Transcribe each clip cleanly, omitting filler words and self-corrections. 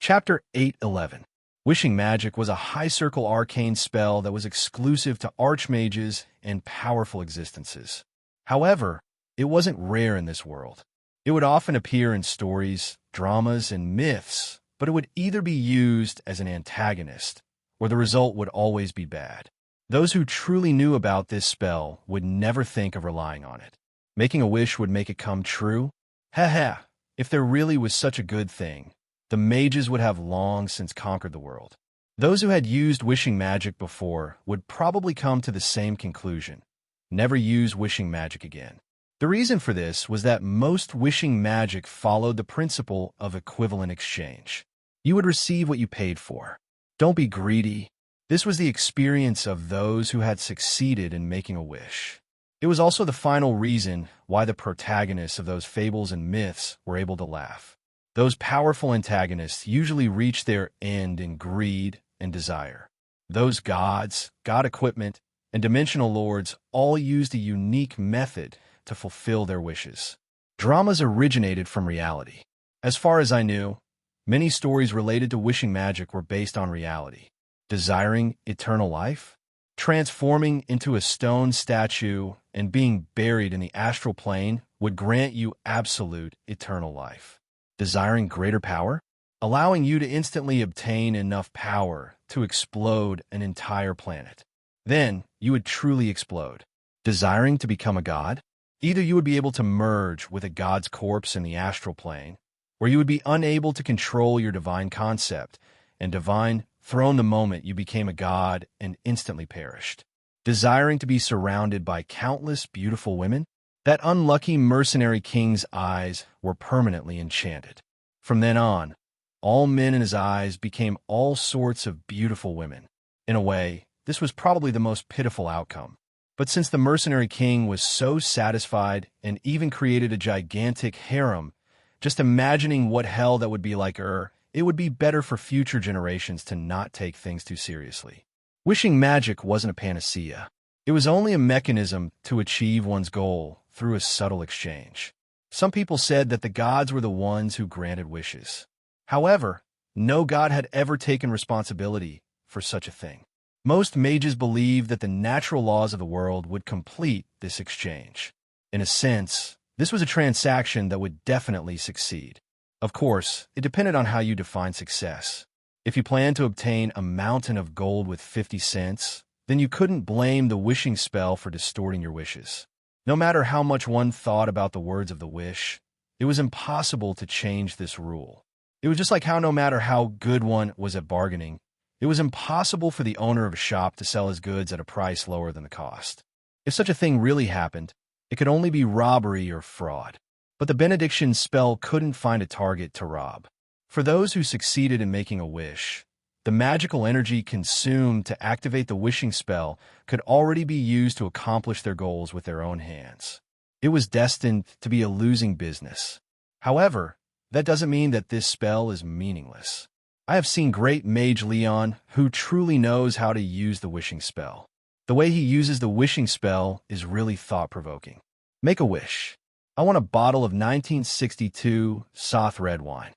Chapter 811. Wishing Magic was a high-circle arcane spell that was exclusive to archmages and powerful existences. However, it wasn't rare in this world. It would often appear in stories, dramas, and myths, but it would either be used as an antagonist, or the result would always be bad. Those who truly knew about this spell would never think of relying on it. Making a wish would make it come true? Haha, if there really was such a good thing, the mages would have long since conquered the world. Those who had used wishing magic before would probably come to the same conclusion: never use wishing magic again. The reason for this was that most wishing magic followed the principle of equivalent exchange. You would receive what you paid for. Don't be greedy. This was the experience of those who had succeeded in making a wish. It was also the final reason why the protagonists of those fables and myths were able to laugh. Those powerful antagonists usually reach their end in greed and desire. Those gods, god equipment, and dimensional lords all used a unique method to fulfill their wishes. Dramas originated from reality. As far as I knew, many stories related to wishing magic were based on reality. Desiring eternal life, transforming into a stone statue, and being buried in the astral plane would grant you absolute eternal life. Desiring greater power, allowing you to instantly obtain enough power to explode an entire planet. Then you would truly explode. Desiring to become a god, either you would be able to merge with a god's corpse in the astral plane, or you would be unable to control your divine concept, and divine thrown the moment you became a god and instantly perished. Desiring to be surrounded by countless beautiful women, that unlucky mercenary king's eyes were permanently enchanted. From then on, all men in his eyes became all sorts of beautiful women. In a way, this was probably the most pitiful outcome. But since the mercenary king was so satisfied and even created a gigantic harem, just imagining what hell that would be like it would be better for future generations to not take things too seriously. Wishing magic wasn't a panacea. It was only a mechanism to achieve one's goal through a subtle exchange. Some people said that the gods were the ones who granted wishes. However, no god had ever taken responsibility for such a thing. Most mages believed that the natural laws of the world would complete this exchange. In a sense, this was a transaction that would definitely succeed. Of course, it depended on how you define success. If you planned to obtain a mountain of gold with 50 cents, then you couldn't blame the wishing spell for distorting your wishes. No matter how much one thought about the words of the wish, it was impossible to change this rule. It was just like how no matter how good one was at bargaining, it was impossible for the owner of a shop to sell his goods at a price lower than the cost. If such a thing really happened, it could only be robbery or fraud. But the benediction spell couldn't find a target to rob. For those who succeeded in making a wish, the magical energy consumed to activate the wishing spell could already be used to accomplish their goals with their own hands. It was destined to be a losing business. However, that doesn't mean that this spell is meaningless. I have seen great Mage Leon who truly knows how to use the wishing spell. The way he uses the wishing spell is really thought-provoking. Make a wish. I want a bottle of 1962 Soth red wine.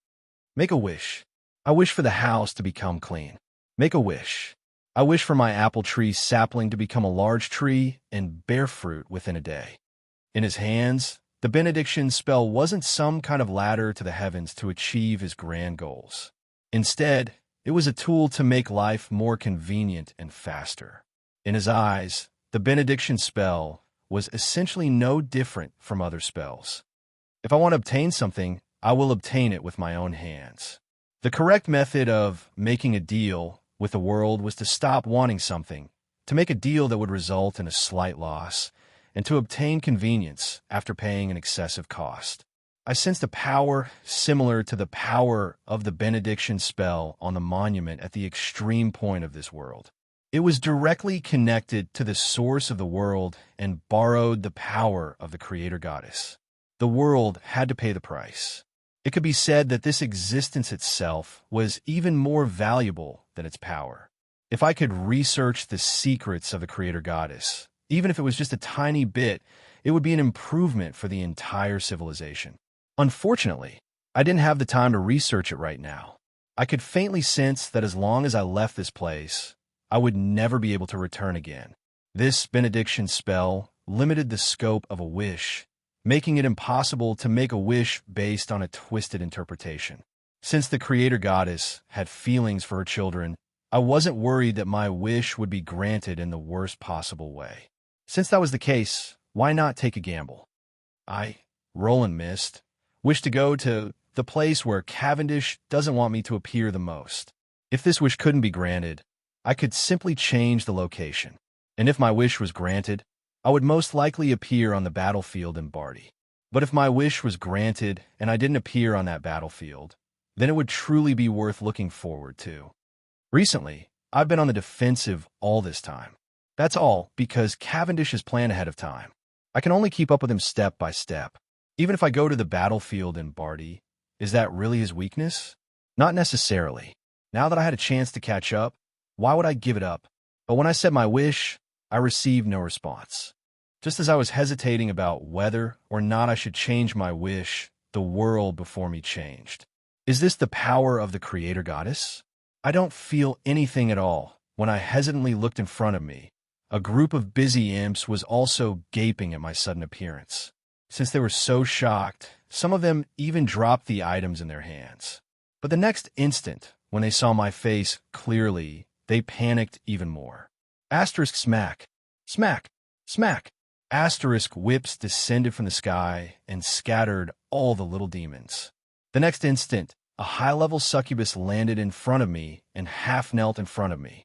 Make a wish. I wish for the house to become clean. Make a wish. I wish for my apple tree sapling to become a large tree and bear fruit within a day. In his hands, the benediction spell wasn't some kind of ladder to the heavens to achieve his grand goals. Instead, it was a tool to make life more convenient and faster. In his eyes, the benediction spell was essentially no different from other spells. If I want to obtain something, I will obtain it with my own hands. The correct method of making a deal with the world was to stop wanting something, to make a deal that would result in a slight loss, and to obtain convenience after paying an excessive cost. I sensed a power similar to the power of the benediction spell on the monument at the extreme point of this world. It was directly connected to the source of the world and borrowed the power of the creator goddess. The world had to pay the price. It could be said that this existence itself was even more valuable than its power. If I could research the secrets of the creator goddess, even if it was just a tiny bit, it would be an improvement for the entire civilization. Unfortunately, I didn't have the time to research it right now. I could faintly sense that as long as I left this place, I would never be able to return again. This benediction spell limited the scope of a wish, making it impossible to make a wish based on a twisted interpretation. Since the creator goddess had feelings for her children, I wasn't worried that my wish would be granted in the worst possible way. Since that was the case, why not take a gamble? I, Roland Mist, wish to go to the place where Cavendish doesn't want me to appear the most. If this wish couldn't be granted, I could simply change the location. And if my wish was granted, I would most likely appear on the battlefield in Barty. But if my wish was granted and I didn't appear on that battlefield, then it would truly be worth looking forward to. Recently, I've been on the defensive all this time. That's all because Cavendish is planned ahead of time. I can only keep up with him step by step. Even if I go to the battlefield in Barty, is that really his weakness? Not necessarily. Now that I had a chance to catch up, why would I give it up? But when I said my wish, I received no response. Just as I was hesitating about whether or not I should change my wish, the world before me changed. Is this the power of the creator goddess? I don't feel anything at all. When I hesitantly looked in front of me, a group of busy imps was also gaping at my sudden appearance. Since they were so shocked, some of them even dropped the items in their hands. But the next instant, when they saw my face clearly, they panicked even more. Asterisk smack, smack, smack. Asterisk whips descended from the sky and scattered all the little demons. The next instant, a high-level succubus landed in front of me and half-knelt in front of me.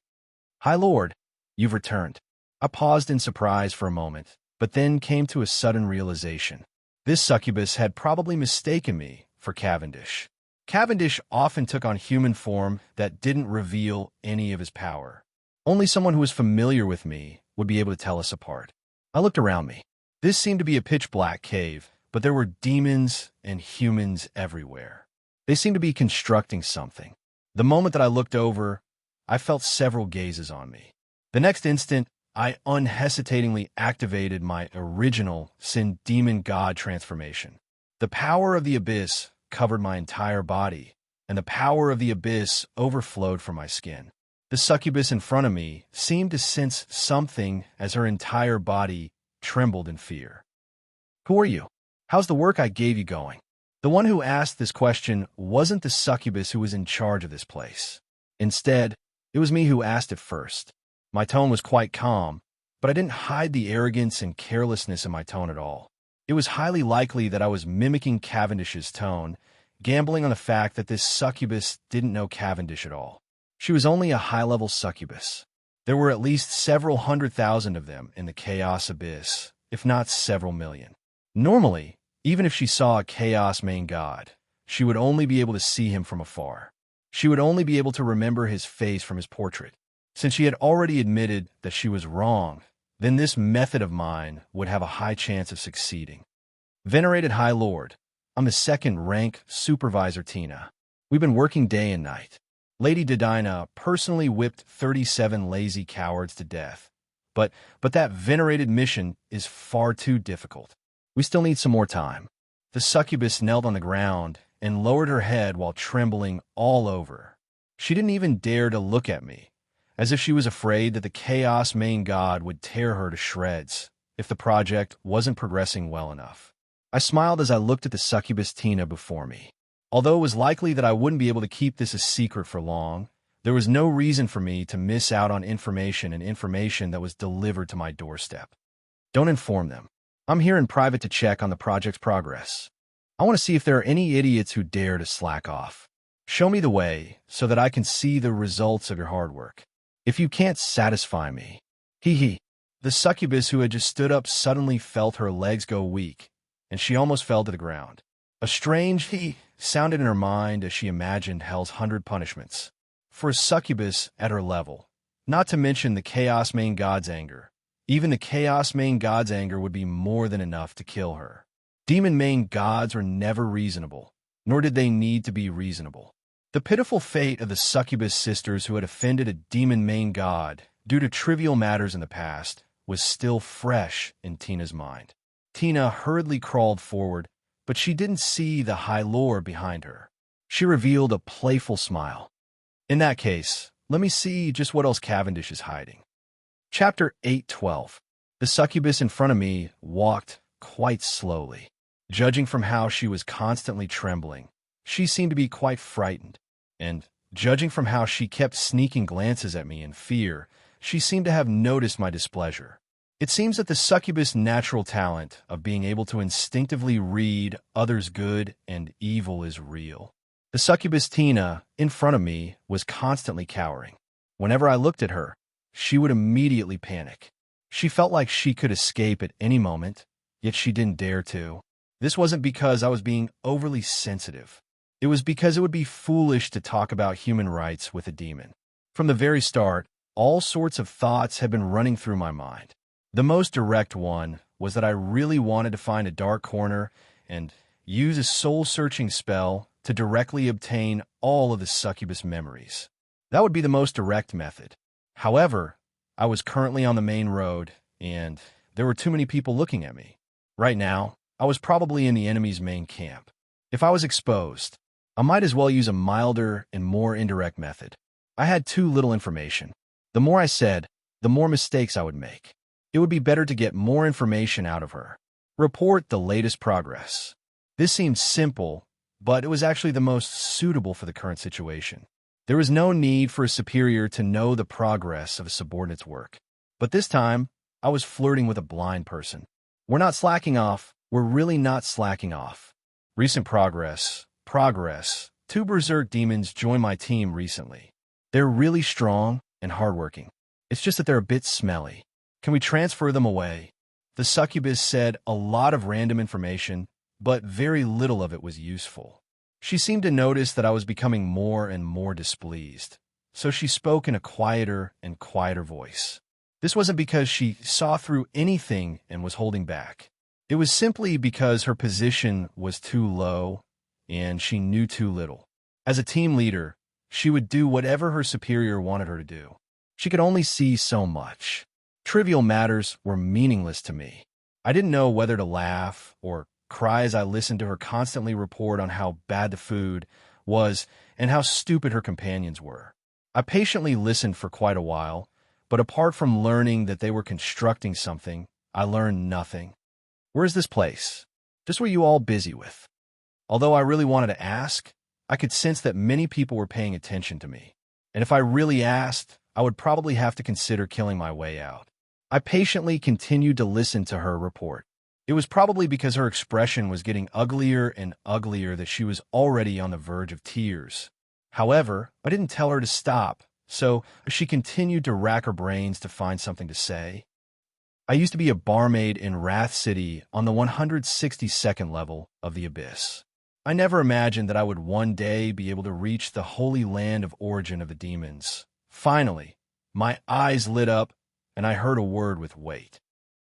"High Lord, you've returned." I paused in surprise for a moment, but then came to a sudden realization. This succubus had probably mistaken me for Cavendish. Cavendish often took on human form that didn't reveal any of his power. Only someone who was familiar with me would be able to tell us apart. I looked around me. This seemed to be a pitch-black cave, but there were demons and humans everywhere. They seemed to be constructing something. The moment that I looked over, I felt several gazes on me. The next instant, I unhesitatingly activated my original Sin Demon God transformation. The power of the abyss covered my entire body, and the power of the abyss overflowed from my skin. The succubus in front of me seemed to sense something as her entire body trembled in fear. "Who are you? How's the work I gave you going?" The one who asked this question wasn't the succubus who was in charge of this place. Instead, it was me who asked it first. My tone was quite calm, but I didn't hide the arrogance and carelessness in my tone at all. It was highly likely that I was mimicking Cavendish's tone, gambling on the fact that this succubus didn't know Cavendish at all. She was only a high-level succubus. There were at least several 100,000 of them in the Chaos Abyss, if not several million. Normally, even if she saw a Chaos main god, she would only be able to see him from afar. She would only be able to remember his face from his portrait. Since she had already admitted that she was wrong, then this method of mine would have a high chance of succeeding. "Venerated High Lord, I'm the second-rank Supervisor Tina. We've been working day and night. Lady Dedina personally whipped 37 lazy cowards to death. But that venerated mission is far too difficult. We still need some more time." The succubus knelt on the ground and lowered her head while trembling all over. She didn't even dare to look at me, as if she was afraid that the Chaos main god would tear her to shreds if the project wasn't progressing well enough. I smiled as I looked at the succubus Tina before me. Although it was likely that I wouldn't be able to keep this a secret for long, there was no reason for me to miss out on information that was delivered to my doorstep. "Don't inform them. I'm here in private to check on the project's progress. I want to see if there are any idiots who dare to slack off. Show me the way so that I can see the results of your hard work. If you can't satisfy me..." Hee. The succubus who had just stood up suddenly felt her legs go weak, and she almost fell to the ground. A strange hee sounded in her mind as she imagined Hell's 100 punishments. For a succubus at her level, not to mention the Chaos main god's anger, even the Chaos main god's anger would be more than enough to kill her. Demon main gods were never reasonable, nor did they need to be reasonable. The pitiful fate of the succubus sisters who had offended a demon main god due to trivial matters in the past was still fresh in Tina's mind. Tina hurriedly crawled forward, but she didn't see the High Lord behind her. She revealed a playful smile. In that case, let me see just what else Cavendish is hiding. Chapter 8:12. The succubus in front of me walked quite slowly. Judging from how she was constantly trembling, she seemed to be quite frightened, and judging from how she kept sneaking glances at me in fear, she seemed to have noticed my displeasure. It seems that the succubus' natural talent of being able to instinctively read others' good and evil is real. The succubus Tina, in front of me, was constantly cowering. Whenever I looked at her, she would immediately panic. She felt like she could escape at any moment, yet she didn't dare to. This wasn't because I was being overly sensitive. It was because it would be foolish to talk about human rights with a demon. From the very start, all sorts of thoughts had been running through my mind. The most direct one was that I really wanted to find a dark corner and use a soul-searching spell to directly obtain all of the succubus memories. That would be the most direct method. However, I was currently on the main road, and there were too many people looking at me. Right now, I was probably in the enemy's main camp. If I was exposed, I might as well use a milder and more indirect method. I had too little information. The more I said, the more mistakes I would make. It would be better to get more information out of her. Report the latest progress. This seemed simple, but it was actually the most suitable for the current situation. There was no need for a superior to know the progress of a subordinate's work. But this time, I was flirting with a blind person. We're not slacking off. We're really not slacking off. Recent progress. Two berserk demons joined my team recently. They're really strong and hardworking. It's just that they're a bit smelly. Can we transfer them away? The succubus said a lot of random information, but very little of it was useful. She seemed to notice that I was becoming more and more displeased, so she spoke in a quieter and quieter voice. This wasn't because she saw through anything and was holding back. It was simply because her position was too low and she knew too little. As a team leader, she would do whatever her superior wanted her to do. She could only see so much. Trivial matters were meaningless to me. I didn't know whether to laugh or cry as I listened to her constantly report on how bad the food was and how stupid her companions were. I patiently listened for quite a while, but apart from learning that they were constructing something, I learned nothing. Where is this place? Just what you all busy with? Although I really wanted to ask, I could sense that many people were paying attention to me. And if I really asked, I would probably have to consider killing my way out. I patiently continued to listen to her report. It was probably because her expression was getting uglier and uglier that she was already on the verge of tears. However, I didn't tell her to stop, so she continued to rack her brains to find something to say. I used to be a barmaid in Wrath City on the 162nd level of the Abyss. I never imagined that I would one day be able to reach the holy land of origin of the demons. Finally, my eyes lit up, and I heard a word with weight.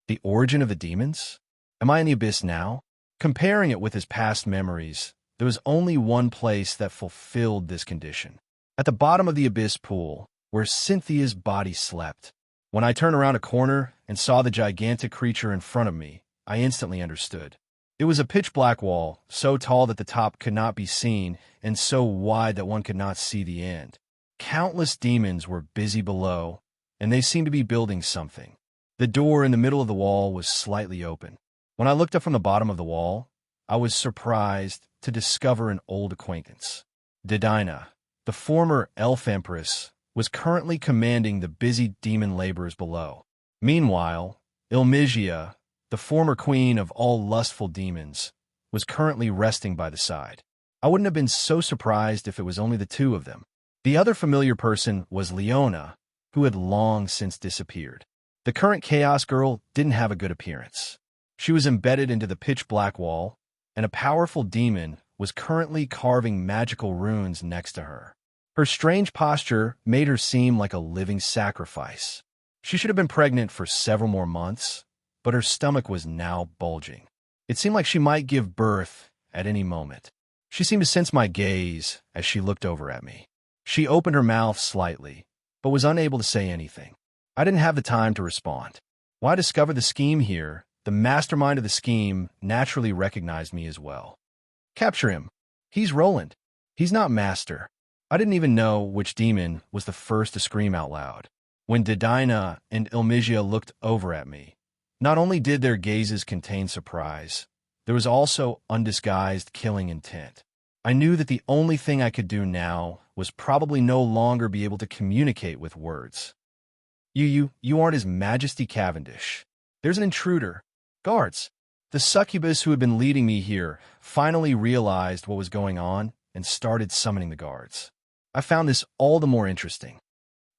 The origin of the demons? Am I in the Abyss now? Comparing it with his past memories, there was only one place that fulfilled this condition. At the bottom of the Abyss pool, where Cynthia's body slept. When I turned around a corner and saw the gigantic creature in front of me, I instantly understood. It was a pitch-black wall, so tall that the top could not be seen, and so wide that one could not see the end. Countless demons were busy below, and they seemed to be building something. The door in the middle of the wall was slightly open. When I looked up from the bottom of the wall, I was surprised to discover an old acquaintance. Dedina, the former elf empress, was currently commanding the busy demon laborers below. Meanwhile, Ilmigia, the former queen of all lustful demons, was currently resting by the side. I wouldn't have been so surprised if it was only the two of them. The other familiar person was Leona, who had long since disappeared. The current Chaos Girl didn't have a good appearance. She was embedded into the pitch-black wall, and a powerful demon was currently carving magical runes next to her. Her strange posture made her seem like a living sacrifice. She should have been pregnant for several more months, but her stomach was now bulging. It seemed like she might give birth at any moment. She seemed to sense my gaze as she looked over at me. She opened her mouth slightly, but was unable to say anything. I didn't have the time to respond. When I discovered the scheme here, the mastermind of the scheme naturally recognized me as well. Capture him. He's Roland. He's not master. I didn't even know which demon was the first to scream out loud. When Didina and Ilmigia looked over at me, not only did their gazes contain surprise, there was also undisguised killing intent. I knew that the only thing I could do now was probably no longer be able to communicate with words. You aren't His Majesty Cavendish. There's an intruder. Guards. The succubus who had been leading me here finally realized what was going on and started summoning the guards. I found this all the more interesting.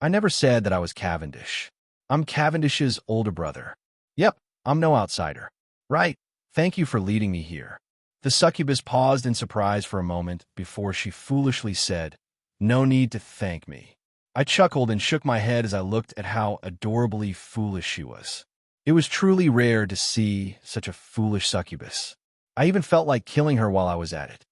I never said that I was Cavendish. I'm Cavendish's older brother. Yep, I'm no outsider. Right, thank you for leading me here. The succubus paused in surprise for a moment before she foolishly said, "No need to thank me." I chuckled and shook my head as I looked at how adorably foolish she was. It was truly rare to see such a foolish succubus. I even felt like killing her while I was at it.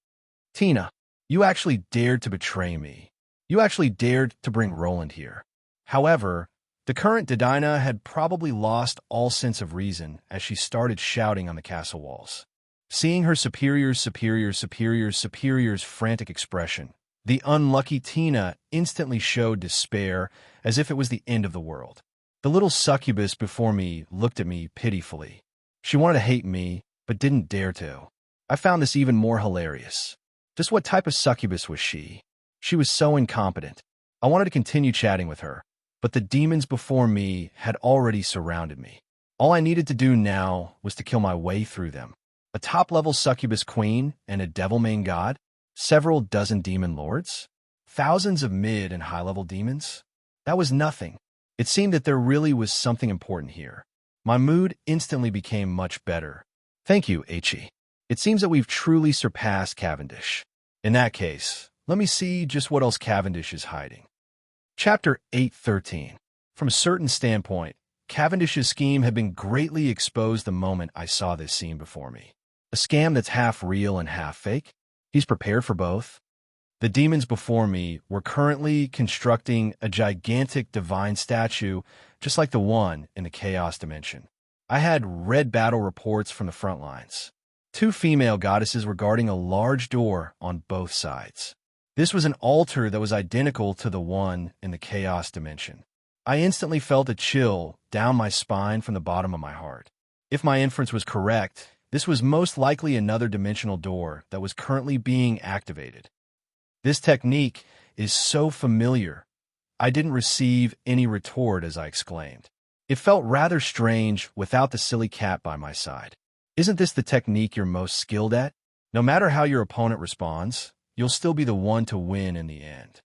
Tina, you actually dared to betray me. You actually dared to bring Roland here. However, the current Didina had probably lost all sense of reason as she started shouting on the castle walls. Seeing her superior's frantic expression, the unlucky Tina instantly showed despair as if it was the end of the world. The little succubus before me looked at me pitifully. She wanted to hate me, but didn't dare to. I found this even more hilarious. Just what type of succubus was she? She was so incompetent. I wanted to continue chatting with her, but the demons before me had already surrounded me. All I needed to do now was to kill my way through them. A top-level succubus queen and a devil-main god? Several dozen demon lords? Thousands of mid- and high-level demons? That was nothing. It seemed that there really was something important here. My mood instantly became much better. Thank you, H.E. It seems that we've truly surpassed Cavendish. In that case, let me see just what else Cavendish is hiding. Chapter 8:13. From a certain standpoint, Cavendish's scheme had been greatly exposed the moment I saw this scene before me. A scam that's half real and half fake? He's prepared for both. The demons before me were currently constructing a gigantic divine statue just like the one in the Chaos Dimension. I had read battle reports from the front lines. 2 female goddesses were guarding a large door on both sides. This was an altar that was identical to the one in the Chaos Dimension. I instantly felt a chill down my spine from the bottom of my heart. If my inference was correct, this was most likely another dimensional door that was currently being activated. This technique is so familiar. I didn't receive any retort as I exclaimed. It felt rather strange without the silly cat by my side. Isn't this the technique you're most skilled at? No matter how your opponent responds, you'll still be the one to win in the end.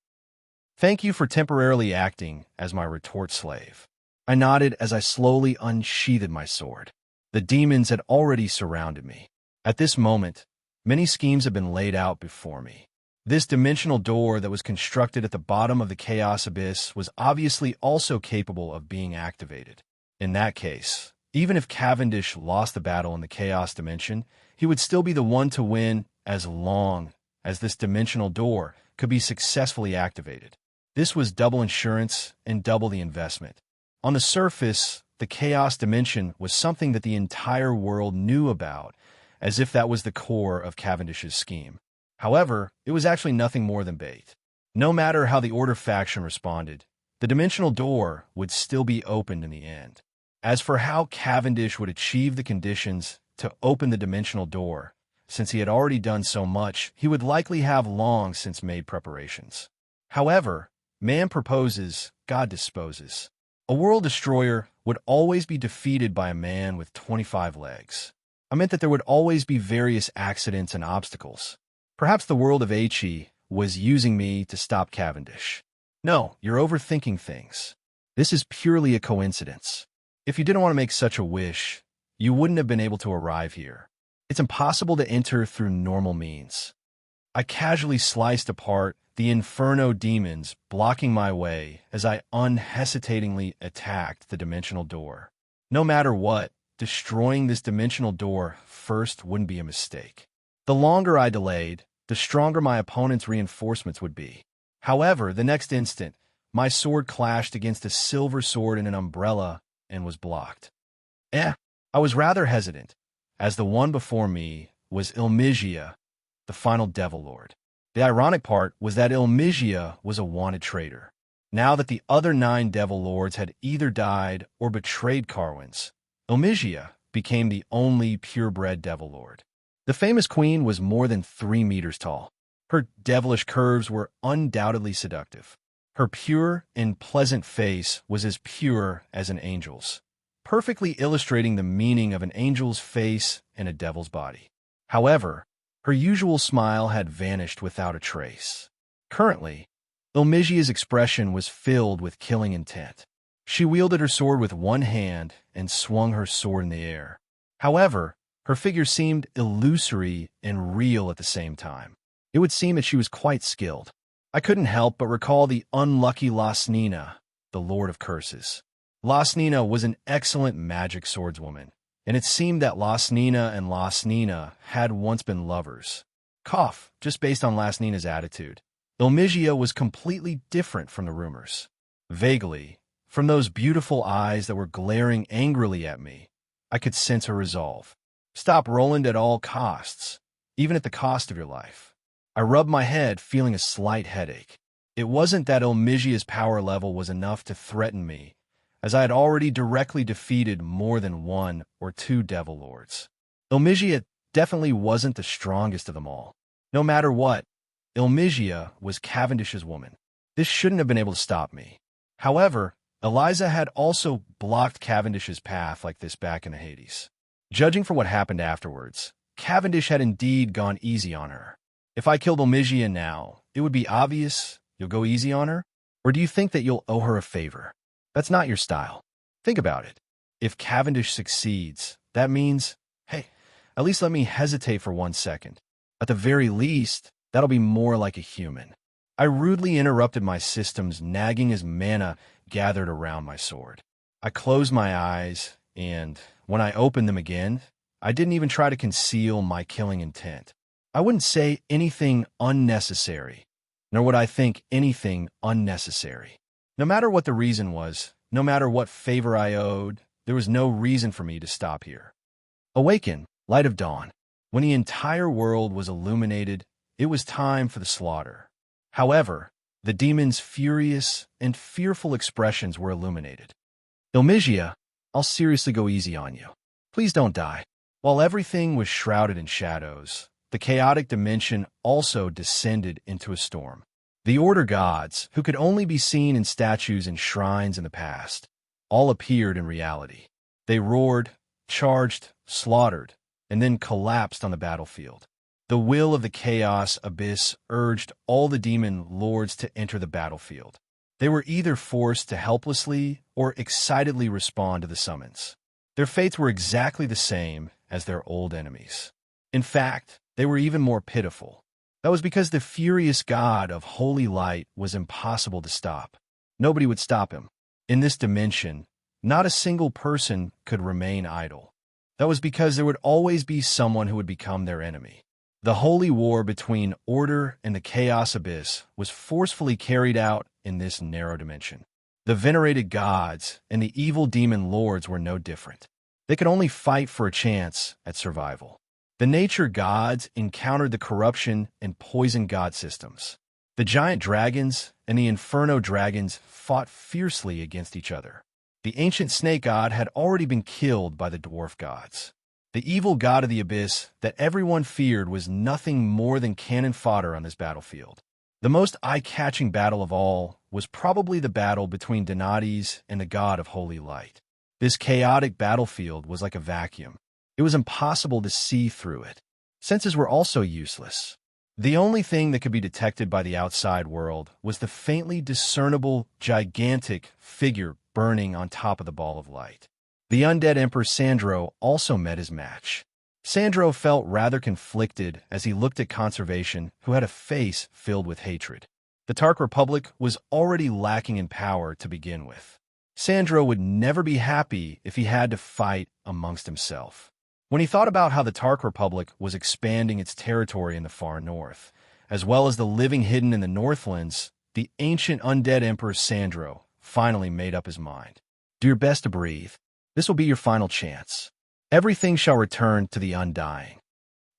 Thank you for temporarily acting as my retort slave. I nodded as I slowly unsheathed my sword. The demons had already surrounded me. At this moment, many schemes had been laid out before me. This dimensional door that was constructed at the bottom of the Chaos Abyss was obviously also capable of being activated. In that case, even if Cavendish lost the battle in the Chaos Dimension, he would still be the one to win as long as this dimensional door could be successfully activated. This was double insurance and double the investment. On the surface, the Chaos Dimension was something that the entire world knew about, as if that was the core of Cavendish's scheme. However, it was actually nothing more than bait. No matter how the Order faction responded, the dimensional door would still be opened in the end. As for how Cavendish would achieve the conditions to open the dimensional door, since he had already done so much, he would likely have long since made preparations. However, man proposes, God disposes. A world destroyer would always be defeated by a man with 25 legs. I meant that there would always be various accidents and obstacles. Perhaps the world of He was using me to stop Cavendish. No, you're overthinking things. This is purely a coincidence. If you didn't want to make such a wish, you wouldn't have been able to arrive here. It's impossible to enter through normal means. I casually sliced apart the Inferno demons blocking my way as I unhesitatingly attacked the dimensional door. No matter what, destroying this dimensional door first wouldn't be a mistake. The longer I delayed, the stronger my opponent's reinforcements would be. However, the next instant, my sword clashed against a silver sword in an umbrella and was blocked. I was rather hesitant, as the one before me was Ilmigia, the final Devil Lord. The ironic part was that Ilmigia was a wanted traitor. Now that the other 9 Devil Lords had either died or betrayed Carwins, Ilmigia became the only purebred Devil Lord. The famous queen was more than 3 meters tall. Her devilish curves were undoubtedly seductive. Her pure and pleasant face was as pure as an angel's, perfectly illustrating the meaning of an angel's face and a devil's body. However, her usual smile had vanished without a trace. Currently, Ilmigia's expression was filled with killing intent. She wielded her sword with one hand and swung her sword in the air. However, her figure seemed illusory and real at the same time. It would seem that she was quite skilled. I couldn't help but recall the unlucky Lasnina, the Lord of Curses. Lasnina was an excellent magic swordswoman, and it seemed that Lasnina and Lasnina had once been lovers. Cough, just based on Lasnina's attitude. Ilmigia was completely different from the rumors. Vaguely, from those beautiful eyes that were glaring angrily at me, I could sense her resolve. Stop Roland at all costs, even at the cost of your life. I rubbed my head, feeling a slight headache. It wasn't that Ilmigia's power level was enough to threaten me, as I had already directly defeated more than 1 or 2 Devil Lords. Ilmigia definitely wasn't the strongest of them all. No matter what, Ilmigia was Cavendish's woman. This shouldn't have been able to stop me. However, Eliza had also blocked Cavendish's path like this back in the Hades. Judging from what happened afterwards, Cavendish had indeed gone easy on her. If I killed Ilmigia now, it would be obvious you'll go easy on her? Or do you think that you'll owe her a favor? That's not your style. Think about it. If Cavendish succeeds, that means, hey, at least let me hesitate for 1 second. At the very least, that'll be more like a human. I rudely interrupted my systems, nagging as mana gathered around my sword. I closed my eyes, and when I opened them again, I didn't even try to conceal my killing intent. I wouldn't say anything unnecessary, nor would I think anything unnecessary. No matter what the reason was, no matter what favor I owed, there was no reason for me to stop here. Awaken, light of dawn. When the entire world was illuminated, it was time for the slaughter. However, the demon's furious and fearful expressions were illuminated. Ilmigia, I'll seriously go easy on you. Please don't die. While everything was shrouded in shadows, the chaotic dimension also descended into a storm. The Order gods, who could only be seen in statues and shrines in the past, all appeared in reality. They roared, charged, slaughtered, and then collapsed on the battlefield. The will of the Chaos Abyss urged all the demon lords to enter the battlefield. They were either forced to helplessly or excitedly respond to the summons. Their fates were exactly the same as their old enemies. In fact, they were even more pitiful. That was because the furious god of holy light was impossible to stop. Nobody would stop him. In this dimension, not a single person could remain idle. That was because there would always be someone who would become their enemy. The holy war between Order and the Chaos Abyss was forcefully carried out in this narrow dimension. The venerated gods and the evil demon lords were no different. They could only fight for a chance at survival. The nature gods encountered the corruption and poison god systems. The giant dragons and the inferno dragons fought fiercely against each other. The ancient snake god had already been killed by the dwarf gods. The evil god of the abyss that everyone feared was nothing more than cannon fodder on this battlefield. The most eye-catching battle of all was probably the battle between Donades and the god of holy light. This chaotic battlefield was like a vacuum. It was impossible to see through it. Senses were also useless. The only thing that could be detected by the outside world was the faintly discernible, gigantic figure burning on top of the ball of light. The undead Emperor Sandro also met his match. Sandro felt rather conflicted as he looked at Conservation, who had a face filled with hatred. The Tark Republic was already lacking in power to begin with. Sandro would never be happy if he had to fight amongst himself. When he thought about how the Tark Republic was expanding its territory in the far north, as well as the living hidden in the Northlands, the ancient undead Emperor Sandro finally made up his mind. Do your best to breathe. This will be your final chance. Everything shall return to the undying.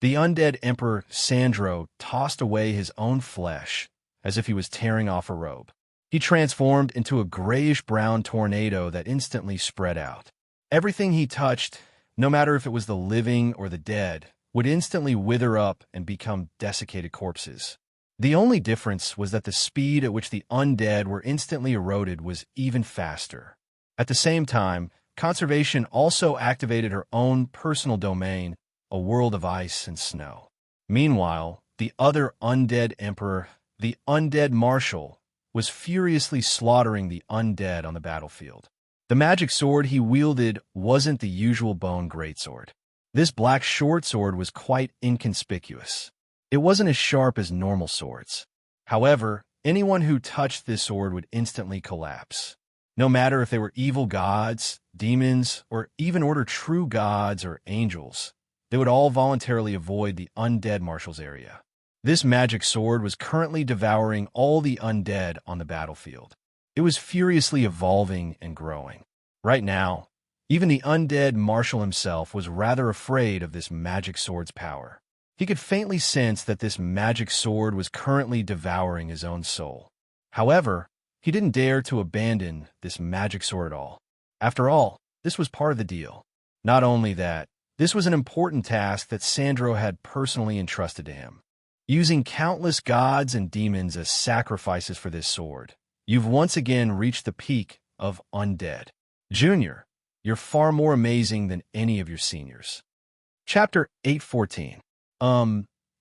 The undead Emperor Sandro tossed away his own flesh as if he was tearing off a robe. He transformed into a grayish-brown tornado that instantly spread out. Everything he touched, no matter if it was the living or the dead, would instantly wither up and become desiccated corpses. The only difference was that the speed at which the undead were instantly eroded was even faster. At the same time, Conservation also activated her own personal domain, a world of ice and snow. Meanwhile, the other undead emperor, the undead marshal, was furiously slaughtering the undead on the battlefield. The magic sword he wielded wasn't the usual bone greatsword. This black short sword was quite inconspicuous. It wasn't as sharp as normal swords. However, anyone who touched this sword would instantly collapse. No matter if they were evil gods, demons, or even true gods or angels, they would all voluntarily avoid the undead marshal's area. This magic sword was currently devouring all the undead on the battlefield. It was furiously evolving and growing. Right now, even the undead marshal himself was rather afraid of this magic sword's power. He could faintly sense that this magic sword was currently devouring his own soul. However, he didn't dare to abandon this magic sword at all. After all, this was part of the deal. Not only that, this was an important task that Sandro had personally entrusted to him. Using countless gods and demons as sacrifices for this sword, you've once again reached the peak of undead. Junior, you're far more amazing than any of your seniors. Chapter 814.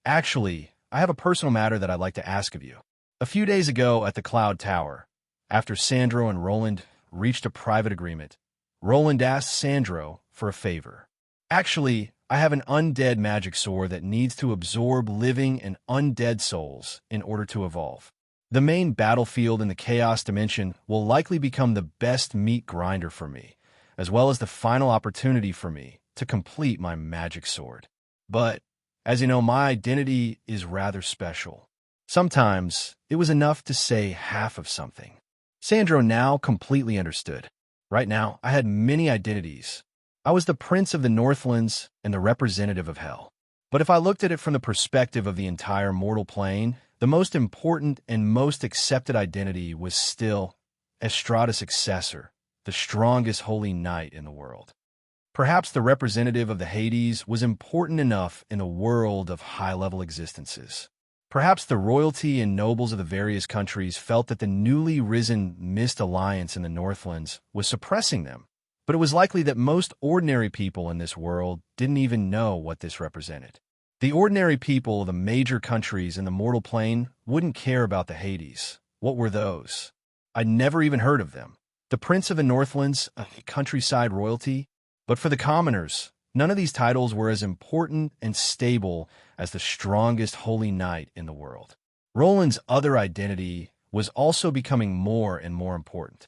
Actually, I have a personal matter that I'd like to ask of you. A few days ago at the Cloud Tower, after Sandro and Roland reached a private agreement, Roland asked Sandro for a favor. Actually, I have an undead magic sword that needs to absorb living and undead souls in order to evolve. The main battlefield in the Chaos Dimension will likely become the best meat grinder for me, as well as the final opportunity for me to complete my magic sword. But, as you know, my identity is rather special. Sometimes, it was enough to say half of something. Sandro now completely understood. Right now, I had many identities. I was the Prince of the Northlands and the representative of Hell. But if I looked at it from the perspective of the entire mortal plane, the most important and most accepted identity was still Estrada's successor, the strongest holy knight in the world. Perhaps the representative of the Hades was important enough in the world of high-level existences. Perhaps the royalty and nobles of the various countries felt that the newly risen Mist Alliance in the Northlands was suppressing them, but it was likely that most ordinary people in this world didn't even know what this represented. The ordinary people of the major countries in the mortal plane wouldn't care about the Hades. What were those? I'd never even heard of them. The Prince of the Northlands, a countryside royalty? But for the commoners, none of these titles were as important and stable as the strongest holy knight in the world. Roland's other identity was also becoming more and more important.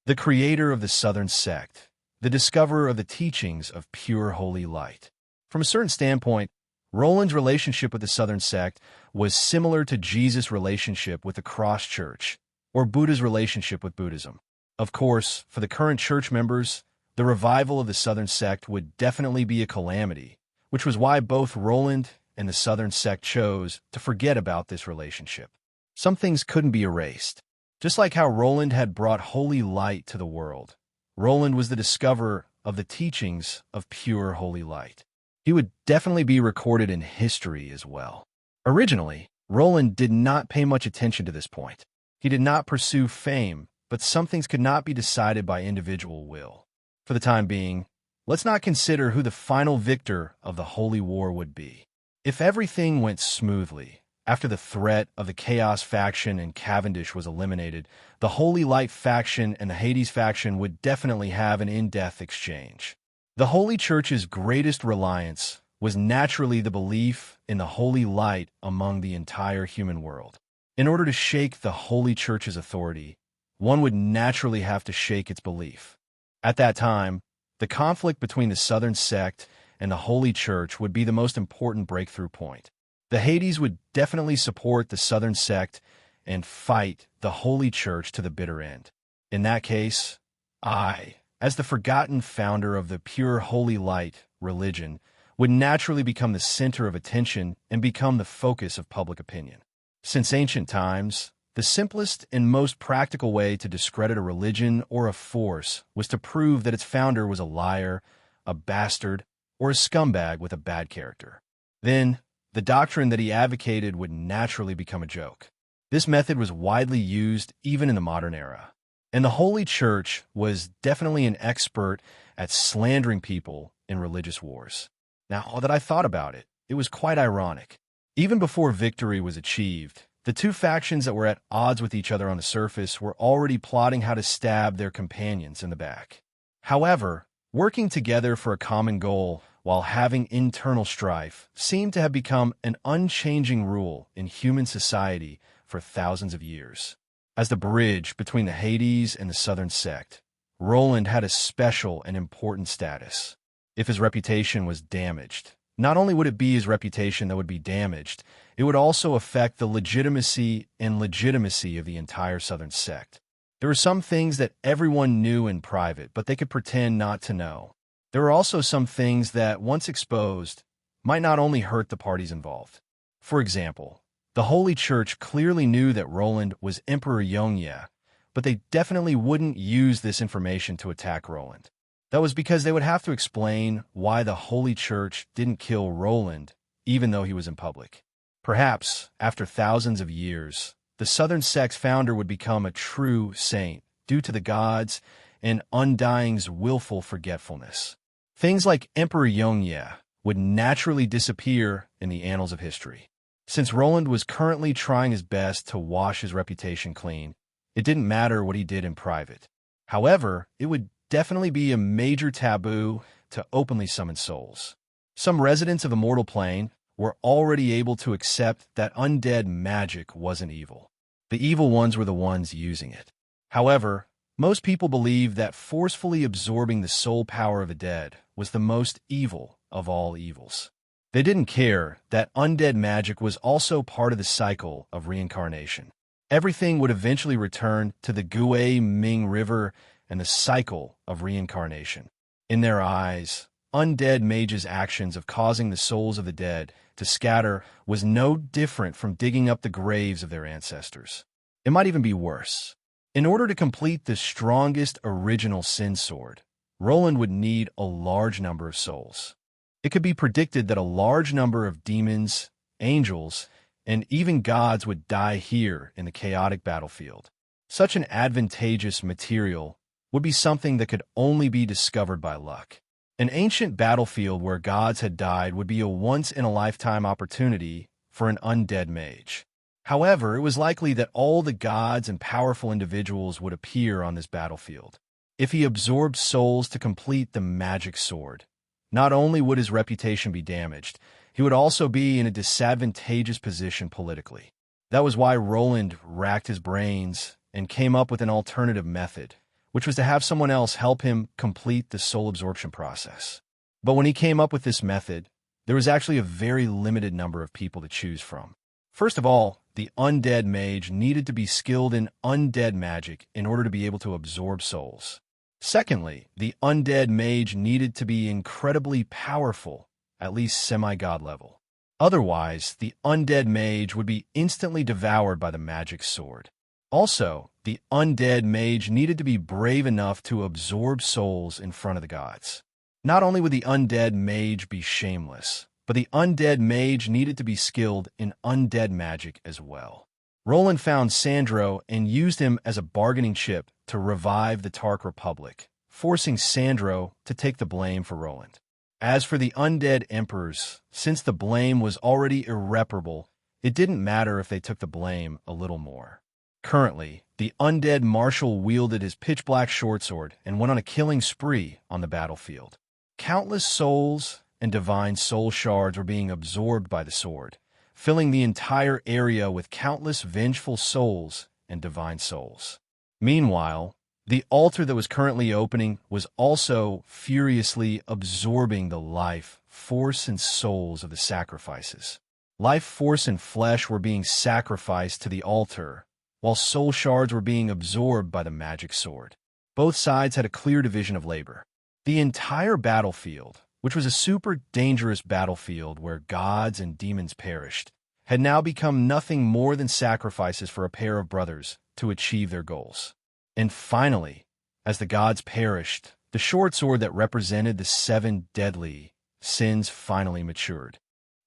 The creator of the Southern Sect, the discoverer of the teachings of pure holy light. From a certain standpoint, Roland's relationship with the Southern Sect was similar to Jesus' relationship with the Cross Church, or Buddha's relationship with Buddhism. Of course, for the current church members, the revival of the Southern Sect would definitely be a calamity, which was why both Roland and the Southern Sect chose to forget about this relationship. Some things couldn't be erased. Just like how Roland had brought holy light to the world, Roland was the discoverer of the teachings of pure holy light. He would definitely be recorded in history as well. Originally, Roland did not pay much attention to this point. He did not pursue fame, but some things could not be decided by individual will. For the time being, let's not consider who the final victor of the Holy War would be. If everything went smoothly, after the threat of the Chaos faction and Cavendish was eliminated, the Holy Light faction and the Hades faction would definitely have an in-depth exchange. The Holy Church's greatest reliance was naturally the belief in the Holy Light among the entire human world. In order to shake the Holy Church's authority, one would naturally have to shake its belief. At that time, the conflict between the Southern Sect and the Holy Church would be the most important breakthrough point. The Hades would definitely support the Southern Sect and fight the Holy Church to the bitter end. In that case, I, as the forgotten founder of the pure holy light religion, would naturally become the center of attention and become the focus of public opinion. Since ancient times, the simplest and most practical way to discredit a religion or a force was to prove that its founder was a liar, a bastard, or a scumbag with a bad character. Then, the doctrine that he advocated would naturally become a joke. This method was widely used even in the modern era. And the Holy Church was definitely an expert at slandering people in religious wars. Now that I thought about it, it was quite ironic. Even before victory was achieved, the two factions that were at odds with each other on the surface were already plotting how to stab their companions in the back. However, working together for a common goal while having internal strife seemed to have become an unchanging rule in human society for thousands of years. As the bridge between the Hades and the Southern sect, Roland had a special and important status. If his reputation was damaged, not only would it be his reputation that would be damaged, it would also affect the legitimacy of the entire Southern sect. There were some things that everyone knew in private, but they could pretend not to know. There were also some things that, once exposed, might not only hurt the parties involved. For example, the Holy Church clearly knew that Roland was Emperor Yongye, but they definitely wouldn't use this information to attack Roland. That was because they would have to explain why the Holy Church didn't kill Roland, even though he was in public. Perhaps, after thousands of years, the Southern sect's founder would become a true saint due to the gods and Undying's willful forgetfulness. Things like Emperor Yongye would naturally disappear in the annals of history. Since Roland was currently trying his best to wash his reputation clean, it didn't matter what he did in private. However, it would definitely be a major taboo to openly summon souls. Some residents of Immortal Plane were already able to accept that undead magic wasn't evil. The evil ones were the ones using it. However, most people believed that forcefully absorbing the soul power of the dead was the most evil of all evils. They didn't care that undead magic was also part of the cycle of reincarnation. Everything would eventually return to the Gui Ming River and the cycle of reincarnation. In their eyes, undead mages' actions of causing the souls of the dead to scatter was no different from digging up the graves of their ancestors. It might even be worse. In order to complete the strongest original Sin Sword, Roland would need a large number of souls. It could be predicted that a large number of demons, angels, and even gods would die here in the chaotic battlefield. Such an advantageous material would be something that could only be discovered by luck. An ancient battlefield where gods had died would be a once-in-a-lifetime opportunity for an undead mage. However, it was likely that all the gods and powerful individuals would appear on this battlefield. If he absorbed souls to complete the magic sword, not only would his reputation be damaged, he would also be in a disadvantageous position politically. That was why Roland racked his brains and came up with an alternative method, which was to have someone else help him complete the soul absorption process. But when he came up with this method, there was actually a very limited number of people to choose from. First of all, the undead mage needed to be skilled in undead magic in order to be able to absorb souls. Secondly, the undead mage needed to be incredibly powerful, at least semi-god level. Otherwise, the undead mage would be instantly devoured by the magic sword. Also, the undead mage needed to be brave enough to absorb souls in front of the gods. Not only would the undead mage be shameless, but the undead mage needed to be skilled in undead magic as well. Roland found Sandro and used him as a bargaining chip to revive the Tark Republic, forcing Sandro to take the blame for Roland. As for the undead emperors, since the blame was already irreparable, it didn't matter if they took the blame a little more. Currently, the undead marshal wielded his pitch-black shortsword and went on a killing spree on the battlefield. Countless souls and divine soul shards were being absorbed by the sword, filling the entire area with countless vengeful souls and divine souls. Meanwhile, the altar that was currently opening was also furiously absorbing the life, force, and souls of the sacrifices. Life, force, and flesh were being sacrificed to the altar, while soul shards were being absorbed by the magic sword. Both sides had a clear division of labor. The entire battlefield, which was a super dangerous battlefield where gods and demons perished, had now become nothing more than sacrifices for a pair of brothers to achieve their goals. And finally, as the gods perished, the short sword that represented the 7 deadly sins finally matured.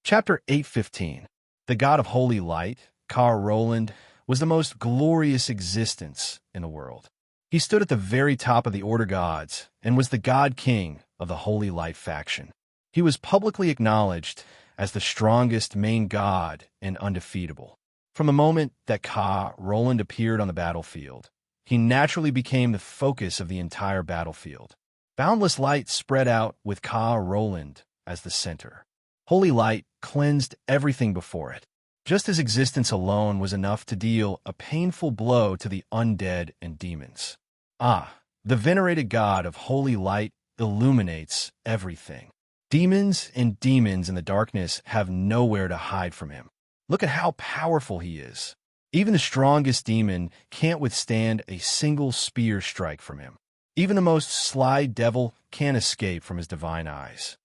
Chapter 8:15. The god of holy light, Ka Roland, was the most glorious existence in the world. He stood at the very top of the Order gods and was the god king of the Holy Light faction. He was publicly acknowledged as the strongest main god and undefeatable. From the moment that Ka Roland appeared on the battlefield, he naturally became the focus of the entire battlefield. Boundless light spread out with Ka Roland as the center. Holy light cleansed everything before it, just as existence alone was enough to deal a painful blow to the undead and demons. The venerated god of holy light illuminates everything. Demons in the darkness have nowhere to hide from him. Look at how powerful he is. Even the strongest demon can't withstand a single spear strike from him. Even the most sly devil can't escape from his divine eyes.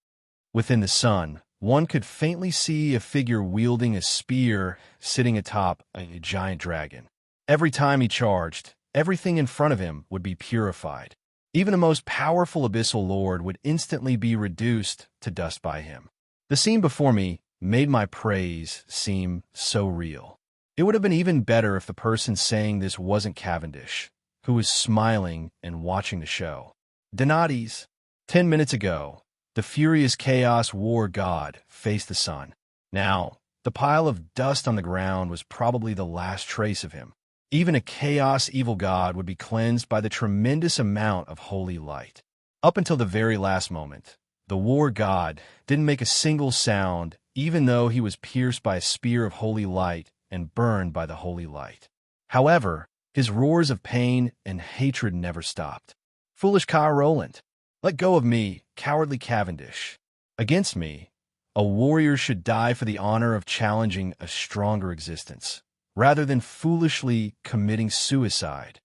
Within the sun, one could faintly see a figure wielding a spear sitting atop a giant dragon. Every time he charged, everything in front of him would be purified. Even the most powerful abyssal lord would instantly be reduced to dust by him. The scene before me made my praise seem so real. It would have been even better if the person saying this wasn't Cavendish, who was smiling and watching the show. Donati's. 10 minutes ago, the furious chaos war god faced the sun. Now, the pile of dust on the ground was probably the last trace of him. Even a chaos evil god would be cleansed by the tremendous amount of holy light. Up until the very last moment, the war god didn't make a single sound, even though he was pierced by a spear of holy light and burned by the holy light. However, his roars of pain and hatred never stopped. Foolish Ka Roland, let go of me, cowardly Cavendish. Against me, a warrior should die for the honor of challenging a stronger existence, rather than foolishly committing suicide.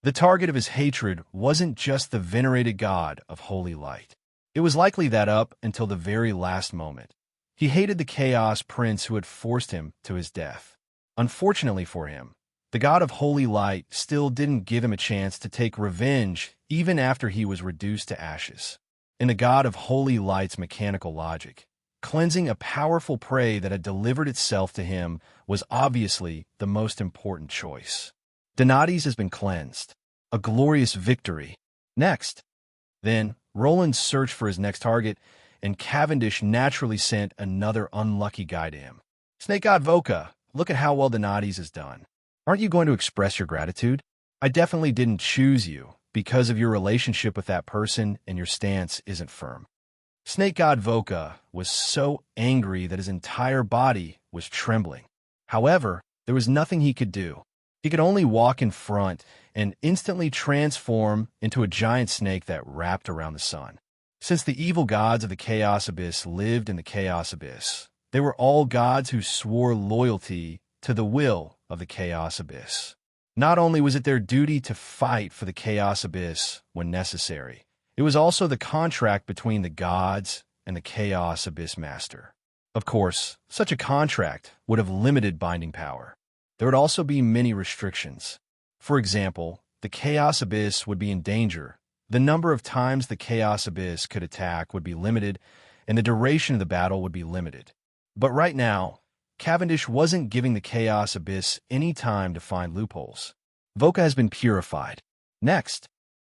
The target of his hatred wasn't just the venerated god of holy light. It was likely that up until the very last moment, he hated the Chaos Prince who had forced him to his death. Unfortunately for him, the god of holy light still didn't give him a chance to take revenge even after he was reduced to ashes. In the god of holy light's mechanical logic, cleansing a powerful prey that had delivered itself to him was obviously the most important choice. Donati's has been cleansed. A glorious victory. Next. Then, Roland searched for his next target, and Cavendish naturally sent another unlucky guy to him. Snake God Voka, look at how well Donati's has done. Aren't you going to express your gratitude? I definitely didn't choose you because of your relationship with that person and your stance isn't firm. Snake God Voka was so angry that his entire body was trembling. However, there was nothing he could do. He could only walk in front and instantly transform into a giant snake that wrapped around the sun. Since the evil gods of the Chaos Abyss lived in the Chaos Abyss, they were all gods who swore loyalty to the will of the Chaos Abyss. Not only was it their duty to fight for the Chaos Abyss when necessary, it was also the contract between the gods and the Chaos Abyss Master. Of course, such a contract would have limited binding power. There would also be many restrictions. For example, the Chaos Abyss would be in danger. The number of times the Chaos Abyss could attack would be limited, and the duration of the battle would be limited. But right now, Cavendish wasn't giving the Chaos Abyss any time to find loopholes. Voka has been purified. Next,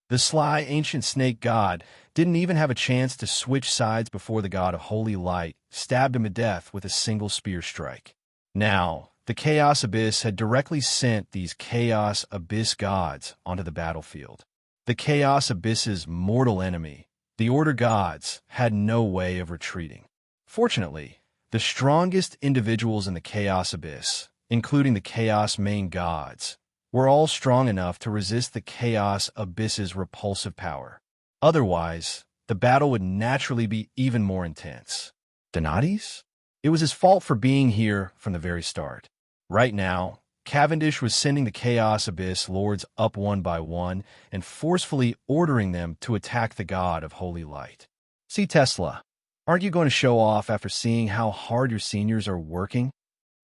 the sly ancient snake god didn't even have a chance to switch sides before the god of holy light stabbed him to death with a single spear strike. Now, the Chaos Abyss had directly sent these Chaos Abyss gods onto the battlefield. The Chaos Abyss's mortal enemy, the Order gods, had no way of retreating. Fortunately, the strongest individuals in the Chaos Abyss, including the Chaos main gods, were all strong enough to resist the Chaos Abyss's repulsive power. Otherwise, the battle would naturally be even more intense. Donati's? It was his fault for being here from the very start. Right now, Cavendish was sending the Chaos Abyss lords up one by one and forcefully ordering them to attack the god of holy light. See Tesla. Aren't you going to show off after seeing how hard your seniors are working?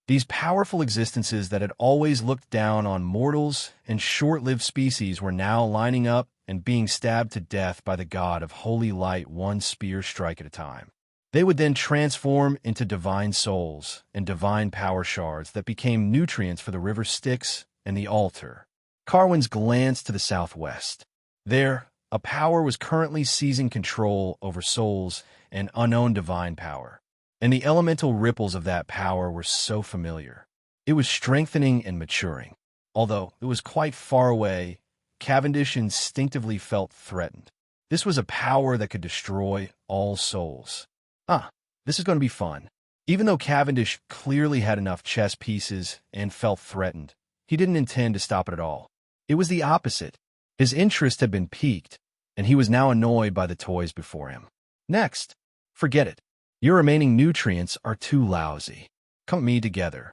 These powerful existences that had always looked down on mortals and short-lived species were now lining up and being stabbed to death by the god of holy light, one spear strike at a time. They would then transform into divine souls and divine power shards that became nutrients for the river Styx and the altar. Carwin's glanced to the southwest. There, a power was currently seizing control over souls and unknown divine power. And the elemental ripples of that power were so familiar. It was strengthening and maturing. Although it was quite far away, Cavendish instinctively felt threatened. This was a power that could destroy all souls. This is going to be fun. Even though Cavendish clearly had enough chess pieces and felt threatened, he didn't intend to stop it at all. It was the opposite. His interest had been piqued, and he was now annoyed by the toys before him. Next, forget it. Your remaining nutrients are too lousy. Come with me together.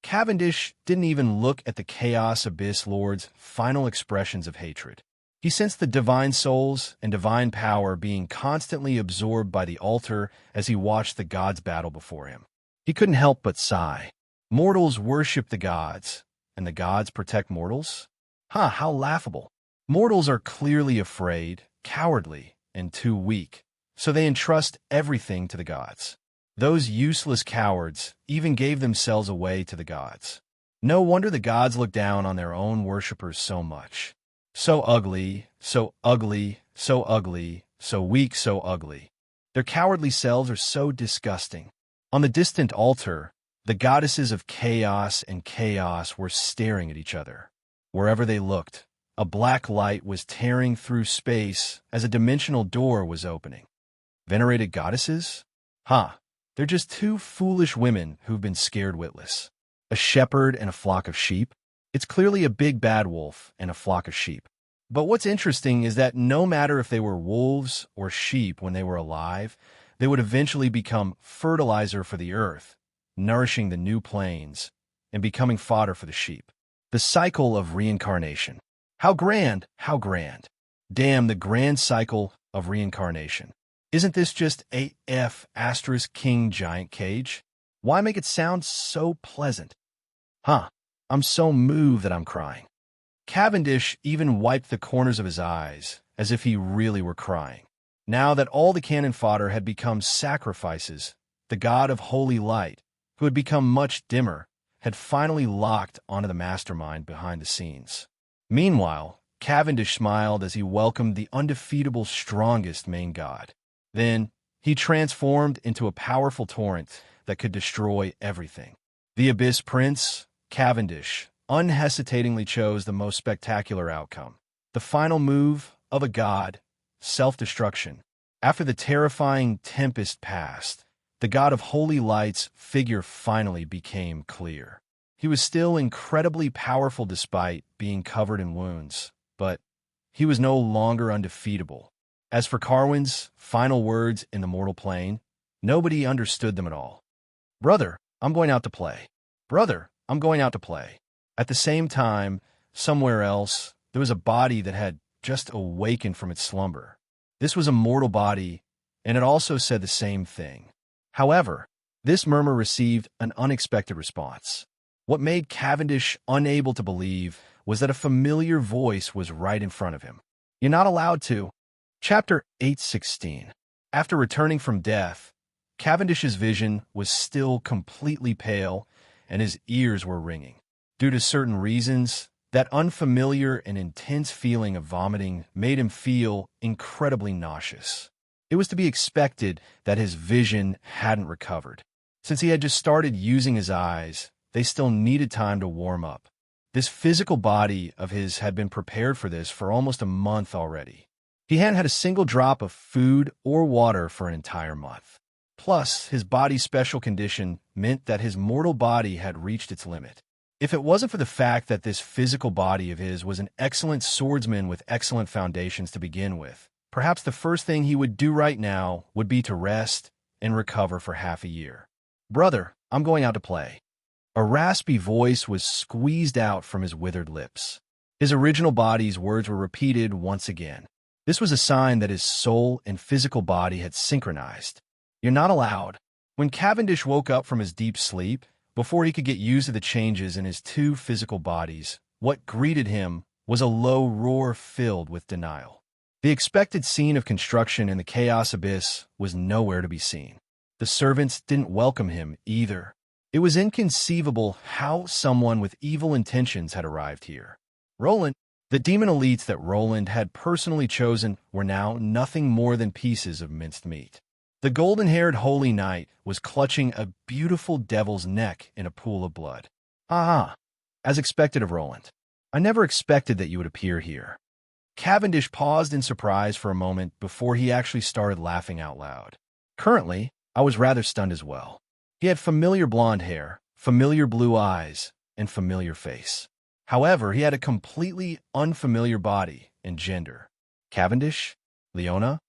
Cavendish didn't even look at the Chaos Abyss Lord's final expressions of hatred. He sensed the divine souls and divine power being constantly absorbed by the altar as he watched the gods battle before him. He couldn't help but sigh. Mortals worship the gods, and the gods protect mortals? How laughable. Mortals are clearly afraid, cowardly, and too weak, so they entrust everything to the gods. Those useless cowards even gave themselves away to the gods. No wonder the gods look down on their own worshippers so much. So ugly, so ugly, so ugly, so weak, so ugly. Their cowardly selves are so disgusting. On the distant altar, the goddesses of chaos and chaos were staring at each other. Wherever they looked, a black light was tearing through space as a dimensional door was opening. Venerated goddesses? They're just two foolish women who've been scared witless. A shepherd and a flock of sheep? It's clearly a big bad wolf and a flock of sheep. But what's interesting is that no matter if they were wolves or sheep when they were alive, they would eventually become fertilizer for the earth, nourishing the new plains, and becoming fodder for the sheep. The cycle of reincarnation. How grand, how grand. Damn, the grand cycle of reincarnation. Isn't this just AF * King Giant Cage? Why make it sound so pleasant? I'm so moved that I'm crying. Cavendish even wiped the corners of his eyes, as if he really were crying. Now that all the cannon fodder had become sacrifices, the god of holy light, who had become much dimmer, had finally locked onto the mastermind behind the scenes. Meanwhile, Cavendish smiled as he welcomed the undefeatable strongest main god. Then, he transformed into a powerful torrent that could destroy everything. The Abyss Prince, Cavendish, unhesitatingly chose the most spectacular outcome. The final move of a god, self-destruction. After the terrifying tempest passed, the god of holy light's figure finally became clear. He was still incredibly powerful despite being covered in wounds, but he was no longer undefeatable. As for Carwin's final words in the mortal plane, nobody understood them at all. "Brother, I'm going out to play. Brother, I'm going out to play." At the same time, somewhere else, there was a body that had just awakened from its slumber. This was a mortal body, and it also said the same thing. However, this murmur received an unexpected response. What made Cavendish unable to believe was that a familiar voice was right in front of him. "You're not allowed to." Chapter 8:16. After returning from death, Cavendish's vision was still completely pale, and his ears were ringing. Due to certain reasons, that unfamiliar and intense feeling of vomiting made him feel incredibly nauseous. It was to be expected that his vision hadn't recovered. Since he had just started using his eyes, they still needed time to warm up. This physical body of his had been prepared for this for almost a month already. He hadn't had a single drop of food or water for an entire month. Plus, his body's special condition meant that his mortal body had reached its limit. If it wasn't for the fact that this physical body of his was an excellent swordsman with excellent foundations to begin with, perhaps the first thing he would do right now would be to rest and recover for half a year. "Brother, I'm going out to play." A raspy voice was squeezed out from his withered lips. His original body's words were repeated once again. This was a sign that his soul and physical body had synchronized. You're not allowed. When Cavendish woke up from his deep sleep, before he could get used to the changes in his two physical bodies, what greeted him was a low roar filled with denial. The expected scene of construction in the chaos abyss was nowhere to be seen. The servants didn't welcome him either. It was inconceivable how someone with evil intentions had arrived here. Roland, the demon elites that Roland had personally chosen were now nothing more than pieces of minced meat. The golden-haired holy knight was clutching a beautiful devil's neck in a pool of blood. Ah, as expected of Roland. I never expected that you would appear here. Cavendish paused in surprise for a moment before he actually started laughing out loud. Currently, I was rather stunned as well. He had familiar blonde hair, familiar blue eyes, and familiar face. However, he had a completely unfamiliar body and gender. Cavendish? Leona?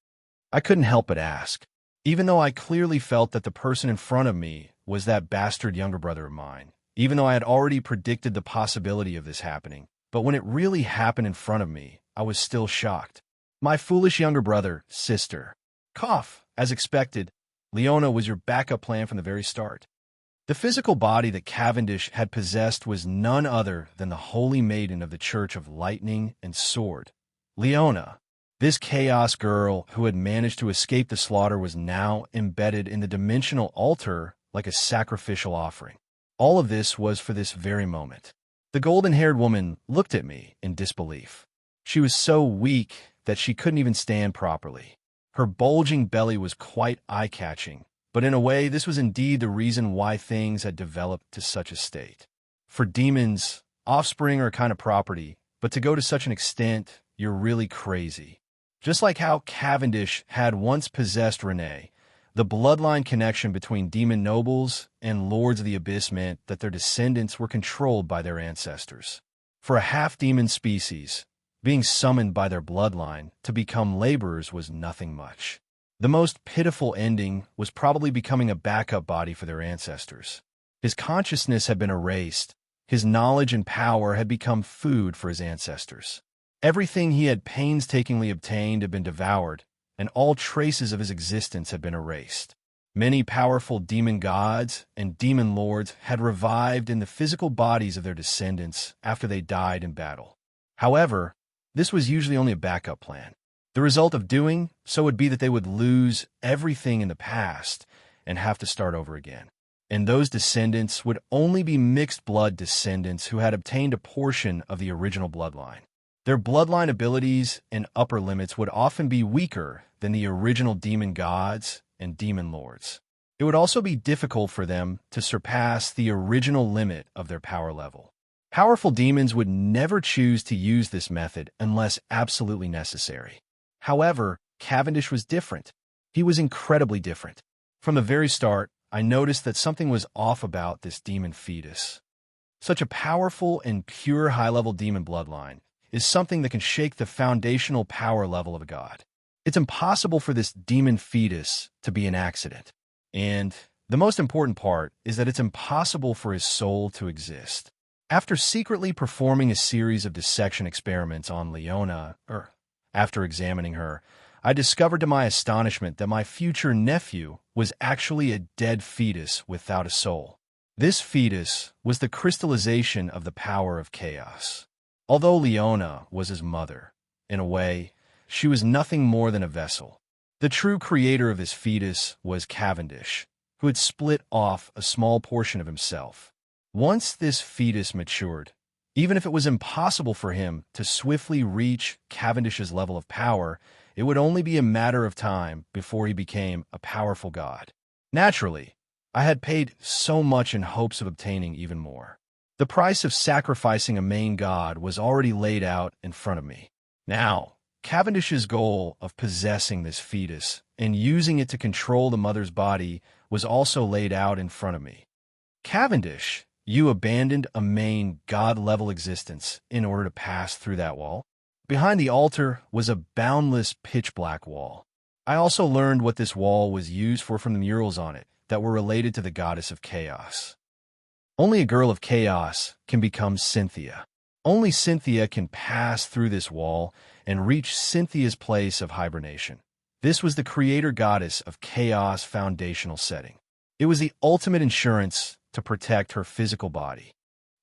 I couldn't help but ask, even though I clearly felt that the person in front of me was that bastard younger brother of mine, even though I had already predicted the possibility of this happening. But when it really happened in front of me, I was still shocked. My foolish younger brother, sister. Cough. As expected, Leona was your backup plan from the very start. The physical body that Cavendish had possessed was none other than the holy maiden of the Church of Lightning and Sword. Leona, this chaos girl who had managed to escape the slaughter, was now embedded in the dimensional altar like a sacrificial offering. All of this was for this very moment. The golden-haired woman looked at me in disbelief. She was so weak that she couldn't even stand properly. Her bulging belly was quite eye-catching, but in a way this was indeed the reason why things had developed to such a state. For demons, offspring are a kind of property, but to go to such an extent, you're really crazy. Just like how Cavendish had once possessed Renee, the bloodline connection between demon nobles and lords of the abyss meant that their descendants were controlled by their ancestors. For a half-demon species, being summoned by their bloodline to become laborers was nothing much. The most pitiful ending was probably becoming a backup body for their ancestors. His consciousness had been erased. His knowledge and power had become food for his ancestors. Everything he had painstakingly obtained had been devoured, and all traces of his existence had been erased. Many powerful demon gods and demon lords had revived in the physical bodies of their descendants after they died in battle. However, this was usually only a backup plan. The result of doing so would be that they would lose everything in the past and have to start over again. And those descendants would only be mixed-blood descendants who had obtained a portion of the original bloodline. Their bloodline abilities and upper limits would often be weaker than the original demon gods and demon lords. It would also be difficult for them to surpass the original limit of their power level. Powerful demons would never choose to use this method unless absolutely necessary. However, Cavendish was different. He was incredibly different. From the very start, I noticed that something was off about this demon fetus. Such a powerful and pure high-level demon bloodline is something that can shake the foundational power level of a god. It's impossible for this demon fetus to be an accident. And the most important part is that it's impossible for his soul to exist. After secretly performing a series of dissection experiments on Leona, after examining her, I discovered to my astonishment that my future nephew was actually a dead fetus without a soul. This fetus was the crystallization of the power of chaos. Although Leona was his mother, in a way, she was nothing more than a vessel. The true creator of this fetus was Cavendish, who had split off a small portion of himself. Once this fetus matured, even if it was impossible for him to swiftly reach Cavendish's level of power, it would only be a matter of time before he became a powerful god. Naturally, I had paid so much in hopes of obtaining even more. The price of sacrificing a main god was already laid out in front of me. Now, Cavendish's goal of possessing this fetus and using it to control the mother's body was also laid out in front of me. Cavendish, you abandoned a main god-level existence in order to pass through that wall. Behind the altar was a boundless pitch-black wall. I also learned what this wall was used for from the murals on it that were related to the goddess of chaos. Only a girl of chaos can become Cynthia. Only Cynthia can pass through this wall and reach Cynthia's place of hibernation. This was the creator goddess of chaos foundational setting. It was the ultimate insurance to protect her physical body.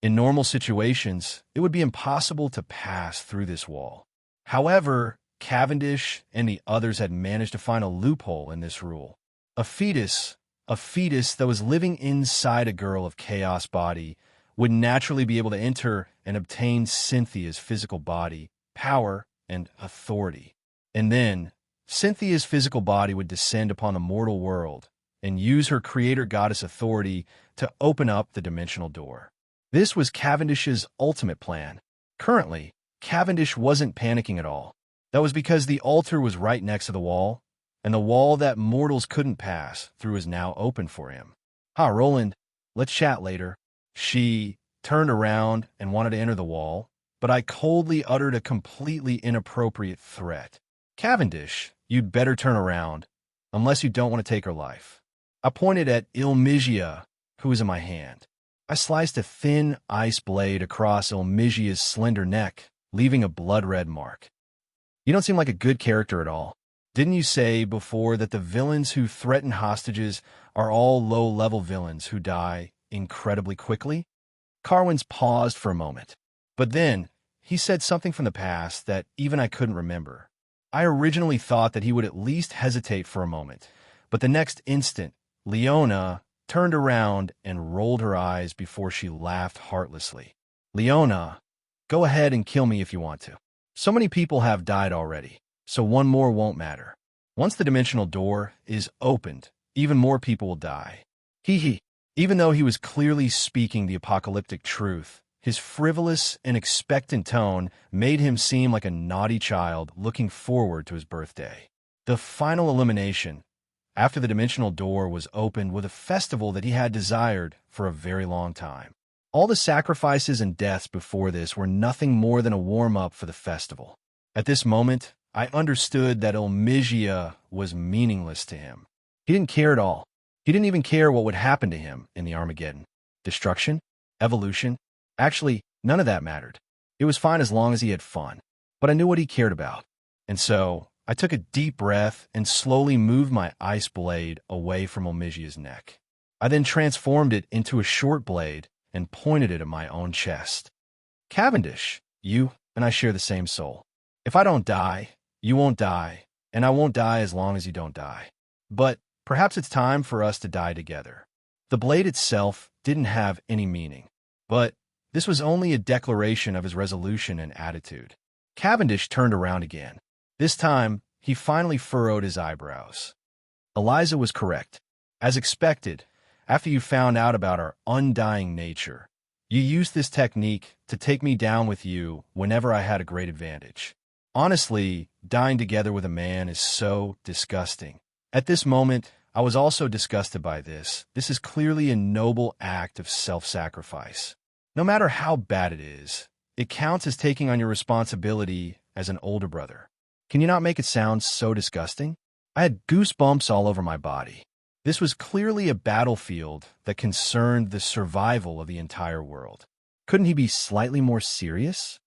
In normal situations, it would be impossible to pass through this wall. However, Cavendish and the others had managed to find a loophole in this rule. A fetus that was living inside a girl of chaos body, would naturally be able to enter and obtain Cynthia's physical body, power, and authority. And then, Cynthia's physical body would descend upon the mortal world and use her creator goddess authority to open up the dimensional door. This was Cavendish's ultimate plan. Currently, Cavendish wasn't panicking at all. That was because the altar was right next to the wall, and the wall that mortals couldn't pass through is now open for him. Roland, let's chat later. She turned around and wanted to enter the wall, but I coldly uttered a completely inappropriate threat. Cavendish, you'd better turn around, unless you don't want to take her life. I pointed at Ilmigia, who was in my hand. I sliced a thin ice blade across Ilmigia's slender neck, leaving a blood-red mark. You don't seem like a good character at all. Didn't you say before that the villains who threaten hostages are all low-level villains who die incredibly quickly? Carwins paused for a moment, but then he said something from the past that even I couldn't remember. I originally thought that he would at least hesitate for a moment, but the next instant, Leona turned around and rolled her eyes before she laughed heartlessly. Leona, go ahead and kill me if you want to. So many people have died already, so one more won't matter. Once the dimensional door is opened, even more people will die. Hee. Even though he was clearly speaking the apocalyptic truth, his frivolous and expectant tone made him seem like a naughty child looking forward to his birthday. The final elimination, after the dimensional door was opened, was a festival that he had desired for a very long time. All the sacrifices and deaths before this were nothing more than a warm-up for the festival. At this moment, I understood that Ilmigia was meaningless to him. He didn't care at all. He didn't even care what would happen to him in the Armageddon. Destruction? Evolution? Actually, none of that mattered. It was fine as long as he had fun. But I knew what he cared about. And so, I took a deep breath and slowly moved my ice blade away from Ilmigia's neck. I then transformed it into a short blade and pointed it at my own chest. Cavendish, you and I share the same soul. If I don't die, you won't die, and I won't die as long as you don't die. But perhaps it's time for us to die together. The blade itself didn't have any meaning, but this was only a declaration of his resolution and attitude. Cavendish turned around again. This time, he finally furrowed his eyebrows. Eliza was correct. As expected, after you found out about our undying nature, you used this technique to take me down with you whenever I had a great advantage. Honestly, dying together with a man is so disgusting. At this moment, I was also disgusted by this. This is clearly a noble act of self-sacrifice. No matter how bad it is, it counts as taking on your responsibility as an older brother. Can you not make it sound so disgusting? I had goosebumps all over my body. This was clearly a battlefield that concerned the survival of the entire world. Couldn't he be slightly more serious?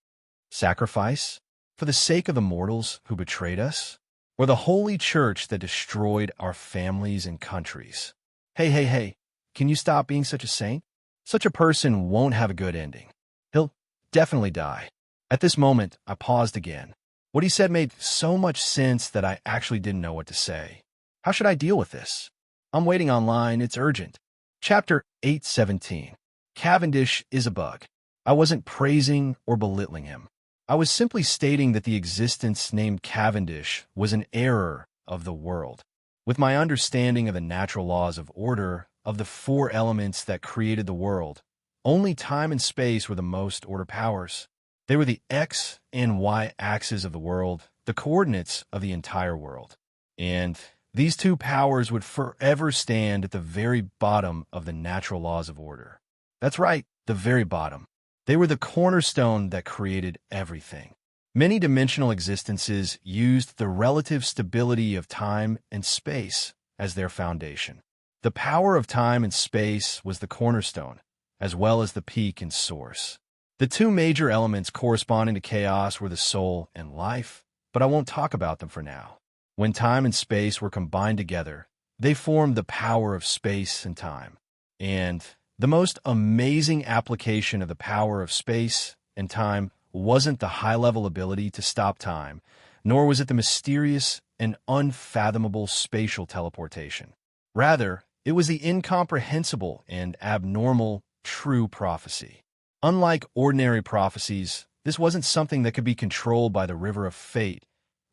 Sacrifice? For the sake of the mortals who betrayed us? Or the holy church that destroyed our families and countries? Hey, can you stop being such a saint? Such a person won't have a good ending. He'll definitely die. At this moment, I paused again. What he said made so much sense that I actually didn't know what to say. How should I deal with this? I'm waiting online, it's urgent. Chapter 817. Cavendish is a bug. I wasn't praising or belittling him. I was simply stating that the existence named Cavendish was an error of the world. With my understanding of the natural laws of order, of the four elements that created the world, only time and space were the most order powers. They were the X and Y axes of the world, the coordinates of the entire world. And these two powers would forever stand at the very bottom of the natural laws of order. That's right, the very bottom. They were the cornerstone that created everything. Many dimensional existences used the relative stability of time and space as their foundation. The power of time and space was the cornerstone, as well as the peak and source. The two major elements corresponding to chaos were the soul and life, but I won't talk about them for now. When time and space were combined together, they formed the power of space and time. And the most amazing application of the power of space and time wasn't the high-level ability to stop time, nor was it the mysterious and unfathomable spatial teleportation. Rather, it was the incomprehensible and abnormal true prophecy. Unlike ordinary prophecies, this wasn't something that could be controlled by the river of fate,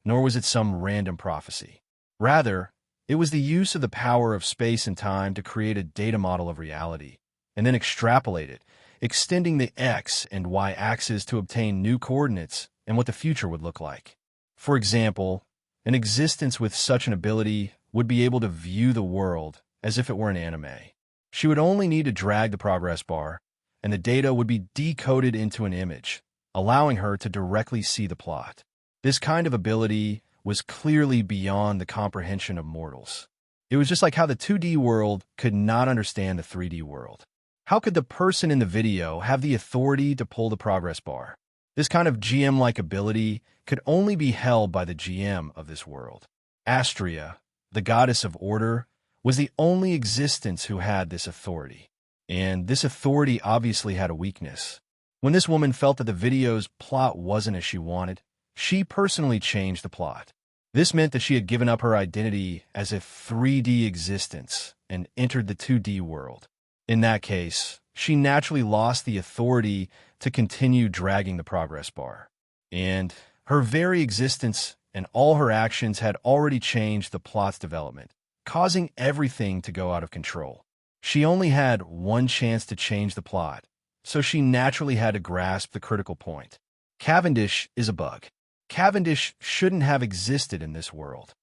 nor was it some random prophecy. Rather, it was the use of the power of space and time to create a data model of reality, and then extrapolate it, extending the x and y axes to obtain new coordinates and what the future would look like. For example, an existence with such an ability would be able to view the world as if it were an anime. She would only need to drag the progress bar, and the data would be decoded into an image, allowing her to directly see the plot. This kind of ability was clearly beyond the comprehension of mortals. It was just like how the 2D world could not understand the 3D world. How could the person in the video have the authority to pull the progress bar? This kind of GM-like ability could only be held by the GM of this world. Astria, the goddess of order, was the only existence who had this authority. And this authority obviously had a weakness. When this woman felt that the video's plot wasn't as she wanted, she personally changed the plot. This meant that she had given up her identity as a 3D existence and entered the 2D world. In that case, she naturally lost the authority to continue dragging the progress bar. And her very existence and all her actions had already changed the plot's development, causing everything to go out of control. She only had one chance to change the plot, so she naturally had to grasp the critical point. Cavendish is a bug. Cavendish shouldn't have existed in this world.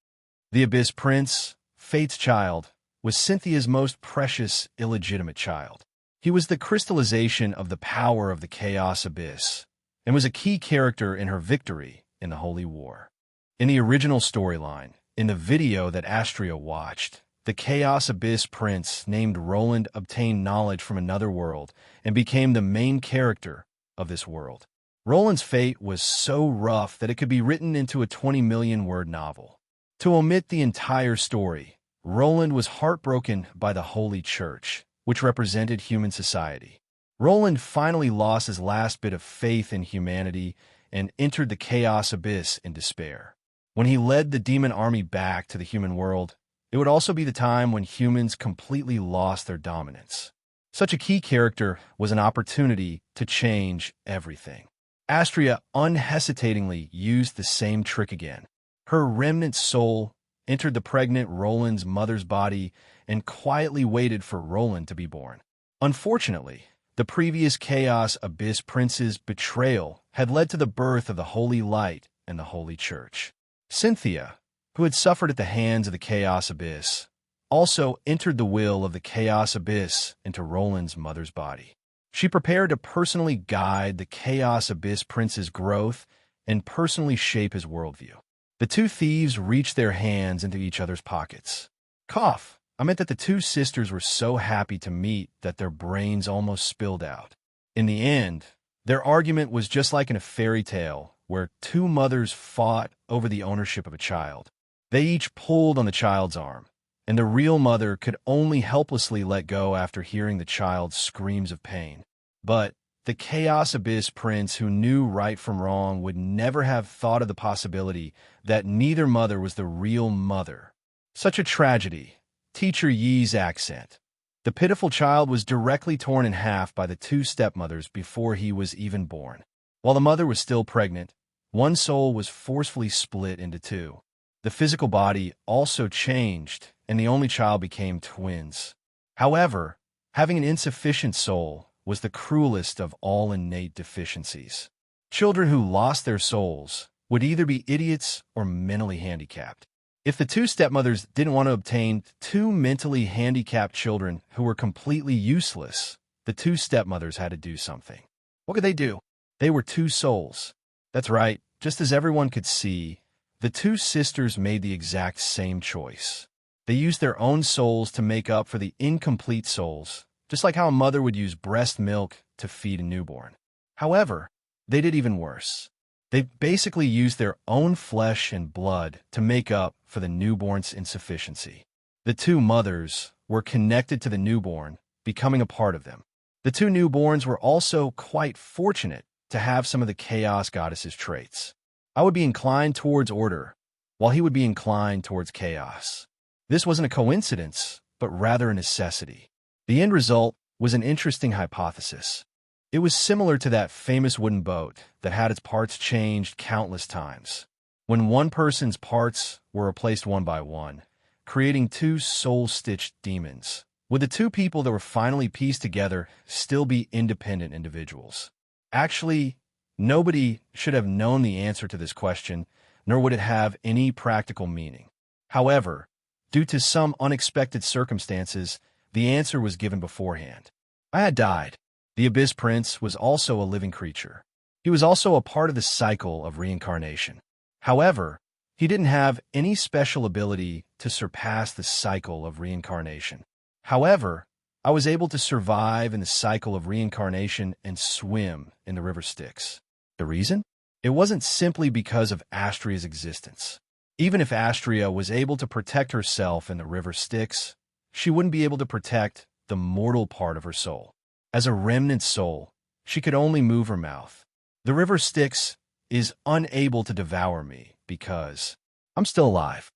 The Abyss Prince, Fate's child, was Cynthia's most precious, illegitimate child. He was the crystallization of the power of the Chaos Abyss, and was a key character in her victory in the Holy War. In the original storyline, in the video that Astria watched, the Chaos Abyss Prince named Roland obtained knowledge from another world and became the main character of this world. Roland's fate was so rough that it could be written into a 20-million-word novel. To omit the entire story, Roland was heartbroken by the Holy Church, which represented human society. Roland finally lost his last bit of faith in humanity and entered the Chaos Abyss in despair. When he led the demon army back to the human world, it would also be the time when humans completely lost their dominance. Such a key character was an opportunity to change everything. Astria unhesitatingly used the same trick again. Her remnant soul entered the pregnant Roland's mother's body and quietly waited for Roland to be born. Unfortunately, the previous Chaos Abyss Prince's betrayal had led to the birth of the Holy Light and the Holy Church. Cynthia, who had suffered at the hands of the Chaos Abyss, also entered the will of the Chaos Abyss into Roland's mother's body. She prepared to personally guide the Chaos Abyss Prince's growth and personally shape his worldview. The two thieves reached their hands into each other's pockets. Cough. I meant that the two sisters were so happy to meet that their brains almost spilled out. In the end, their argument was just like in a fairy tale where two mothers fought over the ownership of a child. They each pulled on the child's arm, and the real mother could only helplessly let go after hearing the child's screams of pain. But the Chaos Abyss Prince, who knew right from wrong, would never have thought of the possibility that neither mother was the real mother. Such a tragedy. Teacher Yi's accent. The pitiful child was directly torn in half by the two stepmothers before he was even born. While the mother was still pregnant, one soul was forcefully split into two. The physical body also changed, and the only child became twins. However, having an insufficient soul was the cruelest of all innate deficiencies. Children who lost their souls would either be idiots or mentally handicapped. If the two stepmothers didn't want to obtain two mentally handicapped children who were completely useless, the two stepmothers had to do something. What could they do? They were two souls. That's right, just as everyone could see, the two sisters made the exact same choice. They used their own souls to make up for the incomplete souls, just like how a mother would use breast milk to feed a newborn. However, they did even worse. They basically used their own flesh and blood to make up for the newborn's insufficiency. The two mothers were connected to the newborn, becoming a part of them. The two newborns were also quite fortunate to have some of the chaos goddess's traits. I would be inclined towards order, while he would be inclined towards chaos. This wasn't a coincidence, but rather a necessity. The end result was an interesting hypothesis. It was similar to that famous wooden boat that had its parts changed countless times. When one person's parts were replaced one by one, creating two soul-stitched demons, would the two people that were finally pieced together still be independent individuals? Actually, nobody should have known the answer to this question, nor would it have any practical meaning. However, due to some unexpected circumstances, the answer was given beforehand. I had died. The Abyss Prince was also a living creature. He was also a part of the cycle of reincarnation. However, he didn't have any special ability to surpass the cycle of reincarnation. However, I was able to survive in the cycle of reincarnation and swim in the river Styx. The reason? It wasn't simply because of Astria's existence. Even if Astria was able to protect herself in the river Styx, she wouldn't be able to protect the mortal part of her soul. As a remnant soul, she could only move her mouth. The river Styx is unable to devour me because I'm still alive.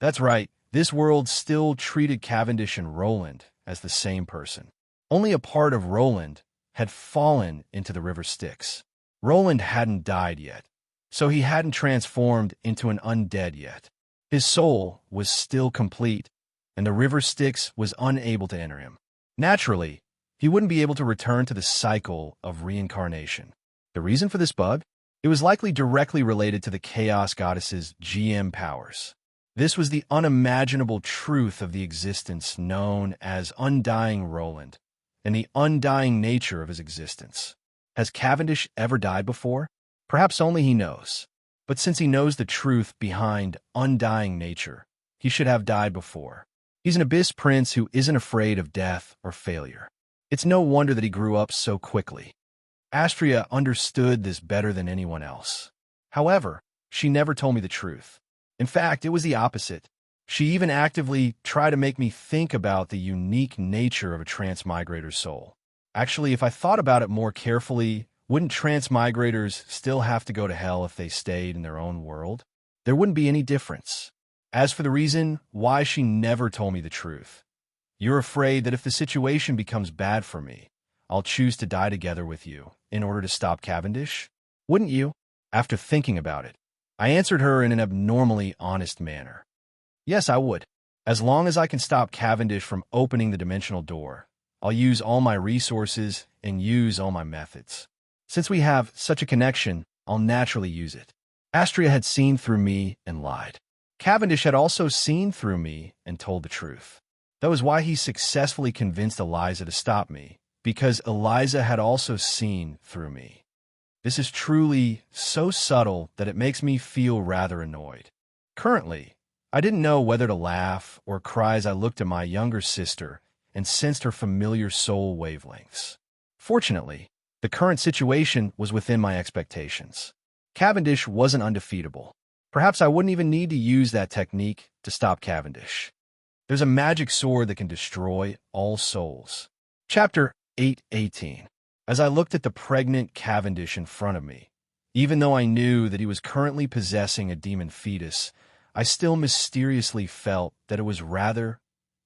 That's right, this world still treated Cavendish and Roland as the same person. Only a part of Roland had fallen into the river Styx. Roland hadn't died yet, so he hadn't transformed into an undead yet. His soul was still complete, and the river Styx was unable to enter him. Naturally, he wouldn't be able to return to the cycle of reincarnation. The reason for this bug? It was likely directly related to the Chaos Goddess's GM powers. This was the unimaginable truth of the existence known as Undying Roland, and the undying nature of his existence. Has Cavendish ever died before? Perhaps only he knows. But since he knows the truth behind undying nature, he should have died before. He's an Abyss Prince who isn't afraid of death or failure. It's no wonder that he grew up so quickly. Astria understood this better than anyone else. However, she never told me the truth. In fact, it was the opposite. She even actively tried to make me think about the unique nature of a transmigrator's soul. Actually, if I thought about it more carefully, wouldn't transmigrators still have to go to hell if they stayed in their own world? There wouldn't be any difference. As for the reason why she never told me the truth, you're afraid that if the situation becomes bad for me, I'll choose to die together with you in order to stop Cavendish? Wouldn't you? After thinking about it, I answered her in an abnormally honest manner. Yes, I would. As long as I can stop Cavendish from opening the dimensional door, I'll use all my resources and use all my methods. Since we have such a connection, I'll naturally use it. Astria had seen through me and lied. Cavendish had also seen through me and told the truth. That was why he successfully convinced Eliza to stop me, because Eliza had also seen through me. This is truly so subtle that it makes me feel rather annoyed. Currently, I didn't know whether to laugh or cry as I looked at my younger sister and sensed her familiar soul wavelengths. Fortunately, the current situation was within my expectations. Cavendish wasn't undefeatable. Perhaps I wouldn't even need to use that technique to stop Cavendish. There's a magic sword that can destroy all souls. Chapter 8:18. As I looked at the pregnant Cavendish in front of me, even though I knew that he was currently possessing a demon fetus, I still mysteriously felt that it was rather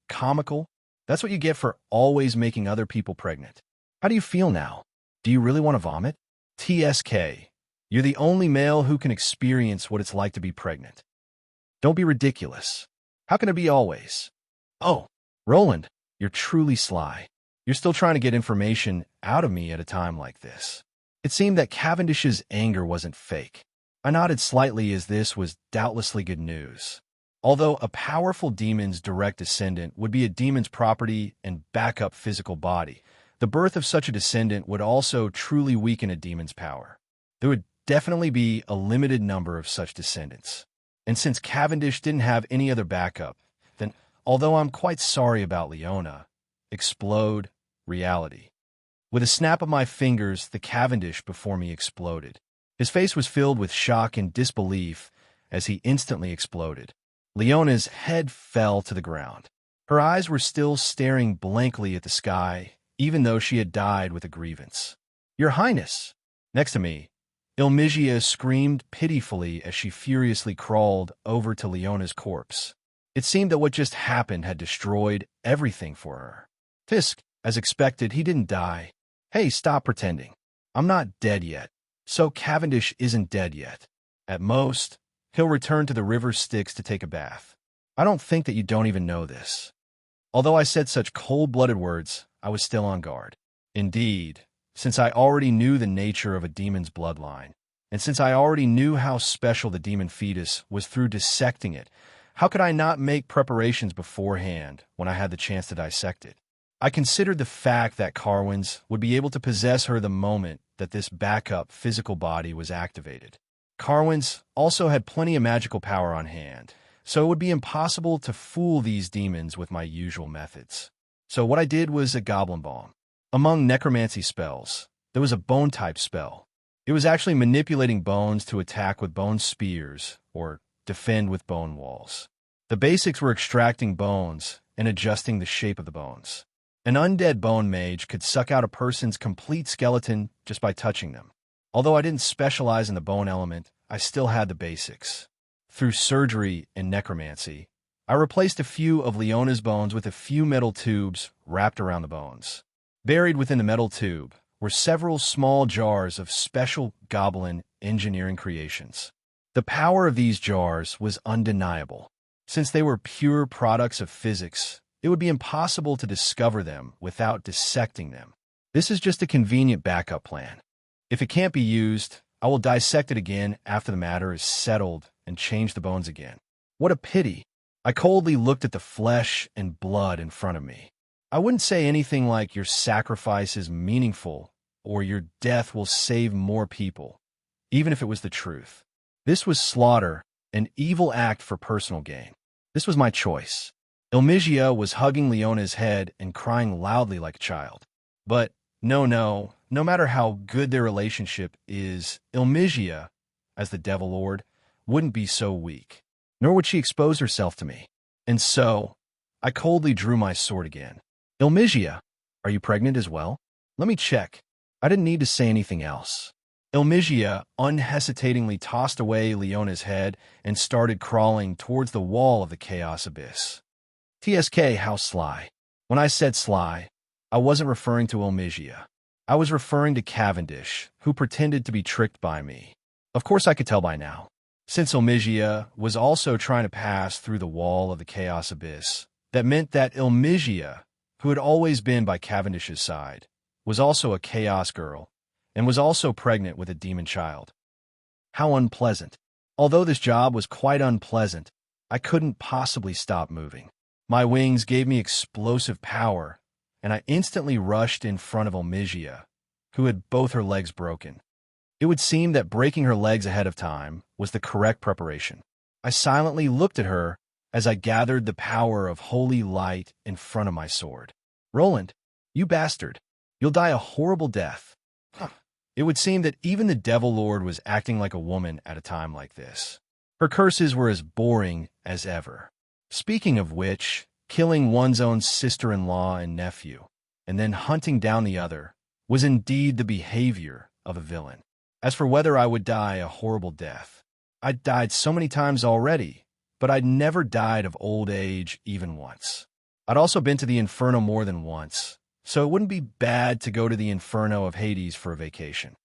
comical. That's what you get for always making other people pregnant. How do you feel now? Do you really want to vomit? TSK. You're the only male who can experience what it's like to be pregnant. Don't be ridiculous. How can it be always? Oh, Roland, you're truly sly. You're still trying to get information out of me at a time like this. It seemed that Cavendish's anger wasn't fake. I nodded slightly as this was doubtlessly good news. Although a powerful demon's direct descendant would be a demon's property and backup physical body, the birth of such a descendant would also truly weaken a demon's power. There would definitely be a limited number of such descendants. And since Cavendish didn't have any other backup, then, although I'm quite sorry about Leona, explode reality. With a snap of my fingers, the Cavendish before me exploded. His face was filled with shock and disbelief as he instantly exploded. Leona's head fell to the ground. Her eyes were still staring blankly at the sky, even though she had died with a grievance. "Your Highness!" Next to me, Ilmigia screamed pitifully as she furiously crawled over to Leona's corpse. It seemed that what just happened had destroyed everything for her. Fisk, as expected, he didn't die. "Hey, stop pretending. I'm not dead yet." So Cavendish isn't dead yet. At most, he'll return to the river Styx to take a bath. I don't think that you don't even know this. Although I said such cold-blooded words, I was still on guard. Indeed, since I already knew the nature of a demon's bloodline, and since I already knew how special the demon fetus was through dissecting it, how could I not make preparations beforehand when I had the chance to dissect it? I considered the fact that Carwin's would be able to possess her the moment that this backup physical body was activated. Carwin's also had plenty of magical power on hand, so it would be impossible to fool these demons with my usual methods. So what I did was a goblin bomb. Among necromancy spells, there was a bone-type spell. It was actually manipulating bones to attack with bone spears or defend with bone walls. The basics were extracting bones and adjusting the shape of the bones. An undead bone mage could suck out a person's complete skeleton just by touching them. Although I didn't specialize in the bone element, I still had the basics. Through surgery and necromancy, I replaced a few of Leona's bones with a few metal tubes wrapped around the bones. Buried within the metal tube were several small jars of special goblin engineering creations. The power of these jars was undeniable. Since they were pure products of physics, it would be impossible to discover them without dissecting them. This is just a convenient backup plan. If it can't be used, I will dissect it again after the matter is settled and change the bones again. What a pity. I coldly looked at the flesh and blood in front of me. I wouldn't say anything like your sacrifice is meaningful or your death will save more people, even if it was the truth. This was slaughter, an evil act for personal gain. This was my choice. Ilmigia was hugging Leona's head and crying loudly like a child. But no matter how good their relationship is, Ilmigia, as the Devil Lord, wouldn't be so weak, nor would she expose herself to me. And so, I coldly drew my sword again. "Ilmigia, are you pregnant as well? Let me check." I didn't need to say anything else. Ilmigia unhesitatingly tossed away Leona's head and started crawling towards the wall of the Chaos Abyss. TSK, how sly. When I said sly, I wasn't referring to Ilmigia. I was referring to Cavendish, who pretended to be tricked by me. Of course I could tell by now. Since Ilmigia was also trying to pass through the wall of the Chaos Abyss, that meant that Ilmigia, who had always been by Cavendish's side, was also a Chaos Girl, and was also pregnant with a demon child. How unpleasant. Although this job was quite unpleasant, I couldn't possibly stop moving. My wings gave me explosive power, and I instantly rushed in front of Ilmigia, who had both her legs broken. It would seem that breaking her legs ahead of time was the correct preparation. I silently looked at her as I gathered the power of holy light in front of my sword. "Roland, you bastard, you'll die a horrible death." It would seem that even the Devil Lord was acting like a woman at a time like this. Her curses were as boring as ever. Speaking of which, killing one's own sister-in-law and nephew, and then hunting down the other, was indeed the behavior of a villain. As for whether I would die a horrible death, I'd died so many times already, but I'd never died of old age even once. I'd also been to the Inferno more than once, so it wouldn't be bad to go to the Inferno of Hades for a vacation.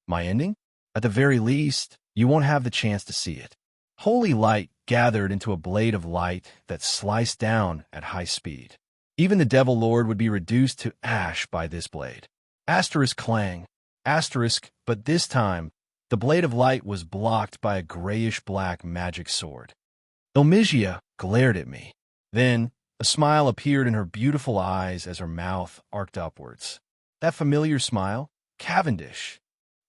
My ending? At the very least, you won't have the chance to see it. Holy light gathered into a blade of light that sliced down at high speed. Even the Devil Lord would be reduced to ash by this blade. Asterisk clang. Asterisk, but this time, the blade of light was blocked by a grayish-black magic sword. Ilmigia glared at me. Then, a smile appeared in her beautiful eyes as her mouth arced upwards. That familiar smile? Cavendish.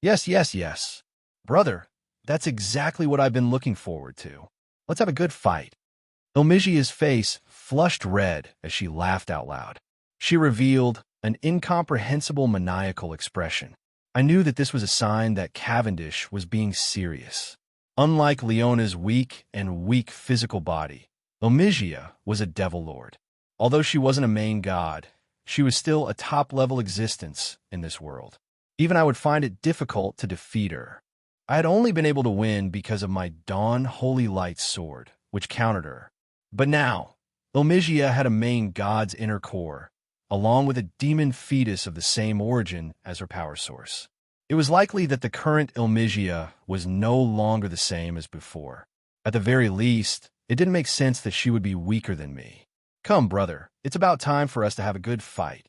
Yes. Brother, that's exactly what I've been looking forward to. Let's have a good fight. Ilmigia's face flushed red as she laughed out loud. She revealed an incomprehensible maniacal expression. I knew that this was a sign that Cavendish was being serious. Unlike Leona's weak physical body, Omigia was a devil lord. Although she wasn't a main god, she was still a top-level existence in this world. Even I would find it difficult to defeat her. I had only been able to win because of my Dawn Holy Light sword, which countered her. But now, Omigia had a main god's inner core, along with a demon fetus of the same origin as her power source. It was likely that the current Omigia was no longer the same as before. At the very least, it didn't make sense that she would be weaker than me. Come, brother, it's about time for us to have a good fight.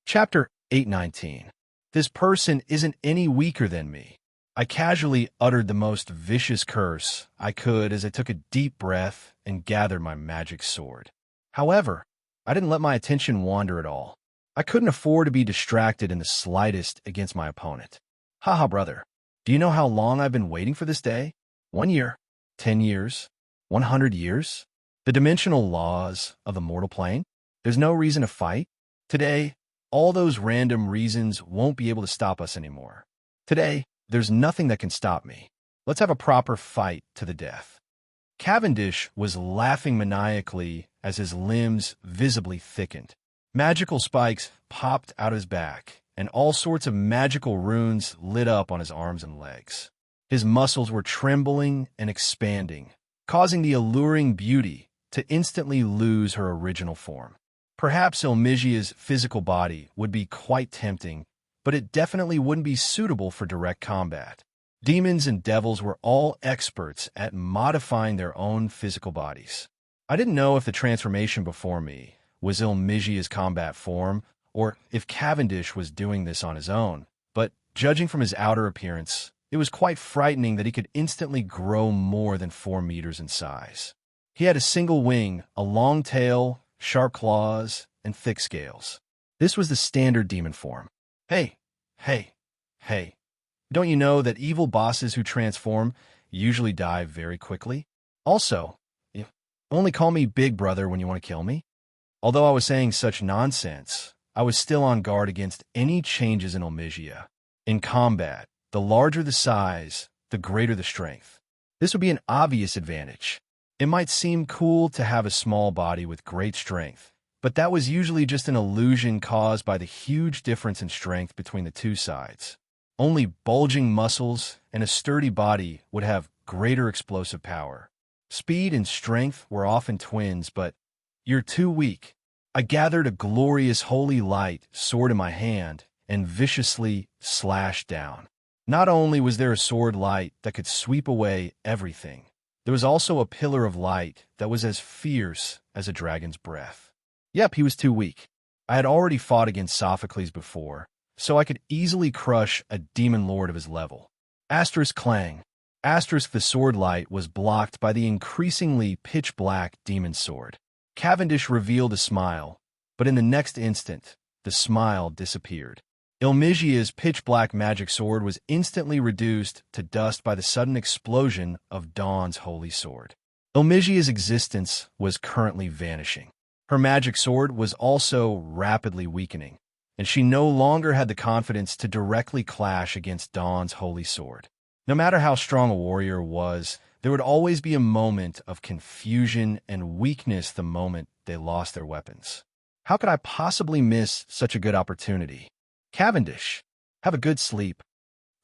Chapter 819. This person isn't any weaker than me. I casually uttered the most vicious curse I could as I took a deep breath and gathered my magic sword. However, I didn't let my attention wander at all. I couldn't afford to be distracted in the slightest against my opponent. Haha, brother, do you know how long I've been waiting for this day? 1 year, 10 years, 100 years? The dimensional laws of the mortal plane? There's no reason to fight? Today, all those random reasons won't be able to stop us anymore. Today, there's nothing that can stop me. Let's have a proper fight to the death. Cavendish was laughing maniacally as his limbs visibly thickened. Magical spikes popped out his back, and all sorts of magical runes lit up on his arms and legs. His muscles were trembling and expanding, causing the alluring beauty to instantly lose her original form. Perhaps Omigia's physical body would be quite tempting, but it definitely wouldn't be suitable for direct combat. Demons and devils were all experts at modifying their own physical bodies. I didn't know if the transformation before me was Omigia's combat form, or if Cavendish was doing this on his own, but judging from his outer appearance, it was quite frightening that he could instantly grow more than 4 meters in size. He had a single wing, a long tail, sharp claws, and thick scales. This was the standard demon form. Hey. Don't you know that evil bosses who transform usually die very quickly? Also, you only call me Big Brother when you want to kill me? Although I was saying such nonsense, I was still on guard against any changes in Omigia. In combat, the larger the size, the greater the strength. This would be an obvious advantage. It might seem cool to have a small body with great strength, but that was usually just an illusion caused by the huge difference in strength between the two sides. Only bulging muscles and a sturdy body would have greater explosive power. Speed and strength were often twins, but you're too weak. I gathered a glorious holy light sword in my hand and viciously slashed down. Not only was there a sword light that could sweep away everything, there was also a pillar of light that was as fierce as a dragon's breath. Yep, he was too weak. I had already fought against Sophocles before, so I could easily crush a demon lord of his level. Asterisk clang. Asterisk the sword light was blocked by the increasingly pitch-black demon sword. Cavendish revealed a smile, but in the next instant, the smile disappeared. Omigia's pitch-black magic sword was instantly reduced to dust by the sudden explosion of Dawn's holy sword. Omigia's existence was currently vanishing. Her magic sword was also rapidly weakening, and she no longer had the confidence to directly clash against Dawn's holy sword. No matter how strong a warrior was, there would always be a moment of confusion and weakness the moment they lost their weapons. How could I possibly miss such a good opportunity? Cavendish, have a good sleep.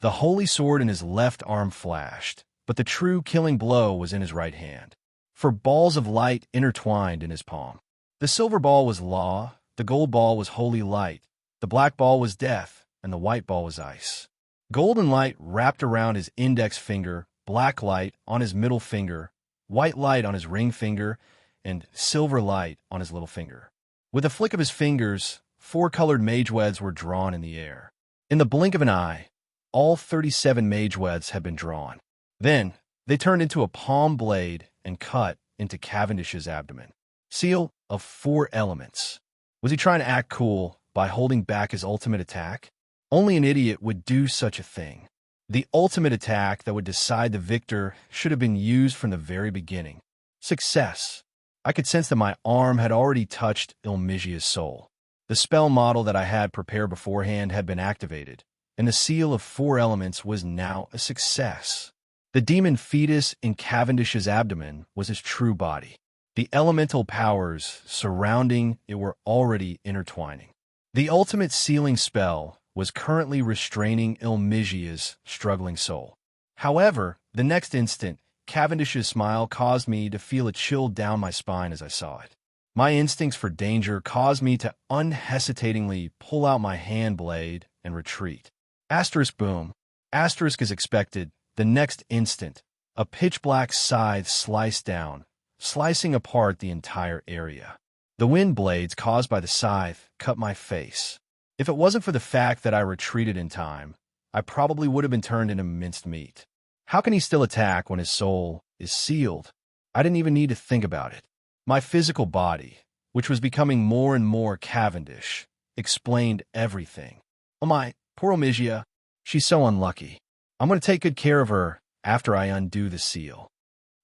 The holy sword in his left arm flashed, but the true killing blow was in his right hand, for balls of light intertwined in his palm. The silver ball was law, the gold ball was holy light, the black ball was death, and the white ball was ice. Golden light wrapped around his index finger, black light on his middle finger, white light on his ring finger, and silver light on his little finger. With a flick of his fingers, 4 colored mage weds were drawn in the air. In the blink of an eye, all 37 mage weds had been drawn. Then, they turned into a palm blade and cut into Cavendish's abdomen. Seal of 4 elements. Was he trying to act cool by holding back his ultimate attack? Only an idiot would do such a thing. The ultimate attack that would decide the victor should have been used from the very beginning. Success. I could sense that my arm had already touched Omigia's soul. The spell model that I had prepared beforehand had been activated, and the seal of 4 elements was now a success. The demon fetus in Cavendish's abdomen was his true body. The elemental powers surrounding it were already intertwining. The ultimate sealing spell was currently restraining Ilmigia's struggling soul. However, the next instant, Cavendish's smile caused me to feel a chill down my spine as I saw it. My instincts for danger caused me to unhesitatingly pull out my hand blade and retreat. Asterisk boom. Asterisk as expected, the next instant, a pitch-black scythe sliced down, slicing apart the entire area. The wind blades caused by the scythe cut my face. If it wasn't for the fact that I retreated in time, I probably would have been turned into minced meat. How can he still attack when his soul is sealed? I didn't even need to think about it. My physical body, which was becoming more and more Cavendish, explained everything. Oh my, poor Ilmigia. She's so unlucky. I'm going to take good care of her after I undo the seal.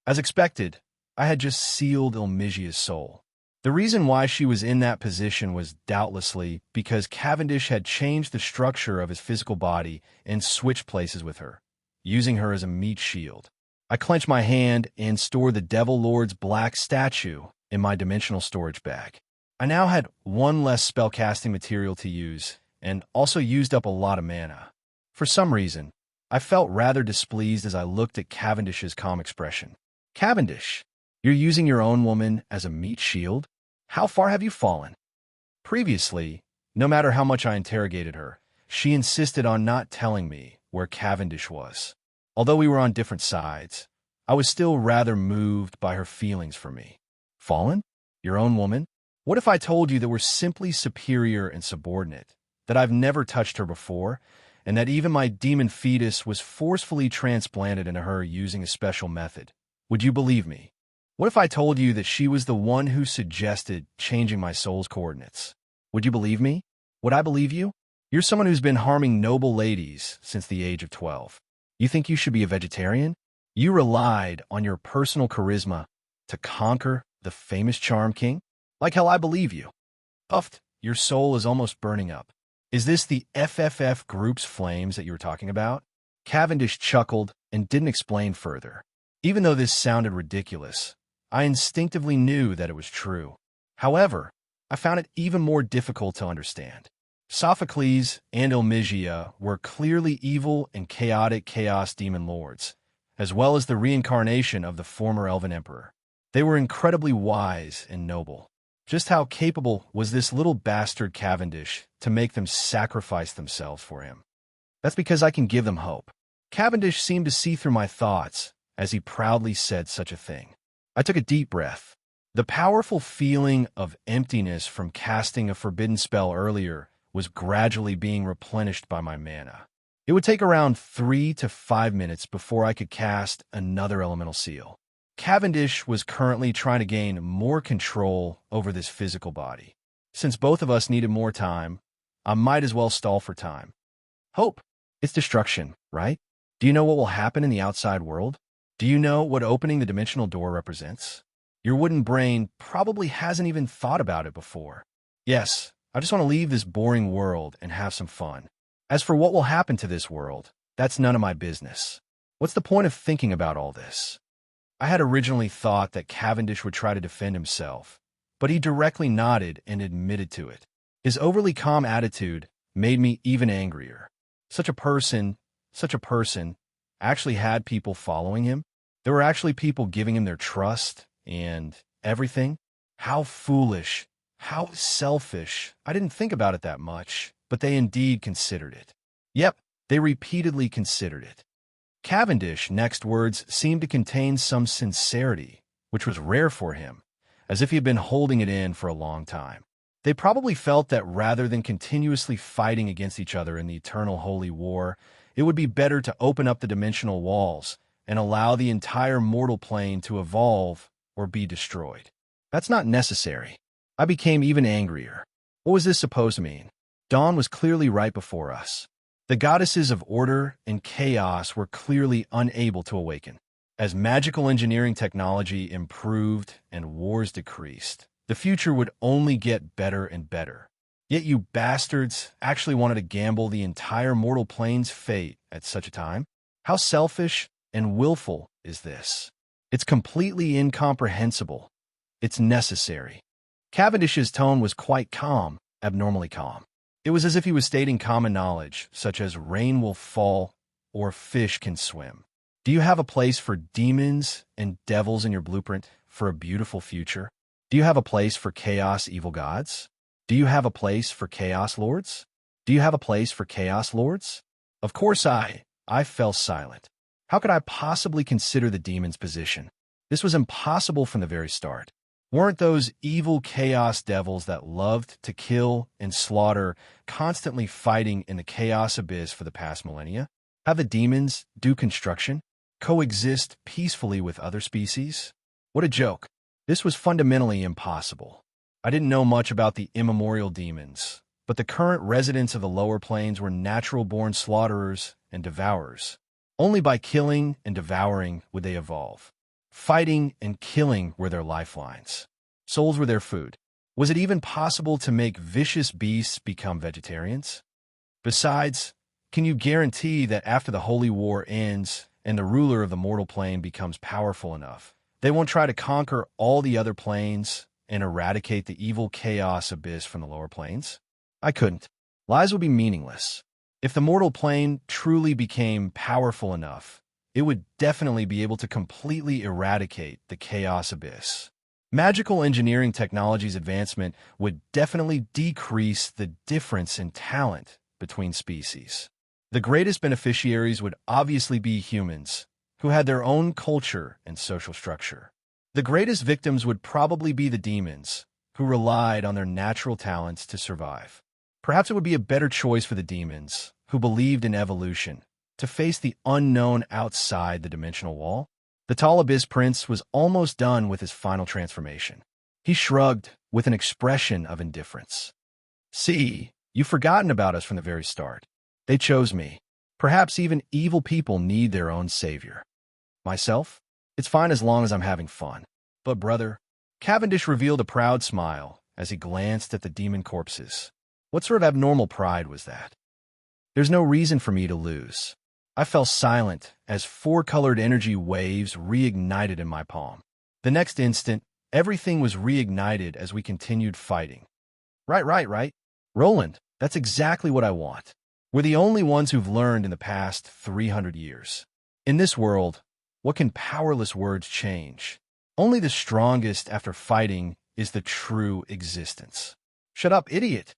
As expected, I had just sealed Ilmigia's soul. The reason why she was in that position was doubtlessly because Cavendish had changed the structure of his physical body and switched places with her, using her as a meat shield. I clenched my hand and stored the Devil Lord's black statue in my dimensional storage bag. I now had 1 less spellcasting material to use and also used up a lot of mana. For some reason, I felt rather displeased as I looked at Cavendish's calm expression. Cavendish, you're using your own woman as a meat shield? How far have you fallen? Previously, no matter how much I interrogated her, she insisted on not telling me where Cavendish was. Although we were on different sides, I was still rather moved by her feelings for me. Fallen? Your own woman? What if I told you that we're simply superior and subordinate, that I've never touched her before, and that even my demon fetus was forcefully transplanted into her using a special method? Would you believe me? What if I told you that she was the one who suggested changing my soul's coordinates? Would you believe me? Would I believe you? You're someone who's been harming noble ladies since the age of 12. You think you should be a vegetarian? You relied on your personal charisma to conquer the famous Charm King? Like hell I believe you. Uffed, your soul is almost burning up. Is this the FFF group's flames that you were talking about? Cavendish chuckled and didn't explain further. Even though this sounded ridiculous, I instinctively knew that it was true. However, I found it even more difficult to understand. Sophocles and Ilmigia were clearly evil and chaotic chaos demon lords, as well as the reincarnation of the former elven emperor. They were incredibly wise and noble. Just how capable was this little bastard Cavendish to make them sacrifice themselves for him? That's because I can give them hope. Cavendish seemed to see through my thoughts as he proudly said such a thing. I took a deep breath. The powerful feeling of emptiness from casting a forbidden spell earlier was gradually being replenished by my mana. It would take around 3 to 5 minutes before I could cast another elemental seal. Cavendish was currently trying to gain more control over this physical body. Since both of us needed more time, I might as well stall for time. Hope. It's destruction, right? Do you know what will happen in the outside world? Do you know what opening the dimensional door represents? Your wooden brain probably hasn't even thought about it before. Yes, I just want to leave this boring world and have some fun. As for what will happen to this world, that's none of my business. What's the point of thinking about all this? I had originally thought that Cavendish would try to defend himself, but he directly nodded and admitted to it. His overly calm attitude made me even angrier. Such a person actually had people following him. There were actually people giving him their trust and everything. How foolish, how selfish. I didn't think about it that much, but they indeed considered it. Yep, they repeatedly considered it. Cavendish next words seemed to contain some sincerity, which was rare for him, as if he had been holding it in for a long time. They probably felt that rather than continuously fighting against each other in the eternal holy war, it would be better to open up the dimensional walls and allow the entire mortal plane to evolve or be destroyed. That's not necessary. I became even angrier. What was this supposed to mean? Dawn was clearly right before us. The goddesses of order and chaos were clearly unable to awaken. As magical engineering technology improved and wars decreased, the future would only get better and better. Yet you bastards actually wanted to gamble the entire mortal plane's fate at such a time? How selfish and willful is this? It's completely incomprehensible. It's necessary. Cavendish's tone was quite calm, abnormally calm. It was as if he was stating common knowledge, such as rain will fall or fish can swim. Do you have a place for demons and devils in your blueprint for a beautiful future? Do you have a place for chaos evil gods? Do you have a place for chaos lords? Do you have a place for chaos lords? Of course I fell silent. How could I possibly consider the demon's position? This was impossible from the very start. Weren't those evil chaos devils that loved to kill and slaughter constantly fighting in the chaos abyss for the past millennia? Have the demons do construction, coexist peacefully with other species? What a joke. This was fundamentally impossible. I didn't know much about the immemorial demons, but the current residents of the lower planes were natural-born slaughterers and devourers. Only by killing and devouring would they evolve. Fighting and killing were their lifelines. Souls were their food. Was it even possible to make vicious beasts become vegetarians? Besides, can you guarantee that after the Holy War ends and the ruler of the mortal plane becomes powerful enough, they won't try to conquer all the other planes and eradicate the evil chaos abyss from the lower planes? I couldn't. Lies would be meaningless. If the mortal plane truly became powerful enough, it would definitely be able to completely eradicate the chaos abyss. Magical engineering technology's advancement would definitely decrease the difference in talent between species. The greatest beneficiaries would obviously be humans, who had their own culture and social structure. The greatest victims would probably be the demons, who relied on their natural talents to survive. Perhaps it would be a better choice for the demons, who believed in evolution, to face the unknown outside the dimensional wall. The tall abyss prince was almost done with his final transformation. He shrugged with an expression of indifference. See, you've forgotten about us from the very start. They chose me. Perhaps even evil people need their own savior. Myself? It's fine as long as I'm having fun. But brother, Cavendish revealed a proud smile as he glanced at the demon corpses. What sort of abnormal pride was that? There's no reason for me to lose. I fell silent as four-colored energy waves reignited in my palm. The next instant, everything was reignited as we continued fighting. Right. Roland, that's exactly what I want. We're the only ones who've learned in the past 300 years. In this world, what can powerless words change? Only the strongest after fighting is the true existence. Shut up, idiot.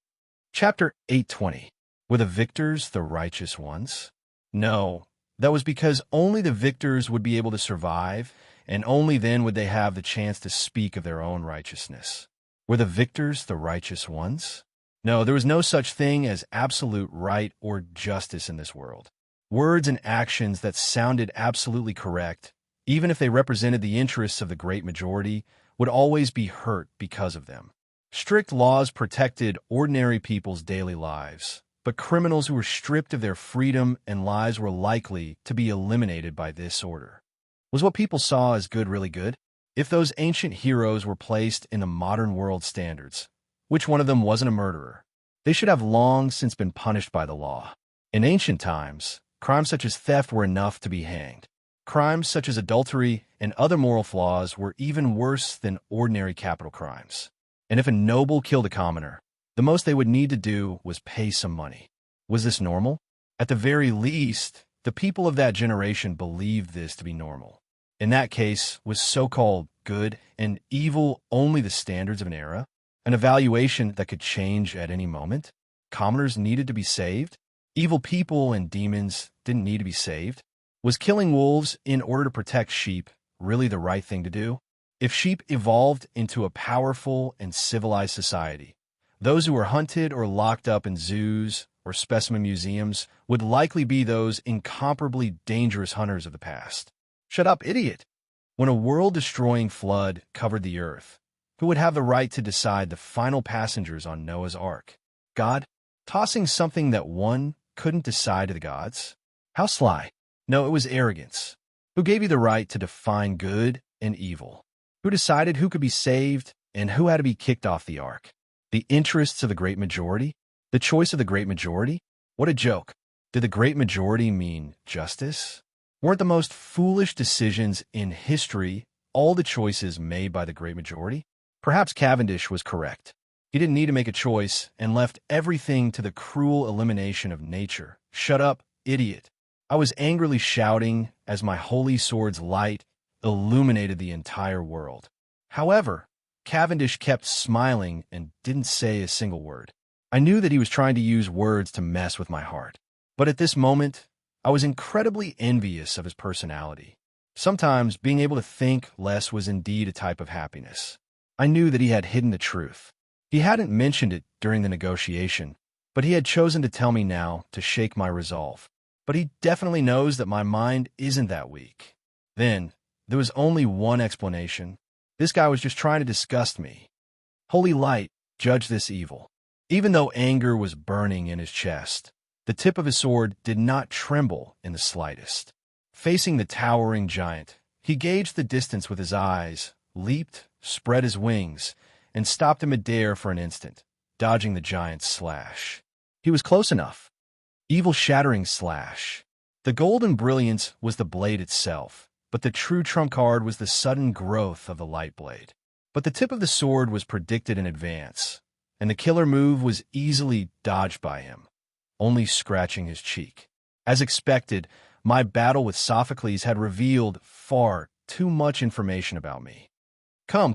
Chapter 820. Were the victors the righteous ones? No, that was because only the victors would be able to survive, and only then would they have the chance to speak of their own righteousness. Were the victors the righteous ones? No, there was no such thing as absolute right or justice in this world. Words and actions that sounded absolutely correct, even if they represented the interests of the great majority, would always be hurt because of them. Strict laws protected ordinary people's daily lives, but criminals who were stripped of their freedom and lives were likely to be eliminated by this order. Was what people saw as good really good? If those ancient heroes were placed in the modern world standards, which one of them wasn't a murderer? They should have long since been punished by the law. In ancient times, crimes such as theft were enough to be hanged. Crimes such as adultery and other moral flaws were even worse than ordinary capital crimes. And if a noble killed a commoner, the most they would need to do was pay some money. Was this normal? At the very least, the people of that generation believed this to be normal. In that case, was so-called good and evil only the standards of an era? An evaluation that could change at any moment? Commoners needed to be saved? Evil people and demons didn't need to be saved? Was killing wolves in order to protect sheep really the right thing to do? If sheep evolved into a powerful and civilized society, those who were hunted or locked up in zoos or specimen museums would likely be those incomparably dangerous hunters of the past. Shut up, idiot! When a world-destroying flood covered the earth, who would have the right to decide the final passengers on Noah's Ark? God? Tossing something that one couldn't decide to the gods? How sly! No, it was arrogance. Who gave you the right to define good and evil? Who decided who could be saved and who had to be kicked off the ark? The interests of the great majority? The choice of the great majority? What a joke. Did the great majority mean justice? Weren't the most foolish decisions in history all the choices made by the great majority? Perhaps Cavendish was correct. He didn't need to make a choice and left everything to the cruel elimination of nature. Shut up, idiot. I was angrily shouting as my holy sword's light illuminated the entire world. However, Cavendish kept smiling and didn't say a single word. I knew that he was trying to use words to mess with my heart. But at this moment, I was incredibly envious of his personality. Sometimes being able to think less was indeed a type of happiness. I knew that he had hidden the truth. He hadn't mentioned it during the negotiation, but he had chosen to tell me now to shake my resolve. But he definitely knows that my mind isn't that weak. Then, there was only one explanation. This guy was just trying to disgust me. Holy light, judge this evil. Even though anger was burning in his chest, the tip of his sword did not tremble in the slightest. Facing the towering giant, he gauged the distance with his eyes, leaped, spread his wings, and stopped in midair for an instant, dodging the giant's slash. He was close enough. Evil shattering slash. The golden brilliance was the blade itself, but the true trump card was the sudden growth of the light blade. But the tip of the sword was predicted in advance, and the killer move was easily dodged by him, only scratching his cheek. As expected, my battle with Sophocles had revealed far too much information about me. Come,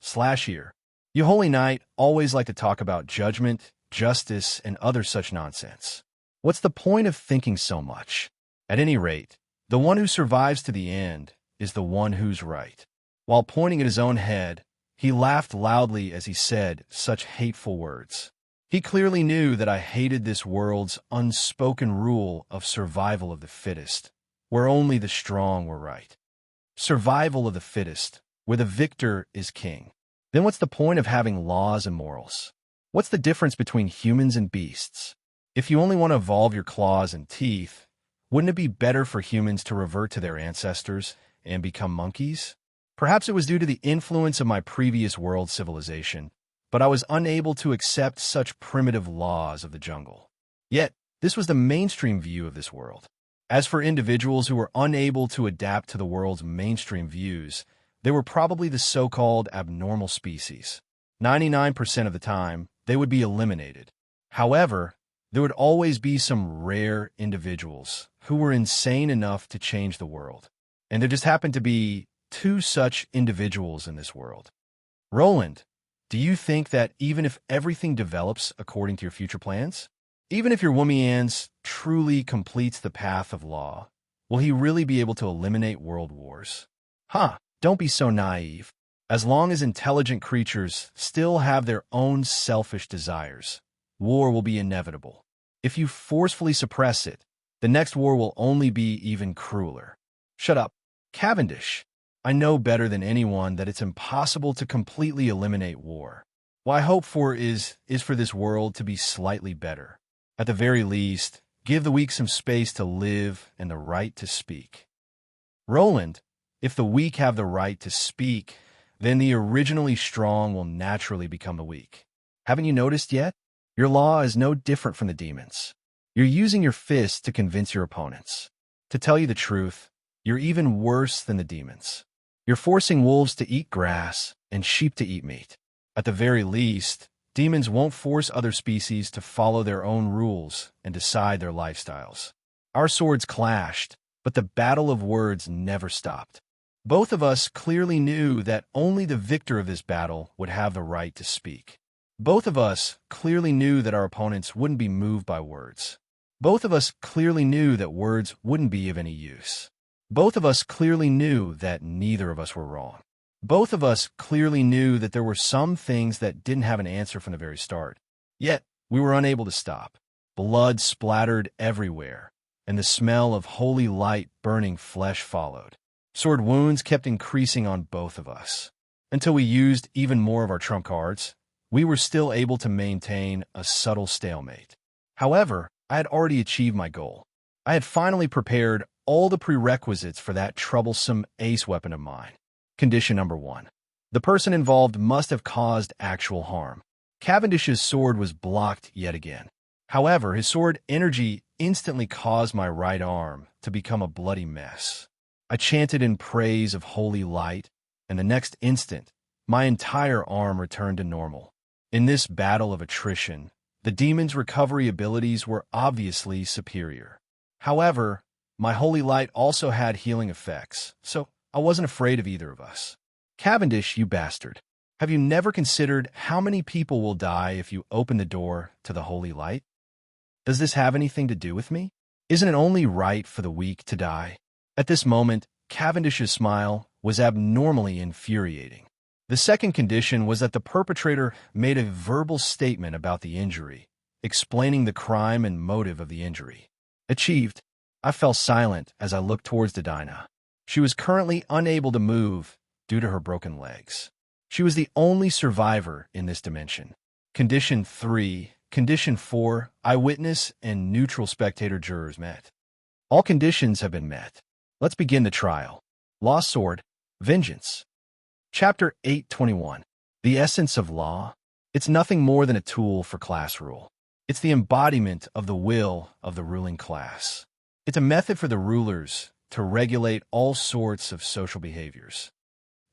slash here. You holy knight always like to talk about judgment, justice, and other such nonsense. What's the point of thinking so much? At any rate, the one who survives to the end is the one who's right. While pointing at his own head, he laughed loudly as he said such hateful words. He clearly knew that I hated this world's unspoken rule of survival of the fittest, where only the strong were right. Survival of the fittest, where the victor is king. Then what's the point of having laws and morals? What's the difference between humans and beasts? If you only want to evolve your claws and teeth, wouldn't it be better for humans to revert to their ancestors and become monkeys? Perhaps it was due to the influence of my previous world civilization, but I was unable to accept such primitive laws of the jungle. Yet, this was the mainstream view of this world. As for individuals who were unable to adapt to the world's mainstream views, they were probably the so-called abnormal species. 99% of the time, they would be eliminated. However, there would always be some rare individuals who were insane enough to change the world. And there just happened to be two such individuals in this world. Roland, do you think that even if everything develops according to your future plans, even if your Woomians truly completes the path of law, will he really be able to eliminate world wars? Don't be so naive. As long as intelligent creatures still have their own selfish desires, war will be inevitable. If you forcefully suppress it, the next war will only be even crueler. Shut up. Cavendish, I know better than anyone that it's impossible to completely eliminate war. What I hope for is for this world to be slightly better. At the very least, give the weak some space to live and the right to speak. Roland, if the weak have the right to speak, then the originally strong will naturally become the weak. Haven't you noticed yet? Your law is no different from the demons. You're using your fists to convince your opponents. To tell you the truth, you're even worse than the demons. You're forcing wolves to eat grass and sheep to eat meat. At the very least, demons won't force other species to follow their own rules and decide their lifestyles. Our swords clashed, but the battle of words never stopped. Both of us clearly knew that only the victor of this battle would have the right to speak. Both of us clearly knew that our opponents wouldn't be moved by words. Both of us clearly knew that words wouldn't be of any use. Both of us clearly knew that neither of us were wrong. Both of us clearly knew that there were some things that didn't have an answer from the very start. Yet, we were unable to stop. Blood splattered everywhere, and the smell of holy light burning flesh followed. Sword wounds kept increasing on both of us. Until we used even more of our trump cards, we were still able to maintain a subtle stalemate. However, I had already achieved my goal. I had finally prepared all the prerequisites for that troublesome ace weapon of mine. Condition number 1. The person involved must have caused actual harm. Cavendish's sword was blocked yet again. However, his sword energy instantly caused my right arm to become a bloody mess. I chanted in praise of holy light, and the next instant, my entire arm returned to normal. In this battle of attrition, the demon's recovery abilities were obviously superior. However, my holy light also had healing effects, so I wasn't afraid of either of us. Cavendish, you bastard. Have you never considered how many people will die if you open the door to the holy light? Does this have anything to do with me? Isn't it only right for the weak to die? At this moment, Cavendish's smile was abnormally infuriating. The second condition was that the perpetrator made a verbal statement about the injury, explaining the crime and motive of the injury. Achieved, I fell silent as I looked towards Dedina. She was currently unable to move due to her broken legs. She was the only survivor in this dimension. Condition 3, Condition 4, eyewitness and neutral spectator jurors met. All conditions have been met. Let's begin the trial. Lost Sword, Vengeance. Chapter 821. The essence of law. It's nothing more than a tool for class rule. It's the embodiment of the will of the ruling class. It's a method for the rulers to regulate all sorts of social behaviors.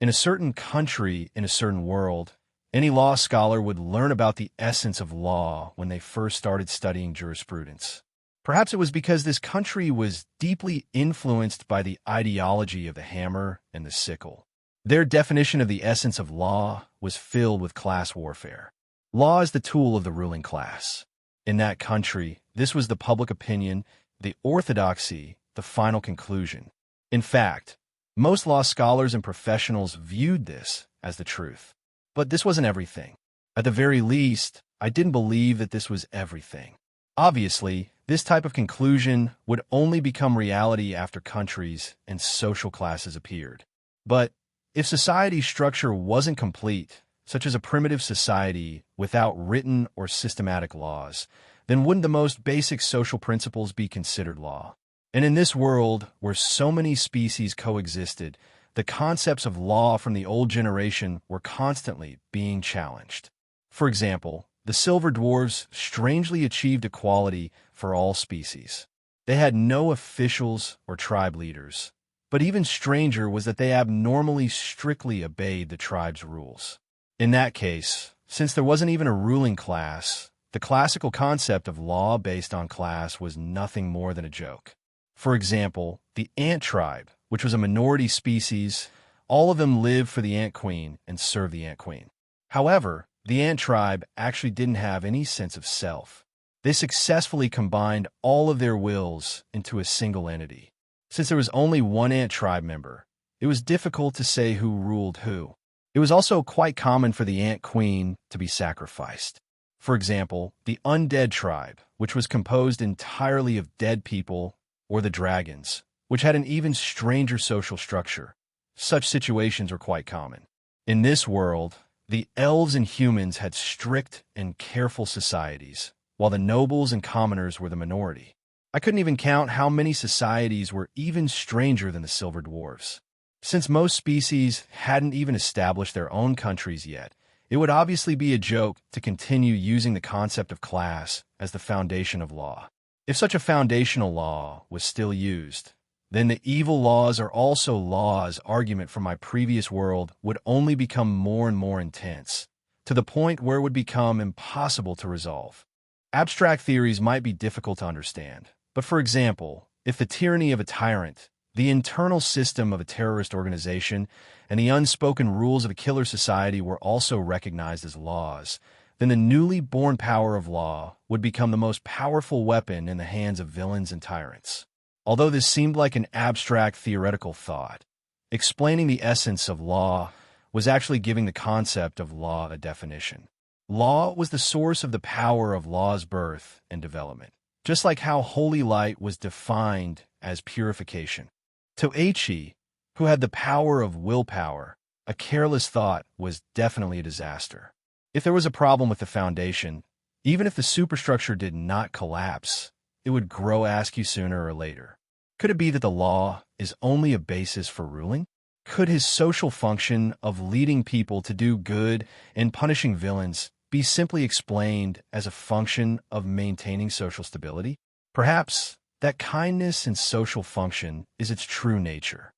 In a certain country, in a certain world, any law scholar would learn about the essence of law when they first started studying jurisprudence. Perhaps it was because this country was deeply influenced by the ideology of the hammer and the sickle. Their definition of the essence of law was filled with class warfare. Law is the tool of the ruling class. In that country, this was the public opinion, the orthodoxy, the final conclusion. In fact, most law scholars and professionals viewed this as the truth. But this wasn't everything. At the very least, I didn't believe that this was everything. Obviously, this type of conclusion would only become reality after countries and social classes appeared. But if society's structure wasn't complete, such as a primitive society without written or systematic laws, then wouldn't the most basic social principles be considered law? And in this world, where so many species coexisted, the concepts of law from the old generation were constantly being challenged. For example, the silver dwarves strangely achieved equality for all species. They had no officials or tribe leaders, but even stranger was that they abnormally strictly obeyed the tribe's rules. In that case, since there wasn't even a ruling class, the classical concept of law based on class was nothing more than a joke. For example, the ant tribe, which was a minority species, all of them lived for the ant queen and served the ant queen. However, the ant tribe actually didn't have any sense of self. They successfully combined all of their wills into a single entity. Since there was only one ant tribe member, it was difficult to say who ruled who. It was also quite common for the ant queen to be sacrificed. For example, the undead tribe, which was composed entirely of dead people, or the dragons, which had an even stranger social structure. Such situations were quite common. In this world, the elves and humans had strict and careful societies, while the nobles and commoners were the minority. I couldn't even count how many societies were even stranger than the silver dwarves. Since most species hadn't even established their own countries yet, it would obviously be a joke to continue using the concept of class as the foundation of law. If such a foundational law was still used, then the evil laws are also laws argument from my previous world would only become more and more intense, to the point where it would become impossible to resolve. Abstract theories might be difficult to understand, but for example, if the tyranny of a tyrant, the internal system of a terrorist organization, and the unspoken rules of a killer society were also recognized as laws, then the newly born power of law would become the most powerful weapon in the hands of villains and tyrants. Although this seemed like an abstract theoretical thought, explaining the essence of law was actually giving the concept of law a definition. Law was the source of the power of law's birth and development, just like how holy light was defined as purification. To Aichi, who had the power of willpower, a careless thought was definitely a disaster. If there was a problem with the foundation, even if the superstructure did not collapse, it would grow askew sooner or later. Could it be that the law is only a basis for ruling? Could his social function of leading people to do good and punishing villains be simply explained as a function of maintaining social stability? Perhaps that kindness and social function is its true nature.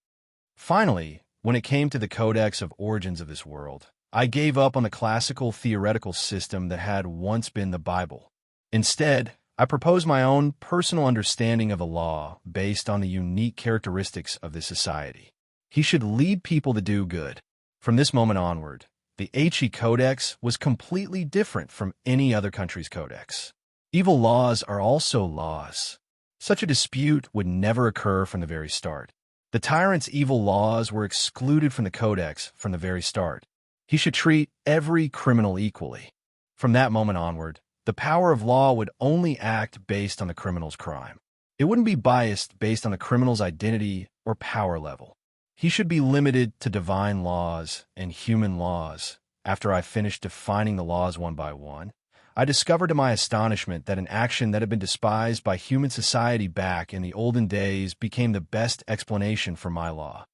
Finally, when it came to the codex of origins of this world, I gave up on the classical theoretical system that had once been the Bible. Instead, I proposed my own personal understanding of the law based on the unique characteristics of this society. He should lead people to do good. From this moment onward, the HE Codex was completely different from any other country's codex. Evil laws are also laws. Such a dispute would never occur from the very start. The tyrant's evil laws were excluded from the codex from the very start. He should treat every criminal equally. From that moment onward, the power of law would only act based on the criminal's crime. It wouldn't be biased based on the criminal's identity or power level. He should be limited to divine laws and human laws. After I finished defining the laws one by one, I discovered to my astonishment that an action that had been despised by human society back in the olden days became the best explanation for my law.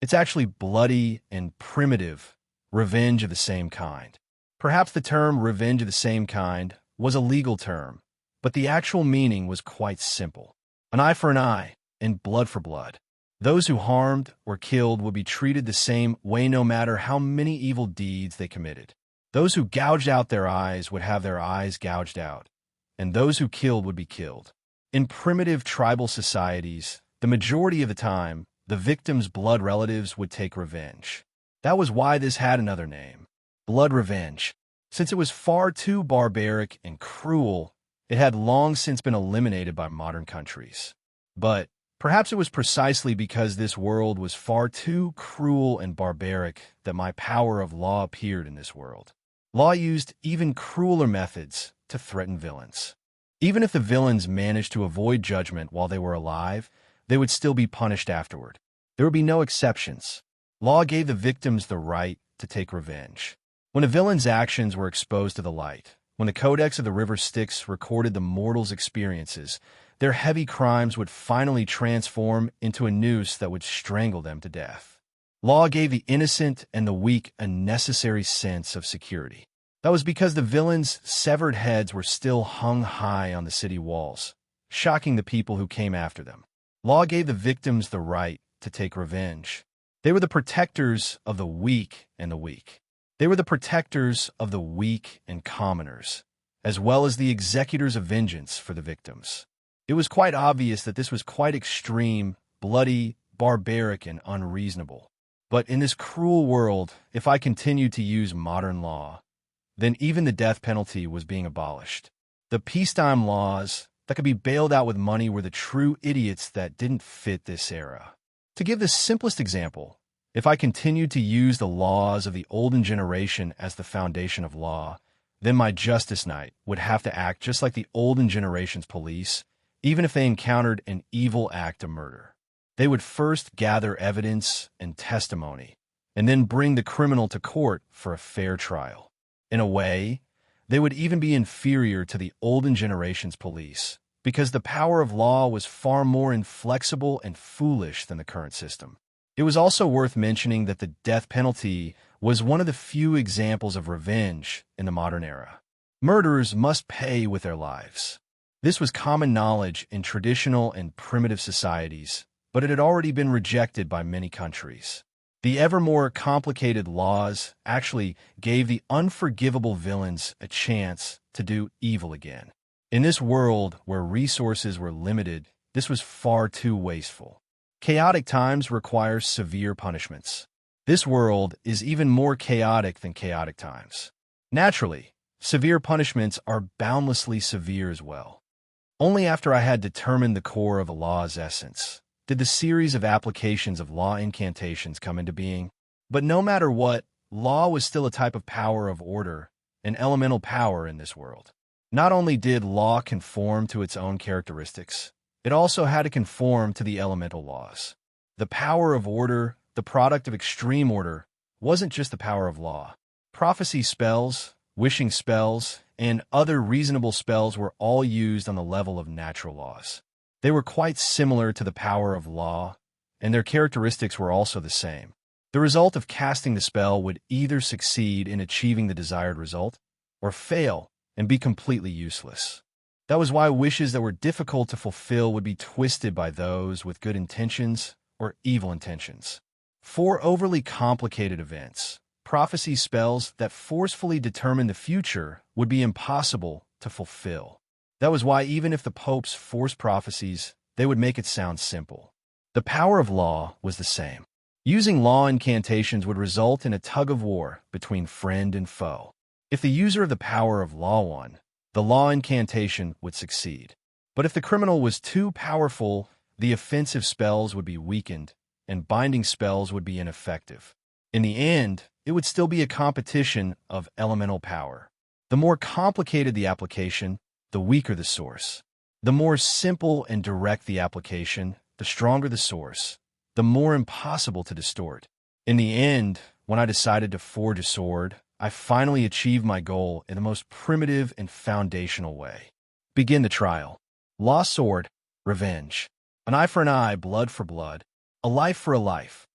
It's actually bloody and primitive revenge of the same kind. Perhaps the term revenge of the same kind was a legal term, but the actual meaning was quite simple. An eye for an eye and blood for blood. Those who harmed or killed would be treated the same way no matter how many evil deeds they committed. Those who gouged out their eyes would have their eyes gouged out, and those who killed would be killed. In primitive tribal societies, the majority of the time, the victim's blood relatives would take revenge. That was why this had another name, blood revenge. Since it was far too barbaric and cruel, it had long since been eliminated by modern countries. But perhaps it was precisely because this world was far too cruel and barbaric that my power of law appeared in this world. Law used even crueler methods to threaten villains. Even if the villains managed to avoid judgment while they were alive, they would still be punished afterward. There would be no exceptions. Law gave the victims the right to take revenge. When a villain's actions were exposed to the light, when the Codex of the River Styx recorded the mortals' experiences, their heavy crimes would finally transform into a noose that would strangle them to death. Law gave the innocent and the weak a necessary sense of security. That was because the villains' severed heads were still hung high on the city walls, shocking the people who came after them. Law gave the victims the right to take revenge. They were the protectors of the weak and the weak. They were the protectors of the weak and commoners, as well as the executors of vengeance for the victims. It was quite obvious that this was quite extreme, bloody, barbaric, and unreasonable. But in this cruel world, if I continued to use modern law, then even the death penalty was being abolished. The peacetime laws that could be bailed out with money were the true idiots that didn't fit this era. To give the simplest example, if I continued to use the laws of the olden generation as the foundation of law, then my Justice Knight would have to act just like the olden generation's police, even if they encountered an evil act of murder. They would first gather evidence and testimony, and then bring the criminal to court for a fair trial. In a way, they would even be inferior to the olden generation's police, because the power of law was far more inflexible and foolish than the current system. It was also worth mentioning that the death penalty was one of the few examples of revenge in the modern era. Murderers must pay with their lives. This was common knowledge in traditional and primitive societies, but it had already been rejected by many countries. The ever more complicated laws actually gave the unforgivable villains a chance to do evil again. In this world where resources were limited, this was far too wasteful. Chaotic times require severe punishments. This world is even more chaotic than chaotic times. Naturally, severe punishments are boundlessly severe as well. Only after I had determined the core of a law's essence did the series of applications of law incantations come into being. But no matter what, law was still a type of power of order, an elemental power in this world. Not only did law conform to its own characteristics, it also had to conform to the elemental laws. The power of order, the product of extreme order, wasn't just the power of law. Prophecy spells, wishing spells, and other reasonable spells were all used on the level of natural laws. They were quite similar to the power of law, and their characteristics were also the same. The result of casting the spell would either succeed in achieving the desired result, or fail and be completely useless. That was why wishes that were difficult to fulfill would be twisted by those with good intentions or evil intentions. 4 overly complicated events. Prophecy spells that forcefully determine the future would be impossible to fulfill. That was why even if the popes forced prophecies, they would make it sound simple. The power of law was the same. Using law incantations would result in a tug-of-war between friend and foe. If the user of the power of law won, the law incantation would succeed. But if the criminal was too powerful, the offensive spells would be weakened, and binding spells would be ineffective. In the end, it would still be a competition of elemental power. The more complicated the application, the weaker the source. The more simple and direct the application, the stronger the source, the more impossible to distort. In the end, when I decided to forge a sword, I finally achieved my goal in the most primitive and foundational way. Begin the trial. Lost sword, revenge. An eye for an eye, blood for blood, a life for a life.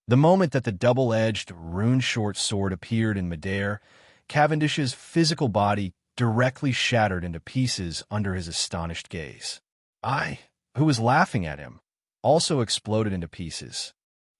The moment that the double-edged, rune-short sword appeared in midair, Cavendish's physical body directly shattered into pieces under his astonished gaze. I, who was laughing at him, also exploded into pieces.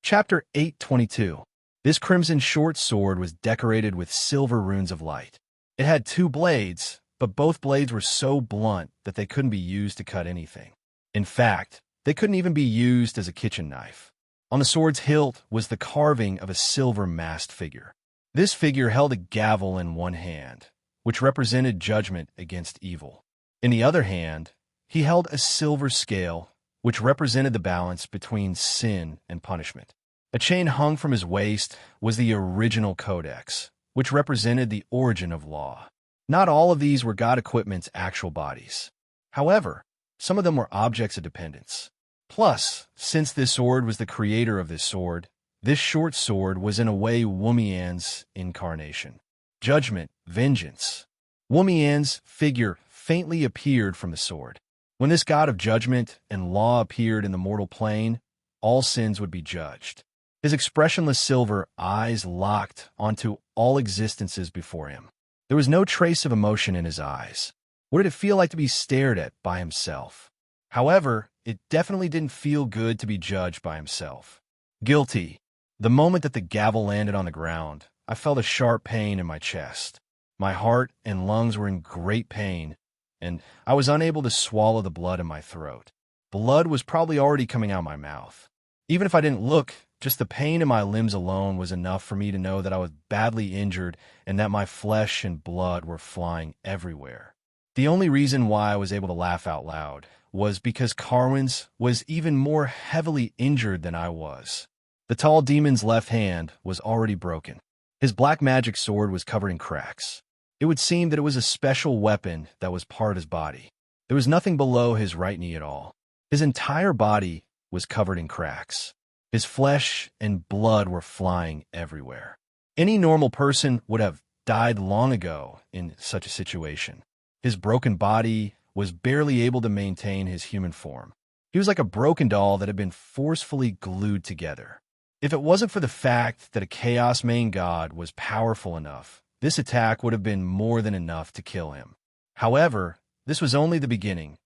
Chapter 8:22. This crimson short sword was decorated with silver runes of light. It had 2 blades, but both blades were so blunt that they couldn't be used to cut anything. In fact, they couldn't even be used as a kitchen knife. On the sword's hilt was the carving of a silver masked figure. This figure held a gavel in one hand, which represented judgment against evil. In the other hand, he held a silver scale, which represented the balance between sin and punishment. A chain hung from his waist was the original codex, which represented the origin of law. Not all of these were God Equipment's actual bodies. However, some of them were objects of dependence. Plus, since this sword was the creator of this sword, this short sword was in a way Wumian's incarnation. Judgment, vengeance. Wumian's figure faintly appeared from the sword. When this god of judgment and law appeared in the mortal plane, all sins would be judged. His expressionless silver eyes locked onto all existences before him. There was no trace of emotion in his eyes. What did it feel like to be stared at by himself? However, it definitely didn't feel good to be judged by himself. Guilty. The moment that the gavel landed on the ground, I felt a sharp pain in my chest. My heart and lungs were in great pain, and I was unable to swallow the blood in my throat. Blood was probably already coming out my mouth. Even if I didn't look, just the pain in my limbs alone was enough for me to know that I was badly injured and that my flesh and blood were flying everywhere. The only reason why I was able to laugh out loud was because Carwin's was even more heavily injured than I was. The tall demon's left hand was already broken. His black magic sword was covered in cracks. It would seem that it was a special weapon that was part of his body. There was nothing below his right knee at all. His entire body was covered in cracks. His flesh and blood were flying everywhere. Any normal person would have died long ago in such a situation. His broken body was barely able to maintain his human form. He was like a broken doll that had been forcefully glued together. If it wasn't for the fact that a Chaos main god was powerful enough, this attack would have been more than enough to kill him. However, this was only the beginning.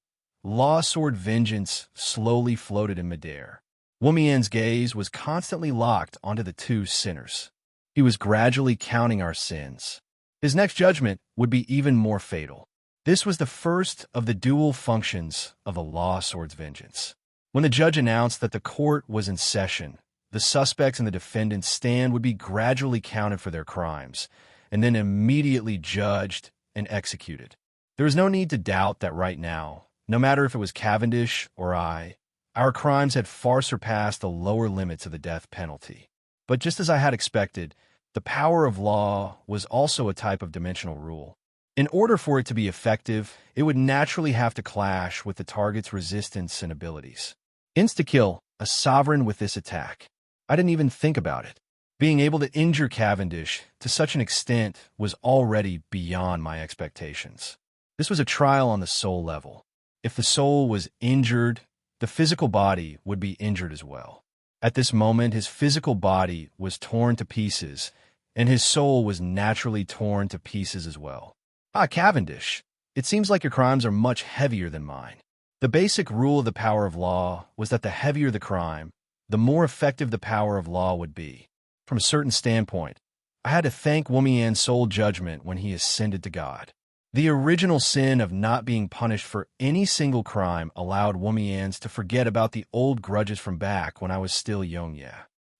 Law Sword Vengeance slowly floated in midair. Wumian's gaze was constantly locked onto the 2 sinners. He was gradually counting our sins. His next judgment would be even more fatal. This was the first of the dual functions of the Law Sword's Vengeance. When the judge announced that the court was in session, the suspects and the defendant's stand would be gradually counted for their crimes, and then immediately judged and executed. There was no need to doubt that right now, no matter if it was Cavendish or I, our crimes had far surpassed the lower limits of the death penalty. But just as I had expected, the power of law was also a type of dimensional rule. In order for it to be effective, it would naturally have to clash with the target's resistance and abilities. Insta-kill, a sovereign with this attack. I didn't even think about it. Being able to injure Cavendish to such an extent was already beyond my expectations. This was a trial on the soul level. If the soul was injured, the physical body would be injured as well. At this moment, his physical body was torn to pieces, and his soul was naturally torn to pieces as well. Ah, Cavendish. It seems like your crimes are much heavier than mine. The basic rule of the power of law was that the heavier the crime, the more effective the power of law would be. From a certain standpoint, I had to thank Wumian's soul judgment when he ascended to God. The original sin of not being punished for any single crime allowed Wumians to forget about the old grudges from back when I was still young.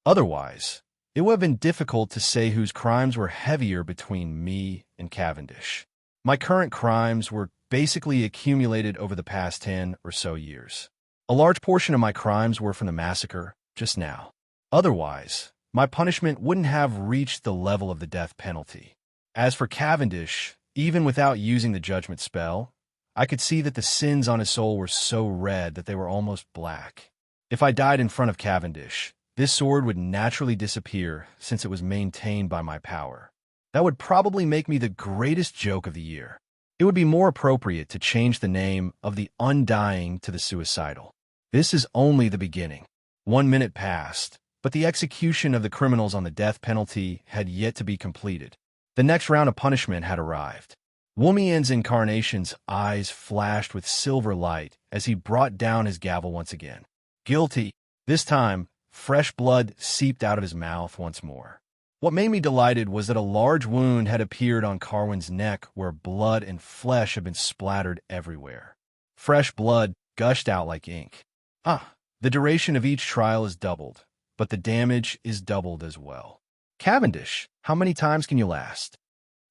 Otherwise, it would have been difficult to say whose crimes were heavier between me and Cavendish. My current crimes were basically accumulated over the past 10 or so years. A large portion of my crimes were from the massacre just now. Otherwise, my punishment wouldn't have reached the level of the death penalty. As for Cavendish, even without using the judgment spell, I could see that the sins on his soul were so red that they were almost black. If I died in front of Cavendish, this sword would naturally disappear since it was maintained by my power. That would probably make me the greatest joke of the year. It would be more appropriate to change the name of the undying to the suicidal. This is only the beginning. 1 minute passed, but the execution of the criminals on the death penalty had yet to be completed. The next round of punishment had arrived. Wumian's incarnation's eyes flashed with silver light as he brought down his gavel once again. Guilty. This time, fresh blood seeped out of his mouth once more. What made me delighted was that a large wound had appeared on Carwin's neck where blood and flesh had been splattered everywhere. Fresh blood gushed out like ink. The duration of each trial is doubled, but the damage is doubled as well. Cavendish, how many times can you last?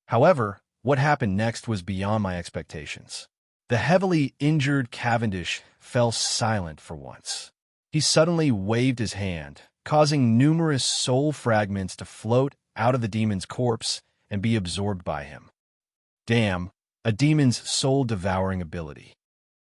However, what happened next was beyond my expectations. The heavily injured Cavendish fell silent for once. He suddenly waved his hand, causing numerous soul fragments to float out of the demon's corpse and be absorbed by him. Damn, a demon's soul-devouring ability.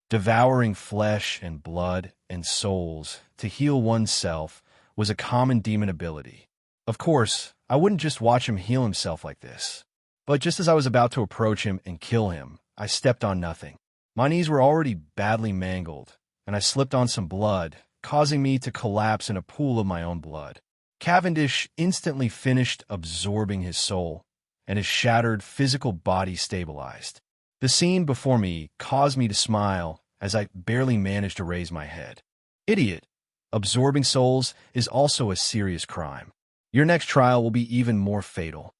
Devouring flesh and blood and souls to heal oneself was a common demon ability. Of course, I wouldn't just watch him heal himself like this. But just as I was about to approach him and kill him, I stepped on nothing. My knees were already badly mangled, and I slipped on some blood, causing me to collapse in a pool of my own blood. Cavendish instantly finished absorbing his soul, and his shattered physical body stabilized. The scene before me caused me to smile as I barely managed to raise my head. Idiot! Absorbing souls is also a serious crime. Your next trial will be even more fatal.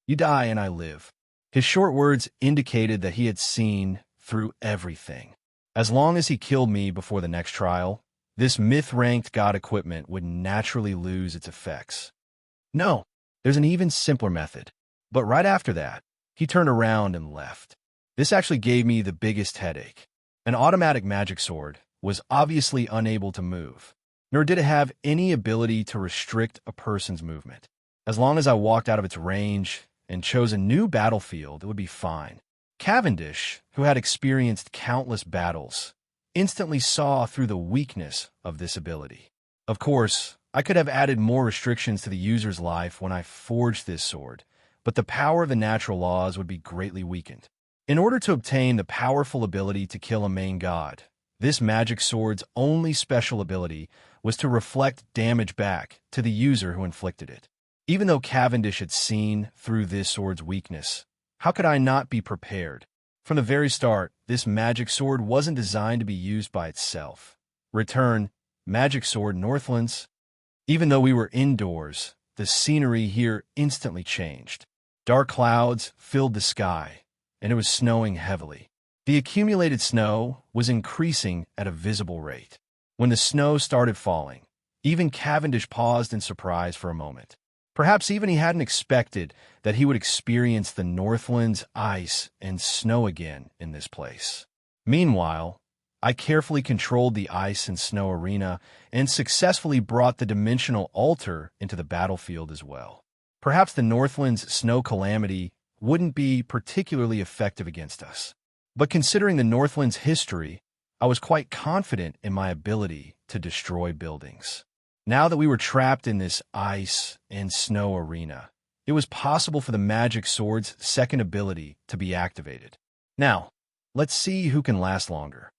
You die and I live. His short words indicated that he had seen through everything. As long as he killed me before the next trial, this myth-ranked god equipment would naturally lose its effects. No, there's an even simpler method. But right after that, he turned around and left. This actually gave me the biggest headache. An automatic magic sword was obviously unable to move, nor did it have any ability to restrict a person's movement. As long as I walked out of its range and chose a new battlefield, it would be fine. Cavendish, who had experienced countless battles, instantly saw through the weakness of this ability. Of course, I could have added more restrictions to the user's life when I forged this sword, but the power of the natural laws would be greatly weakened. In order to obtain the powerful ability to kill a main god, this magic sword's only special ability was to reflect damage back to the user who inflicted it. Even though Cavendish had seen through this sword's weakness, how could I not be prepared? From the very start, this magic sword wasn't designed to be used by itself. Return, magic sword Northlands. Even though we were indoors, the scenery here instantly changed. Dark clouds filled the sky, and it was snowing heavily. The accumulated snow was increasing at a visible rate. When the snow started falling, even Cavendish paused in surprise for a moment. Perhaps even he hadn't expected that he would experience the Northland's ice and snow again in this place. Meanwhile, I carefully controlled the ice and snow arena and successfully brought the dimensional altar into the battlefield as well. Perhaps the Northland's snow calamity wouldn't be particularly effective against us. But considering the Northland's history, I was quite confident in my ability to destroy buildings. Now that we were trapped in this ice and snow arena, it was possible for the magic sword's second ability to be activated. Now, let's see who can last longer.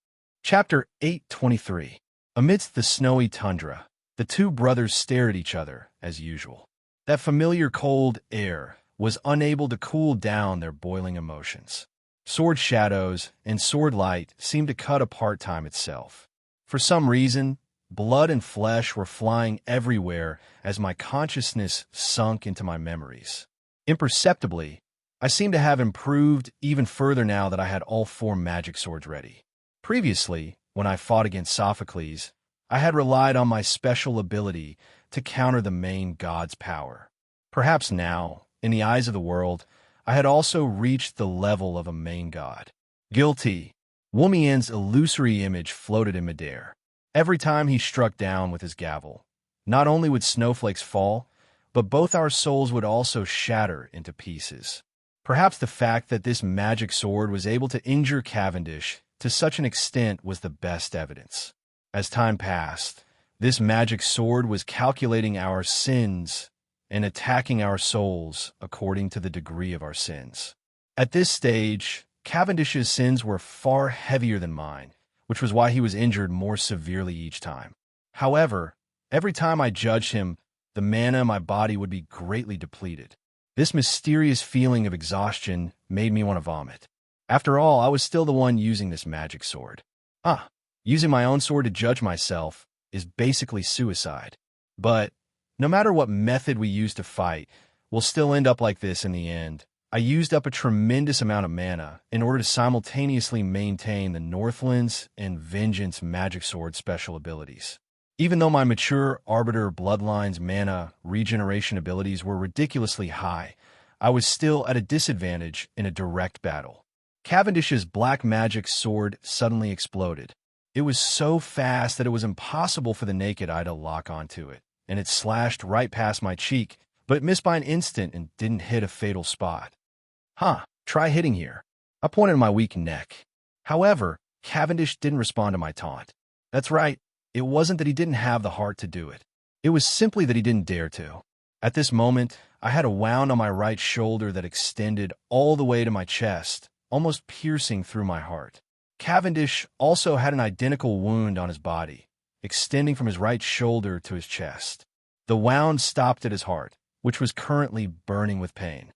Chapter 823. Amidst the snowy tundra, the two brothers stared at each other as usual. That familiar cold air was unable to cool down their boiling emotions. Sword shadows and sword light seemed to cut apart time itself. For some reason, blood and flesh were flying everywhere as my consciousness sunk into my memories. Imperceptibly, I seemed to have improved even further now that I had all 4 magic swords ready. Previously, when I fought against Sophocles, I had relied on my special ability to counter the main god's power. Perhaps now, in the eyes of the world, I had also reached the level of a main god. Guilty. Wumien's illusory image floated in midair. Every time he struck down with his gavel, not only would snowflakes fall, but both our souls would also shatter into pieces. Perhaps the fact that this magic sword was able to injure Cavendish to such an extent was the best evidence. As time passed, this magic sword was calculating our sins and attacking our souls according to the degree of our sins. At this stage, Cavendish's sins were far heavier than mine, which was why he was injured more severely each time. However, every time I judged him, the mana in my body would be greatly depleted. This mysterious feeling of exhaustion made me want to vomit. After all, I was still the one using this magic sword. Using my own sword to judge myself is basically suicide. But no matter what method we use to fight, we'll still end up like this in the end. I used up a tremendous amount of mana in order to simultaneously maintain the Northlands and Vengeance magic sword special abilities. Even though my mature Arbiter Bloodline's mana regeneration abilities were ridiculously high, I was still at a disadvantage in a direct battle. Cavendish's black magic sword suddenly exploded. It was so fast that it was impossible for the naked eye to lock onto it, and it slashed right past my cheek, but it missed by an instant and didn't hit a fatal spot. Try hitting here. I pointed at my weak neck. However, Cavendish didn't respond to my taunt. That's right. It wasn't that he didn't have the heart to do it. It was simply that he didn't dare to. At this moment, I had a wound on my right shoulder that extended all the way to my chest, almost piercing through my heart. Cavendish also had an identical wound on his body, extending from his right shoulder to his chest. The wound stopped at his heart, which was currently burning with pain.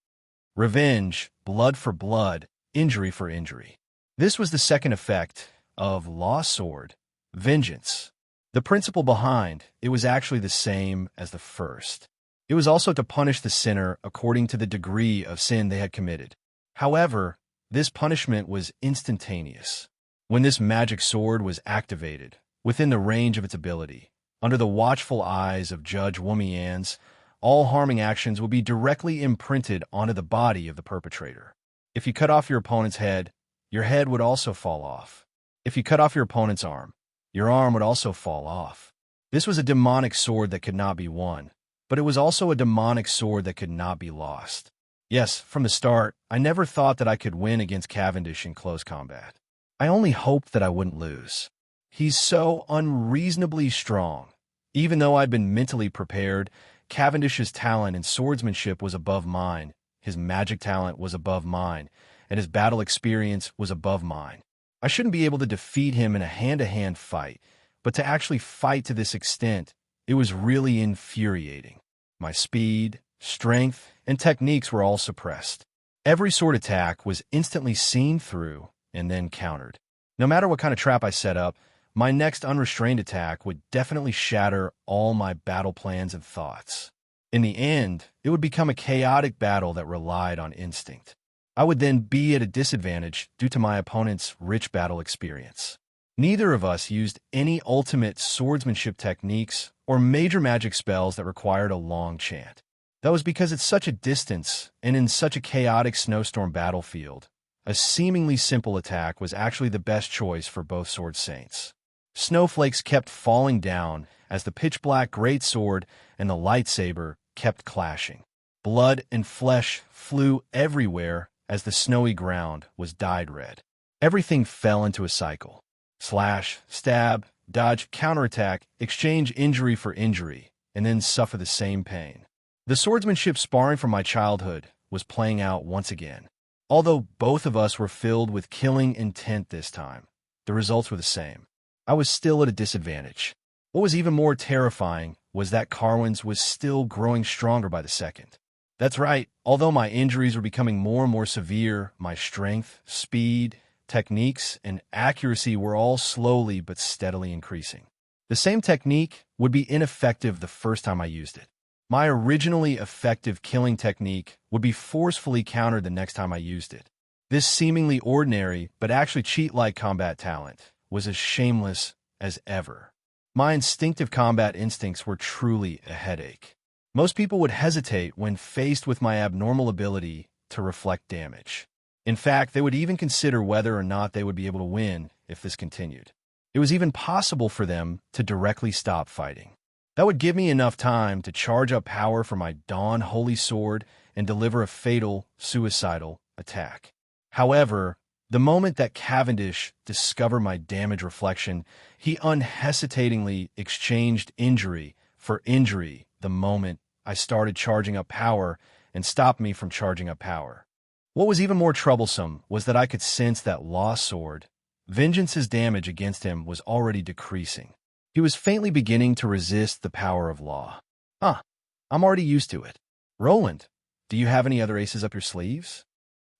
Revenge, blood for blood, injury for injury. This was the second effect of Lost Sword, Vengeance. The principle behind it was actually the same as the first. It was also to punish the sinner according to the degree of sin they had committed. However, this punishment was instantaneous. When this magic sword was activated, within the range of its ability, under the watchful eyes of Judge Wumien's, all harming actions would be directly imprinted onto the body of the perpetrator. If you cut off your opponent's head, your head would also fall off. If you cut off your opponent's arm, your arm would also fall off. This was a demonic sword that could not be won, but it was also a demonic sword that could not be lost. Yes, from the start, I never thought that I could win against Cavendish in close combat. I only hoped that I wouldn't lose. He's so unreasonably strong. Even though I'd been mentally prepared, Cavendish's talent in swordsmanship was above mine, his magic talent was above mine, and his battle experience was above mine. I shouldn't be able to defeat him in a hand-to-hand fight, but to actually fight to this extent, it was really infuriating. My speed, strength, and techniques were all suppressed. Every sword attack was instantly seen through and then countered. No matter what kind of trap I set up, my next unrestrained attack would definitely shatter all my battle plans and thoughts. In the end, it would become a chaotic battle that relied on instinct. I would then be at a disadvantage due to my opponent's rich battle experience. Neither of us used any ultimate swordsmanship techniques or major magic spells that required a long chant. That was because at such a distance and in such a chaotic snowstorm battlefield, a seemingly simple attack was actually the best choice for both sword saints. Snowflakes kept falling down as the pitch-black greatsword and the lightsaber kept clashing. Blood and flesh flew everywhere as the snowy ground was dyed red. Everything fell into a cycle. Slash, stab, dodge, counterattack, exchange injury for injury, and then suffer the same pain. The swordsmanship sparring from my childhood was playing out once again. Although both of us were filled with killing intent this time, the results were the same. I was still at a disadvantage. What was even more terrifying was that Carwin's was still growing stronger by the second. That's right. Although my injuries were becoming more and more severe, my strength, speed, techniques, and accuracy were all slowly but steadily increasing. The same technique would be ineffective the first time I used it. My originally effective killing technique would be forcefully countered the next time I used it. This seemingly ordinary, but actually cheat-like combat talent was as shameless as ever. My instinctive combat instincts were truly a headache. Most people would hesitate when faced with my abnormal ability to reflect damage. In fact, they would even consider whether or not they would be able to win if this continued. It was even possible for them to directly stop fighting. That would give me enough time to charge up power for my Dawn Holy Sword and deliver a fatal, suicidal attack. However, the moment that Cavendish discovered my damage reflection, he unhesitatingly exchanged injury for injury the moment I started charging up power and stopped me from charging up power. What was even more troublesome was that I could sense that Lost Sword, Vengeance's damage against him, was already decreasing. He was faintly beginning to resist the power of law. I'm already used to it. Roland, do you have any other aces up your sleeves?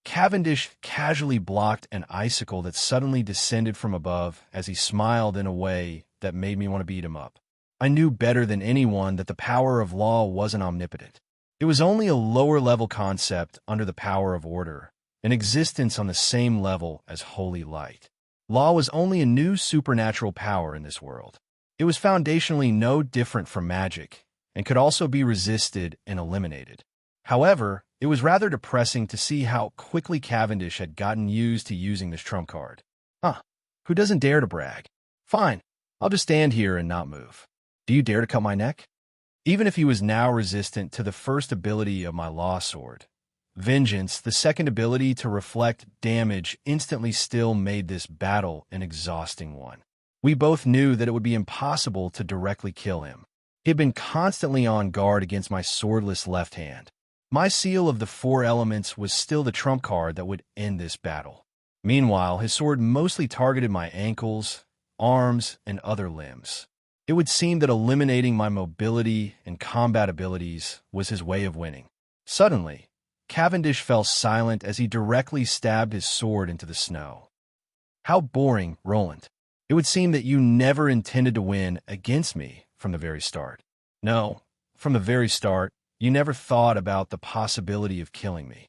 Cavendish casually blocked an icicle that suddenly descended from above as he smiled in a way that made me want to beat him up. I knew better than anyone that the power of law wasn't omnipotent. It was only a lower-level concept under the power of order, an existence on the same level as holy light. Law was only a new supernatural power in this world. It was foundationally no different from magic, and could also be resisted and eliminated. However, it was rather depressing to see how quickly Cavendish had gotten used to using this trump card. Who doesn't dare to brag? Fine, I'll just stand here and not move. Do you dare to cut my neck? Even if he was now resistant to the first ability of my Law Sword, Vengeance, the second ability to reflect damage, instantly still made this battle an exhausting one. We both knew that it would be impossible to directly kill him. He had been constantly on guard against my swordless left hand. My seal of the four elements was still the trump card that would end this battle. Meanwhile, his sword mostly targeted my ankles, arms, and other limbs. It would seem that eliminating my mobility and combat abilities was his way of winning. Suddenly, Cavendish fell silent as he directly stabbed his sword into the snow. How boring, Roland. It would seem that you never intended to win against me from the very start. No, from the very start, you never thought about the possibility of killing me.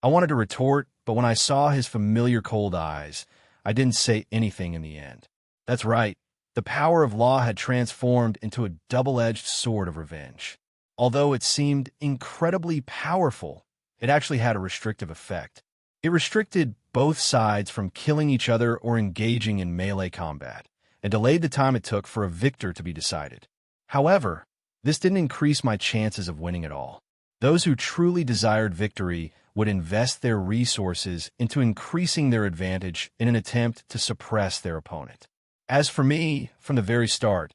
I wanted to retort, but when I saw his familiar cold eyes, I didn't say anything in the end. That's right, the power of law had transformed into a double-edged sword of revenge. Although it seemed incredibly powerful, it actually had a restrictive effect. It restricted both sides from killing each other or engaging in melee combat, and delayed the time it took for a victor to be decided. However, this didn't increase my chances of winning at all. Those who truly desired victory would invest their resources into increasing their advantage in an attempt to suppress their opponent. As for me, from the very start,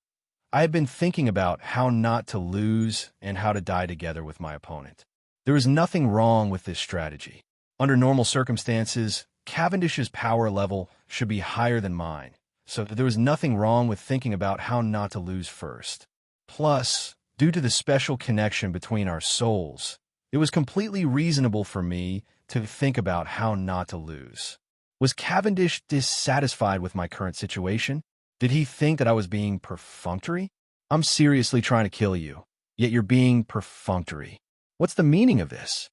I had been thinking about how not to lose and how to die together with my opponent. There was nothing wrong with this strategy. Under normal circumstances, Cavendish's power level should be higher than mine, so there was nothing wrong with thinking about how not to lose first. Plus, due to the special connection between our souls, it was completely reasonable for me to think about how not to lose. Was Cavendish dissatisfied with my current situation? Did he think that I was being perfunctory? I'm seriously trying to kill you, yet you're being perfunctory. What's the meaning of this?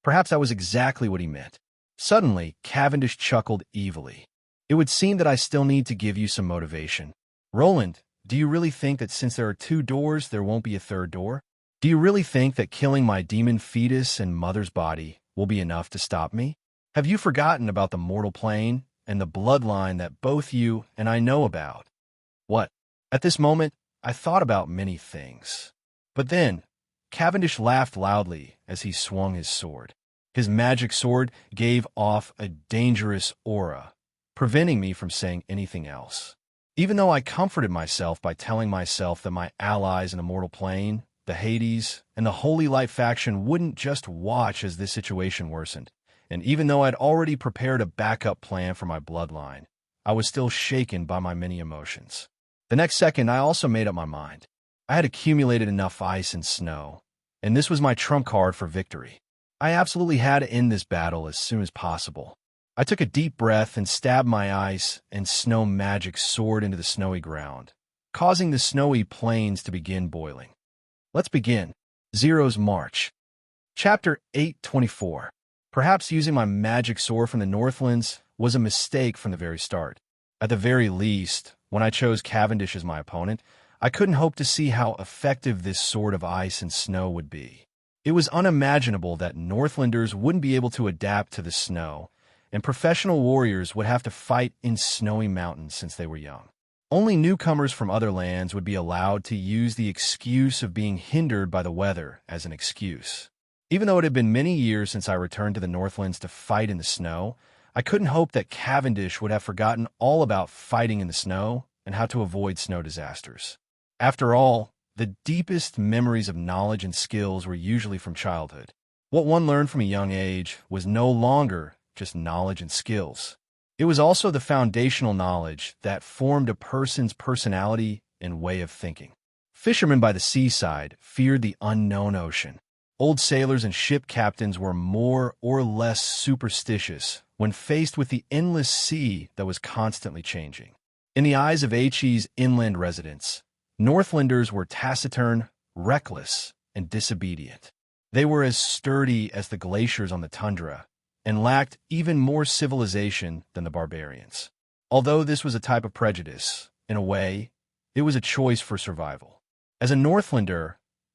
Perhaps that was exactly what he meant. Suddenly, Cavendish chuckled evilly. It would seem that I still need to give you some motivation. Roland, do you really think that since there are two doors, there won't be a third door? Do you really think that killing my demon fetus and mother's body will be enough to stop me? Have you forgotten about the mortal plane and the bloodline that both you and I know about? What? At this moment, I thought about many things. But then, Cavendish laughed loudly as he swung his sword. His magic sword gave off a dangerous aura, preventing me from saying anything else. Even though I comforted myself by telling myself that my allies in the mortal plane, the Hades, and the Holy Light faction wouldn't just watch as this situation worsened, and even though I'd already prepared a backup plan for my bloodline, I was still shaken by my many emotions. The next second, I also made up my mind. I had accumulated enough ice and snow. and this was my trump card for victory. I absolutely had to end this battle as soon as possible. I took a deep breath and stabbed my ice and snow magic sword into the snowy ground, causing the snowy plains to begin boiling. Let's begin. Zero's March. Chapter 824. Perhaps using my magic sword from the Northlands was a mistake from the very start. At the very least, when I chose Cavendish as my opponent, I couldn't hope to see how effective this sword of ice and snow would be. It was unimaginable that Northlanders wouldn't be able to adapt to the snow, and professional warriors would have to fight in snowy mountains since they were young. Only newcomers from other lands would be allowed to use the excuse of being hindered by the weather as an excuse. Even though it had been many years since I returned to the Northlands to fight in the snow, I couldn't hope that Cavendish would have forgotten all about fighting in the snow and how to avoid snow disasters. After all, the deepest memories of knowledge and skills were usually from childhood. What one learned from a young age was no longer just knowledge and skills. It was also the foundational knowledge that formed a person's personality and way of thinking. Fishermen by the seaside feared the unknown ocean. Old sailors and ship captains were more or less superstitious when faced with the endless sea that was constantly changing. In the eyes of HE's inland residents, Northlanders were taciturn, reckless, and disobedient. They were as sturdy as the glaciers on the tundra, and lacked even more civilization than the barbarians. Although this was a type of prejudice, in a way, it was a choice for survival. As a Northlander,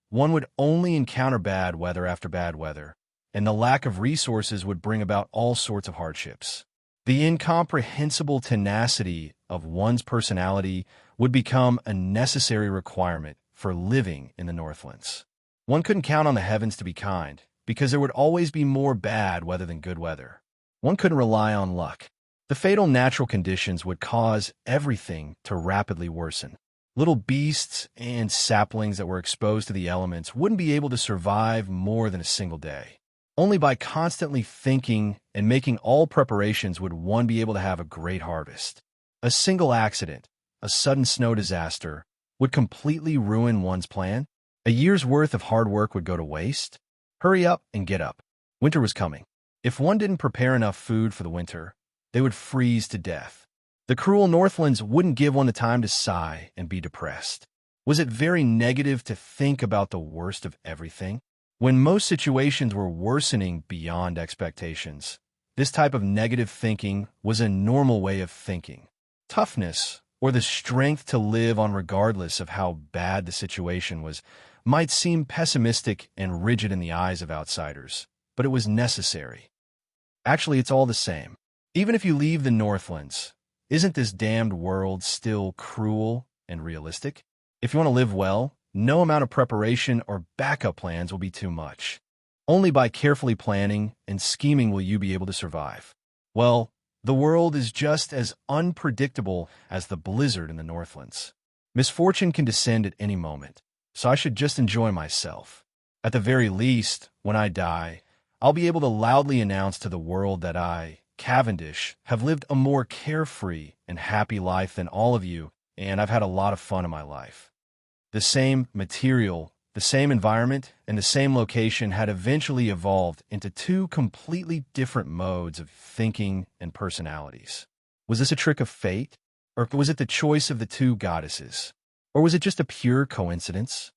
one would only encounter bad weather after bad weather, and the lack of resources would bring about all sorts of hardships. The incomprehensible tenacity of one's personality would become a necessary requirement for living in the Northlands. One couldn't count on the heavens to be kind, because there would always be more bad weather than good weather. One couldn't rely on luck. The fatal natural conditions would cause everything to rapidly worsen. Little beasts and saplings that were exposed to the elements wouldn't be able to survive more than a single day. Only by constantly thinking and making all preparations would one be able to have a great harvest. A single accident, a sudden snow disaster, would completely ruin one's plan. A year's worth of hard work would go to waste. Hurry up and get up. Winter was coming. If one didn't prepare enough food for the winter, they would freeze to death. The cruel Northlands wouldn't give one the time to sigh and be depressed. Was it very negative to think about the worst of everything? When most situations were worsening beyond expectations, this type of negative thinking was a normal way of thinking. Toughness, or the strength to live on regardless of how bad the situation was, might seem pessimistic and rigid in the eyes of outsiders, but it was necessary. Actually, it's all the same. Even if you leave the Northlands, isn't this damned world still cruel and realistic? If you want to live well, no amount of preparation or backup plans will be too much. Only by carefully planning and scheming will you be able to survive. Well, the world is just as unpredictable as the blizzard in the Northlands. Misfortune can descend at any moment, so I should just enjoy myself. At the very least, when I die, I'll be able to loudly announce to the world that I, Cavendish, have lived a more carefree and happy life than all of you, and I've had a lot of fun in my life. The same material, the same environment, and the same location had eventually evolved into two completely different modes of thinking and personalities. Was this a trick of fate? Or was it the choice of the two goddesses? Or was it just a pure coincidence?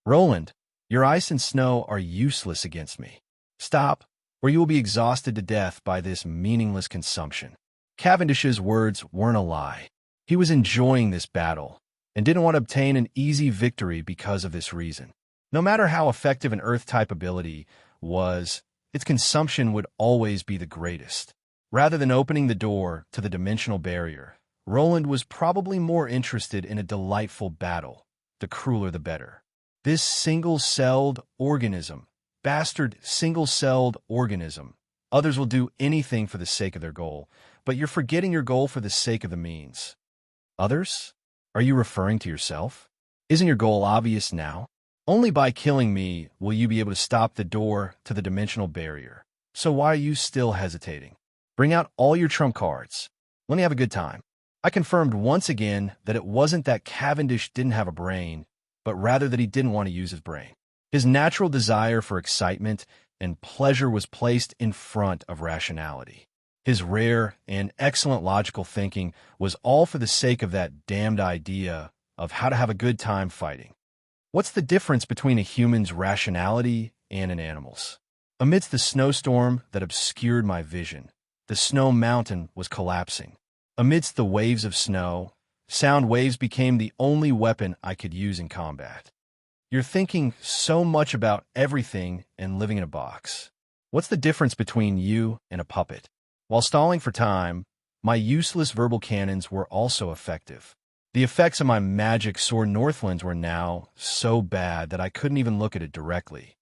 Roland, your ice and snow are useless against me. Stop, or you will be exhausted to death by this meaningless consumption. Cavendish's words weren't a lie. He was enjoying this battle and didn't want to obtain an easy victory because of this reason. No matter how effective an Earth-type ability was, its consumption would always be the greatest. Rather than opening the door to the dimensional barrier, Roland was probably more interested in a delightful battle, the crueler the better. This single-celled organism, bastard single-celled organism. Others will do anything for the sake of their goal, but you're forgetting your goal for the sake of the means. Others? Are you referring to yourself? Isn't your goal obvious now? Only by killing me will you be able to stop the door to the dimensional barrier. So why are you still hesitating? Bring out all your trump cards. Let me have a good time. I confirmed once again that it wasn't that Cavendish didn't have a brain, but rather that he didn't want to use his brain. His natural desire for excitement and pleasure was placed in front of rationality. His rare and excellent logical thinking was all for the sake of that damned idea of how to have a good time fighting. What's the difference between a human's rationality and an animal's? Amidst the snowstorm that obscured my vision, the snow mountain was collapsing. Amidst the waves of snow, sound waves became the only weapon I could use in combat. You're thinking so much about everything and living in a box. What's the difference between you and a puppet? While stalling for time, my useless verbal cannons were also effective. The effects of my magic sword Northlands were now so bad that I couldn't even look at it directly.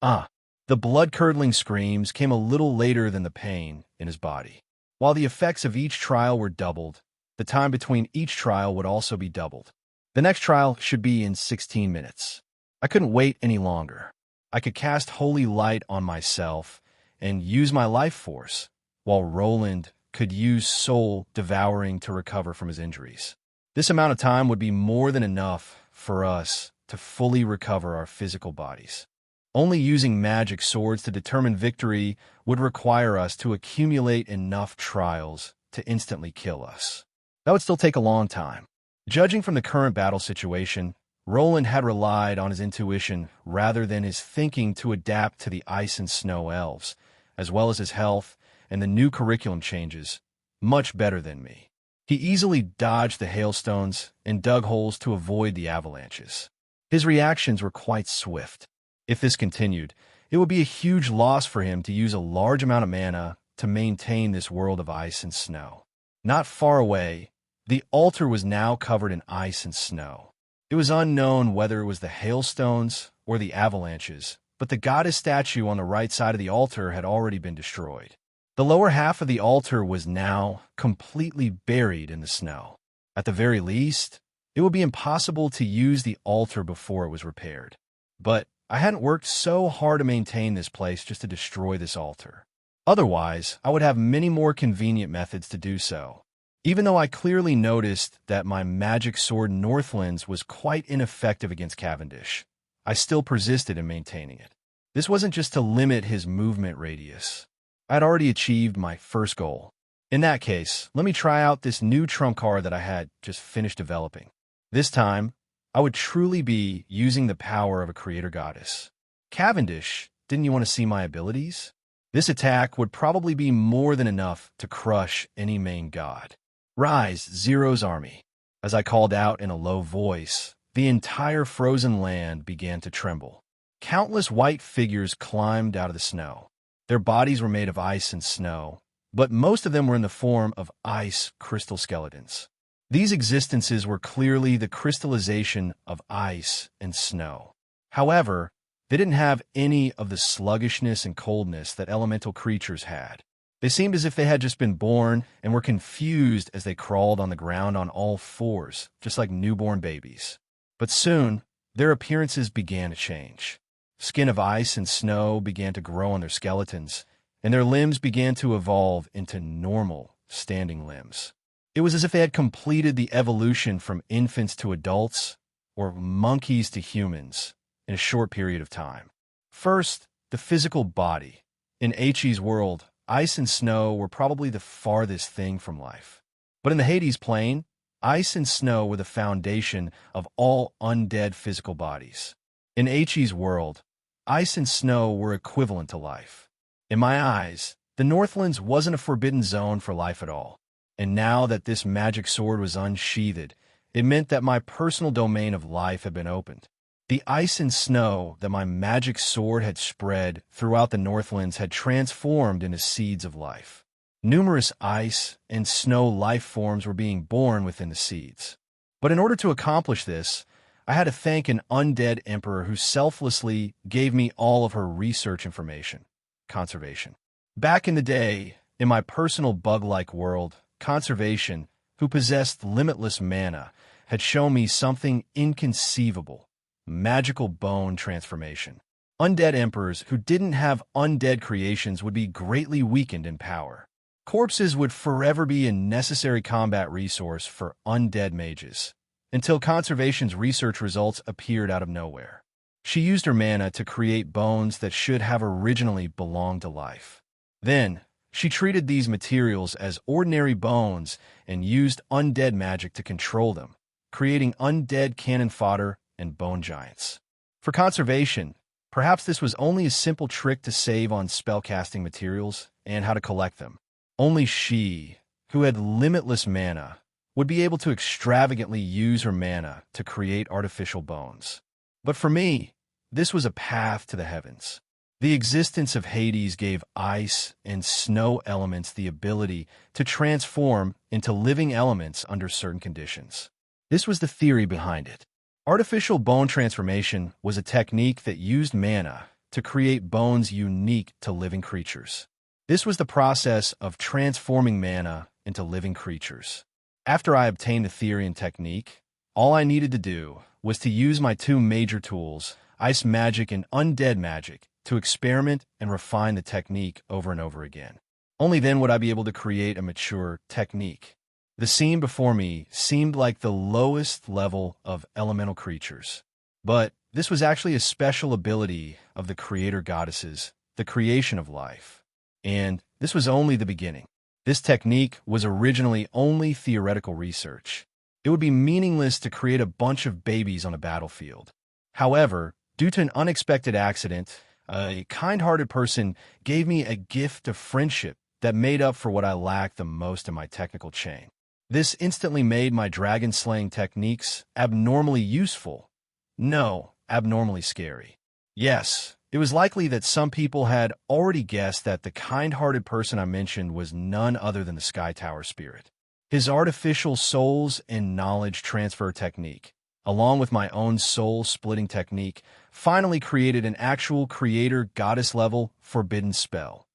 The blood-curdling screams came a little later than the pain in his body. While the effects of each trial were doubled, the time between each trial would also be doubled. The next trial should be in 16 minutes. I couldn't wait any longer. I could cast holy light on myself and use my life force, while Roland could use soul devouring to recover from his injuries. This amount of time would be more than enough for us to fully recover our physical bodies. Only using magic swords to determine victory would require us to accumulate enough trials to instantly kill us. That would still take a long time. Judging from the current battle situation, Roland had relied on his intuition rather than his thinking to adapt to the ice and snow elves, as well as his health and the new curriculum changes, much better than me. He easily dodged the hailstones and dug holes to avoid the avalanches. His reactions were quite swift. If this continued, it would be a huge loss for him to use a large amount of mana to maintain this world of ice and snow. Not far away, the altar was now covered in ice and snow. It was unknown whether it was the hailstones or the avalanches, but the goddess statue on the right side of the altar had already been destroyed. The lower half of the altar was now completely buried in the snow. At the very least, it would be impossible to use the altar before it was repaired. But I hadn't worked so hard to maintain this place just to destroy this altar. Otherwise, I would have many more convenient methods to do so. Even though I clearly noticed that my magic sword Northlands was quite ineffective against Cavendish, I still persisted in maintaining it. This wasn't just to limit his movement radius. I'd already achieved my first goal. In that case, let me try out this new trump card that I had just finished developing. This time, I would truly be using the power of a creator goddess. Cavendish, didn't you want to see my abilities? This attack would probably be more than enough to crush any main god. Rise, Zero's army. As I called out in a low voice, the entire frozen land began to tremble. Countless white figures climbed out of the snow. Their bodies were made of ice and snow, but most of them were in the form of ice crystal skeletons. These existences were clearly the crystallization of ice and snow. However, they didn't have any of the sluggishness and coldness that elemental creatures had. They seemed as if they had just been born and were confused as they crawled on the ground on all fours, just like newborn babies. But soon, their appearances began to change. Skin of ice and snow began to grow on their skeletons, and their limbs began to evolve into normal, standing limbs. It was as if they had completed the evolution from infants to adults, or monkeys to humans, in a short period of time. First, the physical body. In H's world, ice and snow were probably the farthest thing from life. But in the Hades plane, ice and snow were the foundation of all undead physical bodies. In H's world, ice and snow were equivalent to life. In my eyes, the Northlands wasn't a forbidden zone for life at all. And now that this magic sword was unsheathed, it meant that my personal domain of life had been opened. The ice and snow that my magic sword had spread throughout the Northlands had transformed into seeds of life. Numerous ice and snow life forms were being born within the seeds. But in order to accomplish this, I had to thank an undead emperor who selflessly gave me all of her research information. Conservation. Back in the day, in my personal bug-like world, Conservation, who possessed limitless mana, had shown me something inconceivable: magical bone transformation. Undead emperors who didn't have undead creations would be greatly weakened in power. Corpses would forever be a necessary combat resource for undead mages, until Conservation's research results appeared out of nowhere. She used her mana to create bones that should have originally belonged to life. Then, she treated these materials as ordinary bones and used undead magic to control them, creating undead cannon fodder and bone giants. For conservation, perhaps this was only a simple trick to save on spellcasting materials and how to collect them. Only she, who had limitless mana, would be able to extravagantly use her mana to create artificial bones. But for me, this was a path to the heavens. The existence of Hades gave ice and snow elements the ability to transform into living elements under certain conditions. This was the theory behind it. Artificial bone transformation was a technique that used mana to create bones unique to living creatures. This was the process of transforming mana into living creatures. After I obtained the theory and technique, all I needed to do was to use my two major tools, ice magic and undead magic, to experiment and refine the technique over and over again. Only then would I be able to create a mature technique. The scene before me seemed like the lowest level of elemental creatures. But this was actually a special ability of the creator goddesses, the creation of life. And this was only the beginning. This technique was originally only theoretical research. It would be meaningless to create a bunch of babies on a battlefield. However, due to an unexpected accident, a kind-hearted person gave me a gift of friendship that made up for what I lacked the most in my technical chain. This instantly made my dragon-slaying techniques abnormally useful. No, abnormally scary. Yes, it was likely that some people had already guessed that the kind-hearted person I mentioned was none other than the Sky Tower spirit. His artificial souls and knowledge transfer technique, along with my own soul-splitting technique, finally created an actual creator goddess-level forbidden spell.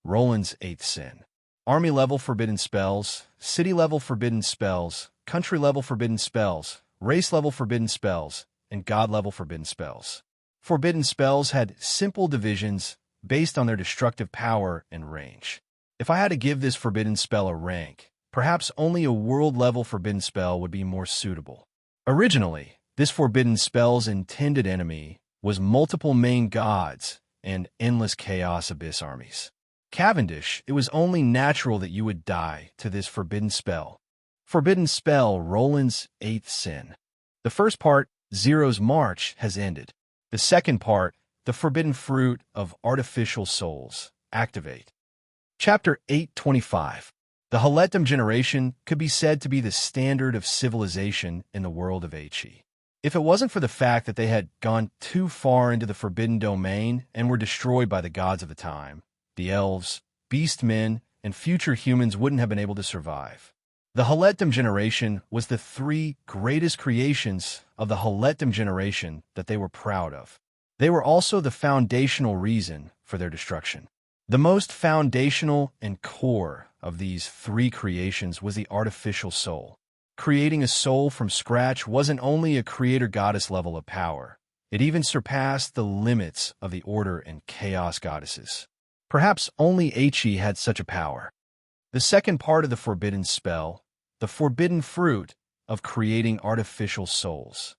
Roland's 8th Sin. Army-level forbidden spells, city-level forbidden spells, country-level forbidden spells, race-level forbidden spells, and god-level forbidden spells. Forbidden spells had simple divisions based on their destructive power and range. If I had to give this forbidden spell a rank, perhaps only a world-level forbidden spell would be more suitable. Originally, this forbidden spell's intended enemy was multiple main gods and endless chaos abyss armies. Cavendish, it was only natural that you would die to this forbidden spell. Forbidden spell, Roland's 8th Sin. The first part, Zero's March, has ended. The second part, the forbidden fruit of artificial souls, activate. Chapter 825. The Heletum generation could be said to be the standard of civilization in the world of He. If it wasn't for the fact that they had gone too far into the forbidden domain and were destroyed by the gods of the time, the elves, beast men, and future humans wouldn't have been able to survive. The Heletum generation was the three greatest creations of the Heletum generation that they were proud of. They were also the foundational reason for their destruction. The most foundational and core of these three creations was the artificial soul. Creating a soul from scratch wasn't only a creator goddess level of power, it even surpassed the limits of the order and chaos goddesses. Perhaps only He had such a power. The second part of the forbidden spell, the forbidden fruit of creating artificial souls.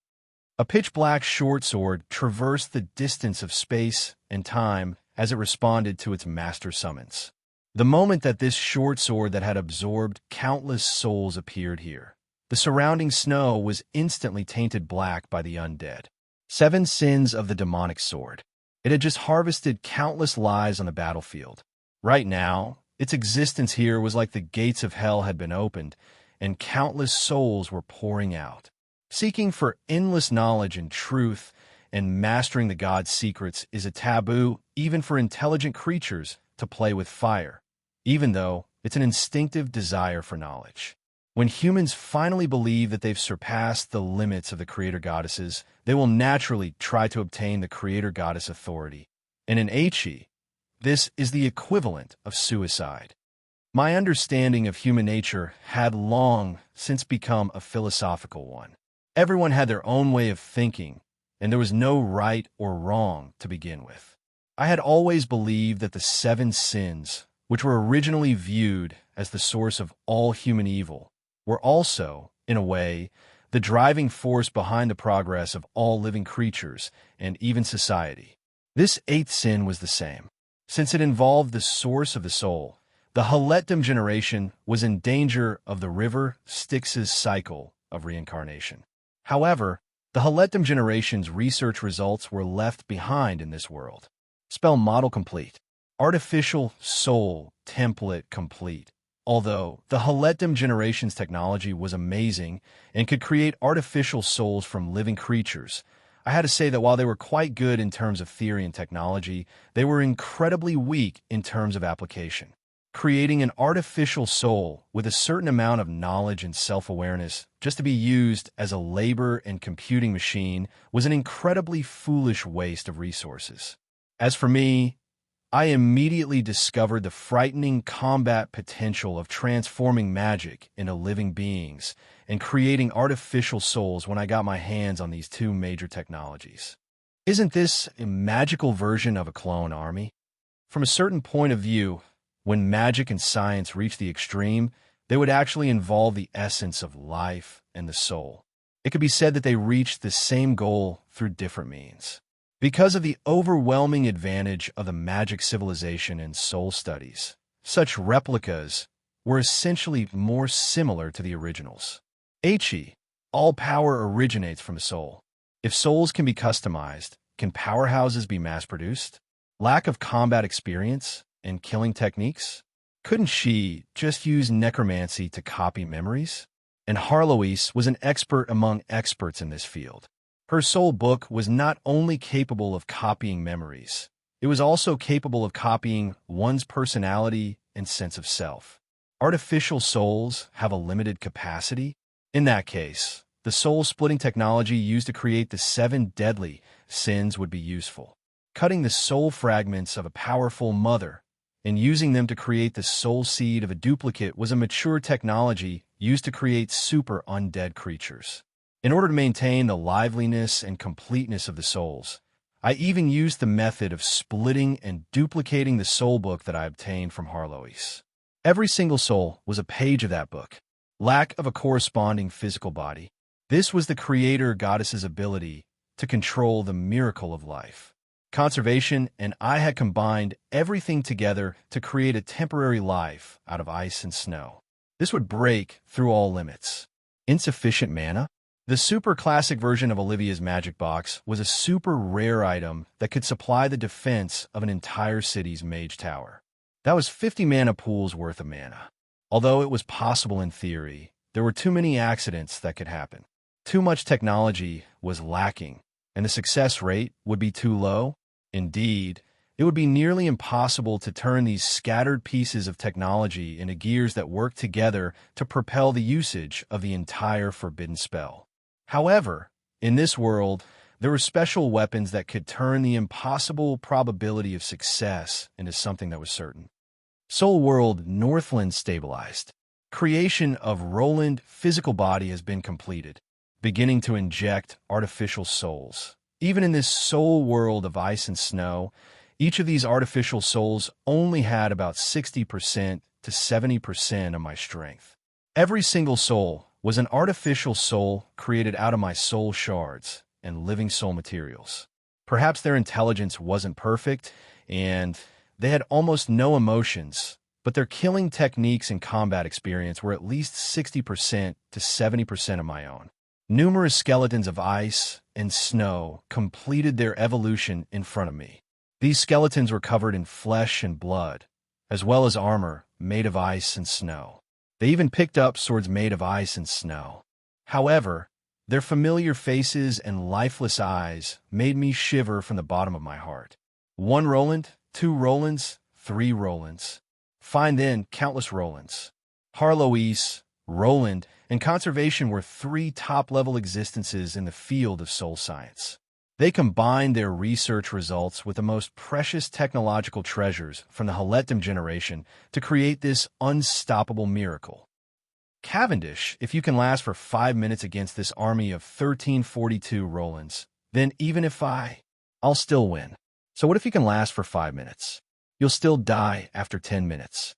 A pitch-black short sword traversed the distance of space and time as it responded to its master summons. The moment that this short sword that had absorbed countless souls appeared here, the surrounding snow was instantly tainted black by the undead. 7 sins of the demonic sword. It had just harvested countless lives on the battlefield. Right now, its existence here was like the gates of hell had been opened, and countless souls were pouring out. Seeking for endless knowledge and truth and mastering the god's secrets is a taboo even for intelligent creatures to play with fire, even though it's an instinctive desire for knowledge. When humans finally believe that they've surpassed the limits of the creator goddesses, they will naturally try to obtain the creator goddess authority. And in He, this is the equivalent of suicide. My understanding of human nature had long since become a philosophical one. Everyone had their own way of thinking, and there was no right or wrong to begin with. I had always believed that the 7 sins, which were originally viewed as the source of all human evil, were also, in a way, the driving force behind the progress of all living creatures and even society. This eighth sin was the same. Since it involved the source of the soul, the Halettum generation was in danger of the river Styx's cycle of reincarnation. However, the Halettum generation's research results were left behind in this world. Spell model complete. Artificial soul template complete. Although the Halettum generation's technology was amazing and could create artificial souls from living creatures, I had to say that while they were quite good in terms of theory and technology, they were incredibly weak in terms of application. Creating an artificial soul with a certain amount of knowledge and self-awareness just to be used as a labor and computing machine was an incredibly foolish waste of resources. As for me, I immediately discovered the frightening combat potential of transforming magic into living beings and creating artificial souls when I got my hands on these two major technologies. Isn't this a magical version of a clone army? From a certain point of view, when magic and science reach the extreme, they would actually involve the essence of life and the soul. It could be said that they reached the same goal through different means. Because of the overwhelming advantage of the magic civilization and soul studies, such replicas were essentially more similar to the originals. All power originates from a soul. If souls can be customized, can powerhouses be mass-produced? Lack of combat experience and killing techniques? Couldn't she just use necromancy to copy memories? And Harloise was an expert among experts in this field. Her soul book was not only capable of copying memories, it was also capable of copying one's personality and sense of self. Artificial souls have a limited capacity. In that case, the soul-splitting technology used to create the 7 deadly sins would be useful. Cutting the soul fragments of a powerful mother and using them to create the soul seed of a duplicate was a mature technology used to create super undead creatures. In order to maintain the liveliness and completeness of the souls, I even used the method of splitting and duplicating the soul book that I obtained from Harloise. Every single soul was a page of that book. Lack of a corresponding physical body. This was the creator goddess's ability to control the miracle of life. Conservation and I had combined everything together to create a temporary life out of ice and snow. This would break through all limits. Insufficient mana? The super classic version of Olivia's magic box was a super rare item that could supply the defense of an entire city's mage tower. That was 50 mana pools worth of mana. Although it was possible in theory, there were too many accidents that could happen. Too much technology was lacking, and the success rate would be too low. Indeed, it would be nearly impossible to turn these scattered pieces of technology into gears that work together to propel the usage of the entire forbidden spell. However, in this world, there were special weapons that could turn the impossible probability of success into something that was certain. Soul World Northland stabilized. Creation of Roland physical body has been completed, beginning to inject artificial souls. Even in this soul world of ice and snow, each of these artificial souls only had about 60% to 70% of my strength. Every single soul was an artificial soul created out of my soul shards and living soul materials. Perhaps their intelligence wasn't perfect, and they had almost no emotions, but their killing techniques and combat experience were at least 60% to 70% of my own. Numerous skeletons of ice and snow completed their evolution in front of me. These skeletons were covered in flesh and blood, as well as armor made of ice and snow. They even picked up swords made of ice and snow. However, their familiar faces and lifeless eyes made me shiver from the bottom of my heart. 1 Roland, 2 Rolands, 3 Rolands. Find then countless Rolands. Harloise, Roland, and Conservation were 3 top-level existences in the field of soul science. They combined their research results with the most precious technological treasures from the Halettum generation to create this unstoppable miracle. Cavendish, if you can last for 5 minutes against this army of 1342 Rolands, then even if I'll still win. So what if you can last for 5 minutes? You'll still die after 10 minutes.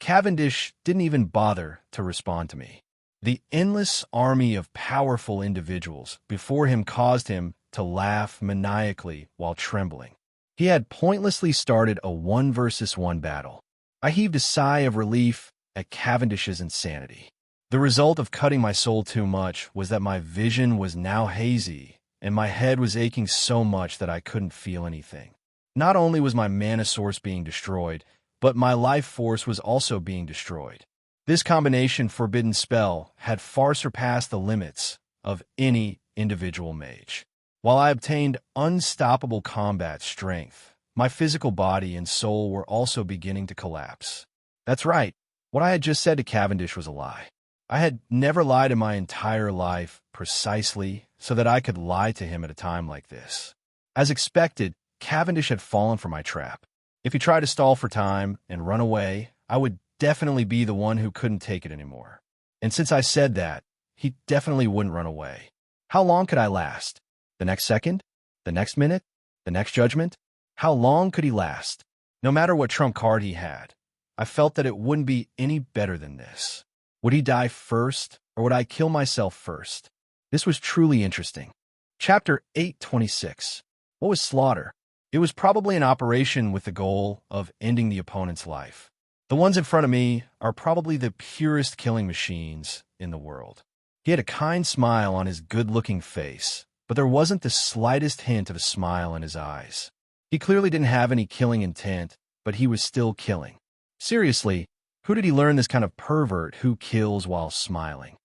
Cavendish didn't even bother to respond to me. The endless army of powerful individuals before him caused him to laugh maniacally while trembling. He had pointlessly started a 1 versus 1 battle. I heaved a sigh of relief at Cavendish's insanity. The result of cutting my soul too much was that my vision was now hazy, and my head was aching so much that I couldn't feel anything. Not only was my mana source being destroyed, but my life force was also being destroyed. This combination forbidden spell had far surpassed the limits of any individual mage. While I obtained unstoppable combat strength, my physical body and soul were also beginning to collapse. That's right, what I had just said to Cavendish was a lie. I had never lied in my entire life precisely so that I could lie to him at a time like this. As expected, Cavendish had fallen for my trap. If he tried to stall for time and run away, I would definitely be the one who couldn't take it anymore. And since I said that, he definitely wouldn't run away. How long could I last? The next second? The next minute? The next judgment? How long could he last? No matter what trump card he had, I felt that it wouldn't be any better than this. Would he die first, or would I kill myself first? This was truly interesting. Chapter 826. What was slaughter? It was probably an operation with the goal of ending the opponent's life. The ones in front of me are probably the purest killing machines in the world. He had a kind smile on his good-looking face, but there wasn't the slightest hint of a smile in his eyes. He clearly didn't have any killing intent, but he was still killing. Seriously, who did he learn this kind of pervert who kills while smiling?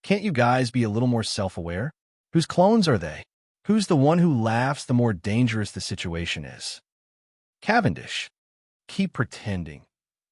Can't you guys be a little more self-aware? Whose clones are they? Who's the one who laughs the more dangerous the situation is? Cavendish. Keep pretending.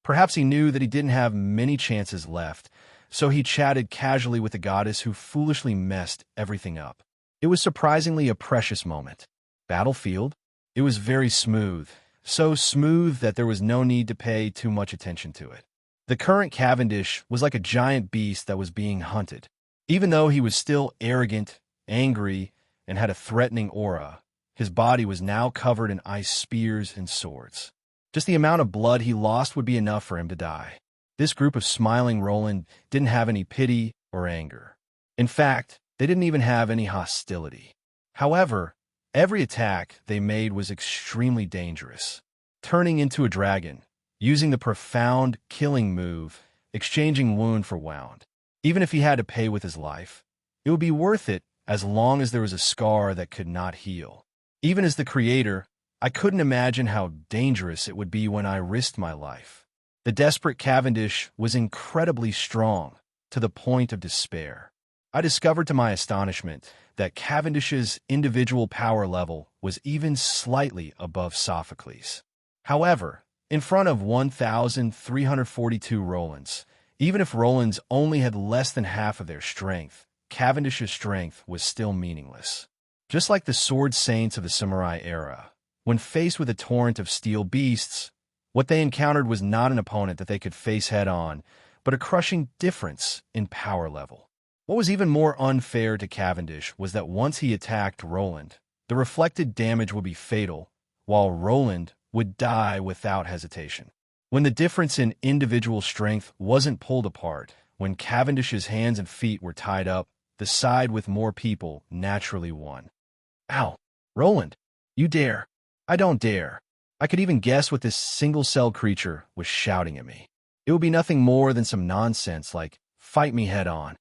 Perhaps he knew that he didn't have many chances left, so he chatted casually with the goddess who foolishly messed everything up. It was surprisingly a precious moment. Battlefield? It was very smooth, so smooth that there was no need to pay too much attention to it. The current Cavendish was like a giant beast that was being hunted. Even though he was still arrogant, angry, and had a threatening aura, his body was now covered in ice spears and swords. Just the amount of blood he lost would be enough for him to die. This group of smiling Roland didn't have any pity or anger. In fact, they didn't even have any hostility. However, every attack they made was extremely dangerous. Turning into a dragon, using the profound killing move, exchanging wound for wound. Even if he had to pay with his life, it would be worth it as long as there was a scar that could not heal. Even as the creator, I couldn't imagine how dangerous it would be when I risked my life. The desperate Cavendish was incredibly strong, to the point of despair. I discovered to my astonishment that Cavendish's individual power level was even slightly above Sophocles'. However, in front of 1,342 Rolands, even if Rolands only had less than half of their strength, Cavendish's strength was still meaningless. Just like the sword saints of the samurai era, when faced with a torrent of steel beasts, what they encountered was not an opponent that they could face head-on, but a crushing difference in power level. What was even more unfair to Cavendish was that once he attacked Roland, the reflected damage would be fatal, while Roland would die without hesitation. When the difference in individual strength wasn't pulled apart, when Cavendish's hands and feet were tied up, the side with more people naturally won. Ow! Roland! You dare! I don't dare. I could even guess what this single-celled creature was shouting at me. It would be nothing more than some nonsense like, fight me head-on.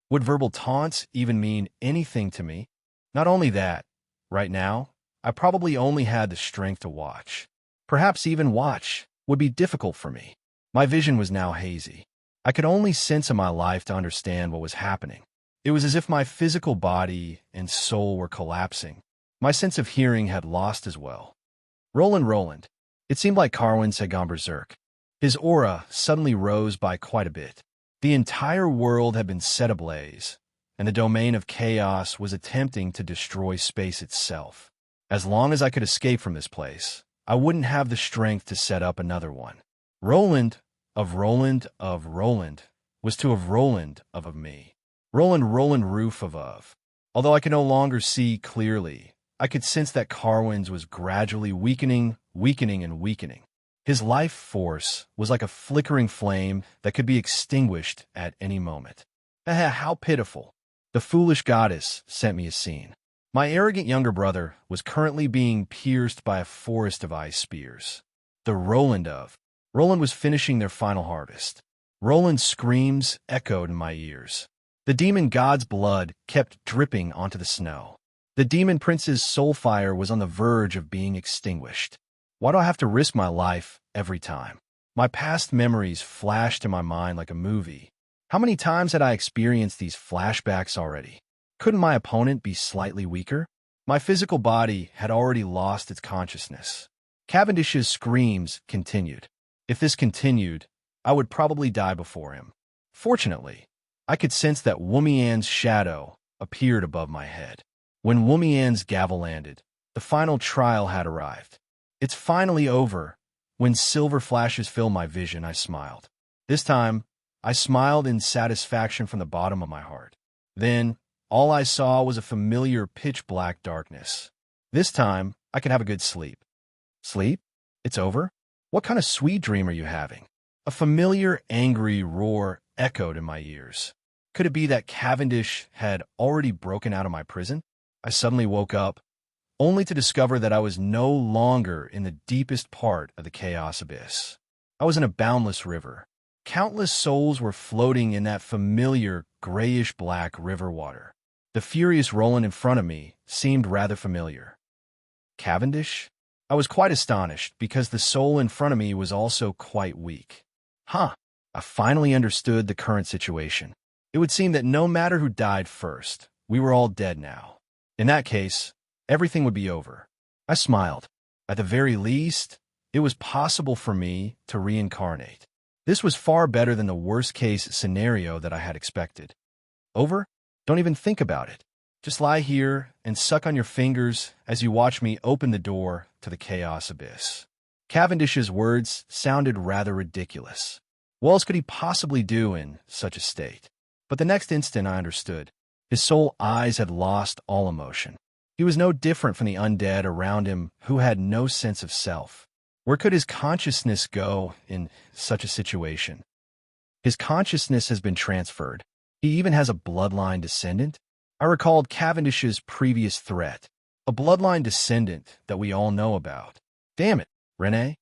Would verbal taunts even mean anything to me? Not only that, right now, I probably only had the strength to watch. Perhaps even watch would be difficult for me. My vision was now hazy. I could only sense in my life to understand what was happening. It was as if my physical body and soul were collapsing. My sense of hearing had lost as well. Roland. It seemed like Carwins had gone berserk. His aura suddenly rose by quite a bit. The entire world had been set ablaze, and the domain of chaos was attempting to destroy space itself. As long as I could escape from this place, I wouldn't have the strength to set up another one. Roland of Roland was to have Roland of me. Roland roof of. Although I could no longer see clearly, I could sense that Carwins was gradually weakening. His life force was like a flickering flame that could be extinguished at any moment. How pitiful. The foolish goddess sent me a scene. My arrogant younger brother was currently being pierced by a forest of ice spears. The Roland was finishing their final harvest. Roland's screams echoed in my ears. The demon god's blood kept dripping onto the snow. The demon prince's soul fire was on the verge of being extinguished. Why do I have to risk my life every time? My past memories flashed in my mind like a movie. How many times had I experienced these flashbacks already? Couldn't my opponent be slightly weaker? My physical body had already lost its consciousness. Cavendish's screams continued. If this continued, I would probably die before him. Fortunately, I could sense that Wumian's shadow appeared above my head. When Wumian's gavel landed, the final trial had arrived. It's finally over. When silver flashes filled my vision, I smiled. This time, I smiled in satisfaction from the bottom of my heart. Then, all I saw was a familiar pitch-black darkness. This time, I could have a good sleep. Sleep? It's over? What kind of sweet dream are you having? A familiar, angry roar echoed in my ears. Could it be that Cavendish had already broken out of my prison? I suddenly woke up, only to discover that I was no longer in the deepest part of the chaos abyss. I was in a boundless river. Countless souls were floating in that familiar, grayish-black river water. The furious Roland in front of me seemed rather familiar. Cavendish? I was quite astonished, because the soul in front of me was also quite weak. I finally understood the current situation. It would seem that no matter who died first, we were all dead now. In that case, everything would be over. I smiled. At the very least, it was possible for me to reincarnate. This was far better than the worst-case scenario that I had expected. Over? Don't even think about it. Just lie here and suck on your fingers as you watch me open the door to the chaos abyss. Cavendish's words sounded rather ridiculous. What else could he possibly do in such a state? But the next instant I understood. His soul eyes had lost all emotion. He was no different from the undead around him who had no sense of self. Where could his consciousness go in such a situation? His consciousness has been transferred. He even has a bloodline descendant. I recalled Cavendish's previous threat, a bloodline descendant that we all know about. Damn it, Renee.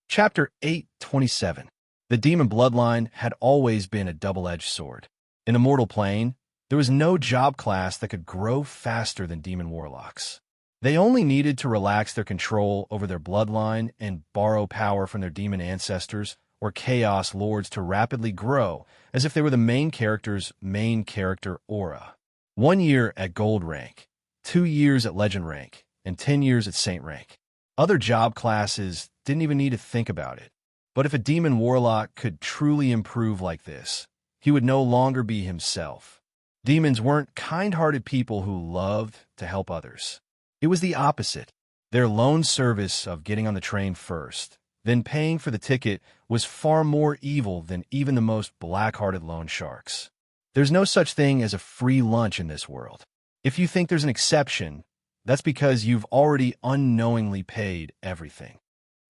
Chapter 827. The demon bloodline had always been a double-edged sword. In the mortal plane, there was no job class that could grow faster than demon warlocks. They only needed to relax their control over their bloodline and borrow power from their demon ancestors or chaos lords to rapidly grow, as if they were the main character's main character aura. 1 year at gold rank, 2 years at legend rank, and 10 years at saint rank. Other job classes didn't even need to think about it. But if a demon warlock could truly improve like this, he would no longer be himself. Demons weren't kind-hearted people who loved to help others. It was the opposite. Their lone service of getting on the train first, then paying for the ticket, was far more evil than even the most black-hearted loan sharks. There's no such thing as a free lunch in this world. If you think there's an exception, that's because you've already unknowingly paid everything.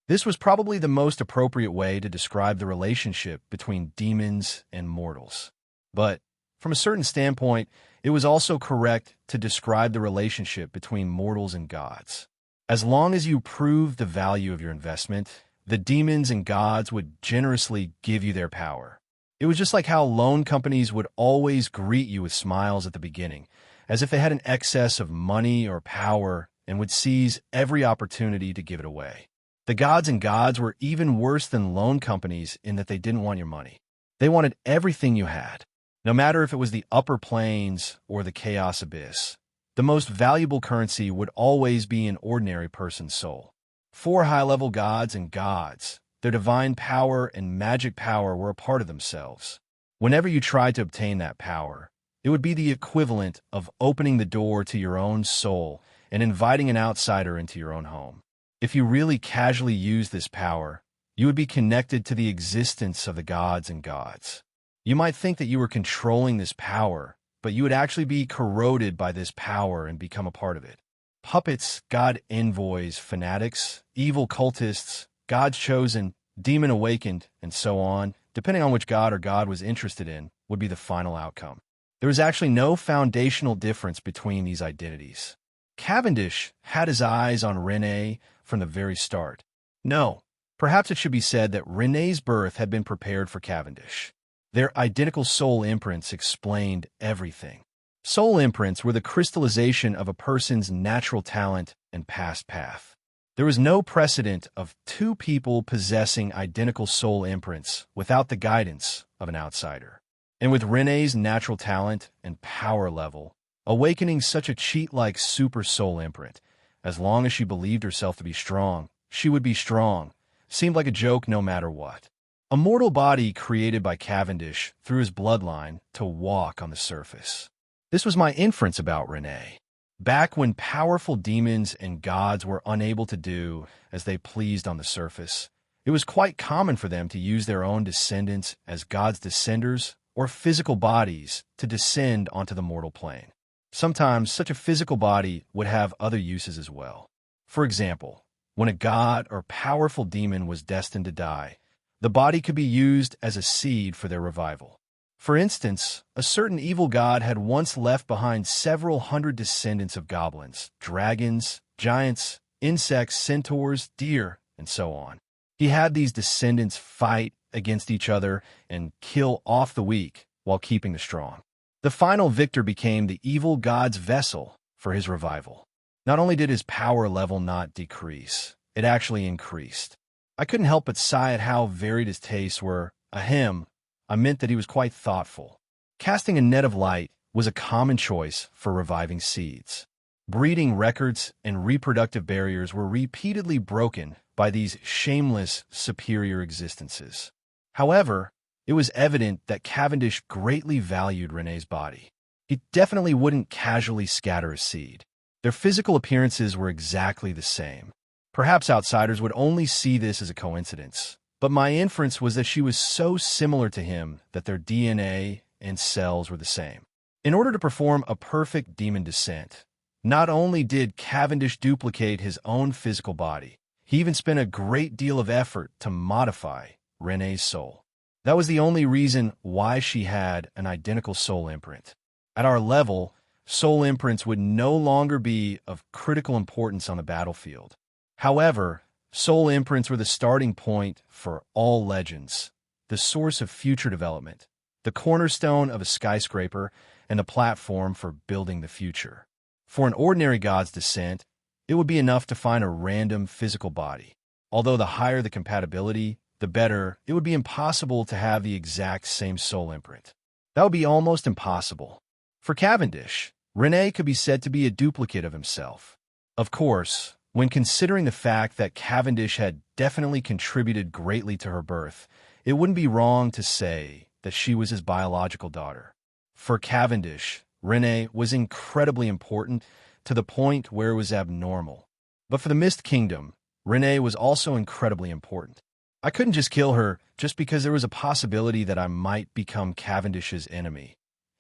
This was probably the most appropriate way to describe the relationship between demons and mortals. But from a certain standpoint, it was also correct to describe the relationship between mortals and gods. As long as you proved the value of your investment, the demons and gods would generously give you their power. It was just like how loan companies would always greet you with smiles at the beginning, as if they had an excess of money or power and would seize every opportunity to give it away. The gods and gods were even worse than loan companies in that they didn't want your money. They wanted everything you had. No matter if it was the upper planes or the chaos abyss, the most valuable currency would always be an ordinary person's soul. 4 high-level gods and gods, their divine power and magic power were a part of themselves. Whenever you tried to obtain that power, it would be the equivalent of opening the door to your own soul and inviting an outsider into your own home. If you really casually used this power, you would be connected to the existence of the gods and gods. You might think that you were controlling this power, but you would actually be corroded by this power and become a part of it. Puppets, god envoys, fanatics, evil cultists, gods chosen, demon awakened, and so on, depending on which god or god was interested in, would be the final outcome. There was actually no foundational difference between these identities. Cavendish had his eyes on Renée from the very start. No, perhaps it should be said that Renée's birth had been prepared for Cavendish. Their identical soul imprints explained everything. Soul imprints were the crystallization of a person's natural talent and past path. There was no precedent of two people possessing identical soul imprints without the guidance of an outsider. And with Renée's natural talent and power level, awakening such a cheat-like super soul imprint, as long as she believed herself to be strong, she would be strong, seemed like a joke no matter what. A mortal body created by Cavendish through his bloodline to walk on the surface. This was my inference about Renée. Back when powerful demons and gods were unable to do as they pleased on the surface, it was quite common for them to use their own descendants as gods' descenders or physical bodies to descend onto the mortal plane. Sometimes such a physical body would have other uses as well. For example, when a god or powerful demon was destined to die, the body could be used as a seed for their revival. For instance, a certain evil god had once left behind several hundred descendants of goblins, dragons, giants, insects, centaurs, deer, and so on. He had these descendants fight against each other and kill off the weak while keeping the strong. The final victor became the evil god's vessel for his revival. Not only did his power level not decrease, it actually increased. I couldn't help but sigh at how varied his tastes were. I meant that he was quite thoughtful. Casting a net of light was a common choice for reviving seeds. Breeding records and reproductive barriers were repeatedly broken by these shameless, superior existences. However, it was evident that Cavendish greatly valued Renée's body. He definitely wouldn't casually scatter a seed. Their physical appearances were exactly the same. Perhaps outsiders would only see this as a coincidence, but my inference was that she was so similar to him that their DNA and cells were the same. In order to perform a perfect demon descent, not only did Cavendish duplicate his own physical body, he even spent a great deal of effort to modify Renée's soul. That was the only reason why she had an identical soul imprint. At our level, soul imprints would no longer be of critical importance on the battlefield. However, soul imprints were the starting point for all legends, the source of future development, the cornerstone of a skyscraper, and the platform for building the future. For an ordinary god's descent, it would be enough to find a random physical body. Although the higher the compatibility, the better, it would be impossible to have the exact same soul imprint. That would be almost impossible. For Cavendish, Renée could be said to be a duplicate of himself. Of course, when considering the fact that Cavendish had definitely contributed greatly to her birth, it wouldn't be wrong to say that she was his biological daughter. For Cavendish, Renée was incredibly important to the point where it was abnormal. But for the Mist Kingdom, Renée was also incredibly important. I couldn't just kill her just because there was a possibility that I might become Cavendish's enemy,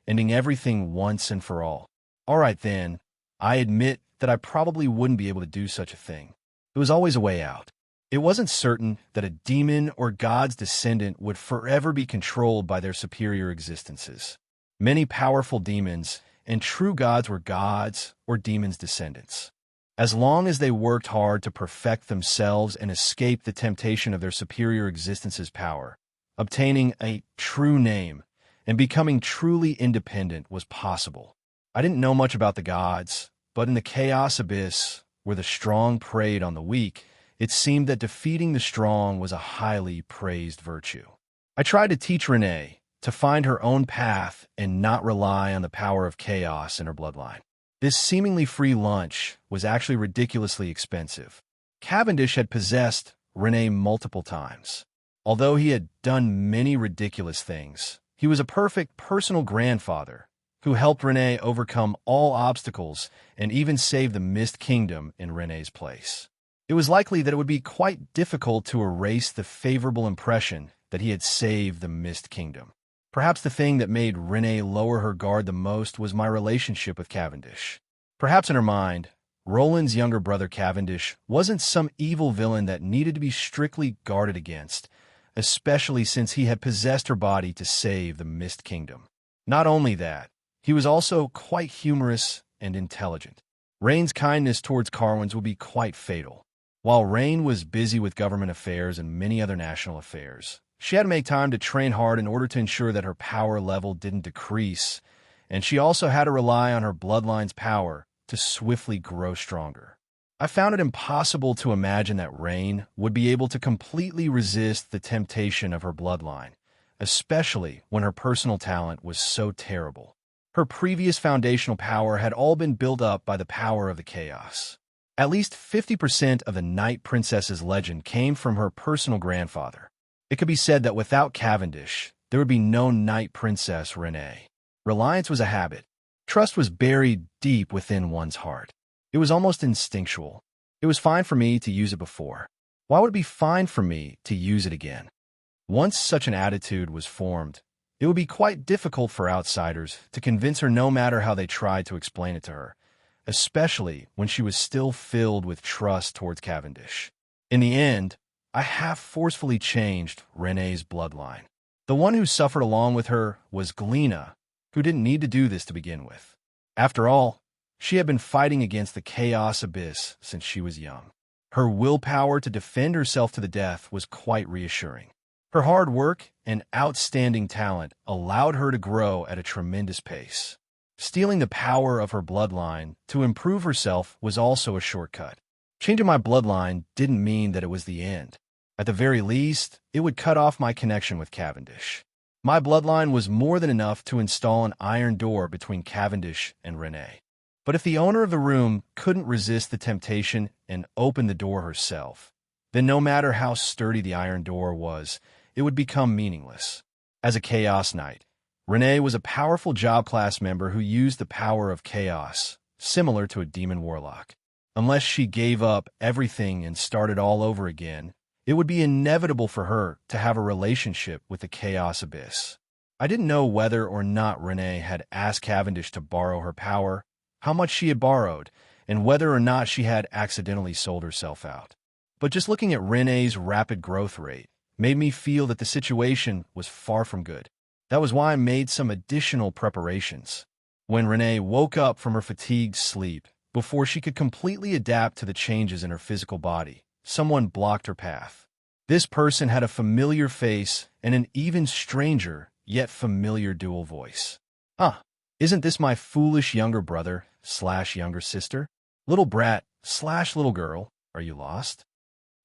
ending everything once and for all. All right then, I admit that I probably wouldn't be able to do such a thing. There was always a way out. It wasn't certain that a demon or god's descendant would forever be controlled by their superior existences. Many powerful demons and true gods were gods or demons' descendants. As long as they worked hard to perfect themselves and escape the temptation of their superior existence's power, obtaining a true name and becoming truly independent was possible. I didn't know much about the gods, but in the chaos abyss, where the strong preyed on the weak, it seemed that defeating the strong was a highly praised virtue. I tried to teach Renée to find her own path and not rely on the power of chaos in her bloodline. This seemingly free lunch was actually ridiculously expensive. Cavendish had possessed Renée multiple times. Although he had done many ridiculous things, he was a perfect personal grandfather who helped Renée overcome all obstacles and even save the Mist Kingdom in Renée's place. It was likely that it would be quite difficult to erase the favorable impression that he had saved the Mist Kingdom. Perhaps the thing that made Renée lower her guard the most was my relationship with Cavendish. Perhaps in her mind, Roland's younger brother Cavendish wasn't some evil villain that needed to be strictly guarded against, especially since he had possessed her body to save the Mist Kingdom. Not only that, He was also quite humorous and intelligent. Rain's kindness towards Carwins would be quite fatal. While Rain was busy with government affairs and many other national affairs, she had to make time to train hard in order to ensure that her power level didn't decrease, and she also had to rely on her bloodline's power to swiftly grow stronger. I found it impossible to imagine that Rain would be able to completely resist the temptation of her bloodline, especially when her personal talent was so terrible. Her previous foundational power had all been built up by the power of the chaos. At least 50% of the Night Princess's legend came from her personal grandfather. It could be said that without Cavendish, there would be no Night Princess Renee. Reliance was a habit. Trust was buried deep within one's heart. It was almost instinctual. It was fine for me to use it before. Why would it be fine for me to use it again? Once such an attitude was formed, it would be quite difficult for outsiders to convince her no matter how they tried to explain it to her, especially when she was still filled with trust towards Cavendish. In the end, I half forcefully changed Renee's bloodline. The one who suffered along with her was Galena, who didn't need to do this to begin with. After all, she had been fighting against the chaos abyss since she was young. Her willpower to defend herself to the death was quite reassuring. Her hard work and outstanding talent allowed her to grow at a tremendous pace. Stealing the power of her bloodline to improve herself was also a shortcut. Changing my bloodline didn't mean that it was the end. At the very least, it would cut off my connection with Cavendish. My bloodline was more than enough to install an iron door between Cavendish and Renee. But if the owner of the room couldn't resist the temptation and open the door herself, then no matter how sturdy the iron door was, it would become meaningless. As a Chaos Knight, Renee was a powerful job class member who used the power of chaos, similar to a demon warlock. Unless she gave up everything and started all over again, it would be inevitable for her to have a relationship with the chaos abyss. I didn't know whether or not Renee had asked Cavendish to borrow her power, how much she had borrowed, and whether or not she had accidentally sold herself out. But just looking at Renee's rapid growth rate made me feel that the situation was far from good. That was why I made some additional preparations. When Renee woke up from her fatigued sleep, before she could completely adapt to the changes in her physical body, someone blocked her path. This person had a familiar face and an even stranger, yet familiar dual voice. Isn't this my foolish younger brother / younger sister? Little brat / little girl, are you lost?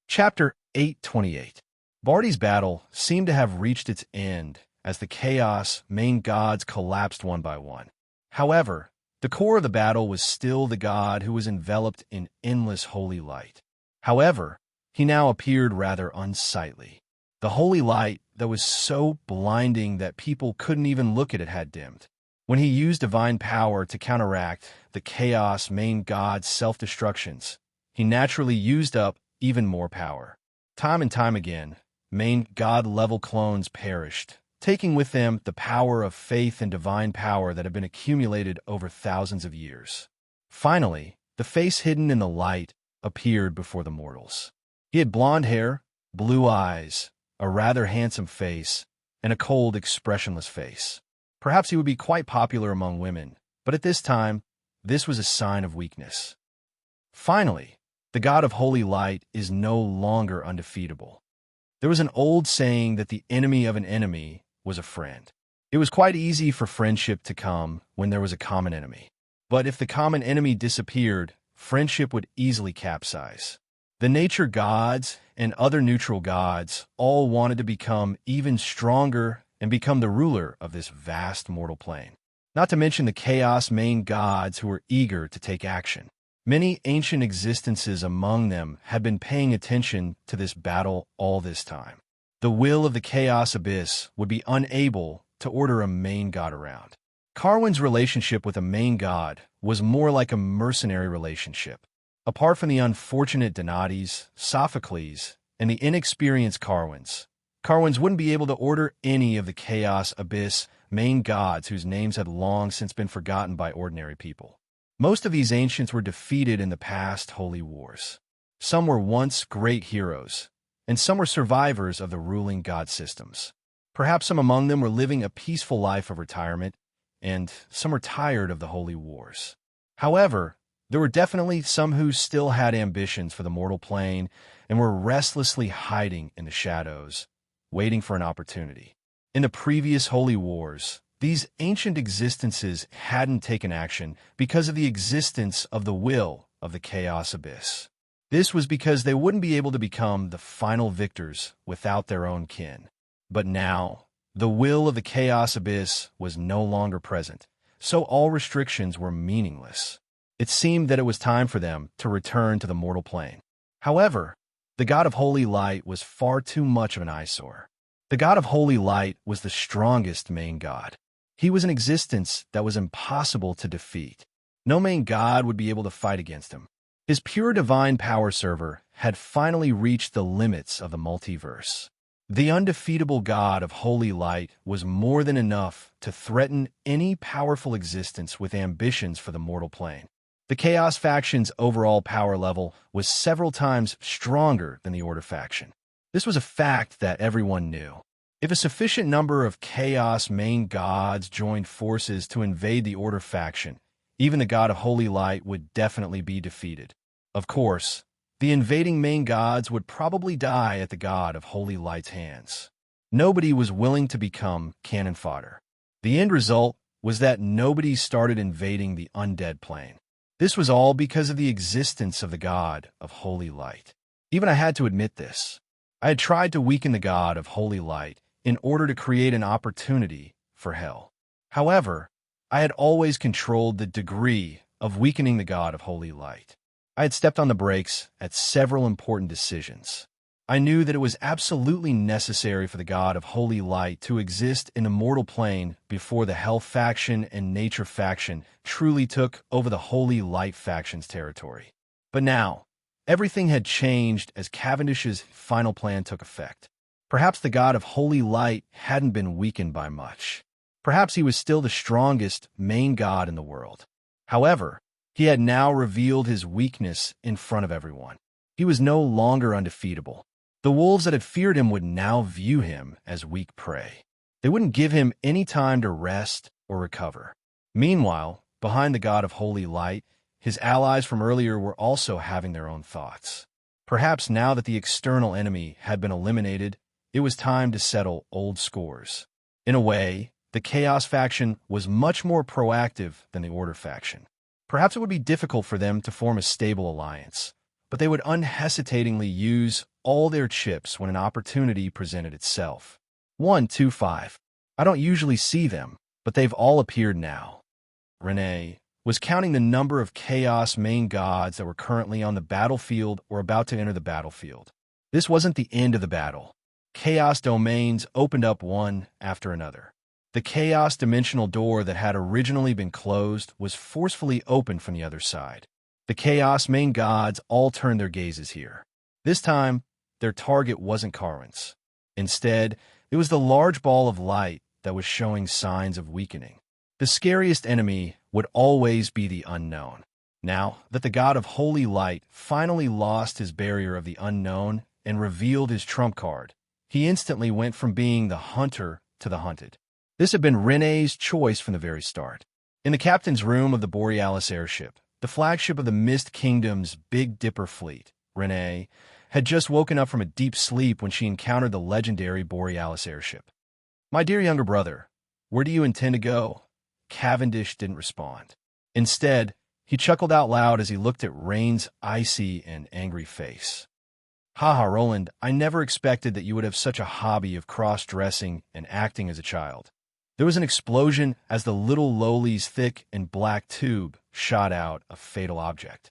Chapter 828. Barty's battle seemed to have reached its end as the Chaos main gods collapsed one by one. However, the core of the battle was still the god who was enveloped in endless holy light. However, he now appeared rather unsightly. The holy light that was so blinding that people couldn't even look at it had dimmed. When he used divine power to counteract the Chaos main god's self-destructions, he naturally used up even more power. Time and time again, main god-level clones perished, taking with them the power of faith and divine power that had been accumulated over thousands of years. Finally, the face hidden in the light appeared before the mortals. He had blonde hair, blue eyes, a rather handsome face, and a cold, expressionless face. Perhaps he would be quite popular among women, but at this time, this was a sign of weakness. Finally, the god of holy light is no longer undefeatable. There was an old saying that the enemy of an enemy was a friend. It was quite easy for friendship to come when there was a common enemy. But if the common enemy disappeared, friendship would easily capsize. The nature gods and other neutral gods all wanted to become even stronger and become the ruler of this vast mortal plane. Not to mention the chaos main gods who were eager to take action. Many ancient existences among them had been paying attention to this battle all this time. The will of the chaos abyss would be unable to order a main god around. Carwin's relationship with a main god was more like a mercenary relationship. Apart from the unfortunate Donati's, Sophocles, and the inexperienced Carwins wouldn't be able to order any of the chaos abyss main gods whose names had long since been forgotten by ordinary people. Most of these ancients were defeated in the past holy wars. Some were once great heroes, and some were survivors of the ruling god systems. Perhaps some among them were living a peaceful life of retirement, and some were tired of the holy wars. However, there were definitely some who still had ambitions for the mortal plane and were restlessly hiding in the shadows, waiting for an opportunity. In the previous holy wars, these ancient existences hadn't taken action because of the existence of the will of the Chaos Abyss. This was because they wouldn't be able to become the final victors without their own kin. But now, the will of the Chaos Abyss was no longer present, so all restrictions were meaningless. It seemed that it was time for them to return to the mortal plane. However, the god of holy light was far too much of an eyesore. The god of holy light was the strongest main god. He was an existence that was impossible to defeat. No main god would be able to fight against him. His pure divine power server had finally reached the limits of the multiverse. The undefeatable god of holy light was more than enough to threaten any powerful existence with ambitions for the mortal plane. The Chaos faction's overall power level was several times stronger than the Order faction. This was a fact that everyone knew. If a sufficient number of Chaos main gods joined forces to invade the Order faction, even the god of holy light would definitely be defeated. Of course, the invading main gods would probably die at the god of holy light's hands. Nobody was willing to become cannon fodder. The end result was that nobody started invading the undead plane. This was all because of the existence of the god of holy light. Even I had to admit this. I had tried to weaken the god of holy light in order to create an opportunity for hell. However, I had always controlled the degree of weakening the god of holy light. I had stepped on the brakes at several important decisions. I knew that it was absolutely necessary for the god of holy light to exist in the mortal plane before the Hell faction and Nature faction truly took over the holy light faction's territory. But now, everything had changed as Cavendish's final plan took effect. Perhaps the god of holy light hadn't been weakened by much. Perhaps he was still the strongest main god in the world. However, he had now revealed his weakness in front of everyone. He was no longer undefeatable. The wolves that had feared him would now view him as weak prey. They wouldn't give him any time to rest or recover. Meanwhile, behind the god of holy light, his allies from earlier were also having their own thoughts. Perhaps now that the external enemy had been eliminated, it was time to settle old scores. In a way, the Chaos faction was much more proactive than the Order faction. Perhaps it would be difficult for them to form a stable alliance, but they would unhesitatingly use all their chips when an opportunity presented itself. 1, 2, 5. I don't usually see them, but they've all appeared now. Renee was counting the number of Chaos main gods that were currently on the battlefield or about to enter the battlefield. This wasn't the end of the battle. Chaos domains opened up one after another. The Chaos dimensional door that had originally been closed was forcefully opened from the other side. The Chaos main gods all turned their gazes here. This time, their target wasn't Carwins. Instead, it was the large ball of light that was showing signs of weakening. The scariest enemy would always be the unknown. Now that the god of holy light finally lost his barrier of the unknown and revealed his trump card, he instantly went from being the hunter to the hunted. This had been Renee's choice from the very start. In the captain's room of the Borealis airship, the flagship of the Mist Kingdom's Big Dipper fleet, Renee had just woken up from a deep sleep when she encountered the legendary Borealis airship. "My dear younger brother, where do you intend to go?" Cavendish didn't respond. Instead, he chuckled out loud as he looked at Rain's icy and angry face. "Haha, Roland, I never expected that you would have such a hobby of cross-dressing and acting as a child." There was an explosion as the little lowly's thick and black tube shot out a fatal object.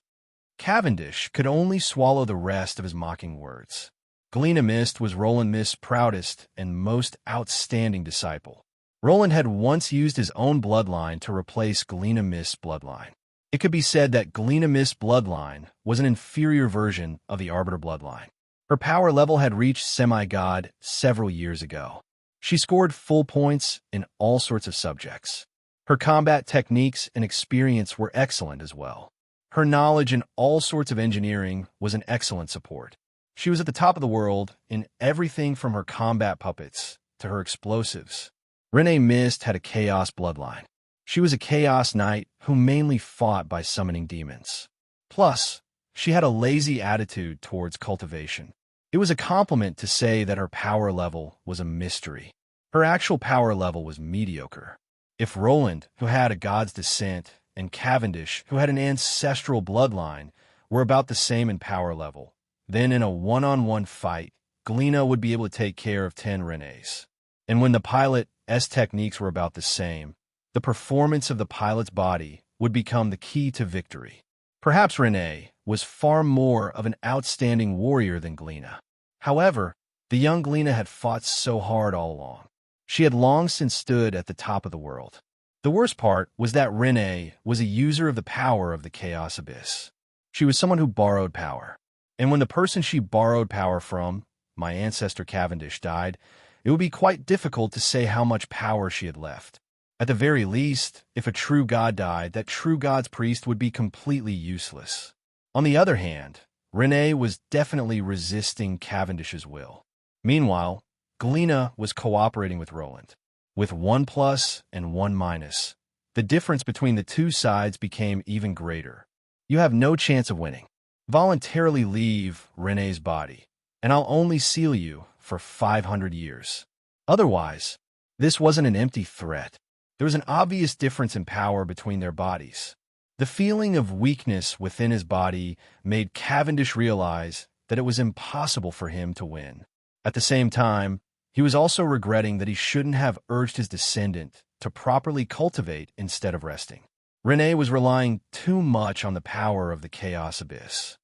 Cavendish could only swallow the rest of his mocking words. Galena Mist was Roland Mist's proudest and most outstanding disciple. Roland had once used his own bloodline to replace Galena Mist's bloodline. It could be said that Galena Mist's bloodline was an inferior version of the Arbiter bloodline. Her power level had reached semi-god several years ago. She scored full points in all sorts of subjects. Her combat techniques and experience were excellent as well. Her knowledge in all sorts of engineering was an excellent support. She was at the top of the world in everything from her combat puppets to her explosives. Renee Mist had a chaos bloodline. She was a chaos knight who mainly fought by summoning demons. Plus, she had a lazy attitude towards cultivation. It was a compliment to say that her power level was a mystery. Her actual power level was mediocre. If Roland, who had a god's descent, and Cavendish, who had an ancestral bloodline, were about the same in power level, then in a one-on-one fight, Galena would be able to take care of 10 Renes. And when the pilot's techniques were about the same, the performance of the pilot's body would become the key to victory. Perhaps Rene was far more of an outstanding warrior than Galena. However, the young Galena had fought so hard all along. She had long since stood at the top of the world. The worst part was that Rene was a user of the power of the Chaos Abyss. She was someone who borrowed power. And when the person she borrowed power from, my ancestor Cavendish, died, it would be quite difficult to say how much power she had left. At the very least, if a true god died, that true god's priest would be completely useless. On the other hand, Rene was definitely resisting Cavendish's will. Meanwhile, Galena was cooperating with Roland. With 1 plus and 1 minus, the difference between the two sides became even greater. You have no chance of winning. Voluntarily leave Rene's body, and I'll only seal you for 500 years. Otherwise, this wasn't an empty threat. There was an obvious difference in power between their bodies. The feeling of weakness within his body made Cavendish realize that it was impossible for him to win. At the same time, he was also regretting that he shouldn't have urged his descendant to properly cultivate instead of resting. Rene was relying too much on the power of the Chaos Abyss.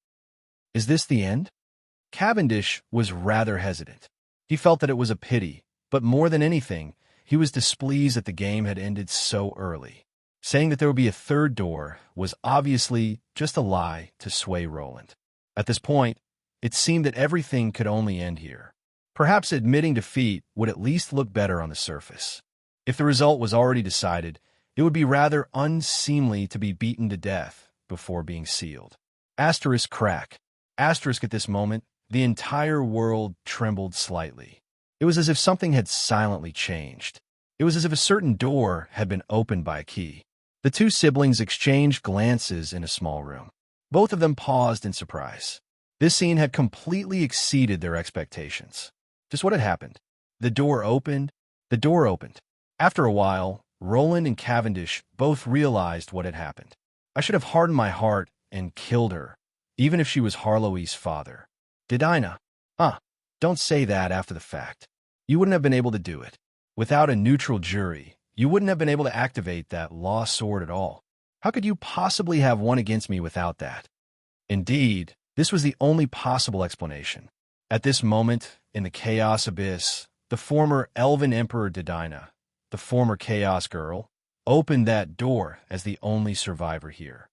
Is this the end? Cavendish was rather hesitant. He felt that it was a pity, but more than anything, he was displeased that the game had ended so early. Saying that there would be a third door was obviously just a lie to sway Roland. At this point, it seemed that everything could only end here. Perhaps admitting defeat would at least look better on the surface. If the result was already decided, it would be rather unseemly to be beaten to death before being sealed. Asterisk crack. Asterisk at this moment, the entire world trembled slightly. It was as if something had silently changed. It was as if a certain door had been opened by a key. The two siblings exchanged glances in a small room. Both of them paused in surprise. This scene had completely exceeded their expectations. Just what had happened? The door opened. The door opened. After a while, Roland and Cavendish both realized what had happened. I should have hardened my heart and killed her, even if she was Harlow's father. Did I not? Don't say that after the fact. You wouldn't have been able to do it. Without a neutral jury, you wouldn't have been able to activate that law sword at all. How could you possibly have won against me without that? Indeed, this was the only possible explanation. At this moment, in the Chaos Abyss, the former Elven Emperor Dedina, the former Chaos Girl, opened that door as the only survivor here.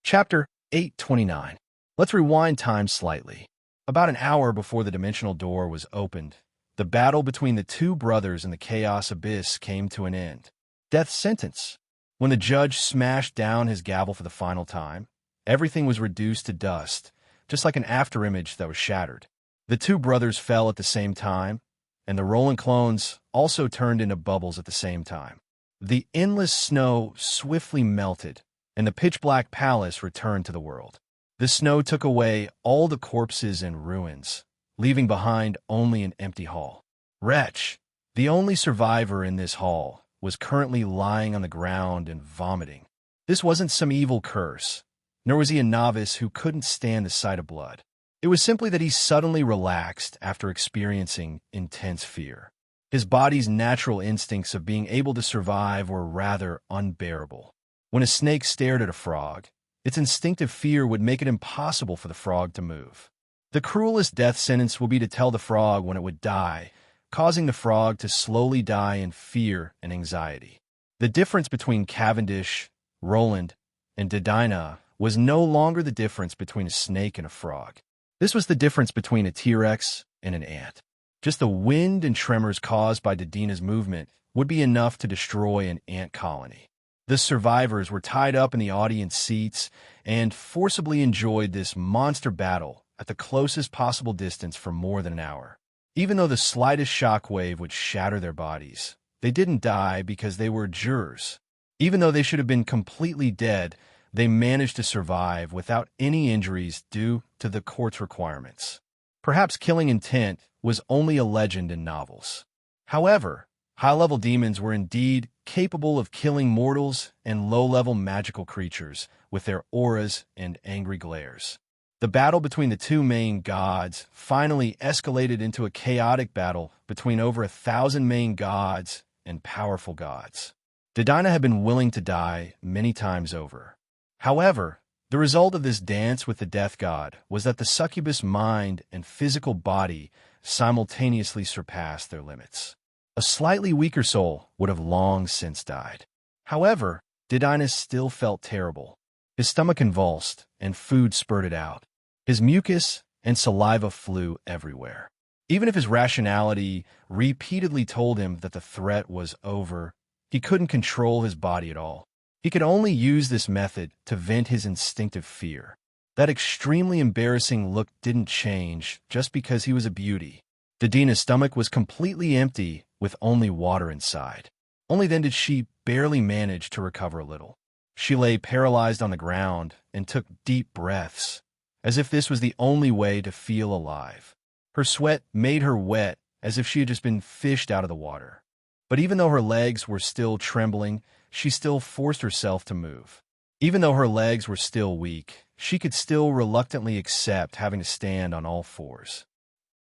Chapter 829. Let's rewind time slightly. About an hour before the dimensional door was opened, the battle between the two brothers in the Chaos Abyss came to an end. Death sentence. When the judge smashed down his gavel for the final time, everything was reduced to dust, just like an afterimage that was shattered. The two brothers fell at the same time, and the Roland clones also turned into bubbles at the same time. The endless snow swiftly melted, and the pitch-black palace returned to the world. The snow took away all the corpses and ruins, leaving behind only an empty hall. Wretch, the only survivor in this hall, was currently lying on the ground and vomiting. This wasn't some evil curse, nor was he a novice who couldn't stand the sight of blood. It was simply that he suddenly relaxed after experiencing intense fear. His body's natural instincts of being able to survive were rather unbearable. When a snake stared at a frog, its instinctive fear would make it impossible for the frog to move. The cruelest death sentence will be to tell the frog when it would die, causing the frog to slowly die in fear and anxiety. The difference between Cavendish, Roland, and Dedina was no longer the difference between a snake and a frog. This was the difference between a T-Rex and an ant. Just the wind and tremors caused by Dedina's movement would be enough to destroy an ant colony. The survivors were tied up in the audience seats and forcibly enjoyed this monster battle at the closest possible distance for more than an hour. Even though the slightest shockwave would shatter their bodies, they didn't die because they were jurors. Even though they should have been completely dead, they managed to survive without any injuries due to the court's requirements. Perhaps killing intent was only a legend in novels. However, high-level demons were indeed capable of killing mortals and low-level magical creatures with their auras and angry glares. The battle between the two main gods finally escalated into a chaotic battle between over 1,000 main gods and powerful gods. Didina had been willing to die many times over. However, the result of this dance with the death god was that the succubus mind and physical body simultaneously surpassed their limits. A slightly weaker soul would have long since died. However, Didina still felt terrible. His stomach convulsed, and food spurted out. His mucus and saliva flew everywhere. Even if his rationality repeatedly told him that the threat was over, he couldn't control his body at all. He could only use this method to vent his instinctive fear. That extremely embarrassing look didn't change just because he was a beauty. Didina's stomach was completely empty with only water inside. Only then did she barely manage to recover a little. She lay paralyzed on the ground and took deep breaths, as if this was the only way to feel alive. Her sweat made her wet, as if she had just been fished out of the water. But even though her legs were still trembling, she still forced herself to move. Even though her legs were still weak, she could still reluctantly accept having to stand on all fours.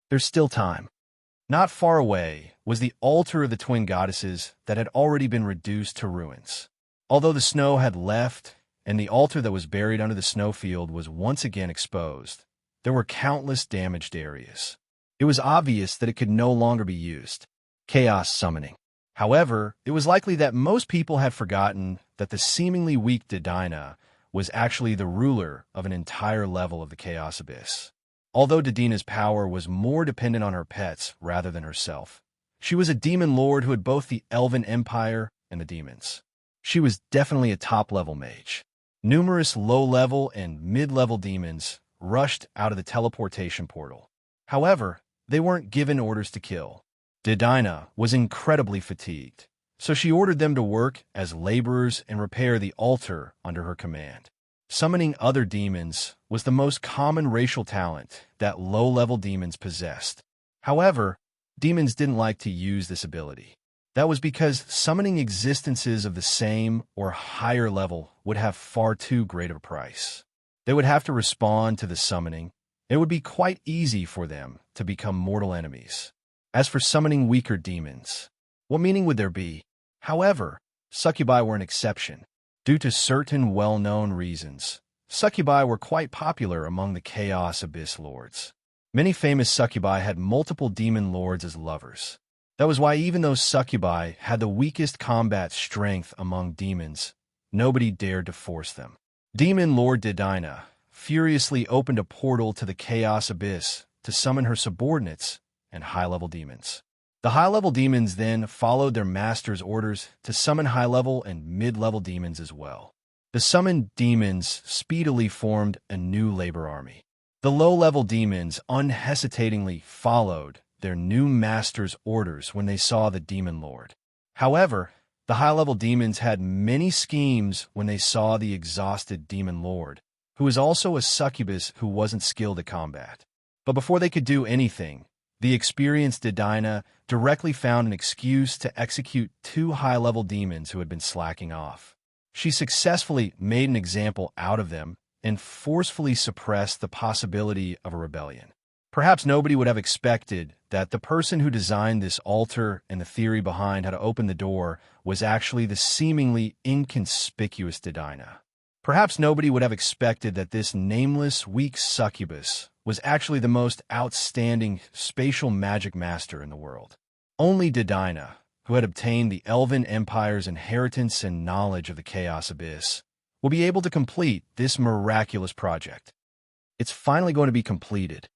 There's still time. Not far away was the altar of the twin goddesses that had already been reduced to ruins. Although the snow had left, and the altar that was buried under the snowfield was once again exposed, there were countless damaged areas. It was obvious that it could no longer be used. Chaos summoning. However, it was likely that most people had forgotten that the seemingly weak Didina was actually the ruler of an entire level of the Chaos Abyss. Although Didina's power was more dependent on her pets rather than herself, she was a demon lord who had both the Elven Empire and the demons. She was definitely a top-level mage. Numerous low-level and mid-level demons rushed out of the teleportation portal. However, they weren't given orders to kill. Didina was incredibly fatigued, so she ordered them to work as laborers and repair the altar under her command. Summoning other demons was the most common racial talent that low-level demons possessed. However, demons didn't like to use this ability. That was because summoning existences of the same or higher level would have far too great of a price. They would have to respond to the summoning. It would be quite easy for them to become mortal enemies. As for summoning weaker demons, what meaning would there be? However, succubi were an exception. Due to certain well-known reasons, succubi were quite popular among the Chaos Abyss lords. Many famous succubi had multiple demon lords as lovers. That was why even though succubi had the weakest combat strength among demons, nobody dared to force them. Demon Lord Didina furiously opened a portal to the Chaos Abyss to summon her subordinates and high-level demons. The high-level demons then followed their master's orders to summon high-level and mid-level demons as well. The summoned demons speedily formed a new labor army. The low-level demons unhesitatingly followed their new master's orders when they saw the demon lord. However, the high-level demons had many schemes when they saw the exhausted demon lord, who was also a succubus who wasn't skilled at combat. But before they could do anything, the experienced Didina directly found an excuse to execute two high-level demons who had been slacking off. She successfully made an example out of them and forcefully suppressed the possibility of a rebellion. Perhaps nobody would have expected that the person who designed this altar and the theory behind how to open the door was actually the seemingly inconspicuous Didina. Perhaps nobody would have expected that this nameless, weak succubus was actually the most outstanding spatial magic master in the world. Only Didina, who had obtained the Elven Empire's inheritance and knowledge of the Chaos Abyss, will be able to complete this miraculous project. It's finally going to be completed.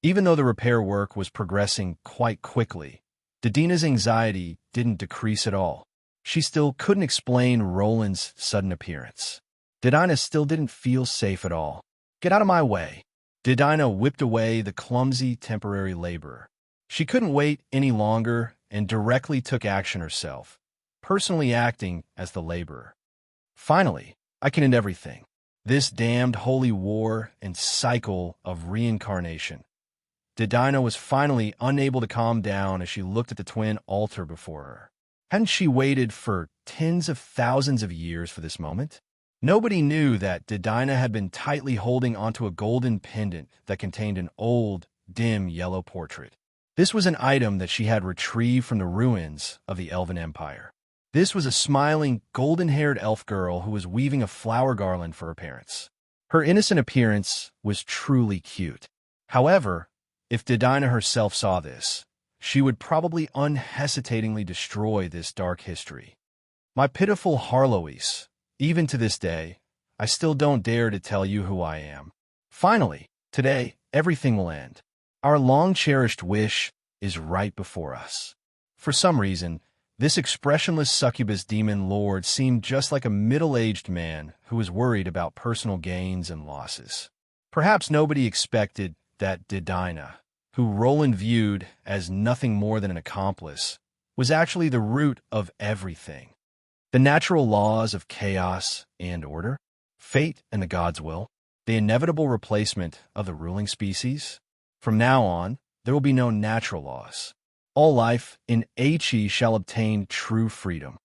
Even though the repair work was progressing quite quickly, Didina's anxiety didn't decrease at all. She still couldn't explain Roland's sudden appearance. Didina still didn't feel safe at all. "Get out of my way." Didina whipped away the clumsy temporary laborer. She couldn't wait any longer and directly took action herself, personally acting as the laborer. Finally, I can end everything. This damned holy war and cycle of reincarnation. Didina was finally unable to calm down as she looked at the twin altar before her. Hadn't she waited for tens of thousands of years for this moment? Nobody knew that Didina had been tightly holding onto a golden pendant that contained an old, dim yellow portrait. This was an item that she had retrieved from the ruins of the Elven Empire. This was a smiling, golden-haired elf girl who was weaving a flower garland for her parents. Her innocent appearance was truly cute. However, if Didina herself saw this, she would probably unhesitatingly destroy this dark history. My pitiful Harlois, even to this day, I still don't dare to tell you who I am. Finally, today, everything will end. Our long-cherished wish is right before us. For some reason, this expressionless succubus demon lord seemed just like a middle-aged man who was worried about personal gains and losses. Perhaps nobody expected that Didina, who Roland viewed as nothing more than an accomplice, was actually the root of everything. The natural laws of chaos and order, fate and the god's will, the inevitable replacement of the ruling species. From now on, there will be no natural laws. All life in He shall obtain true freedom.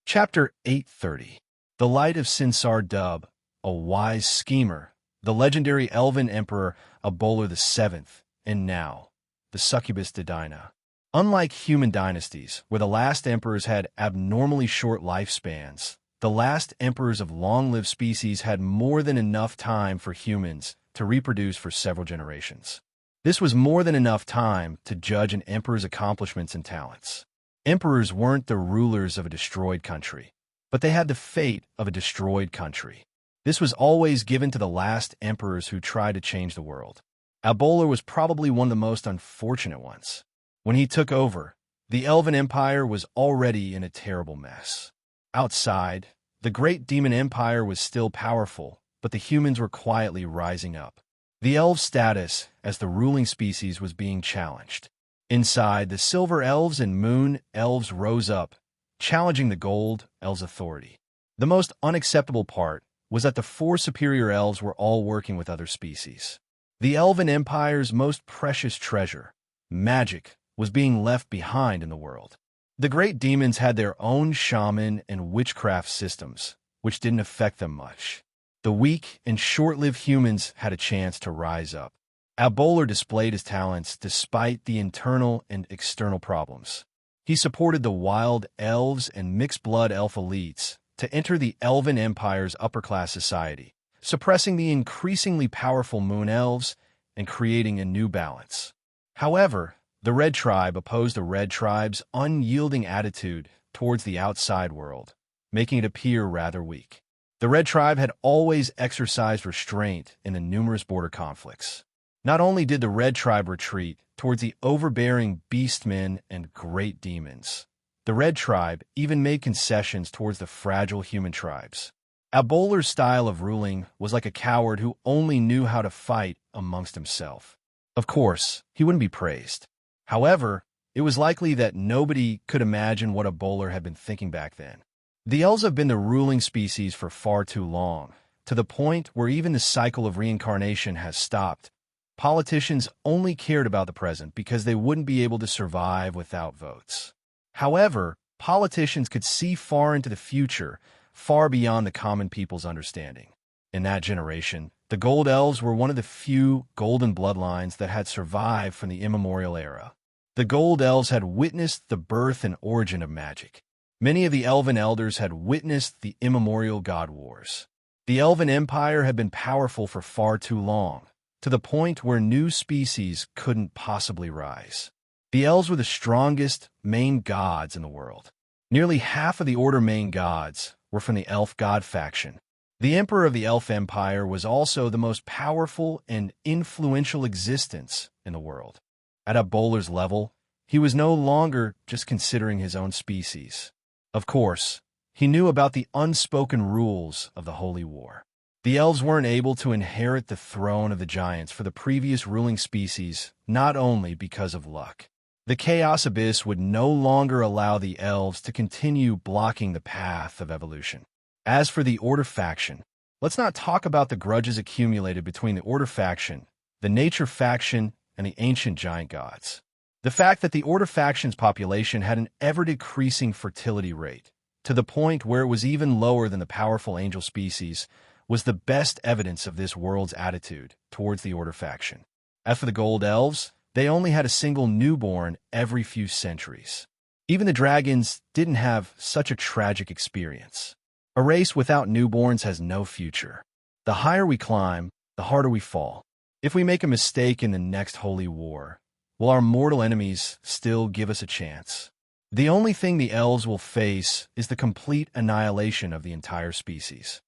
Chapter 830. The Light of Sinsar Dub, a wise schemer, the legendary elven emperor Audiobook VII, and now, the succubus Didina. Unlike human dynasties, where the last emperors had abnormally short lifespans, the last emperors of long-lived species had more than enough time for humans to reproduce for several generations. This was more than enough time to judge an emperor's accomplishments and talents. Emperors weren't the rulers of a destroyed country, but they had the fate of a destroyed country. This was always given to the last emperors who tried to change the world. Audiobook was probably one of the most unfortunate ones. When he took over, the Elven Empire was already in a terrible mess. Outside, the great demon empire was still powerful, but the humans were quietly rising up. The elves' status as the ruling species was being challenged. Inside, the silver elves and moon elves rose up, challenging the gold elves' authority. The most unacceptable part was that the four superior elves were all working with other species. The Elven Empire's most precious treasure, magic, was being left behind in the world. The great demons had their own shaman and witchcraft systems, which didn't affect them much. The weak and short-lived humans had a chance to rise up. Audiobook displayed his talents despite the internal and external problems. He supported the wild elves and mixed-blood elf elites to enter the Elven Empire's upper-class society, suppressing the increasingly powerful moon elves and creating a new balance. However, the Red Tribe opposed the Red Tribe's unyielding attitude towards the outside world, making it appear rather weak. The Red Tribe had always exercised restraint in the numerous border conflicts. Not only did the Red Tribe retreat towards the overbearing beastmen and great demons, the Red Tribe even made concessions towards the fragile human tribes. Audiobook's style of ruling was like a coward who only knew how to fight amongst himself. Of course, he wouldn't be praised. However, it was likely that nobody could imagine what Audiobook had been thinking back then. The elves have been the ruling species for far too long, to the point where even the cycle of reincarnation has stopped. Politicians only cared about the present because they wouldn't be able to survive without votes. However, politicians could see far into the future, far beyond the common people's understanding. In that generation, the Gold Elves were one of the few golden bloodlines that had survived from the immemorial era. The Gold Elves had witnessed the birth and origin of magic. Many of the Elven Elders had witnessed the immemorial God Wars. The Elven Empire had been powerful for far too long, to the point where new species couldn't possibly rise. The Elves were the strongest main gods in the world. Nearly half of the Order main gods were from the Elf God faction. The Emperor of the Elf Empire was also the most powerful and influential existence in the world. At Audiobook's level, he was no longer just considering his own species. Of course, he knew about the unspoken rules of the Holy War. The elves weren't able to inherit the throne of the giants for the previous ruling species, not only because of luck. The Chaos Abyss would no longer allow the elves to continue blocking the path of evolution. As for the Order faction, let's not talk about the grudges accumulated between the Order faction, the Nature faction, and the ancient giant gods. The fact that the Order faction's population had an ever-decreasing fertility rate, to the point where it was even lower than the powerful angel species, was the best evidence of this world's attitude towards the Order faction. As for the Gold Elves, they only had a single newborn every few centuries. Even the dragons didn't have such a tragic experience. A race without newborns has no future. The higher we climb, the harder we fall. If we make a mistake in the next holy war, will our mortal enemies still give us a chance? The only thing the elves will face is the complete annihilation of the entire species.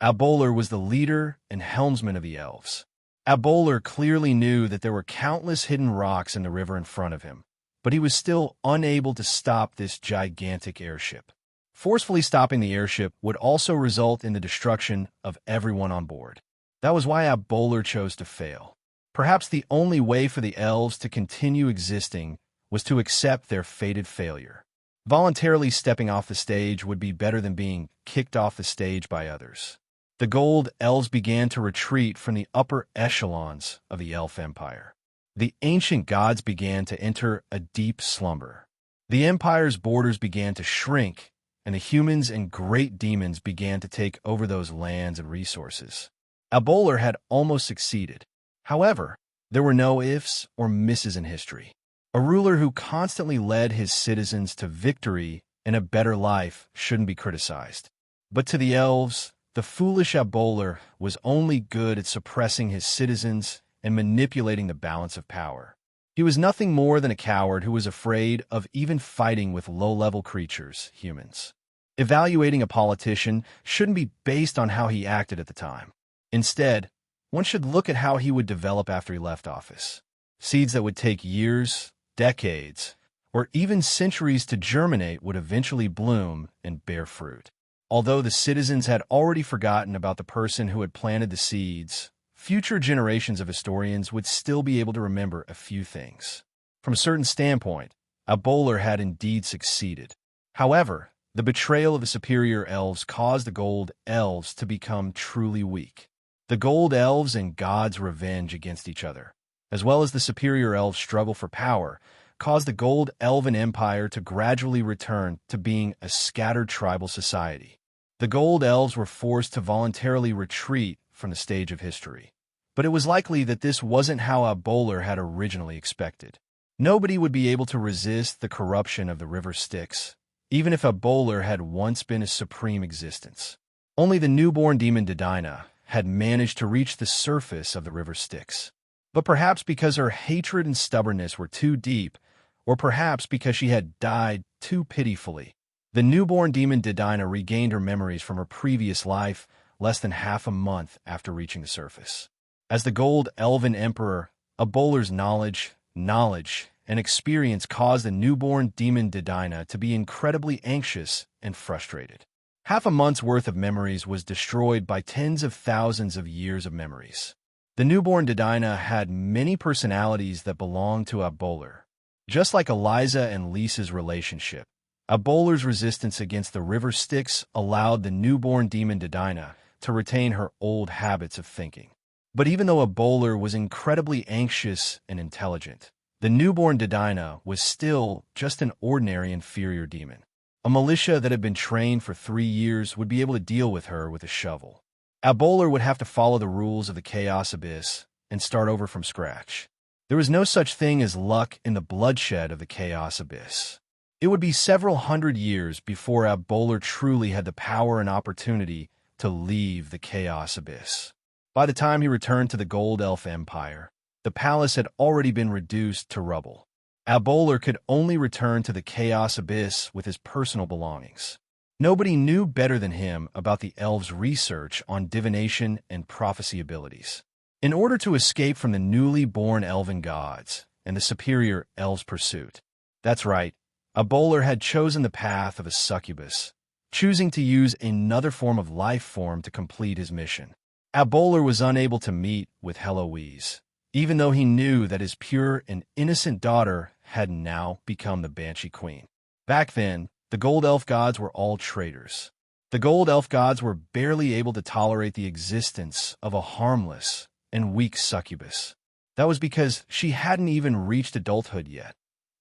Abolar was the leader and helmsman of the elves. Abolar clearly knew that there were countless hidden rocks in the river in front of him, but he was still unable to stop this gigantic airship. Forcefully stopping the airship would also result in the destruction of everyone on board. That was why Abolar chose to fail. Perhaps the only way for the elves to continue existing was to accept their fated failure. Voluntarily stepping off the stage would be better than being kicked off the stage by others. The Gold Elves began to retreat from the upper echelons of the Elf Empire. The ancient gods began to enter a deep slumber. The Empire's borders began to shrink, and the humans and great demons began to take over those lands and resources. Abolar had almost succeeded. However, there were no ifs or misses in history. A ruler who constantly led his citizens to victory and a better life shouldn't be criticized. But to the elves, the foolish Abolar was only good at suppressing his citizens and manipulating the balance of power. He was nothing more than a coward who was afraid of even fighting with low-level creatures, humans. Evaluating a politician shouldn't be based on how he acted at the time. Instead, one should look at how he would develop after he left office. Seeds that would take years, decades, or even centuries to germinate would eventually bloom and bear fruit. Although the citizens had already forgotten about the person who had planted the seeds, future generations of historians would still be able to remember a few things. From a certain standpoint, Abolar had indeed succeeded. However, the betrayal of the superior elves caused the Gold Elves to become truly weak. The Gold Elves and gods' revenge against each other, as well as the superior elves' struggle for power, caused the Gold Elven Empire to gradually return to being a scattered tribal society. The Gold Elves were forced to voluntarily retreat from the stage of history. But it was likely that this wasn't how Abolar had originally expected. Nobody would be able to resist the corruption of the River Styx, even if Abolar had once been a supreme existence. Only the newborn demon Dedina had managed to reach the surface of the River Styx. But perhaps because her hatred and stubbornness were too deep, or perhaps because she had died too pitifully, the newborn demon Dedina regained her memories from her previous life less than half a month after reaching the surface. As the Gold Elven Emperor, Abolar's knowledge, and experience caused the newborn demon Dedina to be incredibly anxious and frustrated. Half a month's worth of memories was destroyed by tens of thousands of years of memories. The newborn Dedina had many personalities that belonged to Abolar. Just like Eliza and Lisa's relationship, Abolar's resistance against the River Styx allowed the newborn demon Dedina to retain her old habits of thinking. But even though Abolar was incredibly anxious and intelligent, the newborn Dedina was still just an ordinary inferior demon. A militia that had been trained for 3 years would be able to deal with her with a shovel. Abolar would have to follow the rules of the Chaos Abyss and start over from scratch. There was no such thing as luck in the bloodshed of the Chaos Abyss. It would be several hundred years before Abolar truly had the power and opportunity to leave the Chaos Abyss. By the time he returned to the Gold Elf Empire, the palace had already been reduced to rubble. Abolar could only return to the Chaos Abyss with his personal belongings. Nobody knew better than him about the elves' research on divination and prophecy abilities. In order to escape from the newly born elven gods and the superior elves' pursuit, that's right, Abolar had chosen the path of a succubus, choosing to use another form of life form to complete his mission. Abolar was unable to meet with Heloise, even though he knew that his pure and innocent daughter had now become the Banshee Queen. Back then, the Gold Elf gods were all traitors. The Gold Elf gods were barely able to tolerate the existence of a harmless and weak succubus. That was because she hadn't even reached adulthood yet,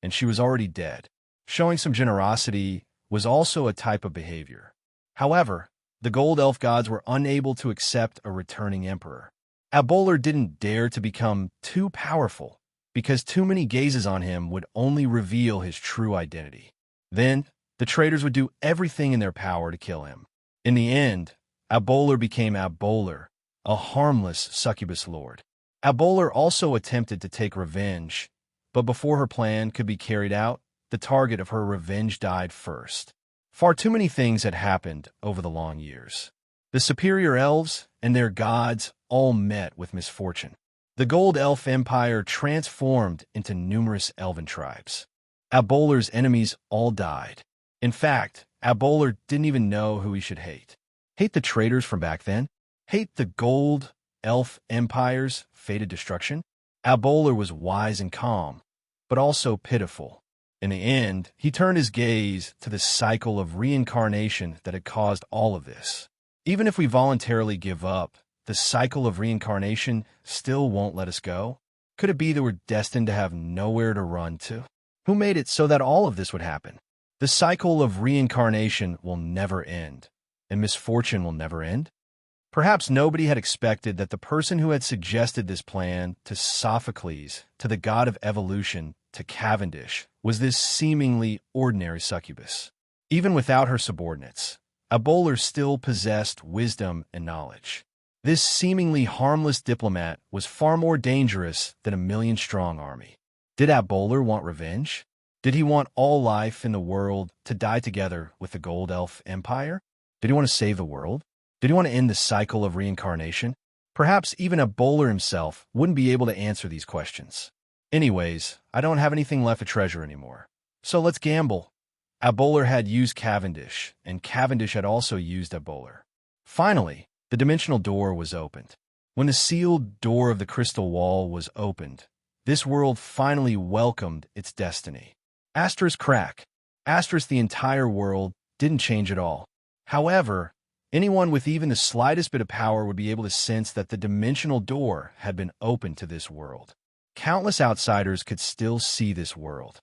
and she was already dead. Showing some generosity was also a type of behavior. However, the Gold Elf gods were unable to accept a returning emperor. Abolar didn't dare to become too powerful, because too many gazes on him would only reveal his true identity. Then, the traitors would do everything in their power to kill him. In the end, Abolar became Abolar, a harmless succubus lord. Abolar also attempted to take revenge, but before her plan could be carried out, the target of her revenge died first. Far too many things had happened over the long years. The superior elves and their gods all met with misfortune. The Gold Elf Empire transformed into numerous elven tribes. Abolar's enemies all died. In fact, Abolar didn't even know who he should hate. Hate the traitors from back then? Hate the Gold Elf Empire's fated destruction? Abolar was wise and calm, but also pitiful. In the end, he turned his gaze to the cycle of reincarnation that had caused all of this. Even if we voluntarily give up, the cycle of reincarnation still won't let us go. Could it be that we're destined to have nowhere to run to? Who made it so that all of this would happen? The cycle of reincarnation will never end, and misfortune will never end. Perhaps nobody had expected that the person who had suggested this plan to Sophocles, to the god of evolution, to Cavendish, was this seemingly ordinary succubus. Even without her subordinates, Abolar still possessed wisdom and knowledge. This seemingly harmless diplomat was far more dangerous than a million-strong army. Did Abolar want revenge? Did he want all life in the world to die together with the Gold Elf Empire? Did he want to save the world? Did he want to end the cycle of reincarnation? Perhaps even Abolar himself wouldn't be able to answer these questions. Anyways, I don't have anything left to treasure anymore. So let's gamble. Abolar had used Cavendish, and Cavendish had also used Abolar. Finally, the dimensional door was opened. When the sealed door of the crystal wall was opened, this world finally welcomed its destiny. Asterisk crack. Asterisk the entire world didn't change at all. However, anyone with even the slightest bit of power would be able to sense that the dimensional door had been opened to this world. Countless outsiders could still see this world.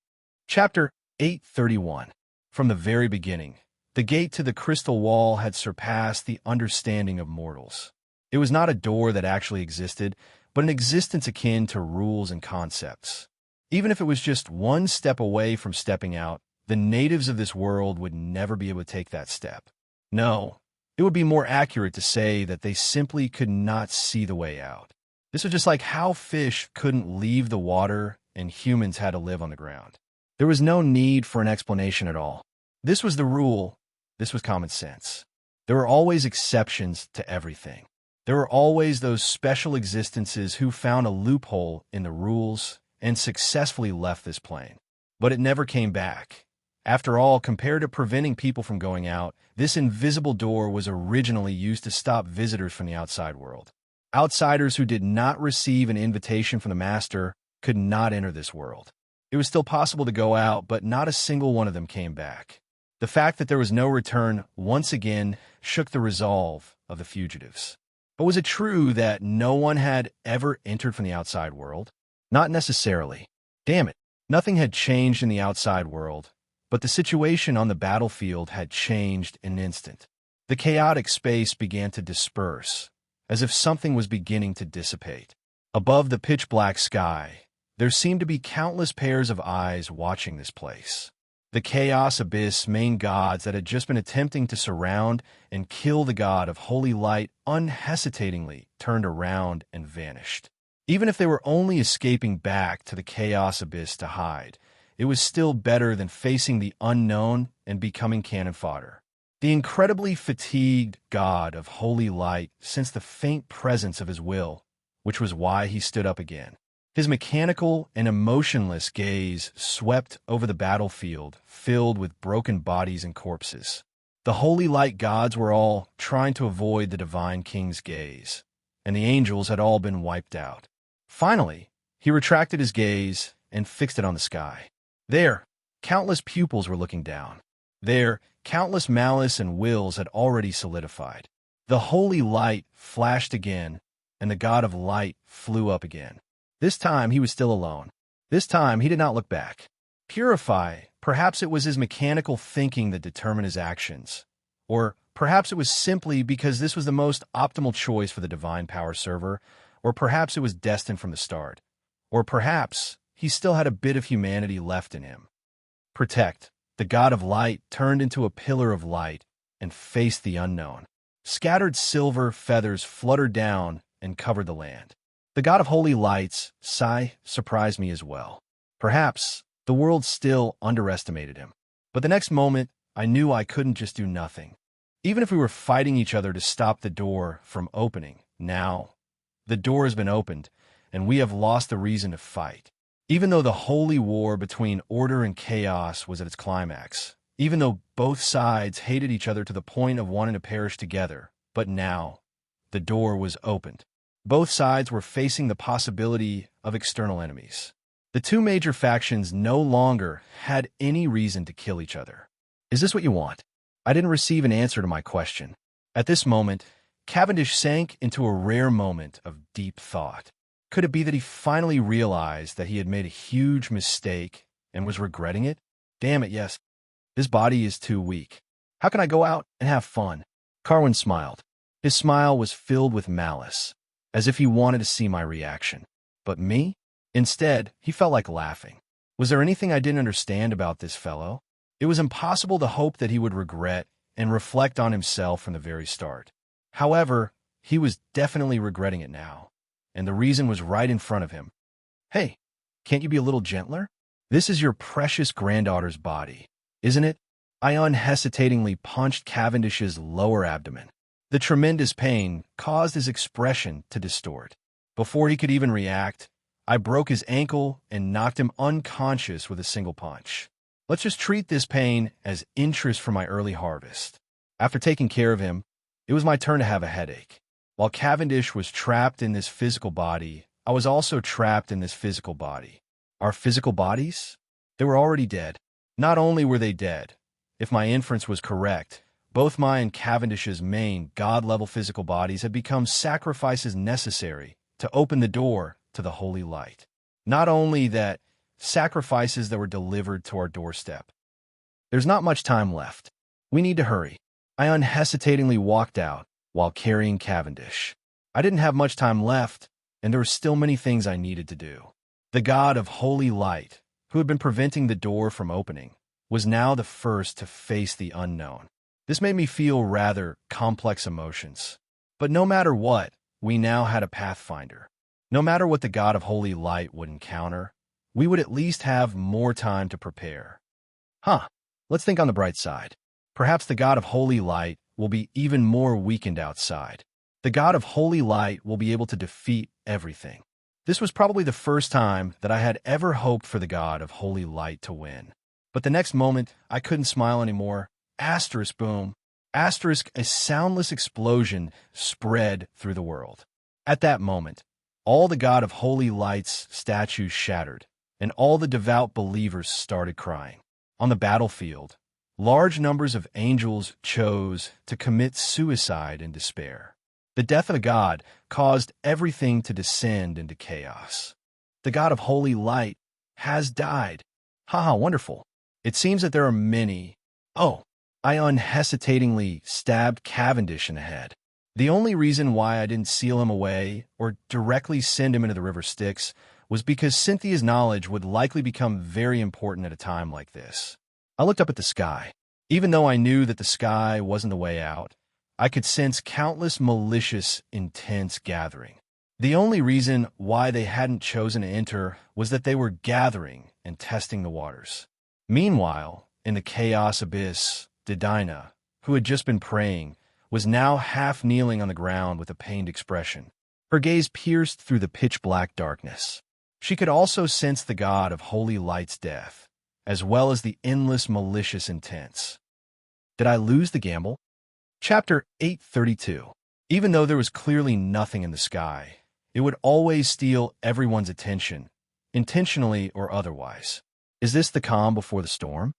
Chapter 831. From the very beginning, the gate to the crystal wall had surpassed the understanding of mortals. It was not a door that actually existed, but an existence akin to rules and concepts. Even if it was just one step away from stepping out, the natives of this world would never be able to take that step. No, it would be more accurate to say that they simply could not see the way out. This was just like how fish couldn't leave the water and humans had to live on the ground. There was no need for an explanation at all. This was the rule. This was common sense. There were always exceptions to everything. There were always those special existences who found a loophole in the rules and successfully left this plane. But it never came back. After all, compared to preventing people from going out, this invisible door was originally used to stop visitors from the outside world. Outsiders who did not receive an invitation from the master could not enter this world. It was still possible to go out, but not a single one of them came back. The fact that there was no return once again shook the resolve of the fugitives. But was it true that no one had ever entered from the outside world? Not necessarily. Damn it, nothing had changed in the outside world, but the situation on the battlefield had changed in an instant. The chaotic space began to disperse, as if something was beginning to dissipate. Above the pitch-black sky, there seemed to be countless pairs of eyes watching this place. The Chaos Abyss main gods that had just been attempting to surround and kill the god of holy light unhesitatingly turned around and vanished. Even if they were only escaping back to the Chaos Abyss to hide, it was still better than facing the unknown and becoming cannon fodder. The incredibly fatigued god of holy light sensed the faint presence of his will, which was why he stood up again. His mechanical and emotionless gaze swept over the battlefield, filled with broken bodies and corpses. The holy light gods were all trying to avoid the divine king's gaze, and the angels had all been wiped out. Finally, he retracted his gaze and fixed it on the sky. There, countless pupils were looking down. There, countless malice and wills had already solidified. The holy light flashed again, and the god of light flew up again. This time he was still alone. This time he did not look back. Purify, perhaps it was his mechanical thinking that determined his actions. Or perhaps it was simply because this was the most optimal choice for the divine power server. Or perhaps it was destined from the start. Or perhaps he still had a bit of humanity left in him. Protect. The god of light turned into a pillar of light and faced the unknown. Scattered silver feathers fluttered down and covered the land. The god of holy lights, surprised me as well. Perhaps the world still underestimated him. But the next moment, I knew I couldn't just do nothing. Even if we were fighting each other to stop the door from opening, now, the door has been opened, and we have lost the reason to fight. Even though the holy war between order and chaos was at its climax, even though both sides hated each other to the point of wanting to perish together, but now, the door was opened. Both sides were facing the possibility of external enemies. The two major factions no longer had any reason to kill each other. Is this what you want? I didn't receive an answer to my question. At this moment, Cavendish sank into a rare moment of deep thought. Could it be that he finally realized that he had made a huge mistake and was regretting it? Damn it, yes. This body is too weak. How can I go out and have fun? Carwin smiled. His smile was filled with malice, as if he wanted to see my reaction. But me? Instead, he felt like laughing. Was there anything I didn't understand about this fellow? It was impossible to hope that he would regret and reflect on himself from the very start. However, he was definitely regretting it now, and the reason was right in front of him. Hey, can't you be a little gentler? This is your precious granddaughter's body, isn't it? I unhesitatingly punched Cavendish's lower abdomen. The tremendous pain caused his expression to distort. Before he could even react, I broke his ankle and knocked him unconscious with a single punch. Let's just treat this pain as interest for my early harvest. After taking care of him, it was my turn to have a headache. While Cavendish was trapped in this physical body, I was also trapped in this physical body. Our physical bodies? They were already dead. Not only were they dead, if my inference was correct, both my and Cavendish's main god-level physical bodies had become sacrifices necessary to open the door to the holy light. Not only that, sacrifices that were delivered to our doorstep. There's not much time left. We need to hurry. I unhesitatingly walked out while carrying Cavendish. I didn't have much time left, and there were still many things I needed to do. The god of holy light, who had been preventing the door from opening, was now the first to face the unknown. This made me feel rather complex emotions. But no matter what, we now had a pathfinder. No matter what the god of holy light would encounter, we would at least have more time to prepare. Let's think on the bright side. Perhaps the god of holy light will be even more weakened outside. The god of holy light will be able to defeat everything. This was probably the first time that I had ever hoped for the god of holy light to win. But the next moment, I couldn't smile anymore. Asterisk boom. Asterisk, a soundless explosion spread through the world. At that moment, all the god of holy light's statues shattered, and all the devout believers started crying. On the battlefield, large numbers of angels chose to commit suicide in despair. The death of a god caused everything to descend into chaos. The god of holy light has died. Wonderful. It seems that there are many. I unhesitatingly stabbed Cavendish in the head. The only reason why I didn't seal him away or directly send him into the river Styx was because Cynthia's knowledge would likely become very important at a time like this. I looked up at the sky. Even though I knew that the sky wasn't the way out, I could sense countless malicious, intense gathering. The only reason why they hadn't chosen to enter was that they were gathering and testing the waters. Meanwhile, in the chaos abyss, Didina, who had just been praying, was now half kneeling on the ground with a pained expression. Her gaze pierced through the pitch-black darkness. She could also sense the god of holy light's death, as well as the endless malicious intents. Did I lose the gamble? Chapter 832. Even though there was clearly nothing in the sky, it would always steal everyone's attention, intentionally or otherwise. Is this the calm before the storm?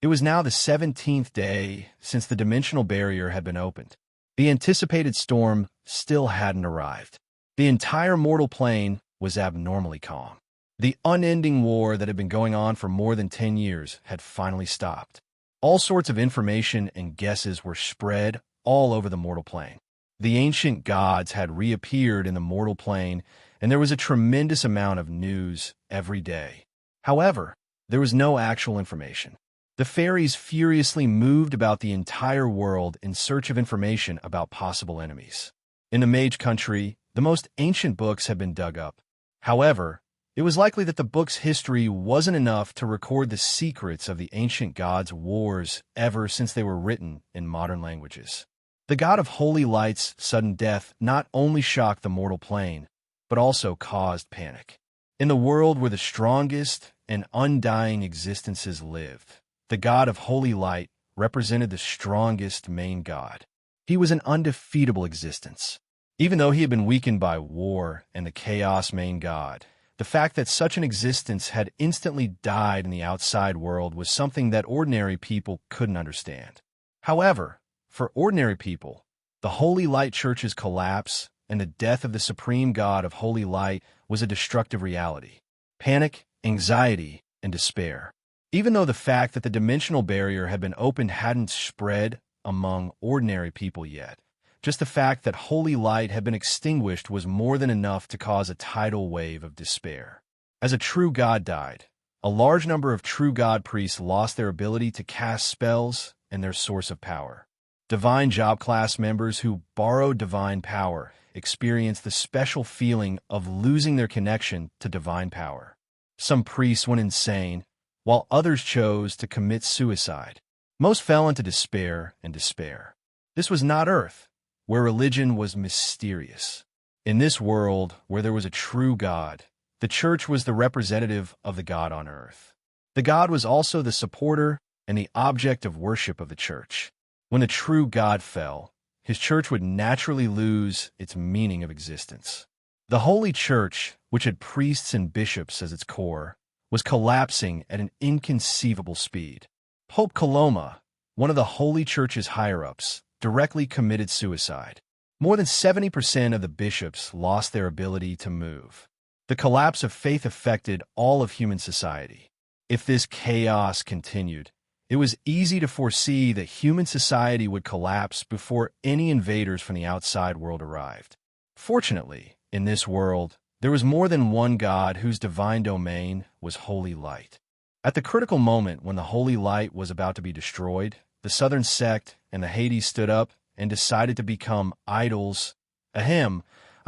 It was now the 17th day since the dimensional barrier had been opened. The anticipated storm still hadn't arrived. The entire mortal plane was abnormally calm. The unending war that had been going on for more than 10 years had finally stopped. All sorts of information and guesses were spread all over the mortal plane. The ancient gods had reappeared in the mortal plane, and there was a tremendous amount of news every day. However, there was no actual information. The fairies furiously moved about the entire world in search of information about possible enemies. In the Mage Country, the most ancient books had been dug up. However, it was likely that the book's history wasn't enough to record the secrets of the ancient gods' wars ever since they were written in modern languages. The god of holy light's sudden death not only shocked the mortal plane, but also caused panic. In the world where the strongest and undying existences lived, the god of holy light represented the strongest main god. He was an undefeatable existence. Even though he had been weakened by war and the chaos main god, the fact that such an existence had instantly died in the outside world was something that ordinary people couldn't understand. However, for ordinary people, the Holy Light Church's collapse and the death of the supreme god of holy light was a destructive reality. Panic, anxiety, and despair. Even though the fact that the dimensional barrier had been opened hadn't spread among ordinary people yet, just the fact that holy light had been extinguished was more than enough to cause a tidal wave of despair. As a true god died, a large number of true god priests lost their ability to cast spells and their source of power. Divine job class members who borrowed divine power experienced the special feeling of losing their connection to divine power. Some priests went insane, while others chose to commit suicide. Most fell into despair and despair. This was not Earth, where religion was mysterious. In this world, where there was a true God, the church was the representative of the God on earth. The God was also the supporter and the object of worship of the church. When the true God fell, his church would naturally lose its meaning of existence. The Holy Church, which had priests and bishops as its core, was collapsing at an inconceivable speed. Pope Coloma, one of the Holy Church's higher-ups, directly committed suicide. More than 70% of the bishops lost their ability to move. The collapse of faith affected all of human society. If this chaos continued, it was easy to foresee that human society would collapse before any invaders from the outside world arrived. Fortunately, in this world, there was more than one God whose divine domain was holy light. At the critical moment when the holy light was about to be destroyed, the southern sect and the Hades stood up and decided to become idols. I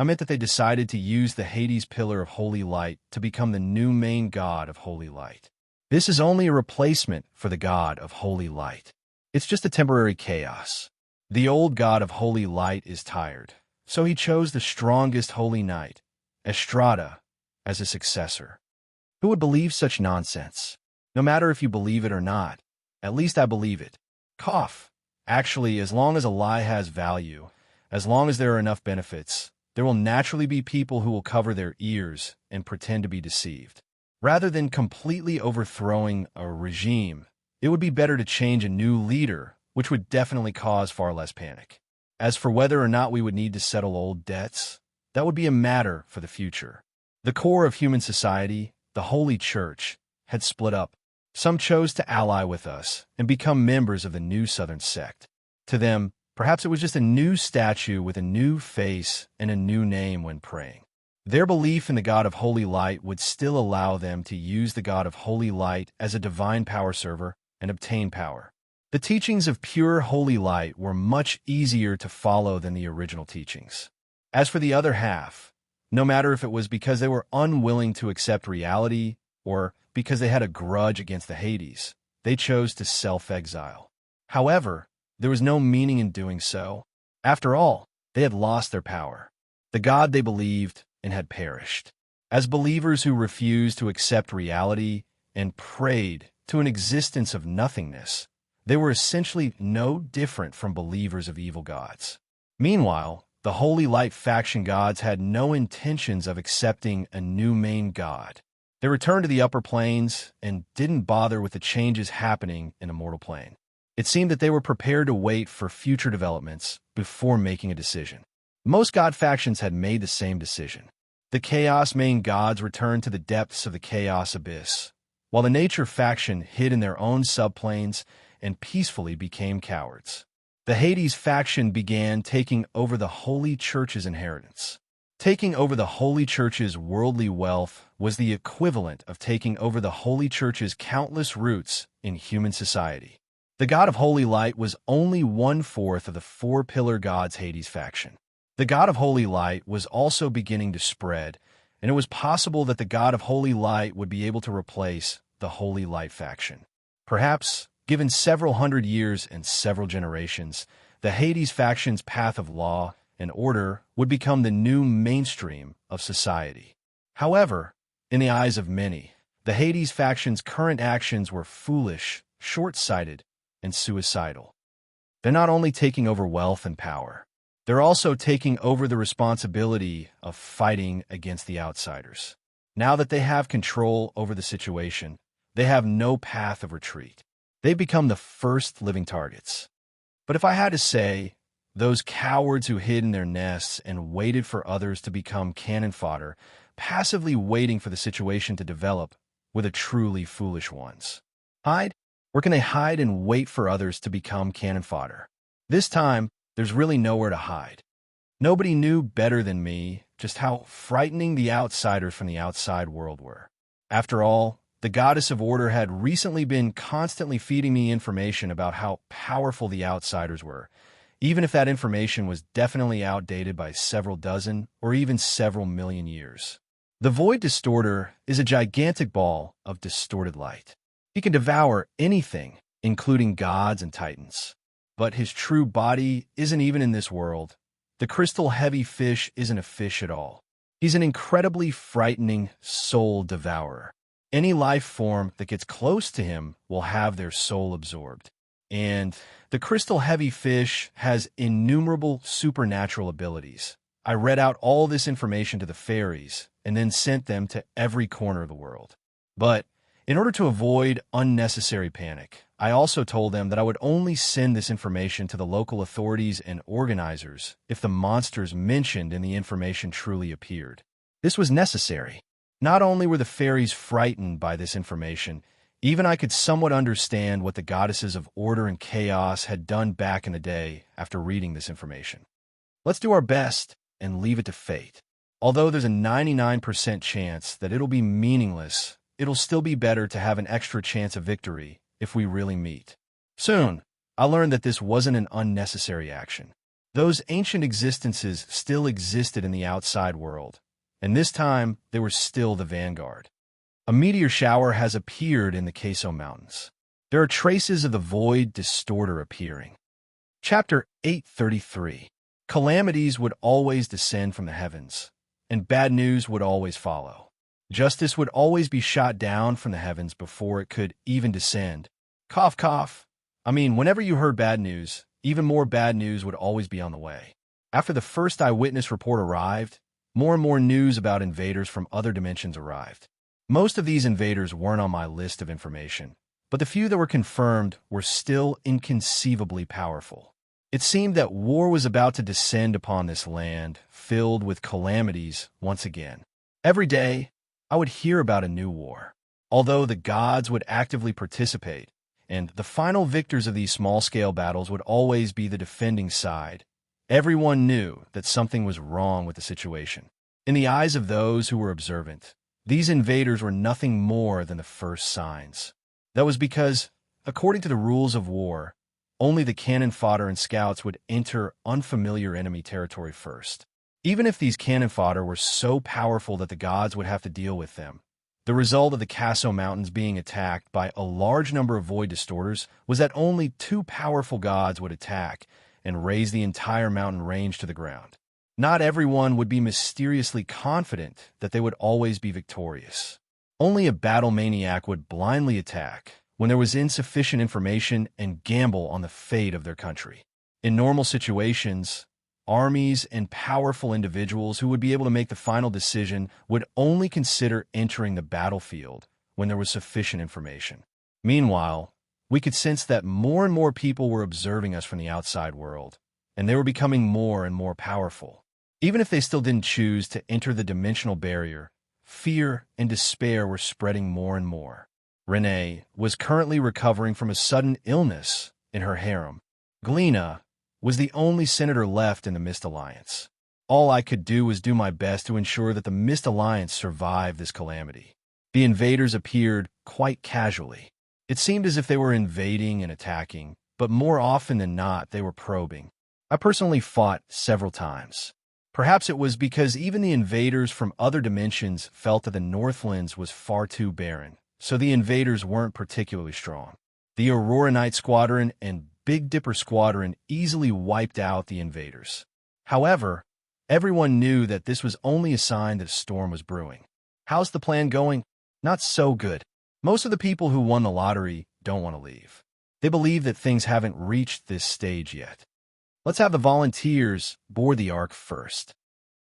meant that they decided to use the Hades pillar of holy light to become the new main god of holy light. This is only a replacement for the god of holy light. It's just a temporary chaos. The old god of holy light is tired, so he chose the strongest holy knight, Estrada, as his successor. Who would believe such nonsense? No matter if you believe it or not, at least I believe it. Cough. Actually, as long as a lie has value, as long as there are enough benefits, there will naturally be people who will cover their ears and pretend to be deceived. Rather than completely overthrowing a regime, it would be better to change a new leader, which would definitely cause far less panic. As for whether or not we would need to settle old debts, that would be a matter for the future. The core of human society, the Holy Church, had split up. Some chose to ally with us and become members of the new Southern sect. To them, perhaps it was just a new statue with a new face and a new name when praying. Their belief in the God of Holy Light would still allow them to use the God of Holy Light as a divine power server and obtain power. The teachings of pure Holy Light were much easier to follow than the original teachings. As for the other half, no matter if it was because they were unwilling to accept reality or because they had a grudge against the Hades, they chose to self-exile. However, there was no meaning in doing so. After all, they had lost their power. The God they believed and had perished. As believers who refused to accept reality and prayed to an existence of nothingness, they were essentially no different from believers of evil gods. Meanwhile, the Holy Light faction gods had no intentions of accepting a new main god. They returned to the upper planes and didn't bother with the changes happening in a mortal plane. It seemed that they were prepared to wait for future developments before making a decision. Most god factions had made the same decision. The Chaos main gods returned to the depths of the Chaos abyss, while the Nature faction hid in their own subplanes and peacefully became cowards. The Hades faction began taking over the Holy Church's inheritance. Taking over the Holy Church's worldly wealth was the equivalent of taking over the Holy Church's countless roots in human society. The god of Holy Light was only 1/4 of the four-pillar gods Hades faction. The god of Holy Light was also beginning to spread, and it was possible that the god of Holy Light would be able to replace the Holy Light faction. Perhaps, given several hundred years and several generations, the Hades faction's path of law and order would become the new mainstream of society. However, in the eyes of many, the Hades faction's current actions were foolish, short-sighted, and suicidal. They're not only taking over wealth and power, they're also taking over the responsibility of fighting against the outsiders. Now that they have control over the situation, they have no path of retreat. They become the first living targets. But if I had to say, those cowards who hid in their nests and waited for others to become cannon fodder, passively waiting for the situation to develop, were the truly foolish ones. Hide? Where can they hide and wait for others to become cannon fodder? This time, there's really nowhere to hide. Nobody knew better than me just how frightening the outsiders from the outside world were. After all, the goddess of order had recently been constantly feeding me information about how powerful the outsiders were, even if that information was definitely outdated by several dozen or even several million years. The Void Distorter is a gigantic ball of distorted light. He can devour anything, including gods and titans. But his true body isn't even in this world. The crystal-heavy fish isn't a fish at all. He's an incredibly frightening soul devourer. Any life form that gets close to him will have their soul absorbed. And the crystal-heavy fish has innumerable supernatural abilities. I read out all this information to the fairies and then sent them to every corner of the world. But in order to avoid unnecessary panic, I also told them that I would only send this information to the local authorities and organizers if the monsters mentioned in the information truly appeared. This was necessary. Not only were the fairies frightened by this information, even I could somewhat understand what the goddesses of order and chaos had done back in the day after reading this information. Let's do our best and leave it to fate. Although there's a 99% chance that it'll be meaningless, it'll still be better to have an extra chance of victory if we really meet. Soon, I learned that this wasn't an unnecessary action. Those ancient existences still existed in the outside world, and this time they were still the vanguard. A meteor shower has appeared in the Queso Mountains. There are traces of the Void Distorter appearing. Chapter 833. Calamities would always descend from the heavens, and bad news would always follow. Justice would always be shot down from the heavens before it could even descend. Cough, cough. Whenever you heard bad news, even more bad news would always be on the way. After the first eyewitness report arrived, more and more news about invaders from other dimensions arrived. Most of these invaders weren't on my list of information, but the few that were confirmed were still inconceivably powerful. It seemed that war was about to descend upon this land, filled with calamities once again. Every day, I would hear about a new war. Although the gods would actively participate, and the final victors of these small-scale battles would always be the defending side, everyone knew that something was wrong with the situation. In the eyes of those who were observant, these invaders were nothing more than the first signs. That was because, according to the rules of war, only the cannon fodder and scouts would enter unfamiliar enemy territory first. Even if these cannon fodder were so powerful that the gods would have to deal with them, the result of the Queso Mountains being attacked by a large number of Void Distorters was that only two powerful gods would attack and raise the entire mountain range to the ground. Not everyone would be mysteriously confident that they would always be victorious. Only a battle maniac would blindly attack when there was insufficient information and gamble on the fate of their country. In normal situations, armies and powerful individuals who would be able to make the final decision would only consider entering the battlefield when there was sufficient information. Meanwhile, we could sense that more and more people were observing us from the outside world, and they were becoming more and more powerful. Even if they still didn't choose to enter the dimensional barrier, fear and despair were spreading more and more. Renee was currently recovering from a sudden illness in her harem. Galena was the only senator left in the Mist Alliance. All I could do was do my best to ensure that the Mist Alliance survived this calamity. The invaders appeared quite casually. It seemed as if they were invading and attacking, but more often than not, they were probing. I personally fought several times. Perhaps it was because even the invaders from other dimensions felt that the Northlands was far too barren, so the invaders weren't particularly strong. The Aurora Knight Squadron and Big Dipper Squadron easily wiped out the invaders. However, everyone knew that this was only a sign that a storm was brewing. How's the plan going? Not so good. Most of the people who won the lottery don't want to leave. They believe that things haven't reached this stage yet. Let's have the volunteers board the Ark first.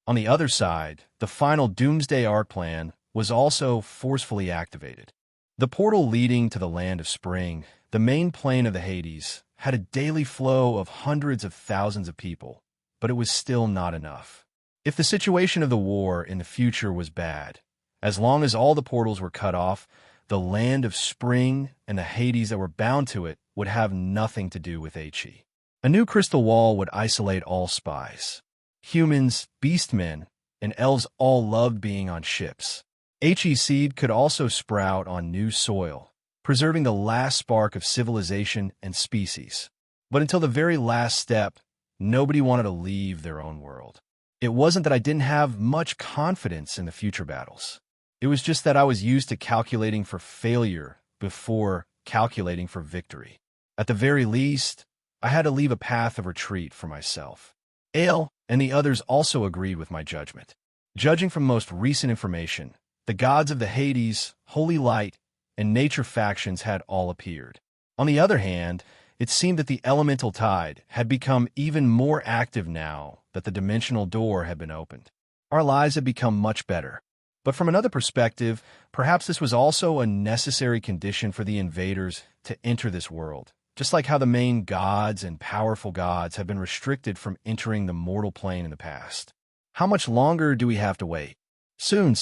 On the other side, the final Doomsday Ark plan was also forcefully activated. The portal leading to the Land of Spring, the main plane of the Hades, had a daily flow of hundreds of thousands of people, but it was still not enough. If the situation of the war in the future was bad, as long as all the portals were cut off, the Land of Spring and the Hades that were bound to it would have nothing to do with HE. A new crystal wall would isolate all spies. Humans, beastmen, and elves all loved being on ships. HE seed could also sprout on new soil, preserving the last spark of civilization and species. But until the very last step, nobody wanted to leave their own world. It wasn't that I didn't have much confidence in the future battles. It was just that I was used to calculating for failure before calculating for victory. At the very least, I had to leave a path of retreat for myself. Ale and the others also agreed with my judgment. Judging from most recent information, the gods of the Hades, Holy Light, and Nature factions had all appeared. On the other hand, it seemed that the elemental tide had become even more active now that the dimensional door had been opened. Our lives had become much better. But from another perspective, perhaps this was also a necessary condition for the invaders to enter this world. Just like how the main gods and powerful gods have been restricted from entering the mortal plane in the past. How much longer do we have to wait? Soon.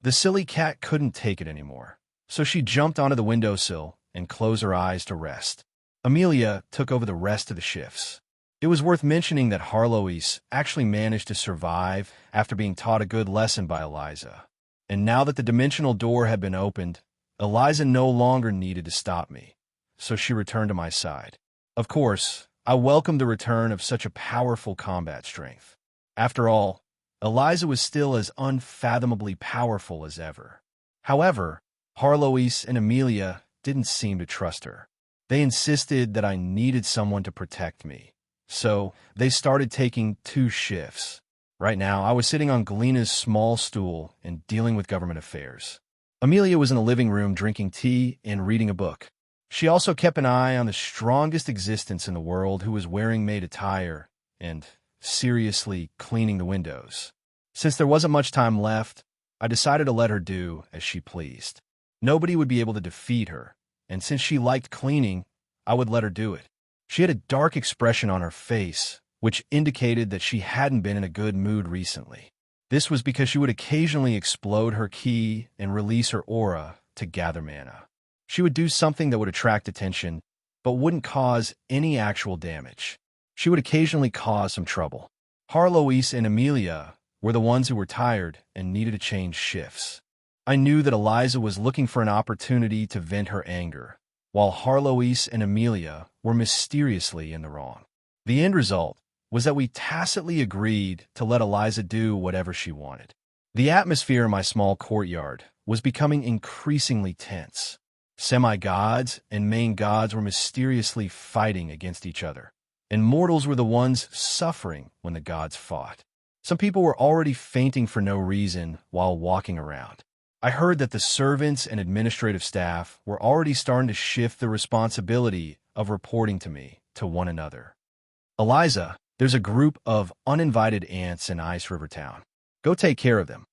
The silly cat couldn't take it anymore, so she jumped onto the windowsill and closed her eyes to rest. Amelia took over the rest of the shifts. It was worth mentioning that Harlois actually managed to survive after being taught a good lesson by Eliza. And now that the dimensional door had been opened, Eliza no longer needed to stop me. So she returned to my side. Of course, I welcomed the return of such a powerful combat strength. After all, Eliza was still as unfathomably powerful as ever. However, Harlois and Amelia didn't seem to trust her. They insisted that I needed someone to protect me. So they started taking 2 shifts. Right now, I was sitting on Galena's small stool and dealing with government affairs. Amelia was in the living room drinking tea and reading a book. She also kept an eye on the strongest existence in the world who was wearing maid attire and seriously cleaning the windows. Since there wasn't much time left, I decided to let her do as she pleased. Nobody would be able to defeat her, and since she liked cleaning, I would let her do it. She had a dark expression on her face, which indicated that she hadn't been in a good mood recently. This was because she would occasionally explode her ki and release her aura to gather mana. She would do something that would attract attention, but wouldn't cause any actual damage. She would occasionally cause some trouble. Harlois and Amelia were the ones who were tired and needed to change shifts. I knew that Eliza was looking for an opportunity to vent her anger, while Harlois and Amelia were mysteriously in the wrong. The end result was that we tacitly agreed to let Eliza do whatever she wanted. The atmosphere in my small courtyard was becoming increasingly tense. Semi-gods and main gods were mysteriously fighting against each other, and mortals were the ones suffering when the gods fought. Some people were already fainting for no reason while walking around. I heard that the servants and administrative staff were already starting to shift the responsibility of reporting to me to one another. Eliza, There's a group of uninvited ants in Ice River Town. Go take care of them.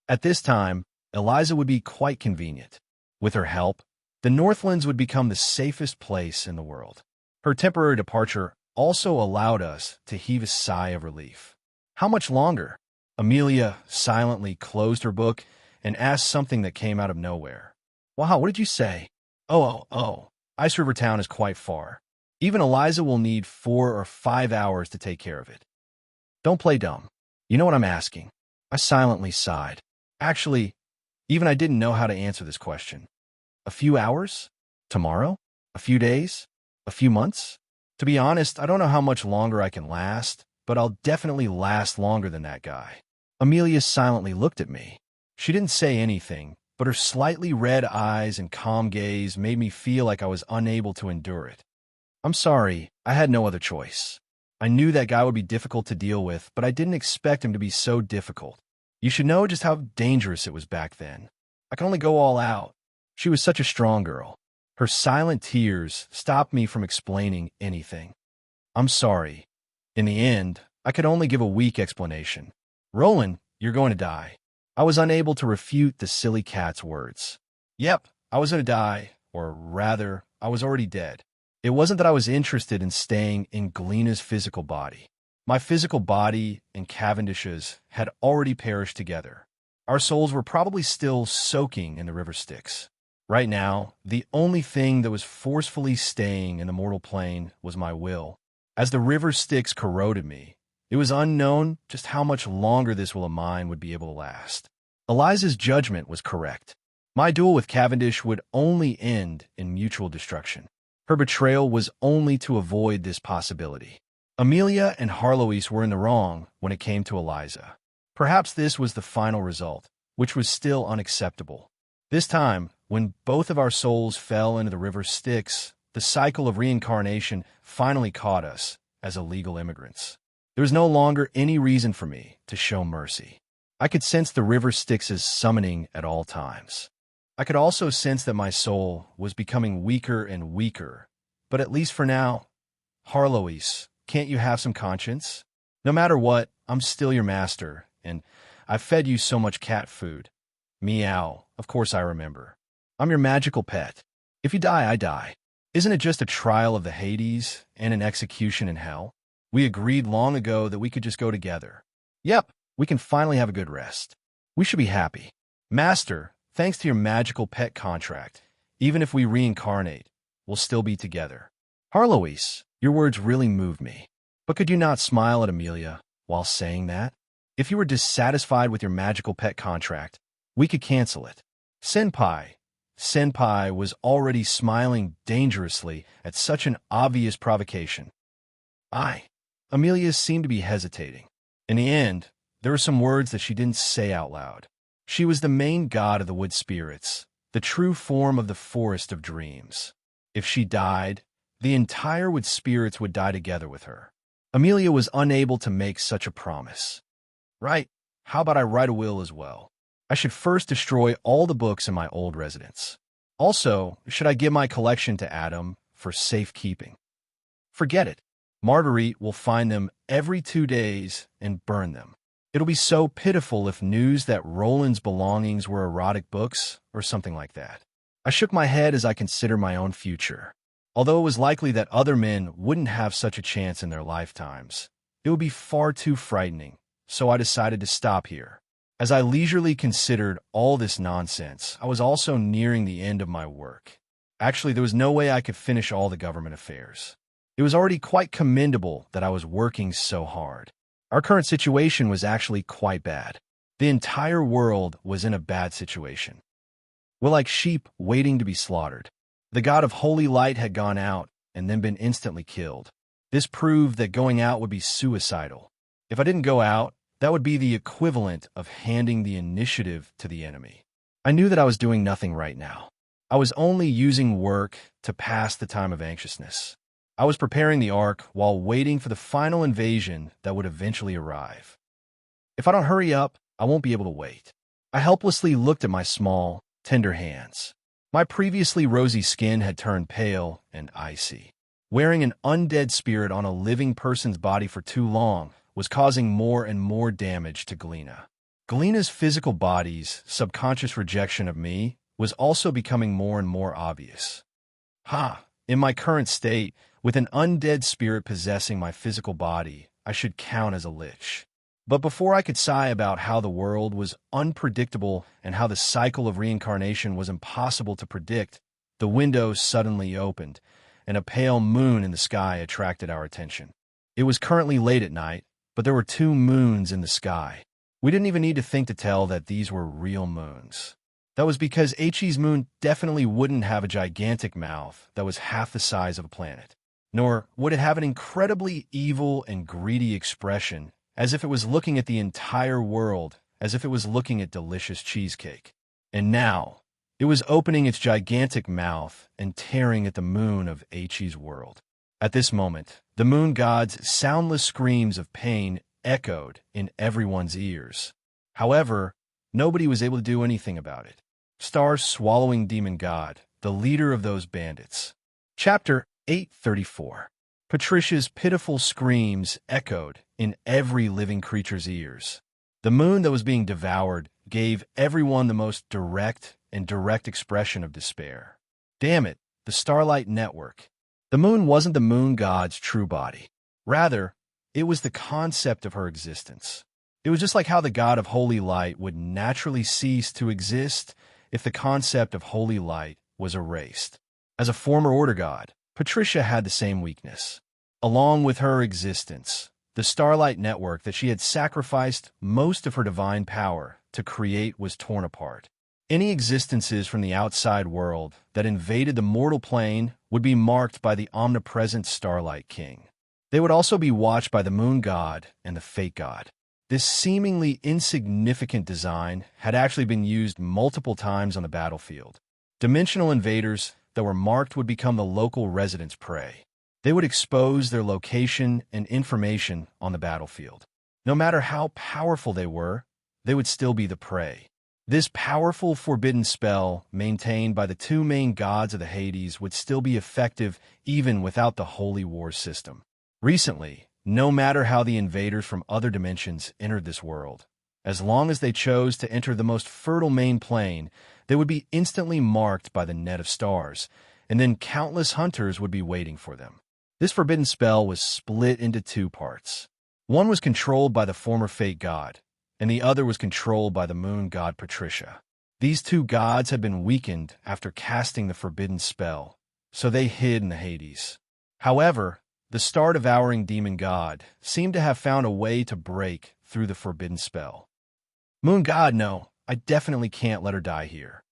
At this time, Eliza would be quite convenient. With her help, the Northlands would become the safest place in the world. Her temporary departure also allowed us to heave a sigh of relief. How much longer? Amelia silently closed her book and asked something that came out of nowhere. Wow, what did you say? Oh. Ice River Town is quite far. Even Eliza will need 4 or 5 hours to take care of it. Don't play dumb. You know what I'm asking. I silently sighed. Actually, even I didn't know how to answer this question. A few hours? Tomorrow? A few days? A few months? To be honest, I don't know how much longer I can last, but I'll definitely last longer than that guy. Amelia silently looked at me. She didn't say anything, but her slightly red eyes and calm gaze made me feel like I was unable to endure it. I'm sorry, I had no other choice. I knew that guy would be difficult to deal with, but I didn't expect him to be so difficult. You should know just how dangerous it was back then. I can only go all out. She was such a strong girl. Her silent tears stopped me from explaining anything. I'm sorry. In the end, I could only give a weak explanation. Roland, you're going to die. I was unable to refute the silly cat's words. Yep, I was going to die, or rather, I was already dead. It wasn't that I was interested in staying in Glena's physical body. My physical body and Cavendish's had already perished together. Our souls were probably still soaking in the river Styx. Right now, the only thing that was forcefully staying in the mortal plane was my will. As the river Styx corroded me, it was unknown just how much longer this will of mine would be able to last. Eliza's judgment was correct. My duel with Cavendish would only end in mutual destruction. Her betrayal was only to avoid this possibility. Amelia and Harloise were in the wrong when it came to Eliza. Perhaps this was the final result, which was still unacceptable. This time, when both of our souls fell into the river Styx, the cycle of reincarnation finally caught us as illegal immigrants. There was no longer any reason for me to show mercy. I could sense the river Styx's summoning at all times. I could also sense that my soul was becoming weaker and weaker, but at least for now, Harloise, can't you have some conscience? No matter what, I'm still your master, and I've fed you so much cat food. Meow, of course I remember. I'm your magical pet. If you die, I die. Isn't it just a trial of the Hades and an execution in hell? We agreed long ago that we could just go together. Yep, we can finally have a good rest. We should be happy. Master, thanks to your magical pet contract, even if we reincarnate, we'll still be together. Harloise, your words really moved me. But could you not smile at Amelia while saying that? If you were dissatisfied with your magical pet contract, we could cancel it. Senpai was already smiling dangerously at such an obvious provocation. Amelia seemed to be hesitating. In the end, there were some words that she didn't say out loud. She was the main god of the wood spirits, the true form of the forest of dreams. If she died, the entire wood spirits would die together with her. Amelia was unable to make such a promise. Right, how about I write a will as well? I should first destroy all the books in my old residence. Also, should I give my collection to Adam for safekeeping? Forget it. Marguerite will find them every 2 days and burn them. It'll be so pitiful if news that Roland's belongings were erotic books or something like that. I shook my head as I considered my own future. Although it was likely that other men wouldn't have such a chance in their lifetimes, it would be far too frightening, so I decided to stop here. As I leisurely considered all this nonsense, I was also nearing the end of my work. Actually, there was no way I could finish all the government affairs. It was already quite commendable that I was working so hard. Our current situation was actually quite bad. The entire world was in a bad situation. We're like sheep waiting to be slaughtered. The god of holy light had gone out and then been instantly killed. This proved that going out would be suicidal. If I didn't go out, that would be the equivalent of handing the initiative to the enemy. I knew that I was doing nothing right now. I was only using work to pass the time of anxiousness. I was preparing the Ark while waiting for the final invasion that would eventually arrive. If I don't hurry up, I won't be able to wait. I helplessly looked at my small, tender hands. My previously rosy skin had turned pale and icy. Wearing an undead spirit on a living person's body for too long was causing more and more damage to Galena. Galena's physical body's subconscious rejection of me was also becoming more and more obvious. In my current state, with an undead spirit possessing my physical body, I should count as a lich. But before I could sigh about how the world was unpredictable and how the cycle of reincarnation was impossible to predict, the window suddenly opened, and a pale moon in the sky attracted our attention. It was currently late at night, but there were 2 moons in the sky. We didn't even need to think to tell that these were real moons. That was because Hi's moon definitely wouldn't have a gigantic mouth that was half the size of a planet. Nor would it have an incredibly evil and greedy expression, as if it was looking at the entire world, as if it was looking at delicious cheesecake. And now, it was opening its gigantic mouth and tearing at the moon of Hi's world. At this moment, the moon god's soundless screams of pain echoed in everyone's ears. However, nobody was able to do anything about it. Star-swallowing demon god, the leader of those bandits. Chapter 834. Patricia's pitiful screams echoed in every living creature's ears. The moon that was being devoured gave everyone the most direct expression of despair. Damn it, the Starlight Network. The moon wasn't the moon god's true body. Rather, it was the concept of her existence. It was just like how the god of holy light would naturally cease to exist if the concept of holy light was erased. As a former order god, Patricia had the same weakness. Along with her existence, the Starlight Network that she had sacrificed most of her divine power to create was torn apart. Any existences from the outside world that invaded the mortal plane would be marked by the omnipresent Starlight King. They would also be watched by the moon god and the fate god. This seemingly insignificant design had actually been used multiple times on the battlefield. Dimensional invaders that were marked would become the local residents' prey. They would expose their location and information on the battlefield. No matter how powerful they were, they would still be the prey. This powerful forbidden spell, maintained by the 2 main gods of the Hades, would still be effective even without the Holy War system. Recently, no matter how the invaders from other dimensions entered this world, as long as they chose to enter the most fertile main plane, they would be instantly marked by the net of stars, and then countless hunters would be waiting for them. This forbidden spell was split into 2 parts. One was controlled by the former fate god, and the other was controlled by the moon god Patricia. These 2 gods had been weakened after casting the forbidden spell, so they hid in the Hades. However, the star-devouring demon god seemed to have found a way to break through the forbidden spell. Moon god, no, I definitely can't let her die here.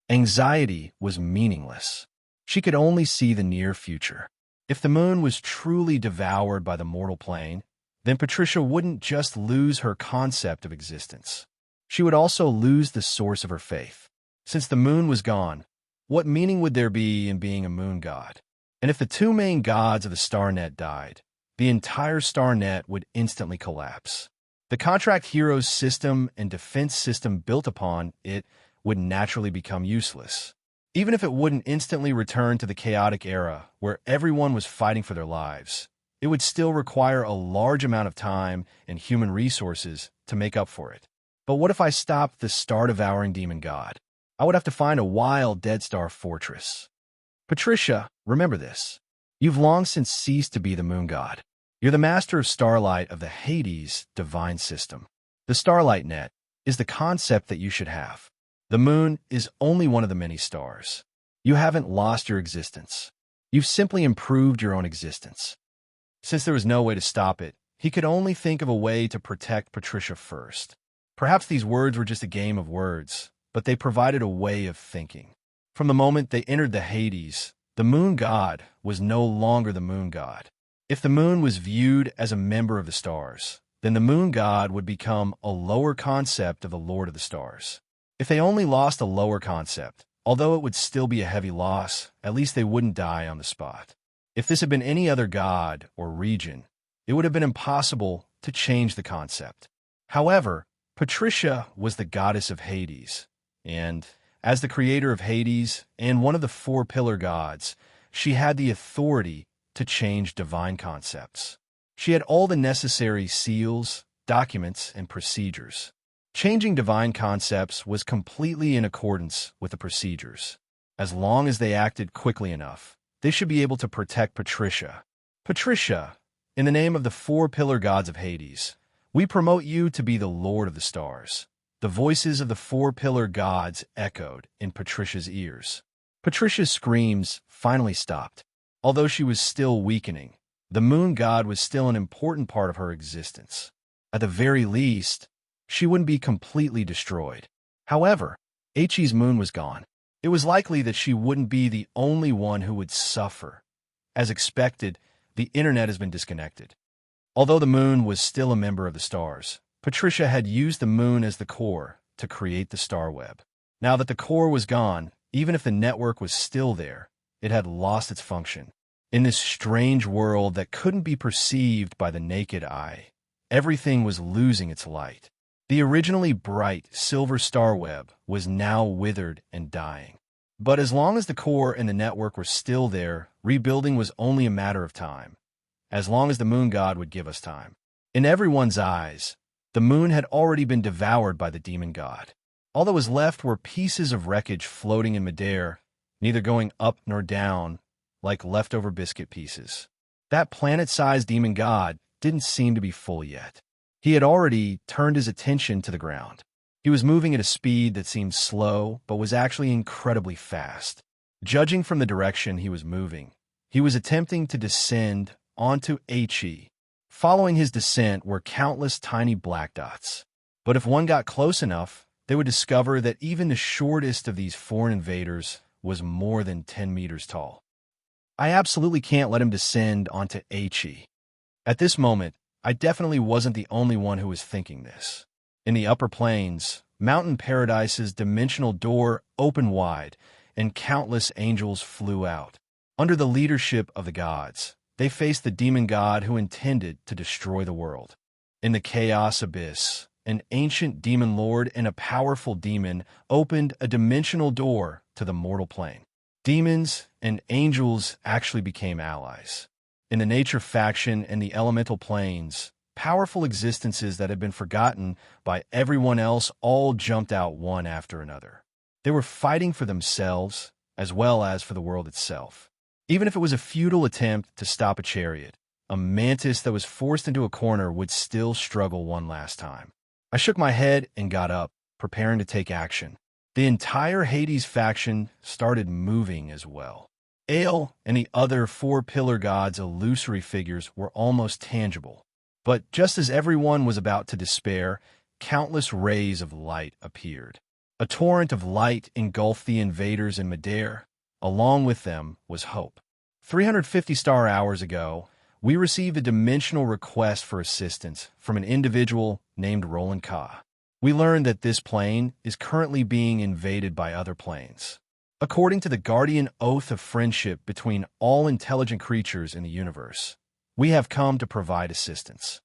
Anxiety was meaningless. She could only see the near future. If the moon was truly devoured by the mortal plane, then Patricia wouldn't just lose her concept of existence. She would also lose the source of her faith. Since the moon was gone, what meaning would there be in being a moon god? And if the 2 main gods of the Starnet died, the entire Starnet would instantly collapse. The contract heroes system and defense system built upon it would naturally become useless. Even if it wouldn't instantly return to the chaotic era where everyone was fighting for their lives, it would still require a large amount of time and human resources to make up for it. But what if I stopped the star-devouring demon god? I would have to find a wild Dead Star fortress. Patricia, remember this. You've long since ceased to be the moon god. You're the master of starlight of the Hades divine system. The Starlight Net is the concept that you should have. The moon is only one of the many stars. You haven't lost your existence. You've simply improved your own existence. Since there was no way to stop it, he could only think of a way to protect Patricia first. Perhaps these words were just a game of words, but they provided a way of thinking. From the moment they entered the Hades, the moon god was no longer the moon god. If the moon was viewed as a member of the stars, then the moon god would become a lower concept of the Lord of the Stars. If they only lost a lower concept, although it would still be a heavy loss, at least they wouldn't die on the spot. If this had been any other god or region, it would have been impossible to change the concept. However, Patricia was the goddess of Hades, and as the creator of Hades and one of the 4 pillar gods, she had the authority to change divine concepts. She had all the necessary seals, documents, and procedures. Changing divine concepts was completely in accordance with the procedures. As long as they acted quickly enough, they should be able to protect Patricia. Patricia, in the name of the four-pillar gods of Hades, we promote you to be the Lord of the Stars. The voices of the four-pillar gods echoed in Patricia's ears. Patricia's screams finally stopped. Although she was still weakening, the moon god was still an important part of her existence. At the very least, she wouldn't be completely destroyed. However, H's moon was gone. It was likely that she wouldn't be the only one who would suffer. As expected, the internet has been disconnected. Although the moon was still a member of the stars, Patricia had used the moon as the core to create the star web. Now that the core was gone, even if the network was still there, it had lost its function. In this strange world that couldn't be perceived by the naked eye, everything was losing its light. The originally bright silver star web was now withered and dying. But as long as the core and the network were still there, rebuilding was only a matter of time. As long as the moon god would give us time. In everyone's eyes, the moon had already been devoured by the demon god. All that was left were pieces of wreckage floating in midair, neither going up nor down, like leftover biscuit pieces. That planet-sized demon god didn't seem to be full yet. He had already turned his attention to the ground. He was moving at a speed that seemed slow, but was actually incredibly fast. Judging from the direction he was moving, he was attempting to descend onto He. Following his descent were countless tiny black dots. But if one got close enough, they would discover that even the shortest of these foreign invaders was more than 10 meters tall. I absolutely can't let him descend onto He. At this moment, I definitely wasn't the only one who was thinking this. In the upper plains, Mountain Paradise's dimensional door opened wide, and countless angels flew out. Under the leadership of the gods, they faced the demon god who intended to destroy the world. In the chaos abyss, an ancient demon lord and a powerful demon opened a dimensional door to the mortal plane. Demons and angels actually became allies. In the nature faction and the elemental planes, powerful existences that had been forgotten by everyone else all jumped out one after another. They were fighting for themselves as well as for the world itself. Even if it was a futile attempt to stop a chariot, a mantis that was forced into a corner would still struggle one last time. I shook my head and got up, preparing to take action. The entire Hades faction started moving as well. Ale and the other four-pillar gods' illusory figures were almost tangible. But just as everyone was about to despair, countless rays of light appeared. A torrent of light engulfed the invaders in midair. Along with them was hope. 350 star hours ago, we received a dimensional request for assistance from an individual named Roland Ka. We learned that this plane is currently being invaded by other planes. According to the guardian oath of friendship between all intelligent creatures in the universe, we have come to provide assistance.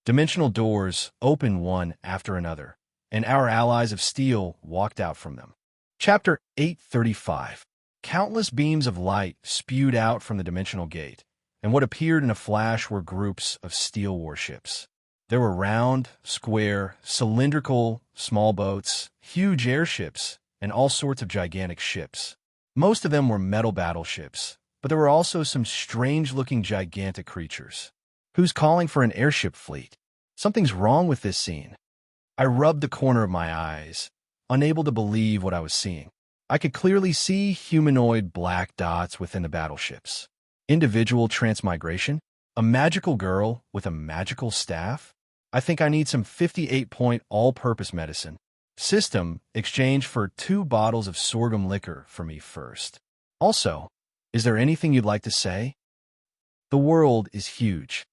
Dimensional doors opened one after another, and our allies of steel walked out from them. Chapter 835. Countless beams of light spewed out from the dimensional gate, and what appeared in a flash were groups of steel warships. There were round, square, cylindrical, small boats, huge airships, and all sorts of gigantic ships. Most of them were metal battleships, but there were also some strange-looking gigantic creatures. Who's calling for an airship fleet? Something's wrong with this scene. I rubbed the corner of my eyes, unable to believe what I was seeing. I could clearly see humanoid black dots within the battleships. Individual transmigration? A magical girl with a magical staff? I think I need some 58-point all-purpose medicine. System, exchange for 2 bottles of sorghum liquor for me first. Also, is there anything you'd like to say? The world is huge.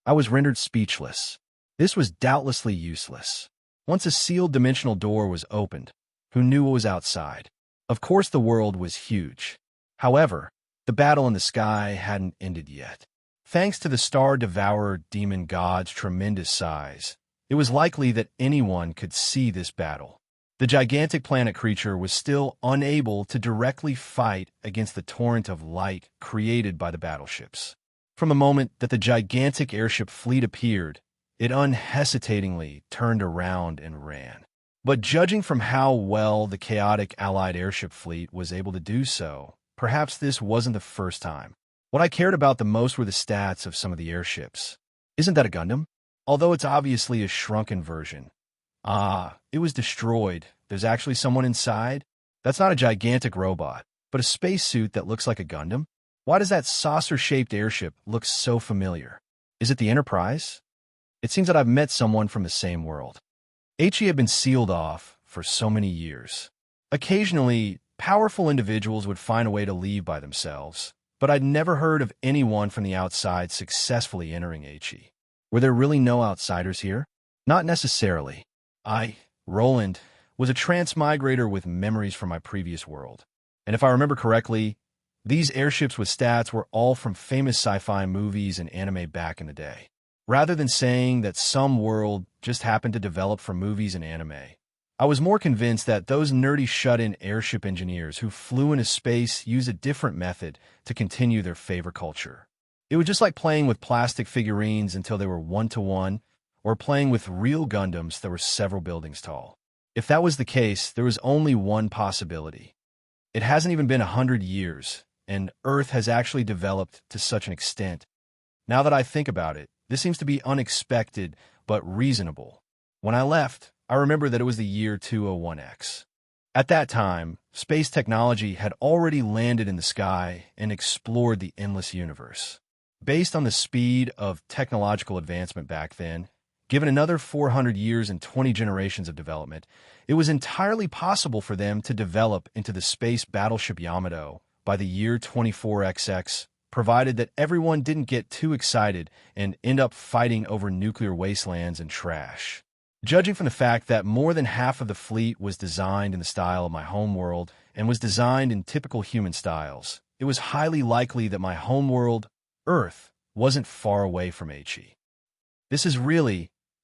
I was rendered speechless. This was doubtlessly useless. Once a sealed dimensional door was opened, who knew what was outside? Of course the world was huge. However, the battle in the sky hadn't ended yet. Thanks to the star-devourer demon god's tremendous size, it was likely that anyone could see this battle. The gigantic planet creature was still unable to directly fight against the torrent of light created by the battleships. From the moment that the gigantic airship fleet appeared, it unhesitatingly turned around and ran. But judging from how well the chaotic Allied airship fleet was able to do so, perhaps this wasn't the first time. What I cared about the most were the stats of some of the airships. Isn't that a Gundam? Although it's obviously a shrunken version. It was destroyed. There's actually someone inside? That's not a gigantic robot, but a spacesuit that looks like a Gundam? Why does that saucer-shaped airship look so familiar? Is it the Enterprise? It seems that I've met someone from the same world. HE had been sealed off for so many years. Occasionally, powerful individuals would find a way to leave by themselves, but I'd never heard of anyone from the outside successfully entering HE. Were there really no outsiders here? Not necessarily. Roland, was a transmigrator with memories from my previous world. And if I remember correctly, these airships with stats were all from famous sci-fi movies and anime back in the day. Rather than saying that some world just happened to develop from movies and anime, I was more convinced that those nerdy shut-in airship engineers who flew into space used a different method to continue their favorite culture. It was just like playing with plastic figurines until they were one-to-one, or playing with real Gundams that were several buildings tall. If that was the case, there was only one possibility. It hasn't even been 100 years, and Earth has actually developed to such an extent. Now that I think about it, this seems to be unexpected, but reasonable. When I left, I remember that it was the year 201X. At that time, space technology had already landed in the sky and explored the endless universe. Based on the speed of technological advancement back then, given another 400 years and 20 generations of development, it was entirely possible for them to develop into the space battleship Yamato by the year 24XX, provided that everyone didn't get too excited and end up fighting over nuclear wastelands and trash. Judging from the fact that more than half of the fleet was designed in the style of my homeworld and was designed in typical human styles, it was highly likely that my homeworld, Earth, wasn't far away from HE.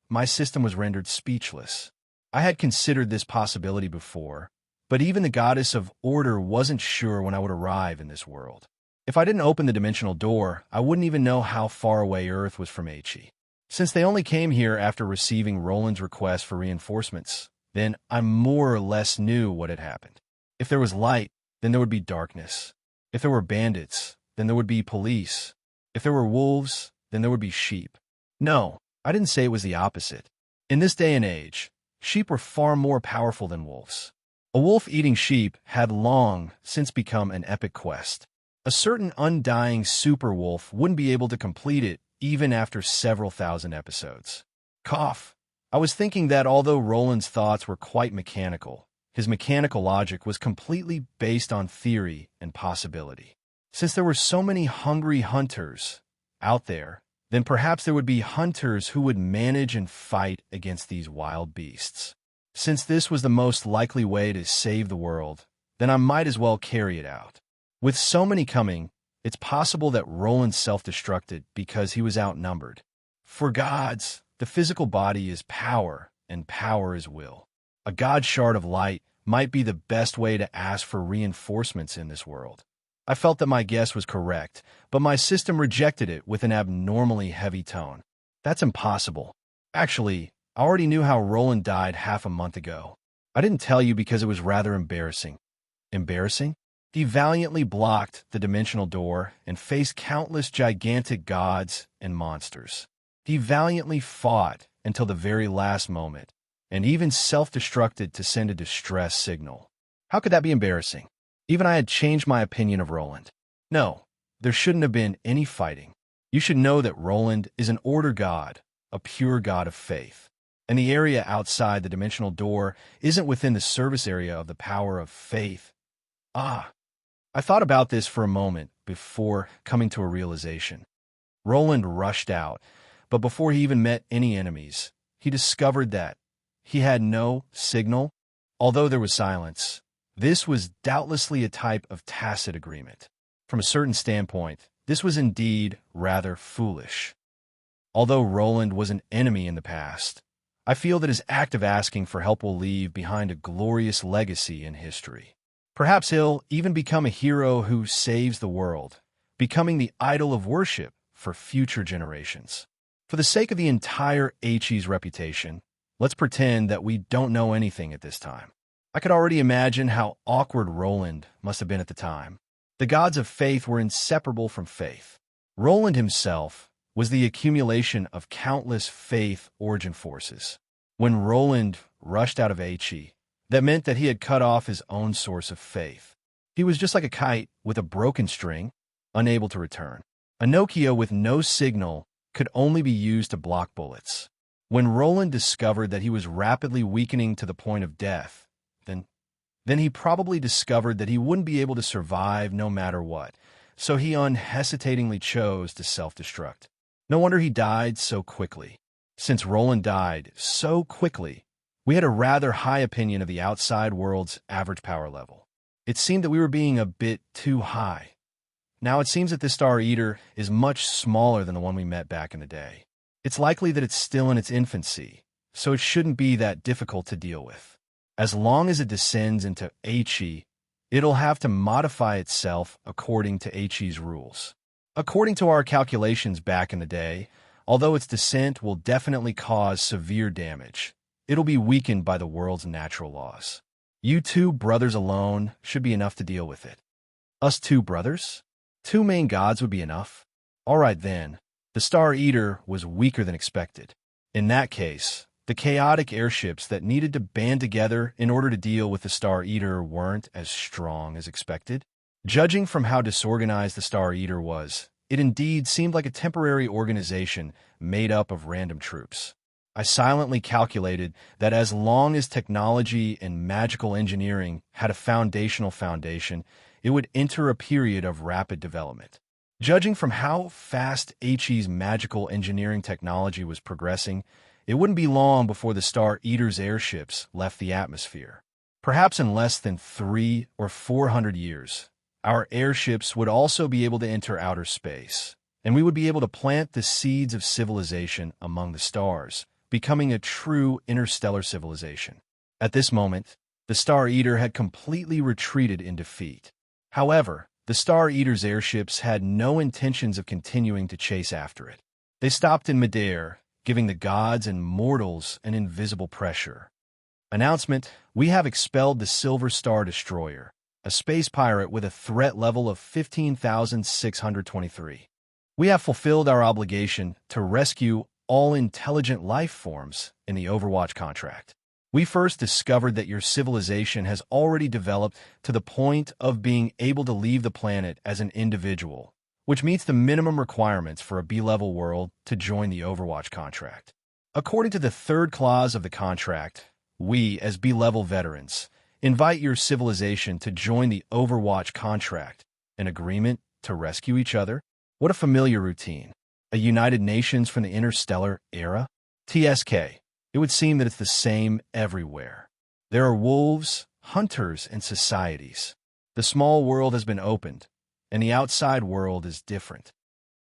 My system was rendered speechless. I had considered this possibility before, but even the goddess of order wasn't sure when I would arrive in this world. If I didn't open the dimensional door, I wouldn't even know how far away Earth was from HE. Since they only came here after receiving Roland's request for reinforcements, then I more or less knew what had happened. If there was light, then there would be darkness. If there were bandits, then there would be police. If there were wolves, then there would be sheep. No, I didn't say it was the opposite. In this day and age, sheep were far more powerful than wolves. A wolf-eating sheep had long since become an epic quest. A certain undying super wolf wouldn't be able to complete it even after several thousand episodes. Cough. I was thinking that although Roland's thoughts were quite mechanical, his mechanical logic was completely based on theory and possibility. Since there were so many hungry hunters out there, then perhaps there would be hunters who would manage and fight against these wild beasts. Since this was the most likely way to save the world, then I might as well carry it out. With so many coming, it's possible that Roland self-destructed because he was outnumbered. For gods, the physical body is power, and power is will. A god shard of light might be the best way to ask for reinforcements in this world. I felt that my guess was correct, but my system rejected it with an abnormally heavy tone. That's impossible. Actually, I already knew how Roland died half a month ago. I didn't tell you because it was rather embarrassing. Embarrassing? He valiantly blocked the dimensional door and faced countless gigantic gods and monsters. He valiantly fought until the very last moment, and even self-destructed to send a distress signal. How could that be embarrassing? Even I had changed my opinion of Roland. No, there shouldn't have been any fighting. You should know that Roland is an order god, a pure god of faith. And the area outside the dimensional door isn't within the service area of the power of faith. I thought about this for a moment before coming to a realization. Roland rushed out, but before he even met any enemies, he discovered that he had no signal. Although there was silence, this was doubtlessly a type of tacit agreement. From a certain standpoint, this was indeed rather foolish. Although Roland was an enemy in the past, I feel that his act of asking for help will leave behind a glorious legacy in history. Perhaps he'll even become a hero who saves the world, becoming the idol of worship for future generations. For the sake of the entire HE's reputation, let's pretend that we don't know anything at this time. I could already imagine how awkward Roland must have been at the time. The gods of faith were inseparable from faith. Roland himself was the accumulation of countless faith origin forces. When Roland rushed out of HE, that meant that he had cut off his own source of faith. He was just like a kite with a broken string, unable to return. A Nokia with no signal could only be used to block bullets. When Roland discovered that he was rapidly weakening to the point of death, then he probably discovered that he wouldn't be able to survive no matter what, so he unhesitatingly chose to self-destruct. No wonder he died so quickly. Since Roland died so quickly, we had a rather high opinion of the outside world's average power level. It seemed that we were being a bit too high. Now it seems that this Star Eater is much smaller than the one we met back in the day. It's likely that it's still in its infancy, so it shouldn't be that difficult to deal with. As long as it descends into HE, it'll have to modify itself according to HE's rules. According to our calculations back in the day, although its descent will definitely cause severe damage, it'll be weakened by the world's natural laws. You two brothers alone should be enough to deal with it. Us two brothers? 2 main gods would be enough? All right then, the Star Eater was weaker than expected. In that case, the chaotic airships that needed to band together in order to deal with the Star Eater weren't as strong as expected. Judging from how disorganized the Star Eater was, it indeed seemed like a temporary organization made up of random troops. I silently calculated that as long as technology and magical engineering had a foundation, it would enter a period of rapid development. Judging from how fast HE's magical engineering technology was progressing, it wouldn't be long before the Star Eater's airships left the atmosphere. Perhaps in less than 300 or 400 years, our airships would also be able to enter outer space, and we would be able to plant the seeds of civilization among the stars, becoming a true interstellar civilization. At this moment, the Star Eater had completely retreated in defeat. However, the Star Eater's airships had no intentions of continuing to chase after it. They stopped in midair, giving the gods and mortals an invisible pressure. Announcement: we have expelled the Silver Star Destroyer, a space pirate with a threat level of 15,623. We have fulfilled our obligation to rescue all intelligent life forms in the Overwatch contract. We first discovered that your civilization has already developed to the point of being able to leave the planet as an individual, which meets the minimum requirements for a B-level world to join the Overwatch contract. According to the 3rd clause of the contract, we, as B-level veterans, invite your civilization to join the Overwatch contract, an agreement to rescue each other. What a familiar routine. A United Nations from the interstellar era? TSK. It would seem that it's the same everywhere. There are wolves, hunters, and societies. The small world has been opened, and the outside world is different.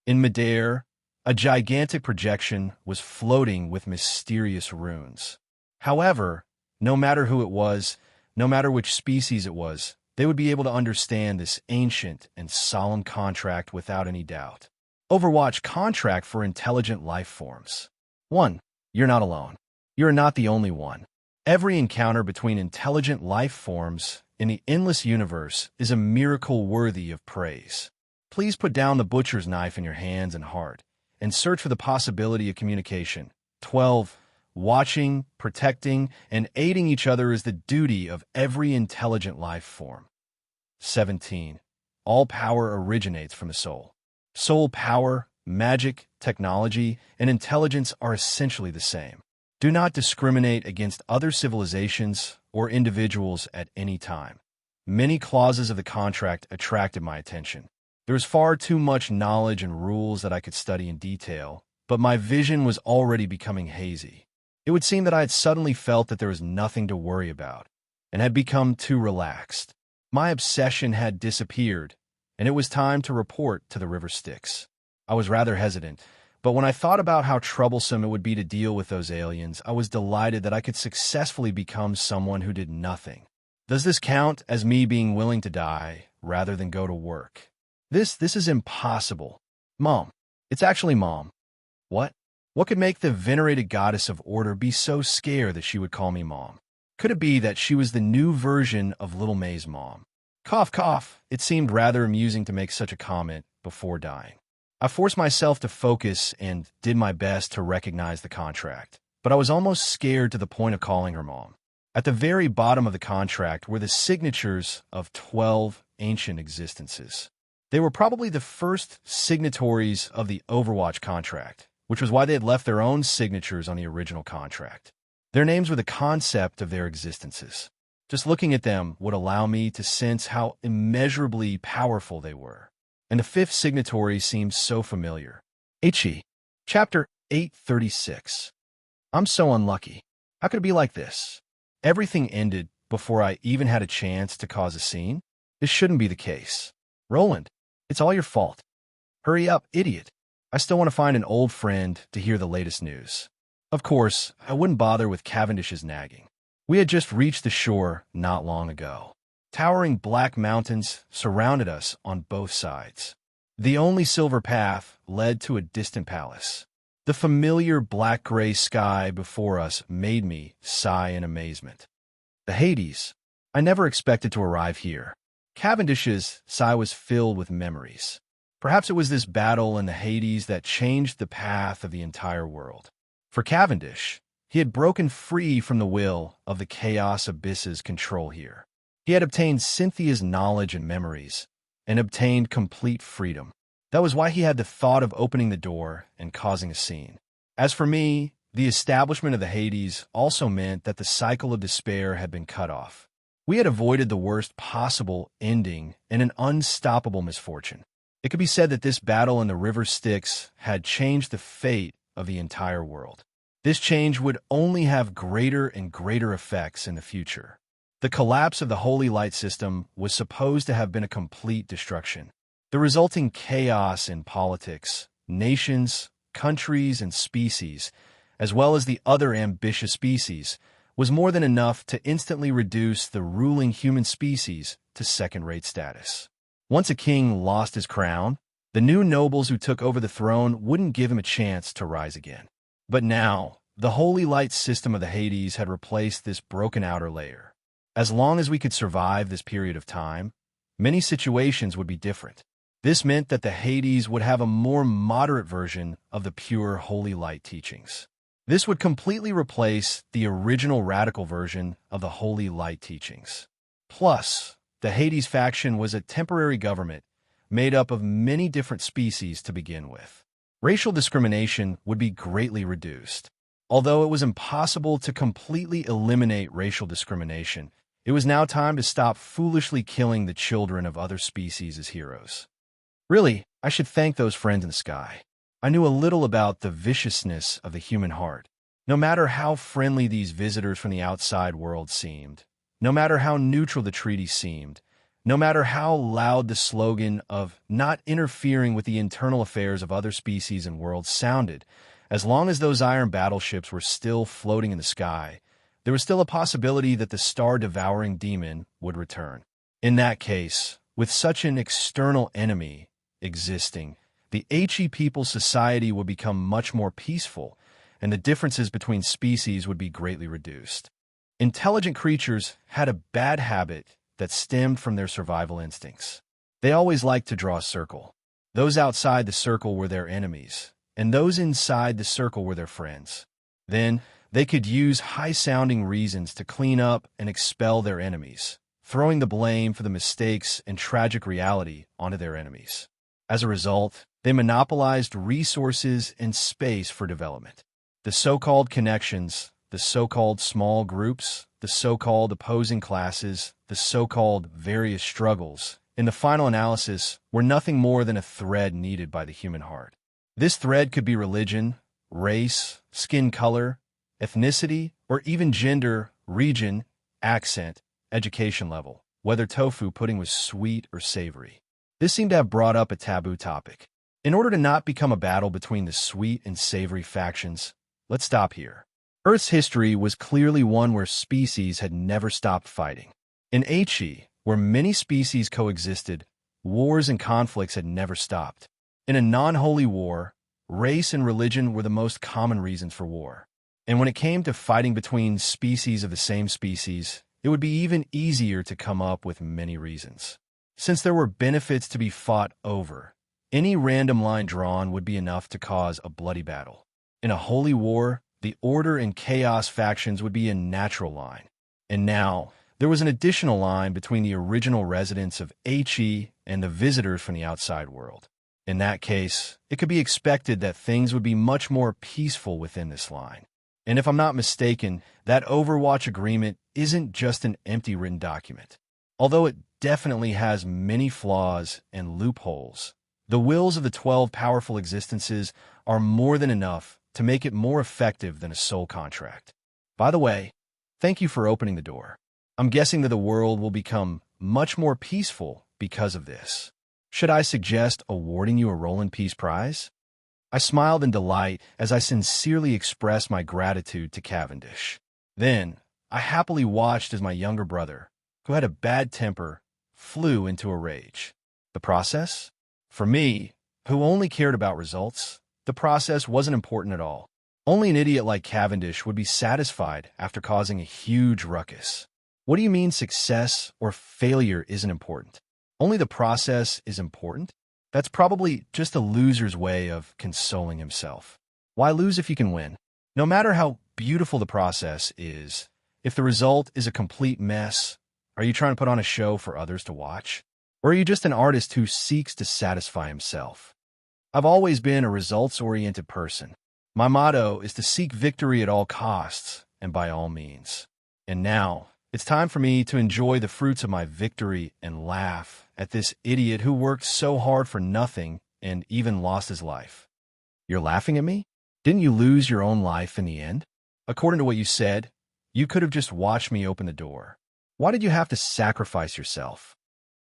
In midair, a gigantic projection was floating with mysterious runes. However, no matter who it was, no matter which species it was, they would be able to understand this ancient and solemn contract without any doubt. Overwatch contract for intelligent life forms. 1. You're not alone. You're not the only one. Every encounter between intelligent life forms in the endless universe is a miracle worthy of praise. Please put down the butcher's knife in your hands and heart, and search for the possibility of communication. 12. Watching, protecting, and aiding each other is the duty of every intelligent life form. 17. All power originates from the soul. Soul power, magic, technology, and intelligence are essentially the same. Do not discriminate against other civilizations or individuals at any time. Many clauses of the contract attracted my attention. There was far too much knowledge and rules that I could study in detail, but my vision was already becoming hazy. It would seem that I had suddenly felt that there was nothing to worry about, and had become too relaxed. My obsession had disappeared, and it was time to report to the River Styx. I was rather hesitant, but when I thought about how troublesome it would be to deal with those aliens, I was delighted that I could successfully become someone who did nothing. Does this count as me being willing to die rather than go to work? This is impossible. Mom, It's actually Mom. What? What could make the venerated goddess of order be so scared that she would call me Mom? Could it be that she was the new version of Little May's mom? Cough, cough. It seemed rather amusing to make such a comment before dying. I forced myself to focus and did my best to recognize the contract, but I was almost scared to the point of calling her Mom. At the very bottom of the contract were the signatures of 12 ancient existences. They were probably the first signatories of the Overwatch contract, which was why they had left their own signatures on the original contract. Their names were the concept of their existences. Just looking at them would allow me to sense how immeasurably powerful they were. And the fifth signatory seemed so familiar. H.E. Chapter 836. I'm so unlucky. How could it be like this? Everything ended before I even had a chance to cause a scene? This shouldn't be the case. Roland, it's all your fault. Hurry up, idiot. I still want to find an old friend to hear the latest news. Of course, I wouldn't bother with Cavendish's nagging. We had just reached the shore not long ago. Towering black mountains surrounded us on both sides. The only silver path led to a distant palace. The familiar black-gray sky before us made me sigh in amazement. The Hades. I never expected to arrive here. Cavendish's sigh was filled with memories. Perhaps it was this battle in the Hades that changed the path of the entire world. For Cavendish, he had broken free from the will of the Chaos Abyss's control here. He had obtained Cynthia's knowledge and memories, and obtained complete freedom. That was why he had the thought of opening the door and causing a scene. As for me, the establishment of the Hades also meant that the cycle of despair had been cut off. We had avoided the worst possible ending in an unstoppable misfortune. It could be said that this battle in the River Styx had changed the fate of the entire world. This change would only have greater and greater effects in the future. The collapse of the Holy Light system was supposed to have been a complete destruction. The resulting chaos in politics, nations, countries, and species, as well as the other ambitious species, was more than enough to instantly reduce the ruling human species to second-rate status. Once a king lost his crown, the new nobles who took over the throne wouldn't give him a chance to rise again. But now, the Holy Light system of the Hades had replaced this broken outer layer. As long as we could survive this period of time, many situations would be different. This meant that the Hades would have a more moderate version of the pure Holy Light teachings. This would completely replace the original radical version of the Holy Light teachings. Plus, the Hades faction was a temporary government made up of many different species to begin with. Racial discrimination would be greatly reduced. Although it was impossible to completely eliminate racial discrimination, it was now time to stop foolishly killing the children of other species as heroes. Really, I should thank those friends in the sky. I knew a little about the viciousness of the human heart. No matter how friendly these visitors from the outside world seemed, no matter how neutral the treaty seemed, no matter how loud the slogan of not interfering with the internal affairs of other species and worlds sounded, as long as those iron battleships were still floating in the sky, there was still a possibility that the star-devouring demon would return. In that case, with such an external enemy existing, the HE People's society would become much more peaceful, and the differences between species would be greatly reduced. Intelligent creatures had a bad habit that stemmed from their survival instincts. They always liked to draw a circle. Those outside the circle were their enemies, and those inside the circle were their friends. Then, they could use high-sounding reasons to clean up and expel their enemies, throwing the blame for the mistakes and tragic reality onto their enemies. As a result, they monopolized resources and space for development. The so-called connections, the so-called small groups, the so-called opposing classes, the so-called various struggles, in the final analysis, were nothing more than a thread needed by the human heart. This thread could be religion, race, skin color, ethnicity, or even gender, region, accent, education level, whether tofu pudding was sweet or savory. This seemed to have brought up a taboo topic. In order to not become a battle between the sweet and savory factions, let's stop here. Earth's history was clearly one where species had never stopped fighting. In HE, where many species coexisted, wars and conflicts had never stopped. In a non-holy war, race and religion were the most common reasons for war. And when it came to fighting between species of the same species, it would be even easier to come up with many reasons. Since there were benefits to be fought over, any random line drawn would be enough to cause a bloody battle. In a holy war, the order and chaos factions would be a natural line. And now, there was an additional line between the original residents of HE and the visitors from the outside world. In that case, it could be expected that things would be much more peaceful within this line. And if I'm not mistaken, that Overwatch agreement isn't just an empty written document. Although it definitely has many flaws and loopholes, the wills of the 12 powerful existences are more than enough to make it more effective than a soul contract. By the way, thank you for opening the door. I'm guessing that the world will become much more peaceful because of this. Should I suggest awarding you a Roland Peace Prize? I smiled in delight as I sincerely expressed my gratitude to Cavendish. Then, I happily watched as my younger brother, who had a bad temper, flew into a rage. The process? For me, who only cared about results, the process wasn't important at all. Only an idiot like Cavendish would be satisfied after causing a huge ruckus. What do you mean success or failure isn't important? Only the process is important? That's probably just a loser's way of consoling himself. Why lose if you can win? No matter how beautiful the process is, if the result is a complete mess, are you trying to put on a show for others to watch? Or are you just an artist who seeks to satisfy himself? I've always been a results-oriented person. My motto is to seek victory at all costs and by all means. And now, it's time for me to enjoy the fruits of my victory and laugh at this idiot who worked so hard for nothing and even lost his life. You're laughing at me? Didn't you lose your own life in the end? According to what you said, you could have just watched me open the door. Why did you have to sacrifice yourself?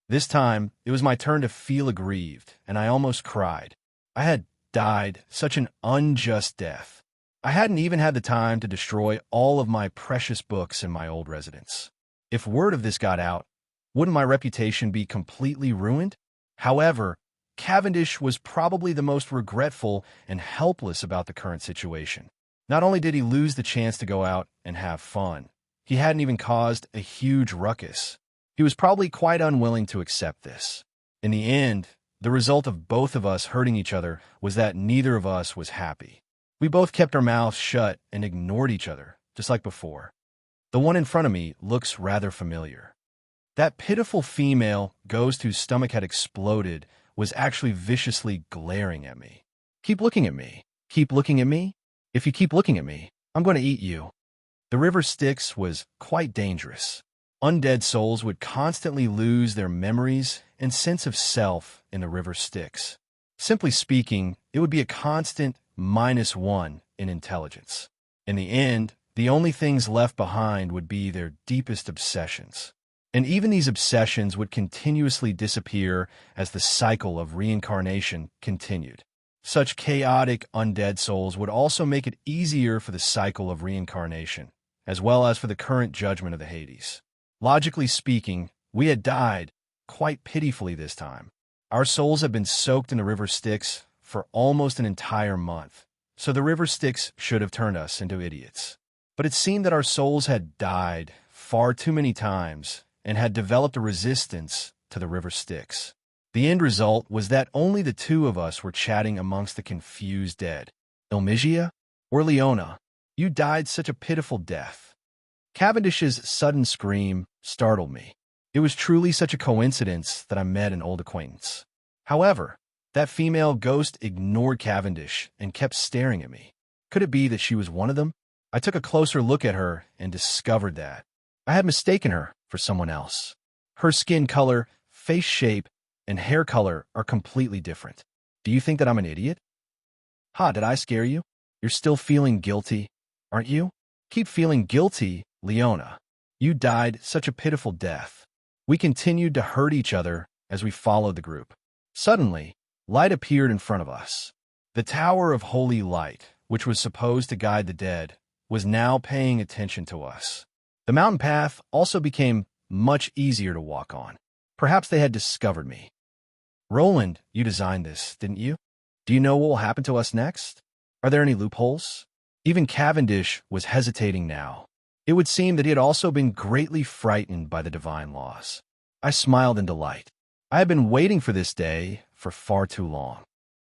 This time, it was my turn to feel aggrieved, and I almost cried. I had died such an unjust death. I hadn't even had the time to destroy all of my precious books in my old residence. If word of this got out, wouldn't my reputation be completely ruined? However, Cavendish was probably the most regretful and helpless about the current situation. Not only did he lose the chance to go out and have fun, he hadn't even caused a huge ruckus. He was probably quite unwilling to accept this. In the end, the result of both of us hurting each other was that neither of us was happy. We both kept our mouths shut and ignored each other, just like before. The one in front of me looks rather familiar. That pitiful female ghost whose stomach had exploded was actually viciously glaring at me. Keep looking at me. Keep looking at me. If you keep looking at me, I'm going to eat you. The river Styx was quite dangerous. Undead souls would constantly lose their memories and sense of self in the river Styx. Simply speaking, it would be a constant -1 in intelligence. In the end, the only things left behind would be their deepest obsessions. And even these obsessions would continuously disappear as the cycle of reincarnation continued. Such chaotic undead souls would also make it easier for the cycle of reincarnation, as well as for the current judgment of the Hades. Logically speaking, we had died quite pitifully this time. Our souls had been soaked in the river Styx for almost an entire month, so the river Styx should have turned us into idiots. But it seemed that our souls had died far too many times and had developed a resistance to the river Styx. The end result was that only the two of us were chatting amongst the confused dead. Ilmigia or Leona, you died such a pitiful death. Cavendish's sudden scream startled me. It was truly such a coincidence that I met an old acquaintance. However, that female ghost ignored Cavendish and kept staring at me. Could it be that she was one of them? I took a closer look at her and discovered that I had mistaken her for someone else. Her skin color, face shape, and hair color are completely different. Do you think that I'm an idiot? Ha, did I scare you? You're still feeling guilty, aren't you? Keep feeling guilty, Leona. You died such a pitiful death. We continued to hurt each other as we followed the group. Suddenly, light appeared in front of us. The Tower of Holy Light, which was supposed to guide the dead, was now paying attention to us. The mountain path also became much easier to walk on. Perhaps they had discovered me. Roland, you designed this, didn't you? Do you know what will happen to us next? Are there any loopholes? Even Cavendish was hesitating now. It would seem that he had also been greatly frightened by the divine laws. I smiled in delight. I had been waiting for this day for far too long.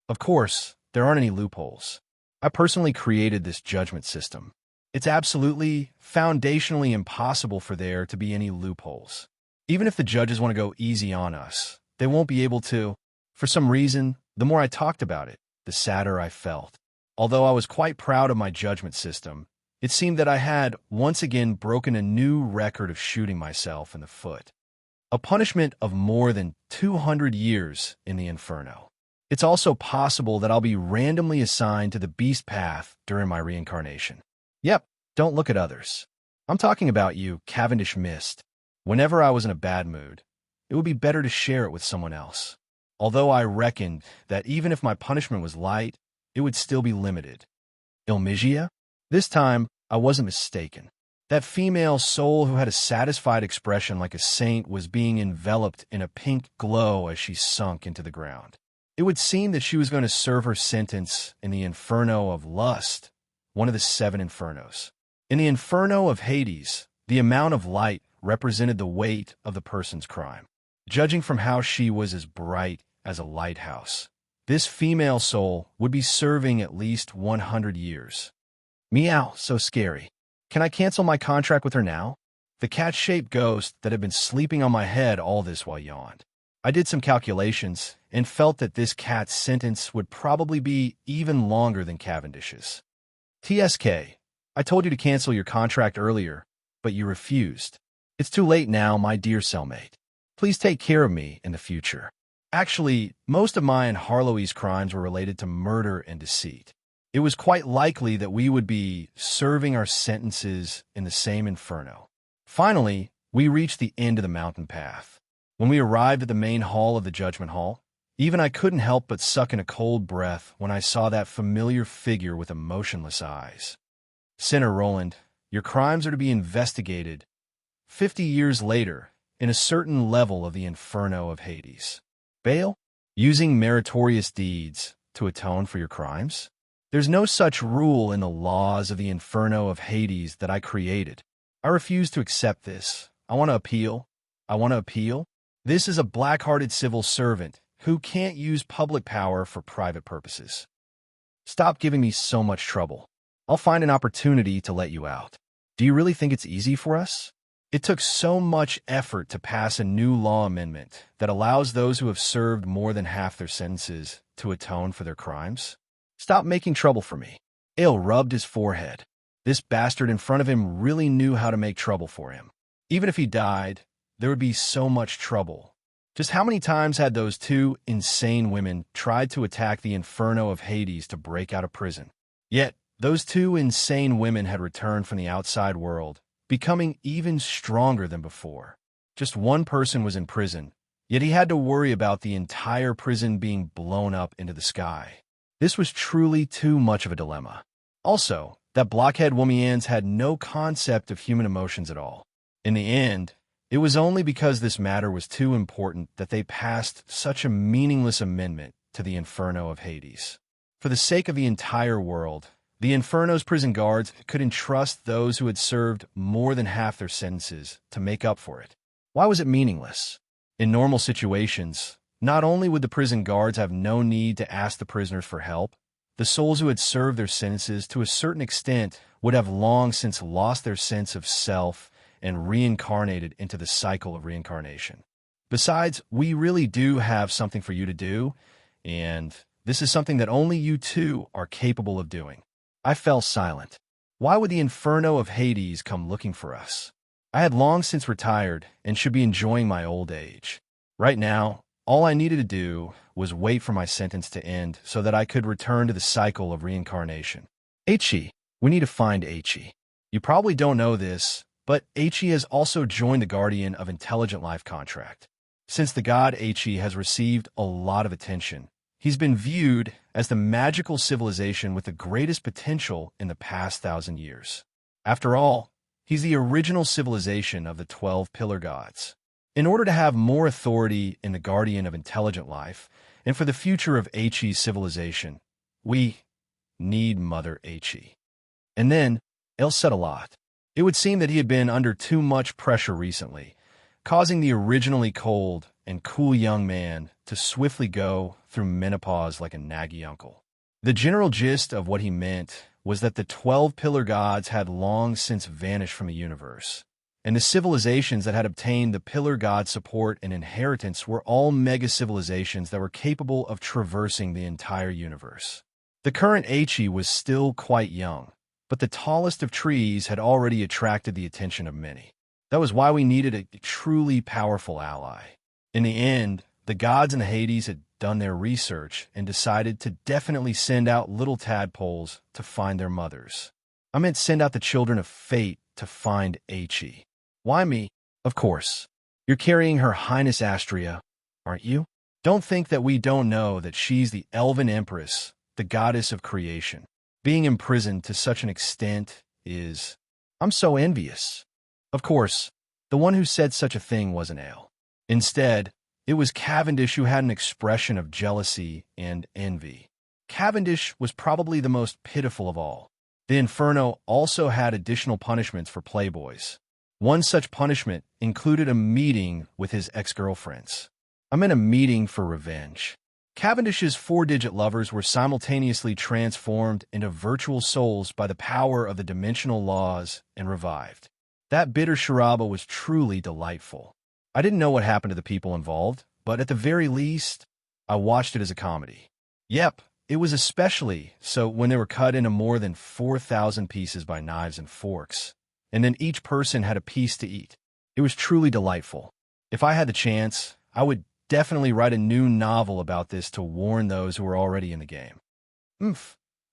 Of course, there aren't any loopholes. I personally created this judgment system. It's absolutely, foundationally impossible for there to be any loopholes. Even if the judges want to go easy on us, they won't be able to. For some reason, the more I talked about it, the sadder I felt. Although I was quite proud of my judgment system, it seemed that I had once again broken a new record of shooting myself in the foot. A punishment of more than 200 years in the Inferno. It's also possible that I'll be randomly assigned to the beast path during my reincarnation. Yep, don't look at others. I'm talking about you, Cavendish Mist. Whenever I was in a bad mood, it would be better to share it with someone else. Although I reckoned that even if my punishment was light, it would still be limited. Ilmigia? This time, I wasn't mistaken. That female soul who had a satisfied expression like a saint was being enveloped in a pink glow as she sunk into the ground. It would seem that she was going to serve her sentence in the Inferno of Lust, one of the 7 infernos. In the Inferno of Hades, the amount of light represented the weight of the person's crime. Judging from how she was as bright as a lighthouse, this female soul would be serving at least 100 years. Meow, so scary. Can I cancel my contract with her now? The cat-shaped ghost that had been sleeping on my head all this while yawned. I did some calculations and felt that this cat's sentence would probably be even longer than Cavendish's. TSK, I told you to cancel your contract earlier, but you refused. It's too late now, my dear cellmate. Please take care of me in the future. Actually, most of my and Harlow's crimes were related to murder and deceit. It was quite likely that we would be serving our sentences in the same inferno. Finally, we reached the end of the mountain path. When we arrived at the main hall of the Judgment Hall, even I couldn't help but suck in a cold breath when I saw that familiar figure with emotionless eyes. Sinner Roland, your crimes are to be investigated 50 years later in a certain level of the Inferno of Hades. Bail? Using meritorious deeds to atone for your crimes? There's no such rule in the laws of the Inferno of Hades that I created. I refuse to accept this. I want to appeal. This is a black-hearted civil servant who can't use public power for private purposes. Stop giving me so much trouble. I'll find an opportunity to let you out. Do you really think it's easy for us? It took so much effort to pass a new law amendment that allows those who have served more than half their sentences to atone for their crimes. Stop making trouble for me. Ale rubbed his forehead. This bastard in front of him really knew how to make trouble for him. Even if he died, there would be so much trouble. Just how many times had those 2 insane women tried to attack the Inferno of Hades to break out of prison? Yet, those 2 insane women had returned from the outside world, becoming even stronger than before. Just one person was in prison, yet he had to worry about the entire prison being blown up into the sky. This was truly too much of a dilemma. Also, that blockhead Womians had no concept of human emotions at all. In the end, it was only because this matter was too important that they passed such a meaningless amendment to the Inferno of Hades. For the sake of the entire world, the Inferno's prison guards could entrust those who had served more than half their sentences to make up for it. Why was it meaningless? In normal situations, not only would the prison guards have no need to ask the prisoners for help, the souls who had served their sentences to a certain extent would have long since lost their sense of self and reincarnated into the cycle of reincarnation. Besides, we really do have something for you to do, and this is something that only you 2 are capable of doing. I fell silent. Why would the Inferno of Hades come looking for us? I had long since retired and should be enjoying my old age. Right now, all I needed to do was wait for my sentence to end so that I could return to the cycle of reincarnation. Aichi. We need to find Aichi. You probably don't know this, but Aichi has also joined the Guardian of Intelligent Life contract. Since the god Aichi has received a lot of attention, he's been viewed as the magical civilization with the greatest potential in the past 1,000 years. After all, he's the original civilization of the 12 pillar gods. In order to have more authority in the Guardian of Intelligent Life, And for the future of He's civilization, we need Mother He. And then, El said a lot. It would seem that he had been under too much pressure recently, causing the originally cold and cool young man to swiftly go through menopause like a naggy uncle. The general gist of what he meant was that the 12 pillar gods had long since vanished from the universe, and the civilizations that had obtained the pillar god support and inheritance were all mega-civilizations that were capable of traversing the entire universe. The current He was still quite young, but the tallest of trees had already attracted the attention of many. That was why we needed a truly powerful ally. In the end, the gods in the Hades had done their research and decided to definitely send out little tadpoles to find their mothers. I meant send out the children of fate to find He. Why me? Of course. You're carrying Her Highness Astria, aren't you? Don't think that we don't know that she's the elven empress, the goddess of creation. Being imprisoned to such an extent is... I'm so envious. Of course, the one who said such a thing wasn't Ale. Instead, it was Cavendish who had an expression of jealousy and envy. Cavendish was probably the most pitiful of all. The Inferno also had additional punishments for playboys. One such punishment included a meeting with his ex-girlfriends. I meant a meeting for revenge. Cavendish's 4-digit lovers were simultaneously transformed into virtual souls by the power of the dimensional laws and revived. That bitter charaba was truly delightful. I didn't know what happened to the people involved, but at the very least, I watched it as a comedy. Yep, it was especially so when they were cut into more than 4,000 pieces by knives and forks, and then each person had a piece to eat. It was truly delightful. If I had the chance, I would definitely write a new novel about this to warn those who are already in the game.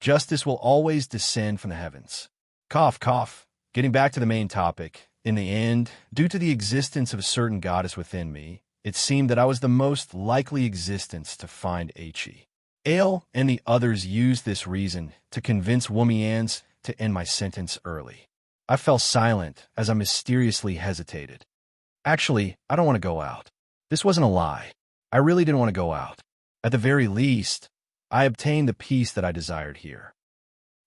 Justice will always descend from the heavens. Cough, cough. Getting back to the main topic, in the end, due to the existence of a certain goddess within me, it seemed that I was the most likely existence to find He. Ale and the others used this reason to convince Womians to end my sentence early. I fell silent as I mysteriously hesitated. Actually, I don't want to go out. This wasn't a lie. I really didn't want to go out. At the very least, I obtained the peace that I desired here.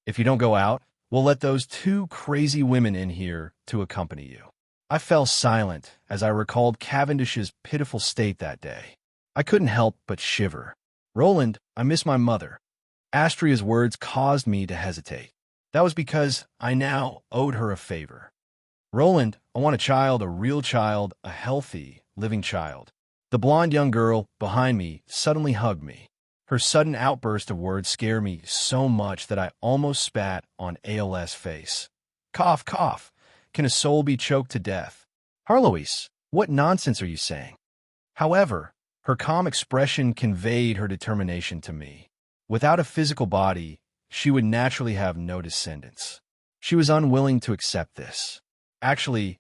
If you don't go out, we'll let those 2 crazy women in here to accompany you. I fell silent as I recalled Cavendish's pitiful state that day. I couldn't help but shiver. Roland, I miss my mother. Astria's words caused me to hesitate. That was because I now owed her a favor. Roland, I want a child, a real child, a healthy, living child. The blonde young girl behind me suddenly hugged me. Her sudden outburst of words scared me so much that I almost spat on AL's face. Cough, cough. Can a soul be choked to death? Harlois, what nonsense are you saying? However, her calm expression conveyed her determination to me. Without a physical body, she would naturally have no descendants. She was unwilling to accept this. Actually,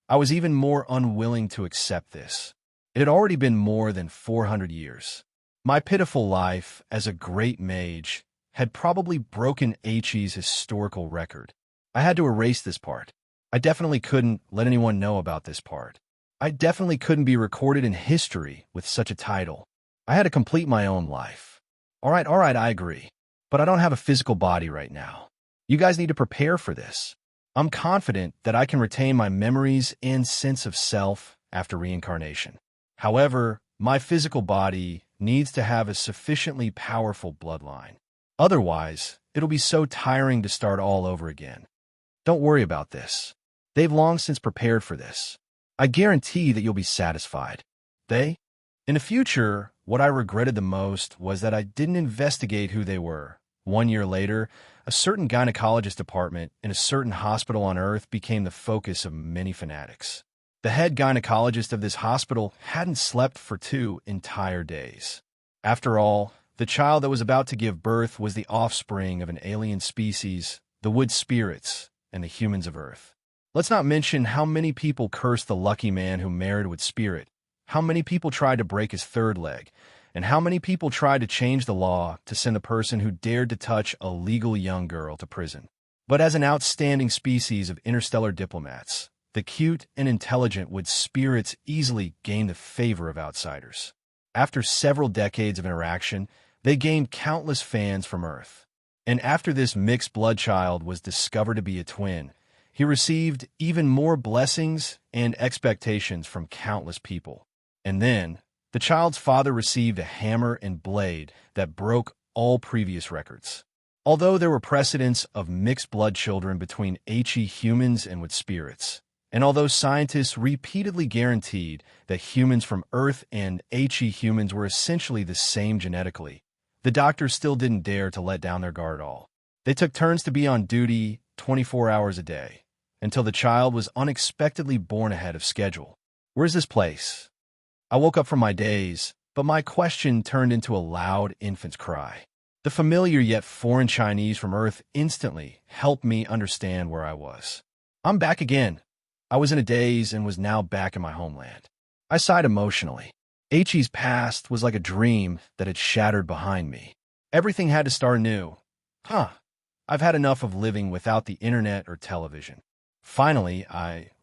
I was even more unwilling to accept this. It had already been more than 400 years. My pitiful life as a great mage had probably broken He's historical record. I had to erase this part. I definitely couldn't let anyone know about this part. I definitely couldn't be recorded in history with such a title. I had to complete my own life. All right, I agree. But I don't have a physical body right now. You guys need to prepare for this. I'm confident that I can retain my memories and sense of self after reincarnation. However, my physical body needs to have a sufficiently powerful bloodline. Otherwise, it'll be so tiring to start all over again. Don't worry about this. They've long since prepared for this. I guarantee that you'll be satisfied. They? In the future, what I regretted the most was that I didn't investigate who they were. 1 year later, a certain gynecologist department in a certain hospital on Earth became the focus of many fanatics. The head gynecologist of this hospital hadn't slept for 2 entire days. After all, the child that was about to give birth was the offspring of an alien species, the wood spirits, and the humans of Earth. Let's not mention how many people cursed the lucky man who married with spirit, how many people tried to break his 3rd leg, and how many people tried to change the law to send the person who dared to touch a legal young girl to prison. But as an outstanding species of interstellar diplomats, the cute and intelligent wood spirits easily gained the favor of outsiders. After several decades of interaction, they gained countless fans from Earth. And after this mixed blood child was discovered to be a twin, he received even more blessings and expectations from countless people. And then, the child's father received a hammer and blade that broke all previous records. Although there were precedents of mixed blood children between HE humans and with spirits, and although scientists repeatedly guaranteed that humans from Earth and HE humans were essentially the same genetically, the doctors still didn't dare to let down their guard at all. They took turns to be on duty 24 hours a day, until the child was unexpectedly born ahead of schedule. Where's this place? I woke up from my daze, but my question turned into a loud infant's cry. The familiar yet foreign Chinese from Earth instantly helped me understand where I was. I'm back again. I was in a daze and was now back in my homeland. I sighed emotionally. HE's past was like a dream that had shattered behind me. Everything had to start anew. I've had enough of living without the internet or television. Finally,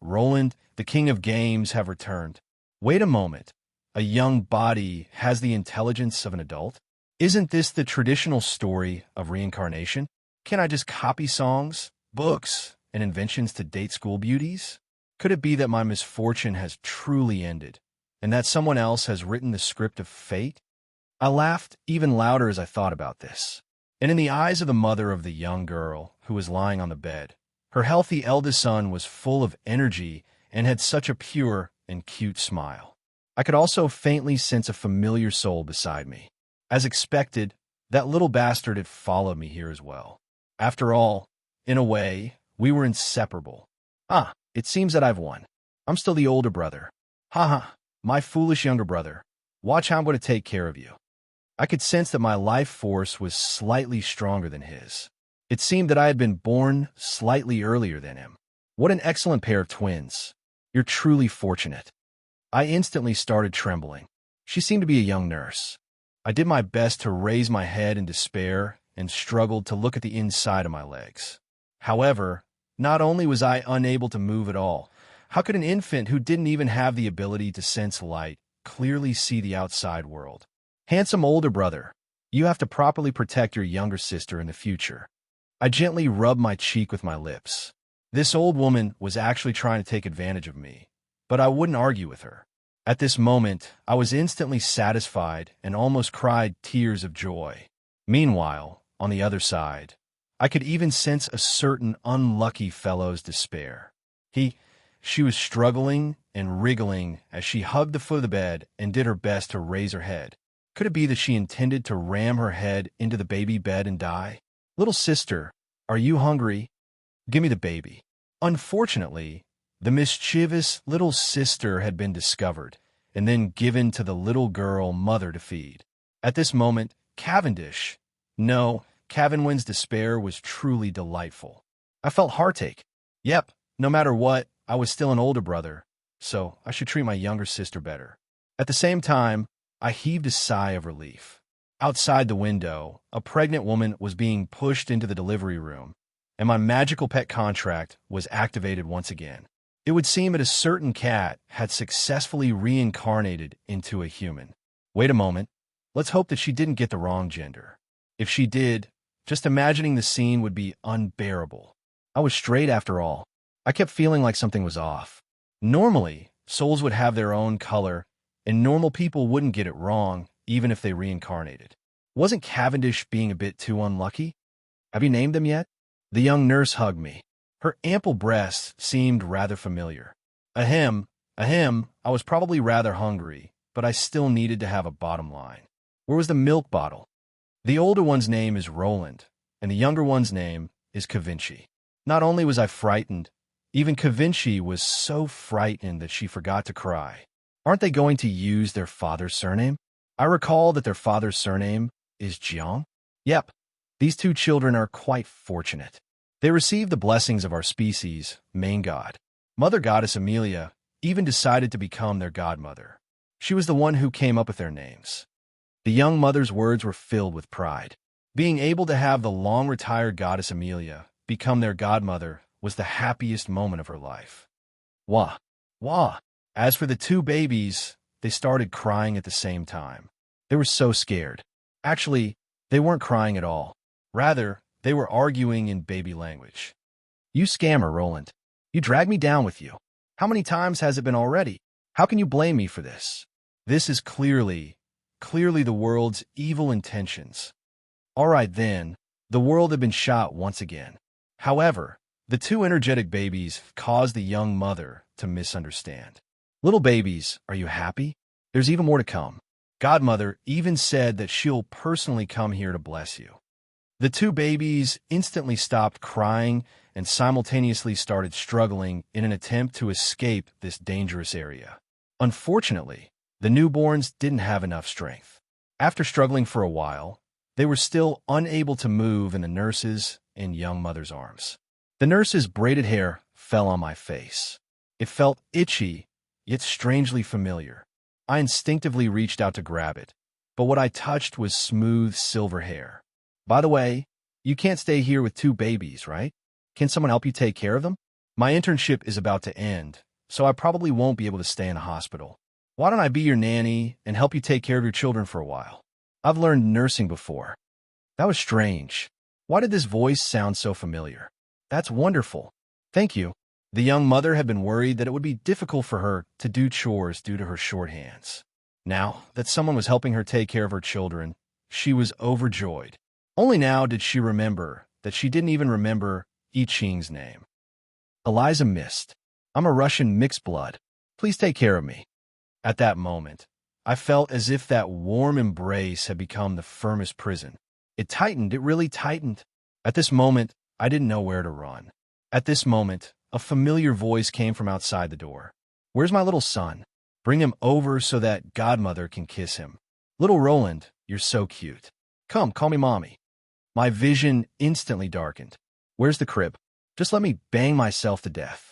Roland, the king of games, have returned. Wait a moment. A young body has the intelligence of an adult? Isn't this the traditional story of reincarnation? Can I just copy songs, books, and inventions to date school beauties? Could it be that my misfortune has truly ended, and that someone else has written the script of fate? I laughed even louder as I thought about this. And in the eyes of the mother of the young girl who was lying on the bed, her healthy eldest son was full of energy and had such a pure and cute smile. I could also faintly sense a familiar soul beside me. As expected, that little bastard had followed me here as well. After all, in a way, we were inseparable. It seems that I've won. I'm still the older brother. My foolish younger brother. Watch how I'm going to take care of you. I could sense that my life force was slightly stronger than his. It seemed that I had been born slightly earlier than him. What an excellent pair of twins. You're truly fortunate. I instantly started trembling. She seemed to be a young nurse. I did my best to raise my head in despair and struggled to look at the inside of my legs. However, not only was I unable to move at all, how could an infant who didn't even have the ability to sense light clearly see the outside world? Handsome older brother, you have to properly protect your younger sister in the future. I gently rubbed my cheek with my lips. This old woman was actually trying to take advantage of me, but I wouldn't argue with her. At this moment, I was instantly satisfied and almost cried tears of joy. Meanwhile, on the other side, I could even sense a certain unlucky fellow's despair. She was struggling and wriggling as she hugged the foot of the bed and did her best to raise her head. Could it be that she intended to ram her head into the baby bed and die? Little sister, are you hungry? Give me the baby. Unfortunately, the mischievous little sister had been discovered and then given to the little girl mother to feed. At this moment, Cavanwin's despair was truly delightful. I felt heartache. Yep, no matter what, I was still an older brother, so I should treat my younger sister better. At the same time, I heaved a sigh of relief. Outside the window, a pregnant woman was being pushed into the delivery room, and my magical pet contract was activated once again. It would seem that a certain cat had successfully reincarnated into a human. Wait a moment. Let's hope that she didn't get the wrong gender. If she did, just imagining the scene would be unbearable. I was straight after all. I kept feeling like something was off. Normally, souls would have their own color, and normal people wouldn't get it wrong, even if they reincarnated. Wasn't Cavendish being a bit too unlucky? Have you named them yet? The young nurse hugged me. Her ample breasts seemed rather familiar. Ahem, I was probably rather hungry, but I still needed to have a bottom line. Where was the milk bottle? The older one's name is Roland, and the younger one's name is Cavinci. Not only was I frightened, even Cavinci was so frightened that she forgot to cry. Aren't they going to use their father's surname? I recall that their father's surname is Jiang. Yep, these two children are quite fortunate. They received the blessings of our species' main god. Mother Goddess Amelia even decided to become their godmother. She was the one who came up with their names. The young mother's words were filled with pride. Being able to have the long-retired Goddess Amelia become their godmother was the happiest moment of her life. Wah! As for the two babies, they started crying at the same time. They were so scared. Actually, they weren't crying at all. Rather, they were arguing in baby language. You scammer, Roland. You dragged me down with you. How many times has it been already? How can you blame me for this? This is clearly the world's evil intentions. All right then, the world had been shot once again. However, the two energetic babies caused the young mother to misunderstand. Little babies, are you happy? There's even more to come. Godmother even said that she'll personally come here to bless you. The two babies instantly stopped crying and simultaneously started struggling in an attempt to escape this dangerous area. Unfortunately, the newborns didn't have enough strength. After struggling for a while, they were still unable to move in the nurse's and young mother's arms. The nurse's braided hair fell on my face. It felt itchy, yet strangely familiar. I instinctively reached out to grab it, but what I touched was smooth silver hair. By the way, you can't stay here with two babies, right? Can someone help you take care of them? My internship is about to end, so I probably won't be able to stay in a hospital. Why don't I be your nanny and help you take care of your children for a while? I've learned nursing before. That was strange. Why did this voice sound so familiar? That's wonderful. Thank you. The young mother had been worried that it would be difficult for her to do chores due to her short hands. Now that someone was helping her take care of her children, she was overjoyed. Only now did she remember that she didn't even remember I Ching's name. Eliza Mist. I'm a Russian mixed blood. Please take care of me. At that moment, I felt as if that warm embrace had become the firmest prison. It tightened, it really tightened. At this moment, I didn't know where to run. At this moment, a familiar voice came from outside the door. Where's my little son? Bring him over so that Godmother can kiss him. Little Roland, you're so cute. Come, call me Mommy. My vision instantly darkened. Where's the crib? Just let me bang myself to death.